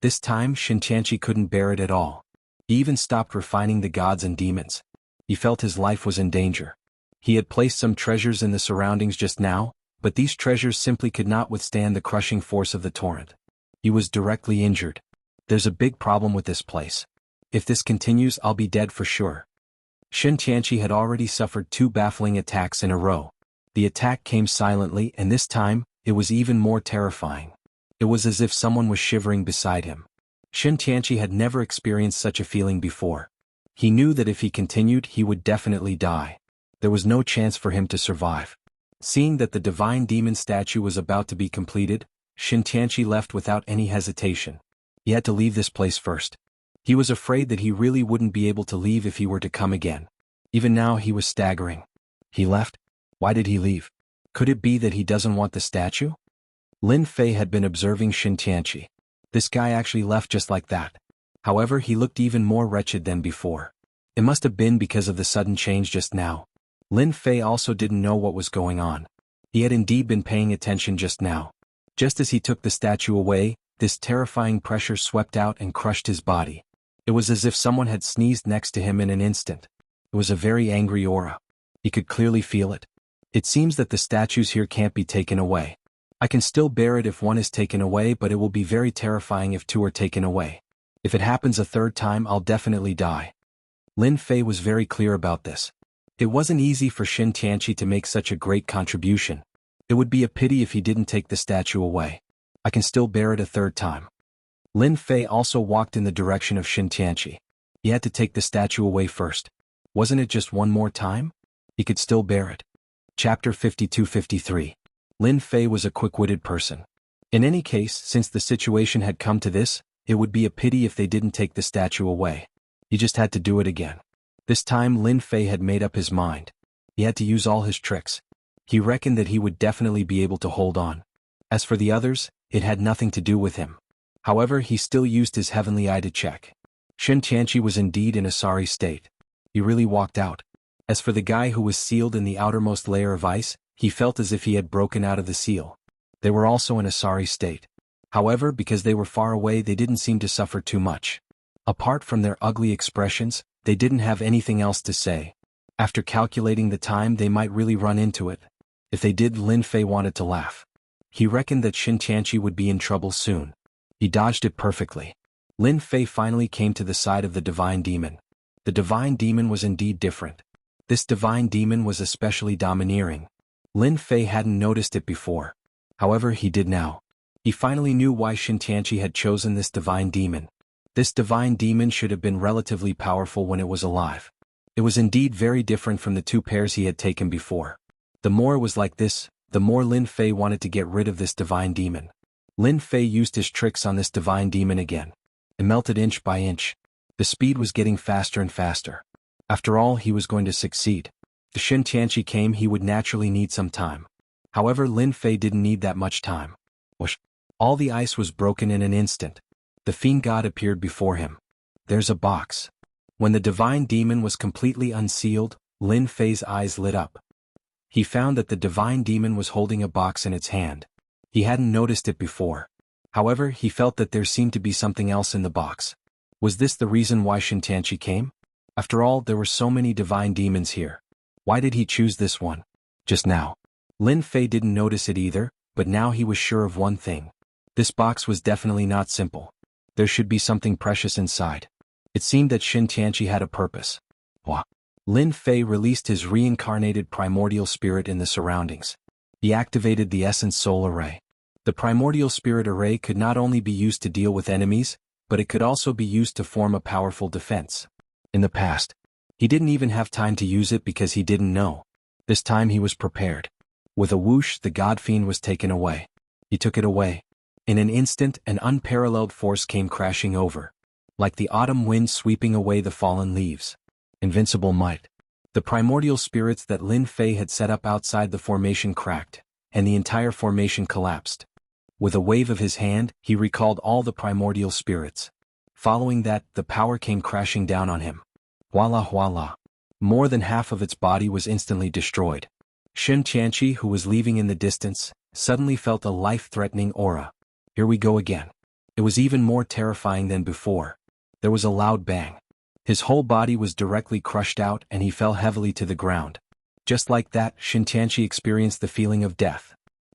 This time Xin Tianqi couldn't bear it at all. He even stopped refining the gods and demons. He felt his life was in danger. He had placed some treasures in the surroundings just now, but these treasures simply could not withstand the crushing force of the torrent. He was directly injured. There's a big problem with this place. If this continues, I'll be dead for sure. Xin Tianqi had already suffered 2 baffling attacks in a row. The attack came silently, and this time, it was even more terrifying. It was as if someone was shivering beside him. Xin Tianqi had never experienced such a feeling before. He knew that if he continued, he would definitely die. There was no chance for him to survive. Seeing that the divine demon statue was about to be completed, Xin Tianqi left without any hesitation. He had to leave this place first. He was afraid that he really wouldn't be able to leave if he were to come again. Even now he was staggering. He left? Why did he leave? Could it be that he doesn't want the statue? Lin Fei had been observing Xin Tianqi. This guy actually left just like that. However, he looked even more wretched than before. It must have been because of the sudden change just now. Lin Fei also didn't know what was going on. He had indeed been paying attention just now. Just as he took the statue away, this terrifying pressure swept out and crushed his body. It was as if someone had sneezed next to him in an instant. It was a very angry aura. He could clearly feel it. It seems that the statues here can't be taken away. I can still bear it if one is taken away, but it will be very terrifying if 2 are taken away. If it happens a 3rd time, I'll definitely die. Lin Fei was very clear about this. It wasn't easy for Xin Tianqi to make such a great contribution. It would be a pity if he didn't take the statue away. I can still bear it a 3rd time. Lin Fei also walked in the direction of Shin Tianqi. He had to take the statue away first. Wasn't it just one more time? He could still bear it. Chapter 52-53. Lin Fei was a quick-witted person. In any case, since the situation had come to this, it would be a pity if they didn't take the statue away. He just had to do it again. This time Lin Fei had made up his mind. He had to use all his tricks. He reckoned that he would definitely be able to hold on. As for the others, it had nothing to do with him. However, he still used his heavenly eye to check. Shin Tianqi was indeed in a sorry state. He really walked out. As for the guy who was sealed in the outermost layer of ice, he felt as if he had broken out of the seal. They were also in a sorry state. However, because they were far away, they didn't seem to suffer too much. Apart from their ugly expressions, they didn't have anything else to say. After calculating the time, they might really run into it. If they did, Lin Fei wanted to laugh. He reckoned that Shin Tianqi would be in trouble soon. He dodged it perfectly. Lin Fei finally came to the side of the divine demon. The divine demon was indeed different. This divine demon was especially domineering. Lin Fei hadn't noticed it before. However, he did now. He finally knew why Shin Tianqi had chosen this divine demon. This divine demon should have been relatively powerful when it was alive. It was indeed very different from the two pairs he had taken before. The more it was like this, the more Lin Fei wanted to get rid of this divine demon. Lin Fei used his tricks on this divine demon again. It melted inch by inch. The speed was getting faster and faster. After all, he was going to succeed. If Shin Tianqi came, he would naturally need some time. However, Lin Fei didn't need that much time. Whoosh! All the ice was broken in an instant. The fiend god appeared before him. There's a box. When the divine demon was completely unsealed, Lin Fei's eyes lit up. He found that the divine demon was holding a box in its hand. He hadn't noticed it before. However, he felt that there seemed to be something else in the box. Was this the reason why Shin Tianqi came? After all, there were so many divine demons here. Why did he choose this one? Just now. Lin Fei didn't notice it either, but now he was sure of one thing. This box was definitely not simple. There should be something precious inside. It seemed that Shin Tianqi had a purpose. Wah! Lin Fei released his reincarnated primordial spirit in the surroundings. He activated the Essence Soul Array. The primordial spirit array could not only be used to deal with enemies, but it could also be used to form a powerful defense. In the past, he didn't even have time to use it because he didn't know. This time he was prepared. With a whoosh, the god fiend was taken away. He took it away. In an instant, an unparalleled force came crashing over. Like the autumn wind sweeping away the fallen leaves. Invincible might. The primordial spirits that Lin Fei had set up outside the formation cracked, and the entire formation collapsed. With a wave of his hand, he recalled all the primordial spirits. Following that, the power came crashing down on him. Voila voila. More than half of its body was instantly destroyed. Shin Tianqi, who was leaving in the distance, suddenly felt a life-threatening aura. Here we go again. It was even more terrifying than before. There was a loud bang. His whole body was directly crushed out and he fell heavily to the ground. Just like that, Shin Tianqi experienced the feeling of death.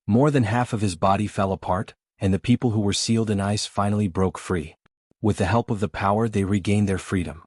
More than half of his body fell apart, and the people who were sealed in ice finally broke free. With the help of the power, they regained their freedom.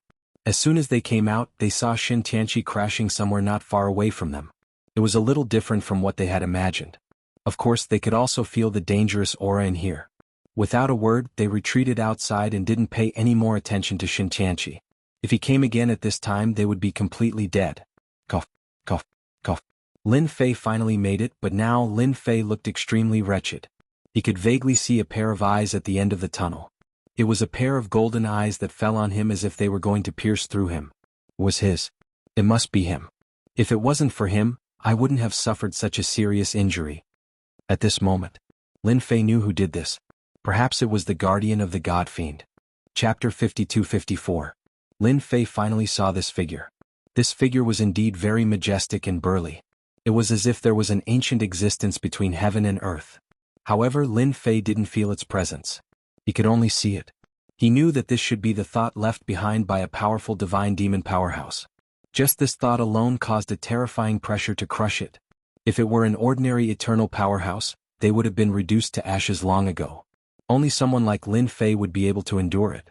As soon as they came out, they saw Shin Tianqi crashing somewhere not far away from them. It was a little different from what they had imagined. Of course, they could also feel the dangerous aura in here. Without a word, they retreated outside and didn't pay any more attention to Shin Tianqi. If he came again at this time, they would be completely dead. Cough, cough, cough. Lin Fei finally made it, but now Lin Fei looked extremely wretched. He could vaguely see a pair of eyes at the end of the tunnel. It was a pair of golden eyes that fell on him as if they were going to pierce through him. It was his. It must be him. If it wasn't for him, I wouldn't have suffered such a serious injury. At this moment, Lin Fei knew who did this. Perhaps it was the guardian of the god fiend. Chapter 52-54. Lin Fei finally saw this figure. This figure was indeed very majestic and burly. It was as if there was an ancient existence between heaven and earth. However, Lin Fei didn't feel its presence. He could only see it. He knew that this should be the thought left behind by a powerful divine demon powerhouse. Just this thought alone caused a terrifying pressure to crush it. If it were an ordinary eternal powerhouse, they would have been reduced to ashes long ago. Only someone like Lin Fei would be able to endure it.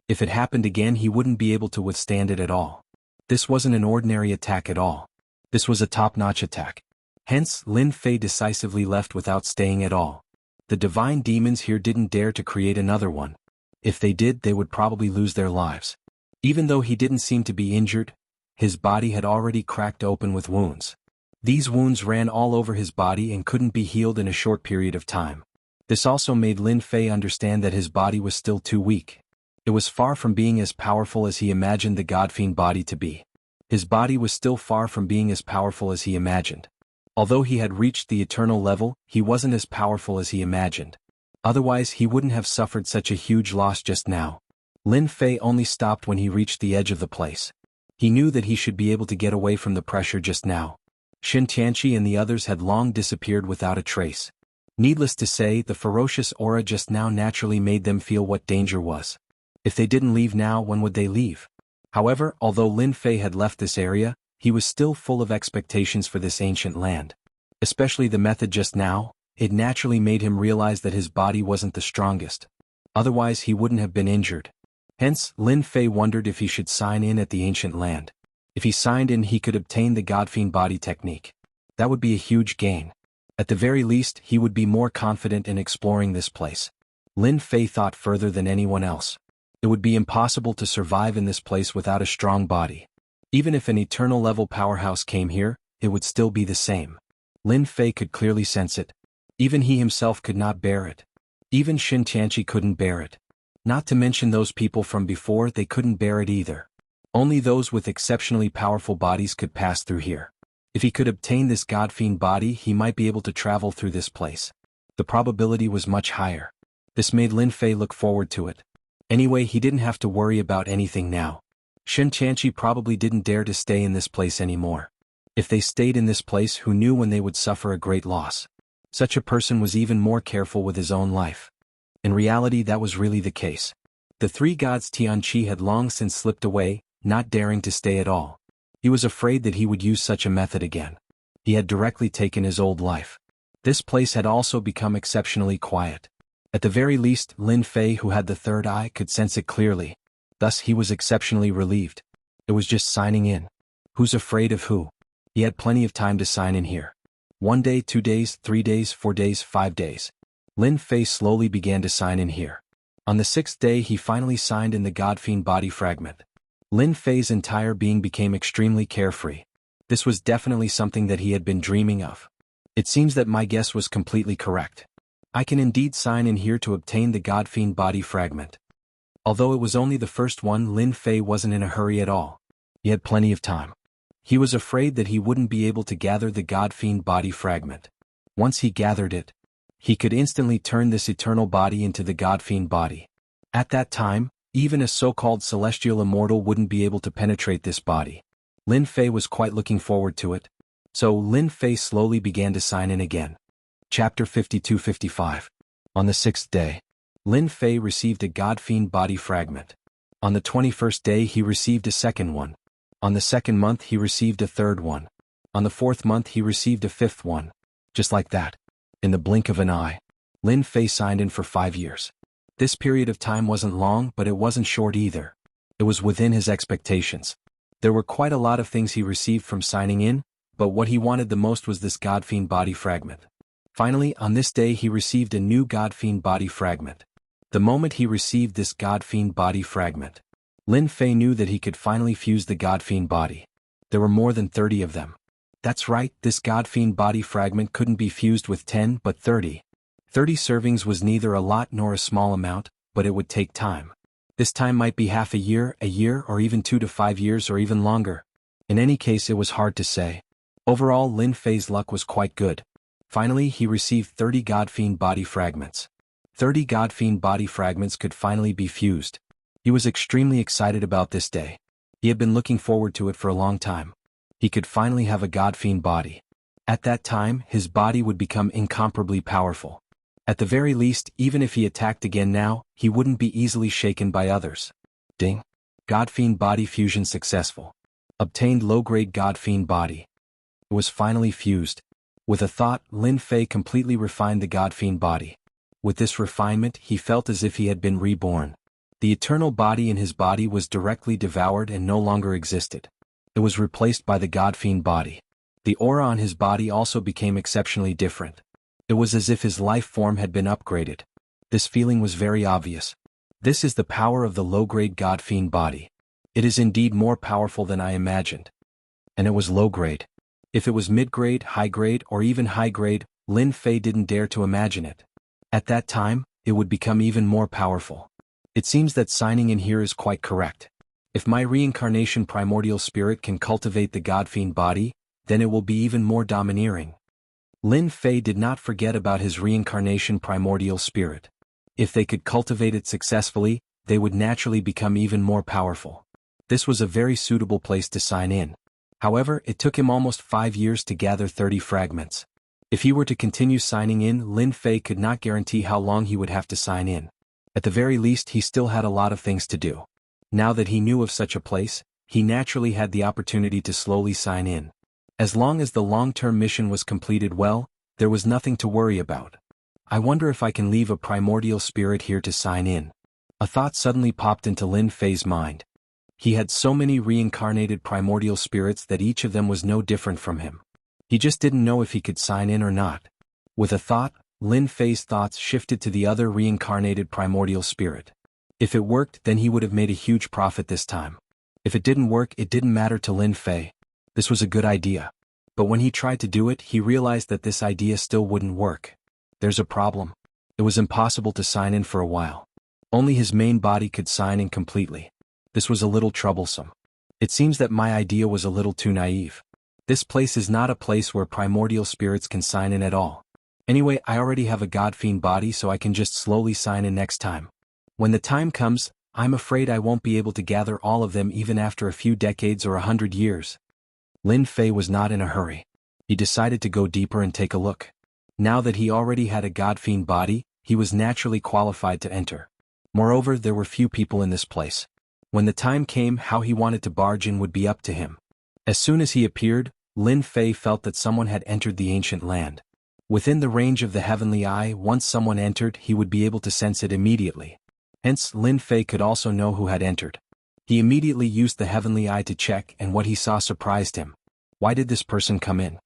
If it happened again, he wouldn't be able to withstand it at all. This wasn't an ordinary attack at all. This was a top-notch attack. Hence, Lin Fei decisively left without staying at all. The divine demons here didn't dare to create another one. If they did, they would probably lose their lives. Even though he didn't seem to be injured, his body had already cracked open with wounds. These wounds ran all over his body and couldn't be healed in a short period of time. This also made Lin Fei understand that his body was still too weak. It was far from being as powerful as he imagined the God-fiend body to be. His body was still far from being as powerful as he imagined. Although he had reached the eternal level, he wasn't as powerful as he imagined. Otherwise, he wouldn't have suffered such a huge loss just now. Lin Fei only stopped when he reached the edge of the place. He knew that he should be able to get away from the pressure just now. Xin Tianqi and the others had long disappeared without a trace. Needless to say, the ferocious aura just now naturally made them feel what danger was. If they didn't leave now, when would they leave? However, although Lin Fei had left this area, he was still full of expectations for this ancient land. Especially the method just now, it naturally made him realize that his body wasn't the strongest. Otherwise he wouldn't have been injured. Hence, Lin Fei wondered if he should sign in at the ancient land. If he signed in, he could obtain the God-fiend body technique. That would be a huge gain. At the very least, he would be more confident in exploring this place. Lin Fei thought further than anyone else. It would be impossible to survive in this place without a strong body. Even if an eternal level powerhouse came here, it would still be the same. Lin Fei could clearly sense it. Even he himself could not bear it. Even Xin Tianqi couldn't bear it. Not to mention those people from before, they couldn't bear it either. Only those with exceptionally powerful bodies could pass through here. If he could obtain this God-fiend body, he might be able to travel through this place. The probability was much higher. This made Lin Fei look forward to it. Anyway, he didn't have to worry about anything now. Xin Tianqi probably didn't dare to stay in this place anymore. If they stayed in this place, who knew when they would suffer a great loss? Such a person was even more careful with his own life. In reality, that was really the case. The three gods Tianqi had long since slipped away, not daring to stay at all. He was afraid that he would use such a method again. He had directly taken his old life. This place had also become exceptionally quiet. At the very least, Lin Fei, who had the third eye, could sense it clearly. Thus he was exceptionally relieved. It was just signing in. Who's afraid of who? He had plenty of time to sign in here. 1 day, 2 days, 3 days, 4 days, 5 days. Lin Fei slowly began to sign in here. On the 6th day he finally signed in the God-fiend body fragment. Lin Fei's entire being became extremely carefree. This was definitely something that he had been dreaming of. It seems that my guess was completely correct. I can indeed sign in here to obtain the God-fiend body fragment. Although it was only the first one, Lin Fei wasn't in a hurry at all. He had plenty of time. He was afraid that he wouldn't be able to gather the God-fiend body fragment. Once he gathered it, he could instantly turn this eternal body into the God-fiend body. At that time, even a so-called celestial immortal wouldn't be able to penetrate this body. Lin Fei was quite looking forward to it. So Lin Fei slowly began to sign in again. Chapter 52-55. On the 6th day, Lin Fei received a God-fiend body fragment. On the 21st day he received a second one. On the 2nd month he received a third one. On the 4th month he received a 5th one. Just like that. In the blink of an eye, Lin Fei signed in for 5 years. This period of time wasn't long, but it wasn't short either. It was within his expectations. There were quite a lot of things he received from signing in, but what he wanted the most was this God-fiend body fragment. Finally, on this day he received a new God-fiend body fragment. The moment he received this God-fiend body fragment, Lin Fei knew that he could finally fuse the God-fiend body. There were more than 30 of them. That's right, this God-fiend body fragment couldn't be fused with 10 but 30. 30 servings was neither a lot nor a small amount, but it would take time. This time might be half a year, or even 2 to 5 years or even longer. In any case, it was hard to say. Overall, Lin Fei's luck was quite good. Finally, he received 30 God-fiend body fragments. 30 God-fiend body fragments could finally be fused. He was extremely excited about this day. He had been looking forward to it for a long time. He could finally have a God-fiend body. At that time, his body would become incomparably powerful. At the very least, even if he attacked again now, he wouldn't be easily shaken by others. Ding. God-fiend body fusion successful. Obtained low-grade God-fiend body. It was finally fused. With a thought, Lin Fei completely refined the God-fiend body. With this refinement, he felt as if he had been reborn. The eternal body in his body was directly devoured and no longer existed. It was replaced by the God-fiend body. The aura on his body also became exceptionally different. It was as if his life form had been upgraded. This feeling was very obvious. This is the power of the low-grade God Fiend body. It is indeed more powerful than I imagined. And it was low-grade. If it was mid-grade, high-grade, or even high-grade, Lin Fei didn't dare to imagine it. At that time, it would become even more powerful. It seems that signing in here is quite correct. If my reincarnation primordial spirit can cultivate the God Fiend body, then it will be even more domineering. Lin Fei did not forget about his reincarnation primordial spirit. If they could cultivate it successfully, they would naturally become even more powerful. This was a very suitable place to sign in. However, it took him almost 5 years to gather 30 fragments. If he were to continue signing in, Lin Fei could not guarantee how long he would have to sign in. At the very least, he still had a lot of things to do. Now that he knew of such a place, he naturally had the opportunity to slowly sign in. As long as the long-term mission was completed well, there was nothing to worry about. I wonder if I can leave a primordial spirit here to sign in. A thought suddenly popped into Lin Fei's mind. He had so many reincarnated primordial spirits that each of them was no different from him. He just didn't know if he could sign in or not. With a thought, Lin Fei's thoughts shifted to the other reincarnated primordial spirit. If it worked, then he would have made a huge profit this time. If it didn't work, it didn't matter to Lin Fei. This was a good idea. But when he tried to do it, he realized that this idea still wouldn't work. There's a problem. It was impossible to sign in for a while. Only his main body could sign in completely. This was a little troublesome. It seems that my idea was a little too naive. This place is not a place where primordial spirits can sign in at all. Anyway, I already have a God Fiend body, so I can just slowly sign in next time. When the time comes, I'm afraid I won't be able to gather all of them even after a few decades or 100 years. Lin Fei was not in a hurry. He decided to go deeper and take a look. Now that he already had a God Fiend body, he was naturally qualified to enter. Moreover, there were few people in this place. When the time came, how he wanted to barge in would be up to him. As soon as he appeared, Lin Fei felt that someone had entered the ancient land. Within the range of the heavenly eye, once someone entered, he would be able to sense it immediately. Hence, Lin Fei could also know who had entered. He immediately used the heavenly eye to check, and what he saw surprised him. Why did this person come in?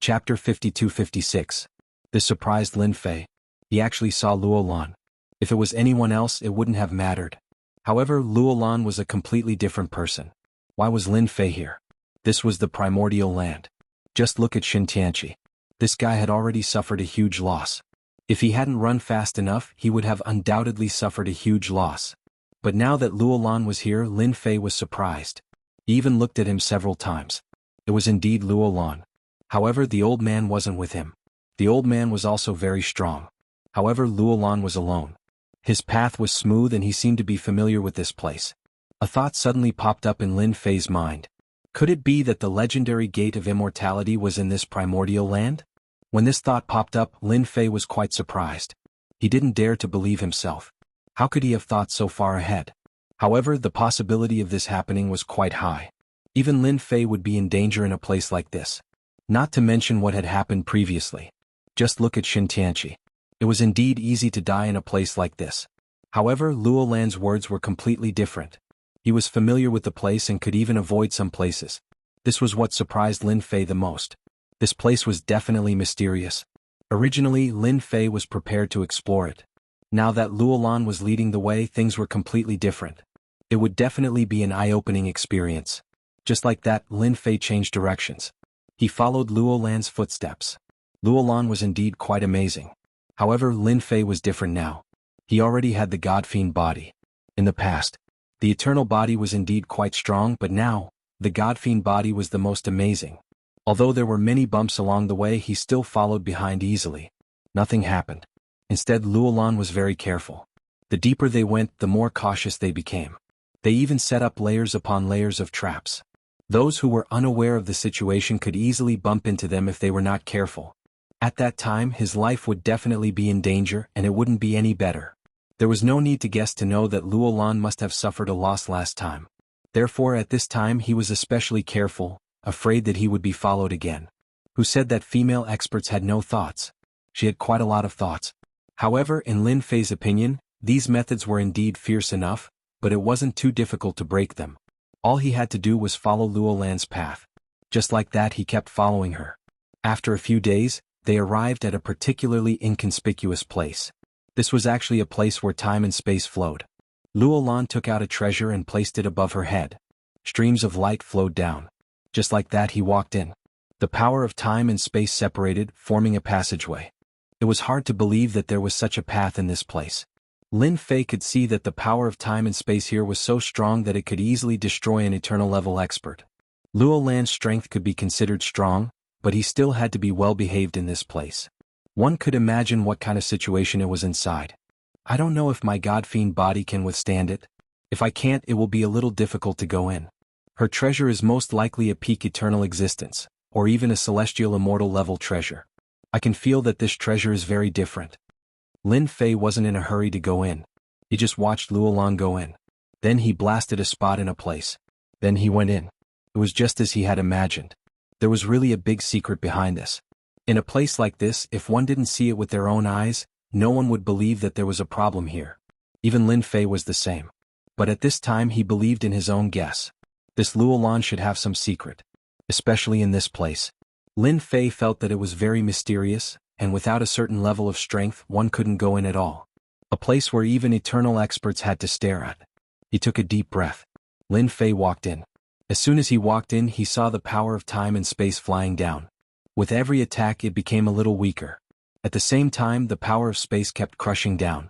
Chapter 52-56. This surprised Lin Fei. He actually saw Luolan. If it was anyone else, it wouldn't have mattered. However, Luolan was a completely different person. Why was Lin Fei here? This was the primordial land. Just look at Xintianqi. This guy had already suffered a huge loss. If he hadn't run fast enough, he would have undoubtedly suffered a huge loss. But now that Luolan was here, Lin Fei was surprised. He even looked at him several times. It was indeed Luolan. However, the old man wasn't with him. The old man was also very strong. However, Luolan was alone. His path was smooth and he seemed to be familiar with this place. A thought suddenly popped up in Lin Fei's mind. Could it be that the legendary gate of immortality was in this primordial land? When this thought popped up, Lin Fei was quite surprised. He didn't dare to believe himself. How could he have thought so far ahead? However, the possibility of this happening was quite high. Even Lin Fei would be in danger in a place like this. Not to mention what had happened previously. Just look at Xintianqi. It was indeed easy to die in a place like this. However, Luolan's words were completely different. He was familiar with the place and could even avoid some places. This was what surprised Lin Fei the most. This place was definitely mysterious. Originally, Lin Fei was prepared to explore it. Now that Luolan was leading the way, things were completely different. It would definitely be an eye-opening experience. Just like that, Lin Fei changed directions. He followed Luolan's footsteps. Luolan was indeed quite amazing. However, Lin Fei was different now. He already had the God Fiend body. In the past, the eternal body was indeed quite strong, but now, the God Fiend body was the most amazing. Although there were many bumps along the way, he still followed behind easily. Nothing happened. Instead, Luolan was very careful. The deeper they went, the more cautious they became. They even set up layers upon layers of traps. Those who were unaware of the situation could easily bump into them if they were not careful. At that time, his life would definitely be in danger, and it wouldn't be any better. There was no need to guess to know that Luolan must have suffered a loss last time. Therefore, at this time he was especially careful, afraid that he would be followed again. Who said that female experts had no thoughts? She had quite a lot of thoughts. However, in Lin Fei's opinion, these methods were indeed fierce enough, but it wasn't too difficult to break them. All he had to do was follow Luolan's path. Just like that, he kept following her. After a few days, they arrived at a particularly inconspicuous place. This was actually a place where time and space flowed. Luolan took out a treasure and placed it above her head. Streams of light flowed down. Just like that he walked in. The power of time and space separated, forming a passageway. It was hard to believe that there was such a path in this place. Lin Fei could see that the power of time and space here was so strong that it could easily destroy an eternal level expert. Luolan's strength could be considered strong, but he still had to be well behaved in this place. One could imagine what kind of situation it was inside. I don't know if my god-fiend body can withstand it. If I can't, it will be a little difficult to go in. Her treasure is most likely a peak eternal existence, or even a celestial immortal level treasure. I can feel that this treasure is very different. Lin Fei wasn't in a hurry to go in. He just watched Luolan go in. Then he blasted a spot in a place. Then he went in. It was just as he had imagined. There was really a big secret behind this. In a place like this, if one didn't see it with their own eyes, no one would believe that there was a problem here. Even Lin Fei was the same. But at this time he believed in his own guess. This Luolan should have some secret. Especially in this place. Lin Fei felt that it was very mysterious, and without a certain level of strength one couldn't go in at all. A place where even eternal experts had to stare at. He took a deep breath. Lin Fei walked in. As soon as he walked in he saw the power of time and space flying down. With every attack it became a little weaker. At the same time the power of space kept crushing down.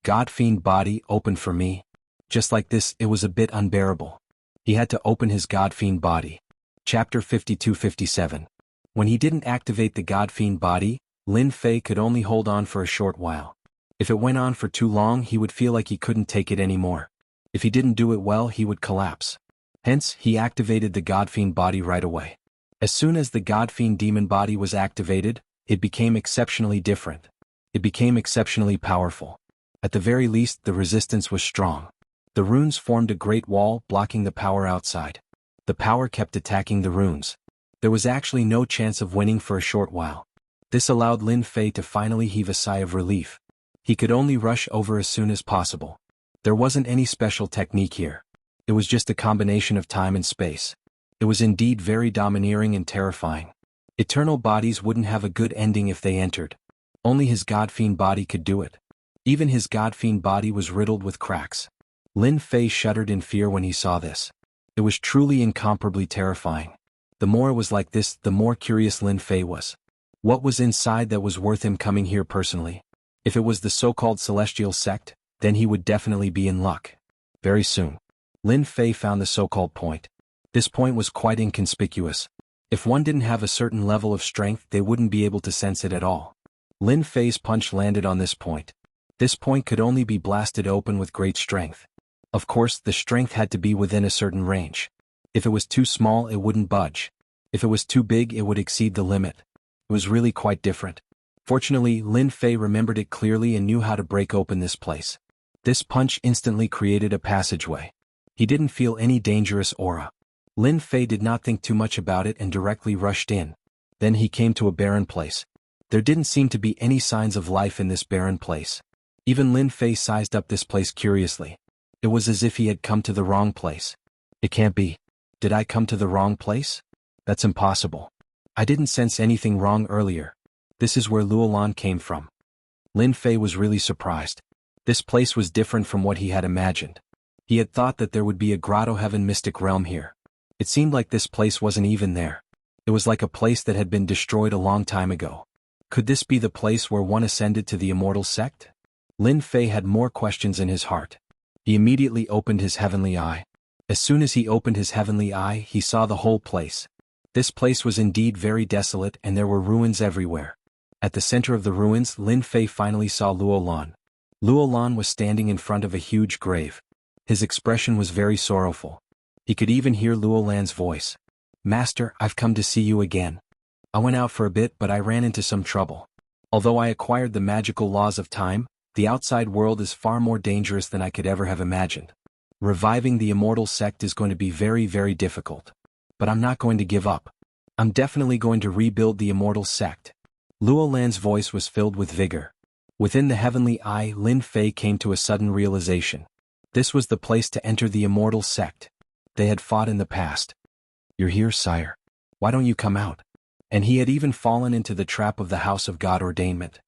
God-fiend body opened for me. Just like this it was a bit unbearable. He had to open his God-fiend body. Chapter 52-57. When he didn't activate the God-fiend body, Lin Fei could only hold on for a short while. If it went on for too long he would feel like he couldn't take it anymore. If he didn't do it well he would collapse. Hence, he activated the God-fiend body right away. As soon as the God-fiend demon body was activated, it became exceptionally different. It became exceptionally powerful. At the very least the resistance was strong. The runes formed a great wall blocking the power outside. The power kept attacking the runes. There was actually no chance of winning for a short while. This allowed Lin Fei to finally heave a sigh of relief. He could only rush over as soon as possible. There wasn't any special technique here. It was just a combination of time and space. It was indeed very domineering and terrifying. Eternal bodies wouldn't have a good ending if they entered. Only his God-fiend body could do it. Even his God-fiend body was riddled with cracks. Lin Fei shuddered in fear when he saw this. It was truly incomparably terrifying. The more it was like this, the more curious Lin Fei was. What was inside that was worth him coming here personally? If it was the so-called celestial sect, then he would definitely be in luck. Very soon. Lin Fei found the so-called point. This point was quite inconspicuous. If one didn't have a certain level of strength they wouldn't be able to sense it at all. Lin Fei's punch landed on this point. This point could only be blasted open with great strength. Of course, the strength had to be within a certain range. If it was too small it wouldn't budge. If it was too big it would exceed the limit. It was really quite different. Fortunately, Lin Fei remembered it clearly and knew how to break open this place. This punch instantly created a passageway. He didn't feel any dangerous aura. Lin Fei did not think too much about it and directly rushed in. Then he came to a barren place. There didn't seem to be any signs of life in this barren place. Even Lin Fei sized up this place curiously. It was as if he had come to the wrong place. It can't be. Did I come to the wrong place? That's impossible. I didn't sense anything wrong earlier. This is where Luolan came from. Lin Fei was really surprised. This place was different from what he had imagined. He had thought that there would be a grotto heaven mystic realm here. It seemed like this place wasn't even there. It was like a place that had been destroyed a long time ago. Could this be the place where one ascended to the immortal sect? Lin Fei had more questions in his heart. He immediately opened his heavenly eye. As soon as he opened his heavenly eye he saw the whole place. This place was indeed very desolate and there were ruins everywhere. At the center of the ruins Lin Fei finally saw Luolan. Luolan was standing in front of a huge grave. His expression was very sorrowful. He could even hear Luolan's voice. "Master, I've come to see you again. I went out for a bit but I ran into some trouble. Although I acquired the magical laws of time, the outside world is far more dangerous than I could ever have imagined. Reviving the immortal sect is going to be very, very difficult. But I'm not going to give up. I'm definitely going to rebuild the immortal sect." Luolan's voice was filled with vigor. Within the heavenly eye Lin Fei came to a sudden realization. This was the place to enter the immortal sect. They had fought in the past. "You're here, sire. Why don't you come out?" And he had even fallen into the trap of the House of God Ordainment.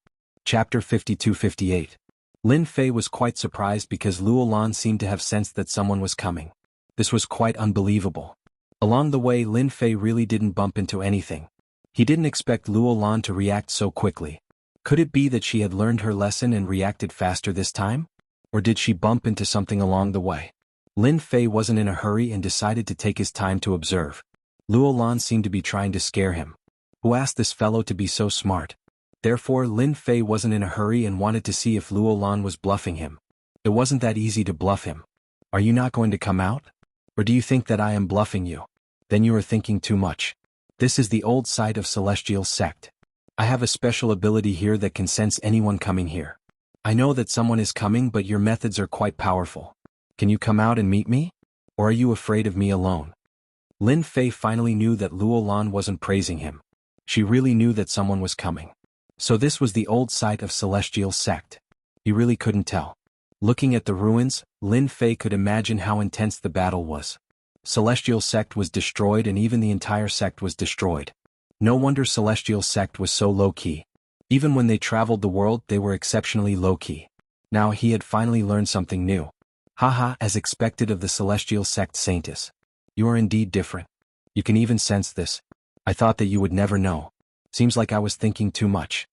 Chapter 52-58. Lin Fei was quite surprised because Luo Lan seemed to have sensed that someone was coming. This was quite unbelievable. Along the way, Lin Fei really didn't bump into anything. He didn't expect Luo Lan to react so quickly. Could it be that she had learned her lesson and reacted faster this time? Or did she bump into something along the way? Lin Fei wasn't in a hurry and decided to take his time to observe. Luo Lan seemed to be trying to scare him. Who asked this fellow to be so smart? Therefore, Lin Fei wasn't in a hurry and wanted to see if Luo Lan was bluffing him. It wasn't that easy to bluff him. Are you not going to come out? Or do you think that I am bluffing you? Then you are thinking too much. This is the old site of Celestial Sect. I have a special ability here that can sense anyone coming here. I know that someone is coming, but your methods are quite powerful. Can you come out and meet me? Or are you afraid of me alone? Lin Fei finally knew that Luo Lan wasn't praising him. She really knew that someone was coming. So this was the old site of Celestial Sect. He really couldn't tell. Looking at the ruins, Lin Fei could imagine how intense the battle was. Celestial Sect was destroyed and even the entire sect was destroyed. No wonder Celestial Sect was so low-key. Even when they traveled the world, they were exceptionally low-key. Now he had finally learned something new. Haha, as expected of the Celestial Sect Saintess. You are indeed different. You can even sense this. I thought that you would never know. Seems like I was thinking too much.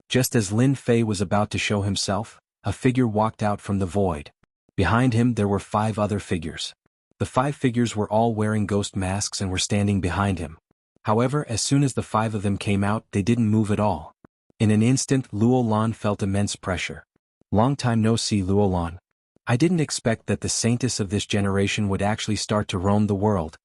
Just as Lin Fei was about to show himself, a figure walked out from the void. Behind him there were 5 other figures. The 5 figures were all wearing ghost masks and were standing behind him. However, as soon as the 5 of them came out, they didn't move at all. In an instant, Luo Lan felt immense pressure. Long time no see, Luo Lan. I didn't expect that the saintess of this generation would actually start to roam the world.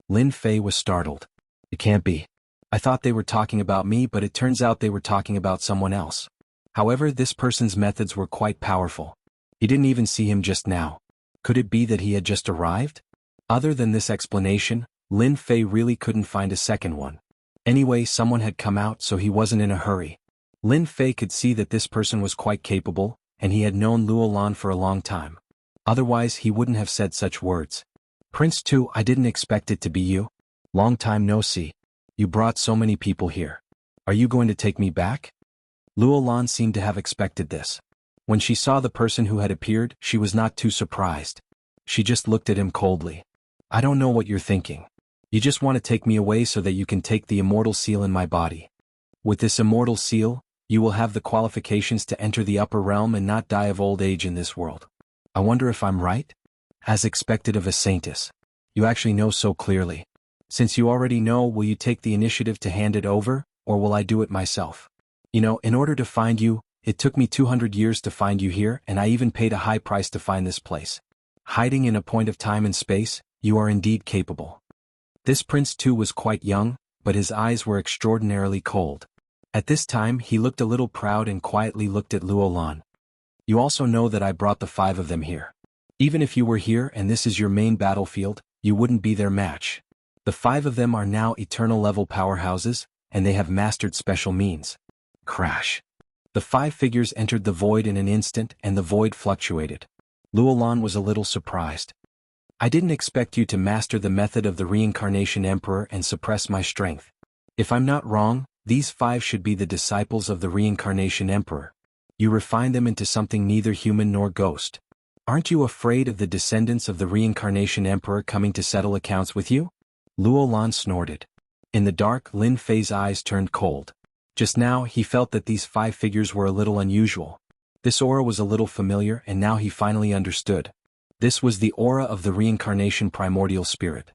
Lin Fei was startled. It can't be. I thought they were talking about me, but it turns out they were talking about someone else. However, this person's methods were quite powerful. He didn't even see him just now. Could it be that he had just arrived? Other than this explanation, Lin Fei really couldn't find a second one. Anyway, someone had come out, so he wasn't in a hurry. Lin Fei could see that this person was quite capable, and he had known Luo Lan for a long time. Otherwise, he wouldn't have said such words. Prince Tu, I didn't expect it to be you. Long time no see. You brought so many people here. Are you going to take me back? Luo Lan seemed to have expected this. When she saw the person who had appeared, she was not too surprised. She just looked at him coldly. I don't know what you're thinking. You just want to take me away so that you can take the immortal seal in my body. With this immortal seal, you will have the qualifications to enter the upper realm and not die of old age in this world. I wonder if I'm right? As expected of a saintess. You actually know so clearly. Since you already know, will you take the initiative to hand it over, or will I do it myself? You know, in order to find you, it took me 200 years to find you here, and I even paid a high price to find this place. Hiding in a point of time and space, you are indeed capable. This prince too was quite young, but his eyes were extraordinarily cold. At this time he looked a little proud and quietly looked at Luo Lan. You also know that I brought the 5 of them here. Even if you were here and this is your main battlefield, you wouldn't be their match. The 5 of them are now eternal level powerhouses, and they have mastered special means. Crash. The 5 figures entered the void in an instant and the void fluctuated. Luo Lan was a little surprised. I didn't expect you to master the method of the Reincarnation Emperor and suppress my strength. If I'm not wrong, these 5 should be the disciples of the Reincarnation Emperor. You refine them into something neither human nor ghost. Aren't you afraid of the descendants of the Reincarnation Emperor coming to settle accounts with you? Luo Lan snorted. In the dark, Lin Fei's eyes turned cold. Just now, he felt that these 5 figures were a little unusual. This aura was a little familiar, and now he finally understood. This was the aura of the Reincarnation Primordial Spirit.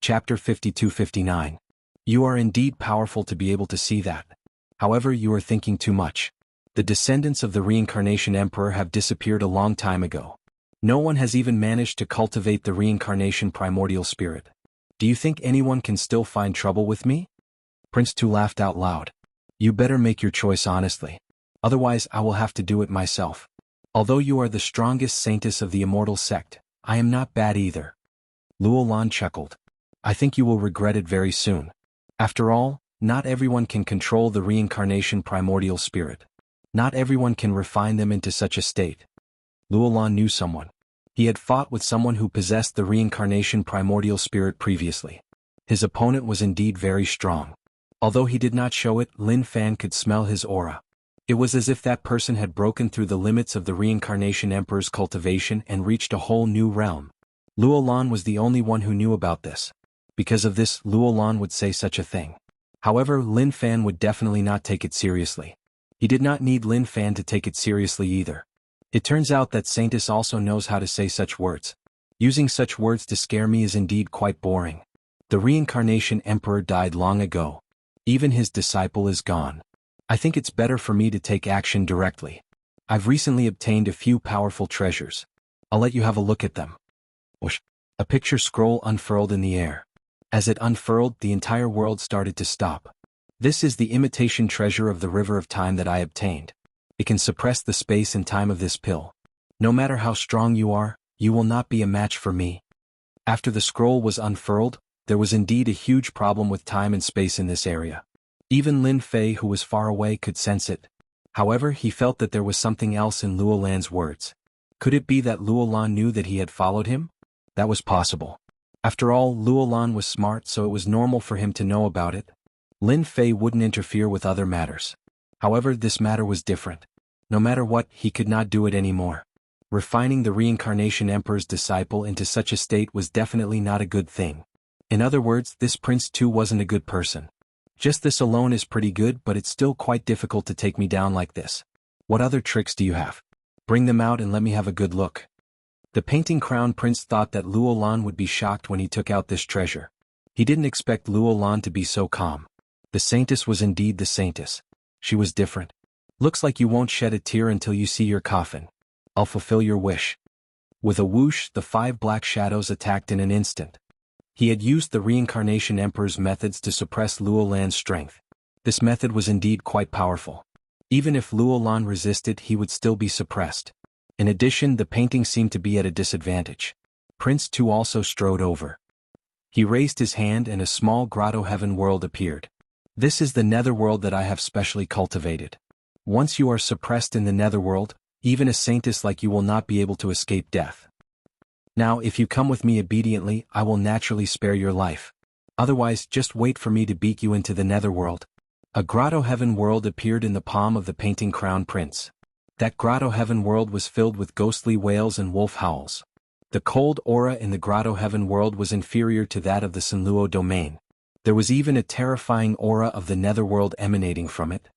Chapter 52-59. You are indeed powerful to be able to see that. However, you are thinking too much. The descendants of the Reincarnation Emperor have disappeared a long time ago. No one has even managed to cultivate the Reincarnation Primordial Spirit. Do you think anyone can still find trouble with me? Prince Tu laughed out loud. You better make your choice honestly. Otherwise I will have to do it myself. Although you are the strongest saintess of the immortal sect, I am not bad either. Luo Lan chuckled. I think you will regret it very soon. After all, not everyone can control the Reincarnation Primordial Spirit. Not everyone can refine them into such a state. Luo Lan knew someone. He had fought with someone who possessed the Reincarnation Primordial Spirit previously. His opponent was indeed very strong. Although he did not show it, Lin Fan could smell his aura. It was as if that person had broken through the limits of the Reincarnation Emperor's cultivation and reached a whole new realm. Luo Lan was the only one who knew about this. Because of this, Luo Lan would say such a thing. However, Lin Fan would definitely not take it seriously. He did not need Lin Fan to take it seriously either. It turns out that Saintis also knows how to say such words. Using such words to scare me is indeed quite boring. The Reincarnation Emperor died long ago. Even his disciple is gone. I think it's better for me to take action directly. I've recently obtained a few powerful treasures. I'll let you have a look at them. Whoosh! A picture scroll unfurled in the air. As it unfurled, the entire world started to stop. This is the imitation treasure of the River of Time that I obtained. It can suppress the space and time of this pill. No matter how strong you are, you will not be a match for me. After the scroll was unfurled, there was indeed a huge problem with time and space in this area. Even Lin Fei, who was far away, could sense it. However, he felt that there was something else in Luo Lan's words. Could it be that Luo Lan knew that he had followed him? That was possible. After all, Luo Lan was smart, so it was normal for him to know about it. Lin Fei wouldn't interfere with other matters. However, this matter was different. No matter what, he could not do it anymore. Refining the Reincarnation Emperor's disciple into such a state was definitely not a good thing. In other words, this prince too wasn't a good person. Just this alone is pretty good, but it's still quite difficult to take me down like this. What other tricks do you have? Bring them out and let me have a good look. The painting crown prince thought that Luo Lan would be shocked when he took out this treasure. He didn't expect Luo Lan to be so calm. The Saintess was indeed the Saintess. She was different. Looks like you won't shed a tear until you see your coffin. I'll fulfill your wish. With a whoosh, the 5 black shadows attacked in an instant. He had used the Reincarnation Emperor's methods to suppress Luo Lan's strength. This method was indeed quite powerful. Even if Luo Lan resisted, he would still be suppressed. In addition, the painting seemed to be at a disadvantage. Prince Tu also strode over. He raised his hand and a small grotto heaven world appeared. This is the netherworld that I have specially cultivated. Once you are suppressed in the netherworld, even a saintess like you will not be able to escape death. Now, if you come with me obediently, I will naturally spare your life. Otherwise, just wait for me to beat you into the netherworld. A grotto heaven world appeared in the palm of the painting crown prince. That grotto heaven world was filled with ghostly wails and wolf howls. The cold aura in the grotto heaven world was inferior to that of the Sanluo domain. There was even a terrifying aura of the netherworld emanating from it.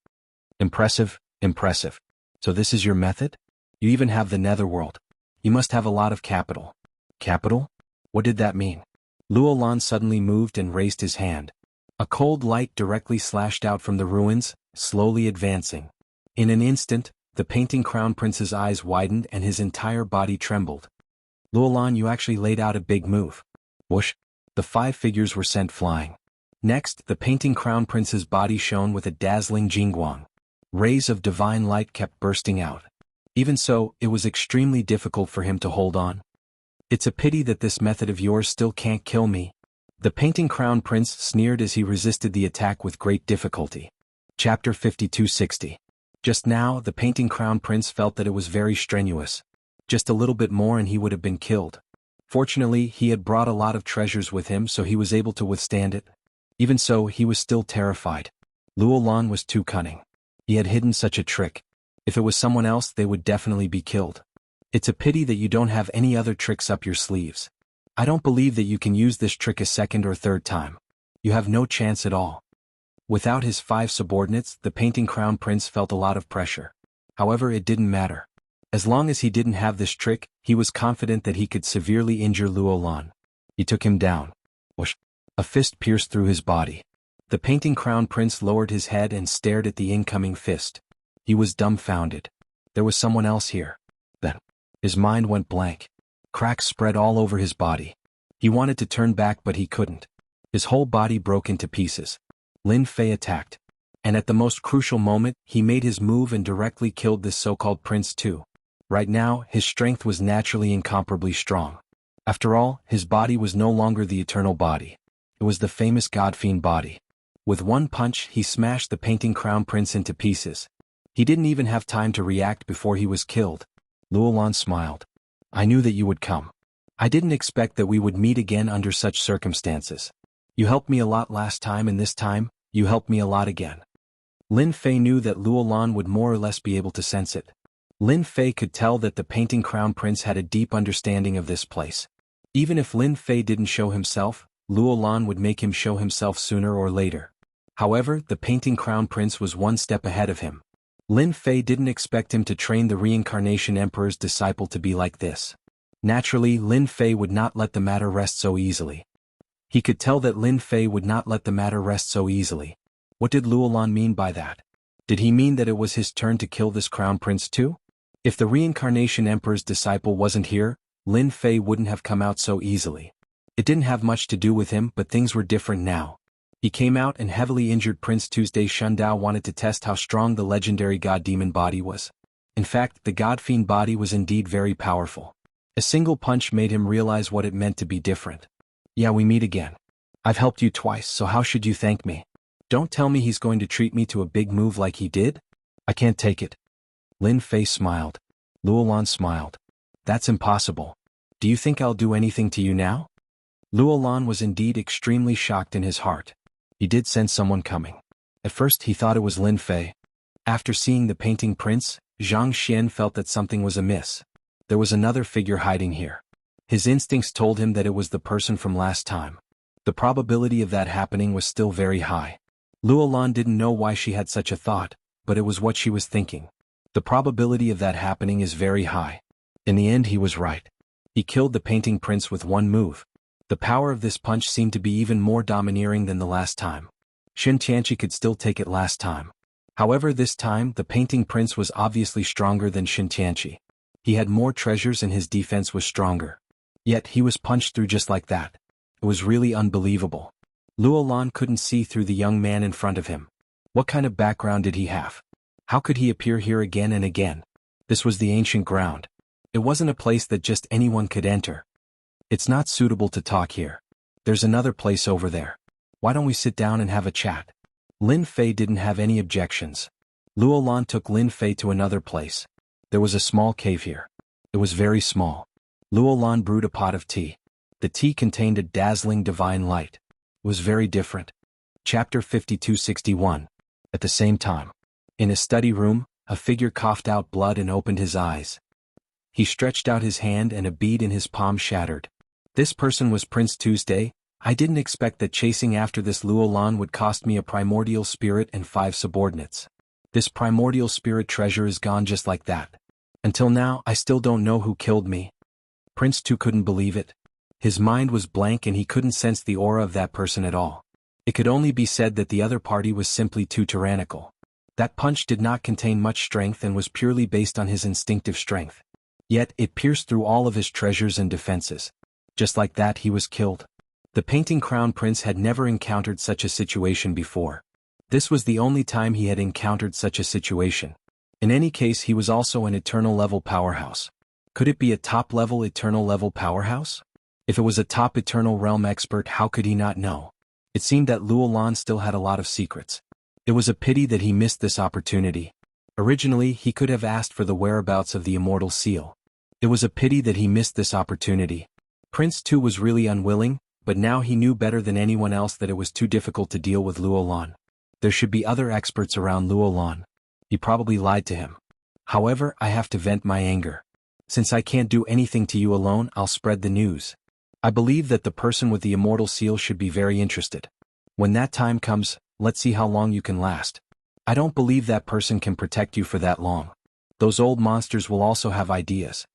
Impressive, impressive. So this is your method? You even have the netherworld. You must have a lot of capital. Capital? What did that mean? Luo Lan suddenly moved and raised his hand. A cold light directly slashed out from the ruins, slowly advancing. In an instant, the painting crown prince's eyes widened and his entire body trembled. Luo Lan, you actually laid out a big move. Whoosh! The 5 figures were sent flying. Next, the painting crown prince's body shone with a dazzling jingguang. Rays of divine light kept bursting out. Even so, it was extremely difficult for him to hold on. It's a pity that this method of yours still can't kill me. The painting crown prince sneered as he resisted the attack with great difficulty. Chapter 5260. Just now, the painting crown prince felt that it was very strenuous. Just a little bit more and he would have been killed. Fortunately, he had brought a lot of treasures with him, so he was able to withstand it. Even so, he was still terrified. Luo Lan was too cunning. He had hidden such a trick. If it was someone else, they would definitely be killed. It's a pity that you don't have any other tricks up your sleeves. I don't believe that you can use this trick a second or third time. You have no chance at all. Without his 5 subordinates, the painting crown prince felt a lot of pressure. However, it didn't matter. As long as he didn't have this trick, he was confident that he could severely injure Luo Lan. He took him down. Whoosh! A fist pierced through his body. The painting crown prince lowered his head and stared at the incoming fist. He was dumbfounded. There was someone else here. Then, his mind went blank. Cracks spread all over his body. He wanted to turn back but he couldn't. His whole body broke into pieces. Lin Fei attacked. And at the most crucial moment, he made his move and directly killed this so-called prince too. Right now, his strength was naturally incomparably strong. After all, his body was no longer the eternal body. It was the famous God-fiend body. With one punch, he smashed the painting crown prince into pieces. He didn't even have time to react before he was killed. Luo Lan smiled. I knew that you would come. I didn't expect that we would meet again under such circumstances. You helped me a lot last time and this time, you helped me a lot again. Lin Fei knew that Luo Lan would more or less be able to sense it. Lin Fei could tell that the painting crown prince had a deep understanding of this place. Even if Lin Fei didn't show himself, Luo Lan would make him show himself sooner or later. However, the painting crown prince was one step ahead of him. Lin Fei didn't expect him to train the reincarnation emperor's disciple to be like this. Naturally, Lin Fei would not let the matter rest so easily. He could tell that Lin Fei would not let the matter rest so easily. What did Luo Lan mean by that? Did he mean that it was his turn to kill this crown prince too? If the reincarnation emperor's disciple wasn't here, Lin Fei wouldn't have come out so easily. It didn't have much to do with him, but things were different now. He came out and heavily injured Prince Tuesday. Shundao wanted to test how strong the legendary god-demon body was. In fact, the god-fiend body was indeed very powerful. A single punch made him realize what it meant to be different. Yeah, we meet again. I've helped you twice, so how should you thank me? Don't tell me he's going to treat me to a big move like he did? I can't take it. Lin Fei smiled. Luo Lan smiled. That's impossible. Do you think I'll do anything to you now? Luo Lan was indeed extremely shocked in his heart. He did sense someone coming. At first he thought it was Lin Fei. After seeing the painting prince, Zhang Xian felt that something was amiss. There was another figure hiding here. His instincts told him that it was the person from last time. The probability of that happening was still very high. Luo Lan didn't know why she had such a thought, but it was what she was thinking. The probability of that happening is very high. In the end he was right. He killed the painting prince with one move. The power of this punch seemed to be even more domineering than the last time. Shin Tianqi could still take it last time. However, this time the painting prince was obviously stronger than Shin Tianqi. He had more treasures and his defense was stronger. Yet he was punched through just like that. It was really unbelievable. Luo Lan couldn't see through the young man in front of him. What kind of background did he have? How could he appear here again and again? This was the ancient ground. It wasn't a place that just anyone could enter. It's not suitable to talk here. There's another place over there. Why don't we sit down and have a chat? Lin Fei didn't have any objections. Luo Lan took Lin Fei to another place. There was a small cave here. It was very small. Luo Lan brewed a pot of tea. The tea contained a dazzling divine light. It was very different. Chapter 5261. At the same time. In a study room, a figure coughed out blood and opened his eyes. He stretched out his hand and a bead in his palm shattered. This person was Prince Tuesday. I didn't expect that chasing after this Luo Lan would cost me a primordial spirit and 5 subordinates. This primordial spirit treasure is gone just like that. Until now, I still don't know who killed me. Prince Tu couldn't believe it. His mind was blank and he couldn't sense the aura of that person at all. It could only be said that the other party was simply too tyrannical. That punch did not contain much strength and was purely based on his instinctive strength. Yet, it pierced through all of his treasures and defenses. Just like that, he was killed. The painting crown prince had never encountered such a situation before. This was the only time he had encountered such a situation. In any case, he was also an eternal level powerhouse. Could it be a top-level eternal level powerhouse? If it was a top eternal realm expert, how could he not know? It seemed that Luo Lan still had a lot of secrets. It was a pity that he missed this opportunity. Originally, he could have asked for the whereabouts of the immortal seal. It was a pity that he missed this opportunity. Prince Tu was really unwilling, but now he knew better than anyone else that it was too difficult to deal with Luo Lan. There should be other experts around Luo Lan. He probably lied to him. However, I have to vent my anger. Since I can't do anything to you alone, I'll spread the news. I believe that the person with the immortal seal should be very interested. When that time comes, let's see how long you can last. I don't believe that person can protect you for that long. Those old monsters will also have ideas.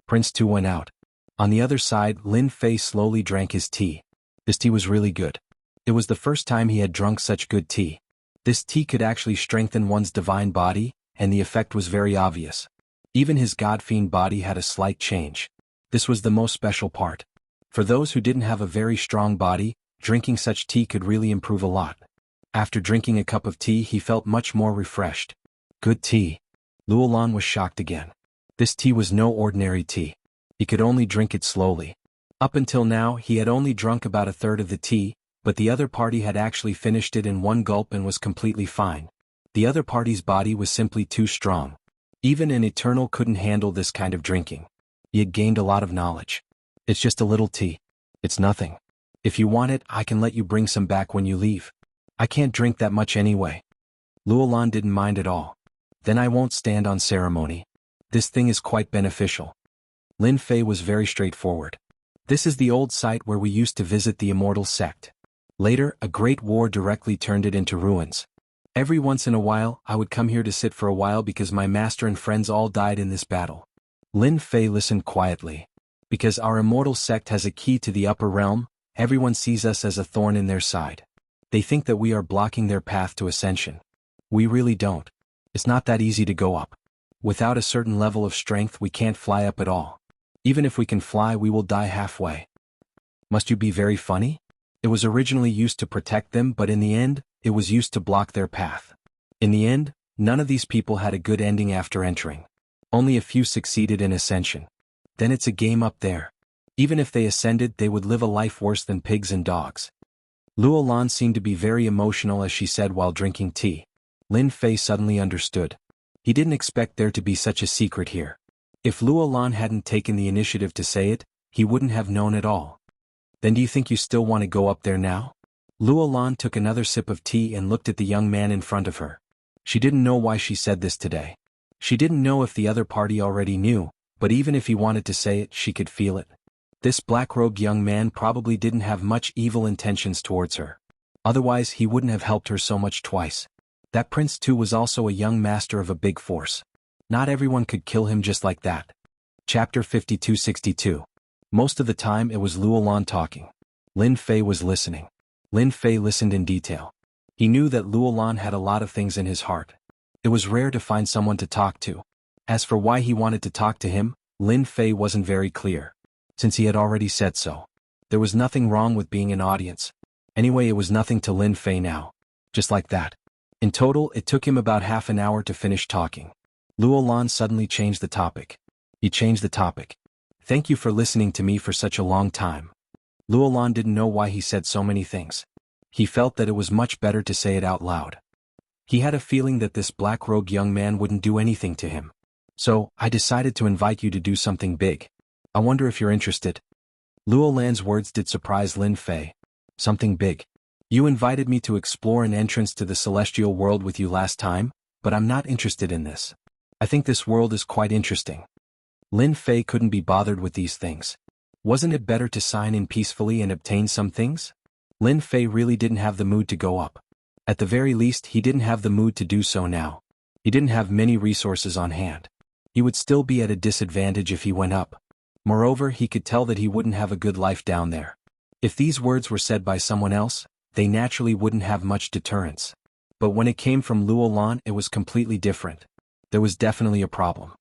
Prince Tu went out. On the other side, Lin Fei slowly drank his tea. This tea was really good. It was the first time he had drunk such good tea. This tea could actually strengthen one's divine body, and the effect was very obvious. Even his god-fiend body had a slight change. This was the most special part. For those who didn't have a very strong body, drinking such tea could really improve a lot. After drinking a cup of tea, he felt much more refreshed. Good tea. Luo Lan was shocked again. This tea was no ordinary tea. He could only drink it slowly. Up until now, he had only drunk about a third of the tea, but the other party had actually finished it in one gulp and was completely fine. The other party's body was simply too strong. Even an Eternal couldn't handle this kind of drinking. He had gained a lot of knowledge. It's just a little tea. It's nothing. If you want it, I can let you bring some back when you leave. I can't drink that much anyway. Luolan didn't mind at all. Then I won't stand on ceremony. This thing is quite beneficial. Lin Fei was very straightforward. This is the old site where we used to visit the immortal sect. Later, a great war directly turned it into ruins. Every once in a while, I would come here to sit for a while because my master and friends all died in this battle. Lin Fei listened quietly. Because our immortal sect has a key to the upper realm, everyone sees us as a thorn in their side. They think that we are blocking their path to ascension. We really don't. It's not that easy to go up. Without a certain level of strength we can't fly up at all. Even if we can fly we will die halfway. Must you be very funny? It was originally used to protect them but in the end, it was used to block their path. In the end, none of these people had a good ending after entering. Only a few succeeded in ascension. Then it's a game up there. Even if they ascended they would live a life worse than pigs and dogs. Luolan seemed to be very emotional as she said while drinking tea. Lin Fei suddenly understood. He didn't expect there to be such a secret here. If Luolan hadn't taken the initiative to say it, he wouldn't have known at all. Then do you think you still want to go up there now? Luolan took another sip of tea and looked at the young man in front of her. She didn't know why she said this today. She didn't know if the other party already knew, but even if he wanted to say it, she could feel it. This black-robed young man probably didn't have much evil intentions towards her. Otherwise he wouldn't have helped her so much twice. That prince too was also a young master of a big force. Not everyone could kill him just like that. Chapter 52-62. Most of the time it was Luolan talking. Lin Fei was listening. Lin Fei listened in detail. He knew that Luolan had a lot of things in his heart. It was rare to find someone to talk to. As for why he wanted to talk to him, Lin Fei wasn't very clear. Since he had already said so. There was nothing wrong with being an audience. Anyway, it was nothing to Lin Fei now. Just like that. In total, it took him about half an hour to finish talking. Luolan suddenly changed the topic. He changed the topic. Thank you for listening to me for such a long time. Luolan didn't know why he said so many things. He felt that it was much better to say it out loud. He had a feeling that this black-robed young man wouldn't do anything to him. So, I decided to invite you to do something big. I wonder if you're interested. Luolan's words did surprise Lin Fei. Something big. You invited me to explore an entrance to the celestial world with you last time, but I'm not interested in this. I think this world is quite interesting. Lin Fei couldn't be bothered with these things. Wasn't it better to sign in peacefully and obtain some things? Lin Fei really didn't have the mood to go up. At the very least he didn't have the mood to do so now. He didn't have many resources on hand. He would still be at a disadvantage if he went up. Moreover, he could tell that he wouldn't have a good life down there. If these words were said by someone else, they naturally wouldn't have much deterrence. But when it came from Luolan it was completely different. There was definitely a problem.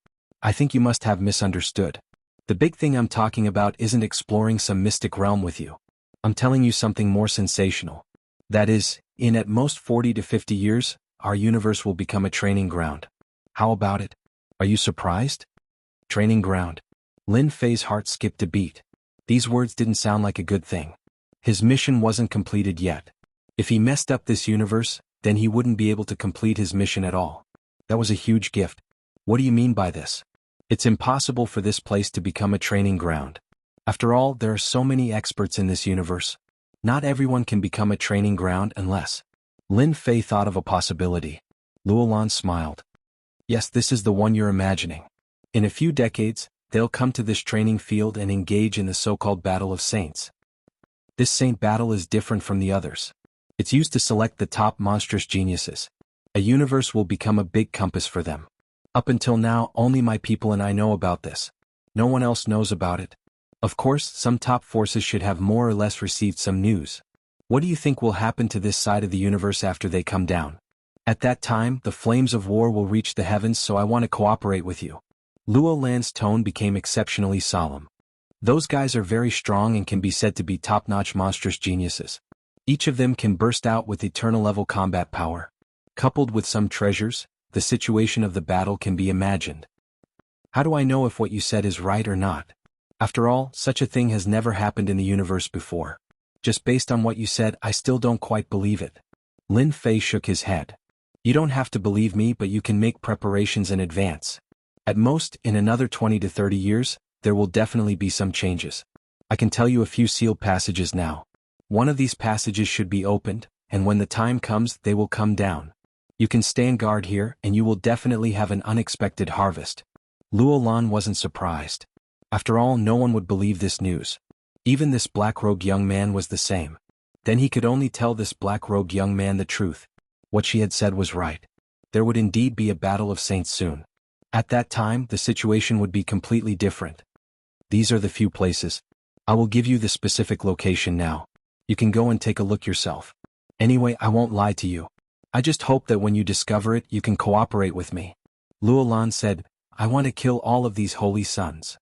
I think you must have misunderstood. The big thing I'm talking about isn't exploring some mystic realm with you. I'm telling you something more sensational. That is, in at most 40 to 50 years, our universe will become a training ground. How about it? Are you surprised? Training ground. Lin Fei's heart skipped a beat. These words didn't sound like a good thing. His mission wasn't completed yet. If he messed up this universe, then he wouldn't be able to complete his mission at all. That was a huge gift. What do you mean by this? It's impossible for this place to become a training ground. After all, there are so many experts in this universe. Not everyone can become a training ground unless. Lin Fei thought of a possibility. Luolan smiled. Yes, this is the one you're imagining. In a few decades, they'll come to this training field and engage in the so-called Battle of Saints. This saint battle is different from the others. It's used to select the top monstrous geniuses. A universe will become a big compass for them. Up until now, only my people and I know about this. No one else knows about it. Of course, some top forces should have more or less received some news. What do you think will happen to this side of the universe after they come down? At that time, the flames of war will reach the heavens, so I want to cooperate with you. Luolan's tone became exceptionally solemn. Those guys are very strong and can be said to be top-notch monstrous geniuses. Each of them can burst out with eternal-level combat power. Coupled with some treasures, the situation of the battle can be imagined. How do I know if what you said is right or not? After all, such a thing has never happened in the universe before. Just based on what you said, I still don't quite believe it. Lin Fei shook his head. You don't have to believe me, but you can make preparations in advance. At most, in another 20 to 30 years, there will definitely be some changes. I can tell you a few sealed passages now. One of these passages should be opened, and when the time comes, they will come down. You can stand guard here and you will definitely have an unexpected harvest. Luo Lan wasn't surprised. After all, no one would believe this news. Even this black-robed young man was the same. Then he could only tell this black-robed young man the truth. What she had said was right. There would indeed be a battle of saints soon. At that time, the situation would be completely different. These are the few places. I will give you the specific location now. You can go and take a look yourself. Anyway, I won't lie to you. I just hope that when you discover it, you can cooperate with me. Luo Lan said, I want to kill all of these holy sons.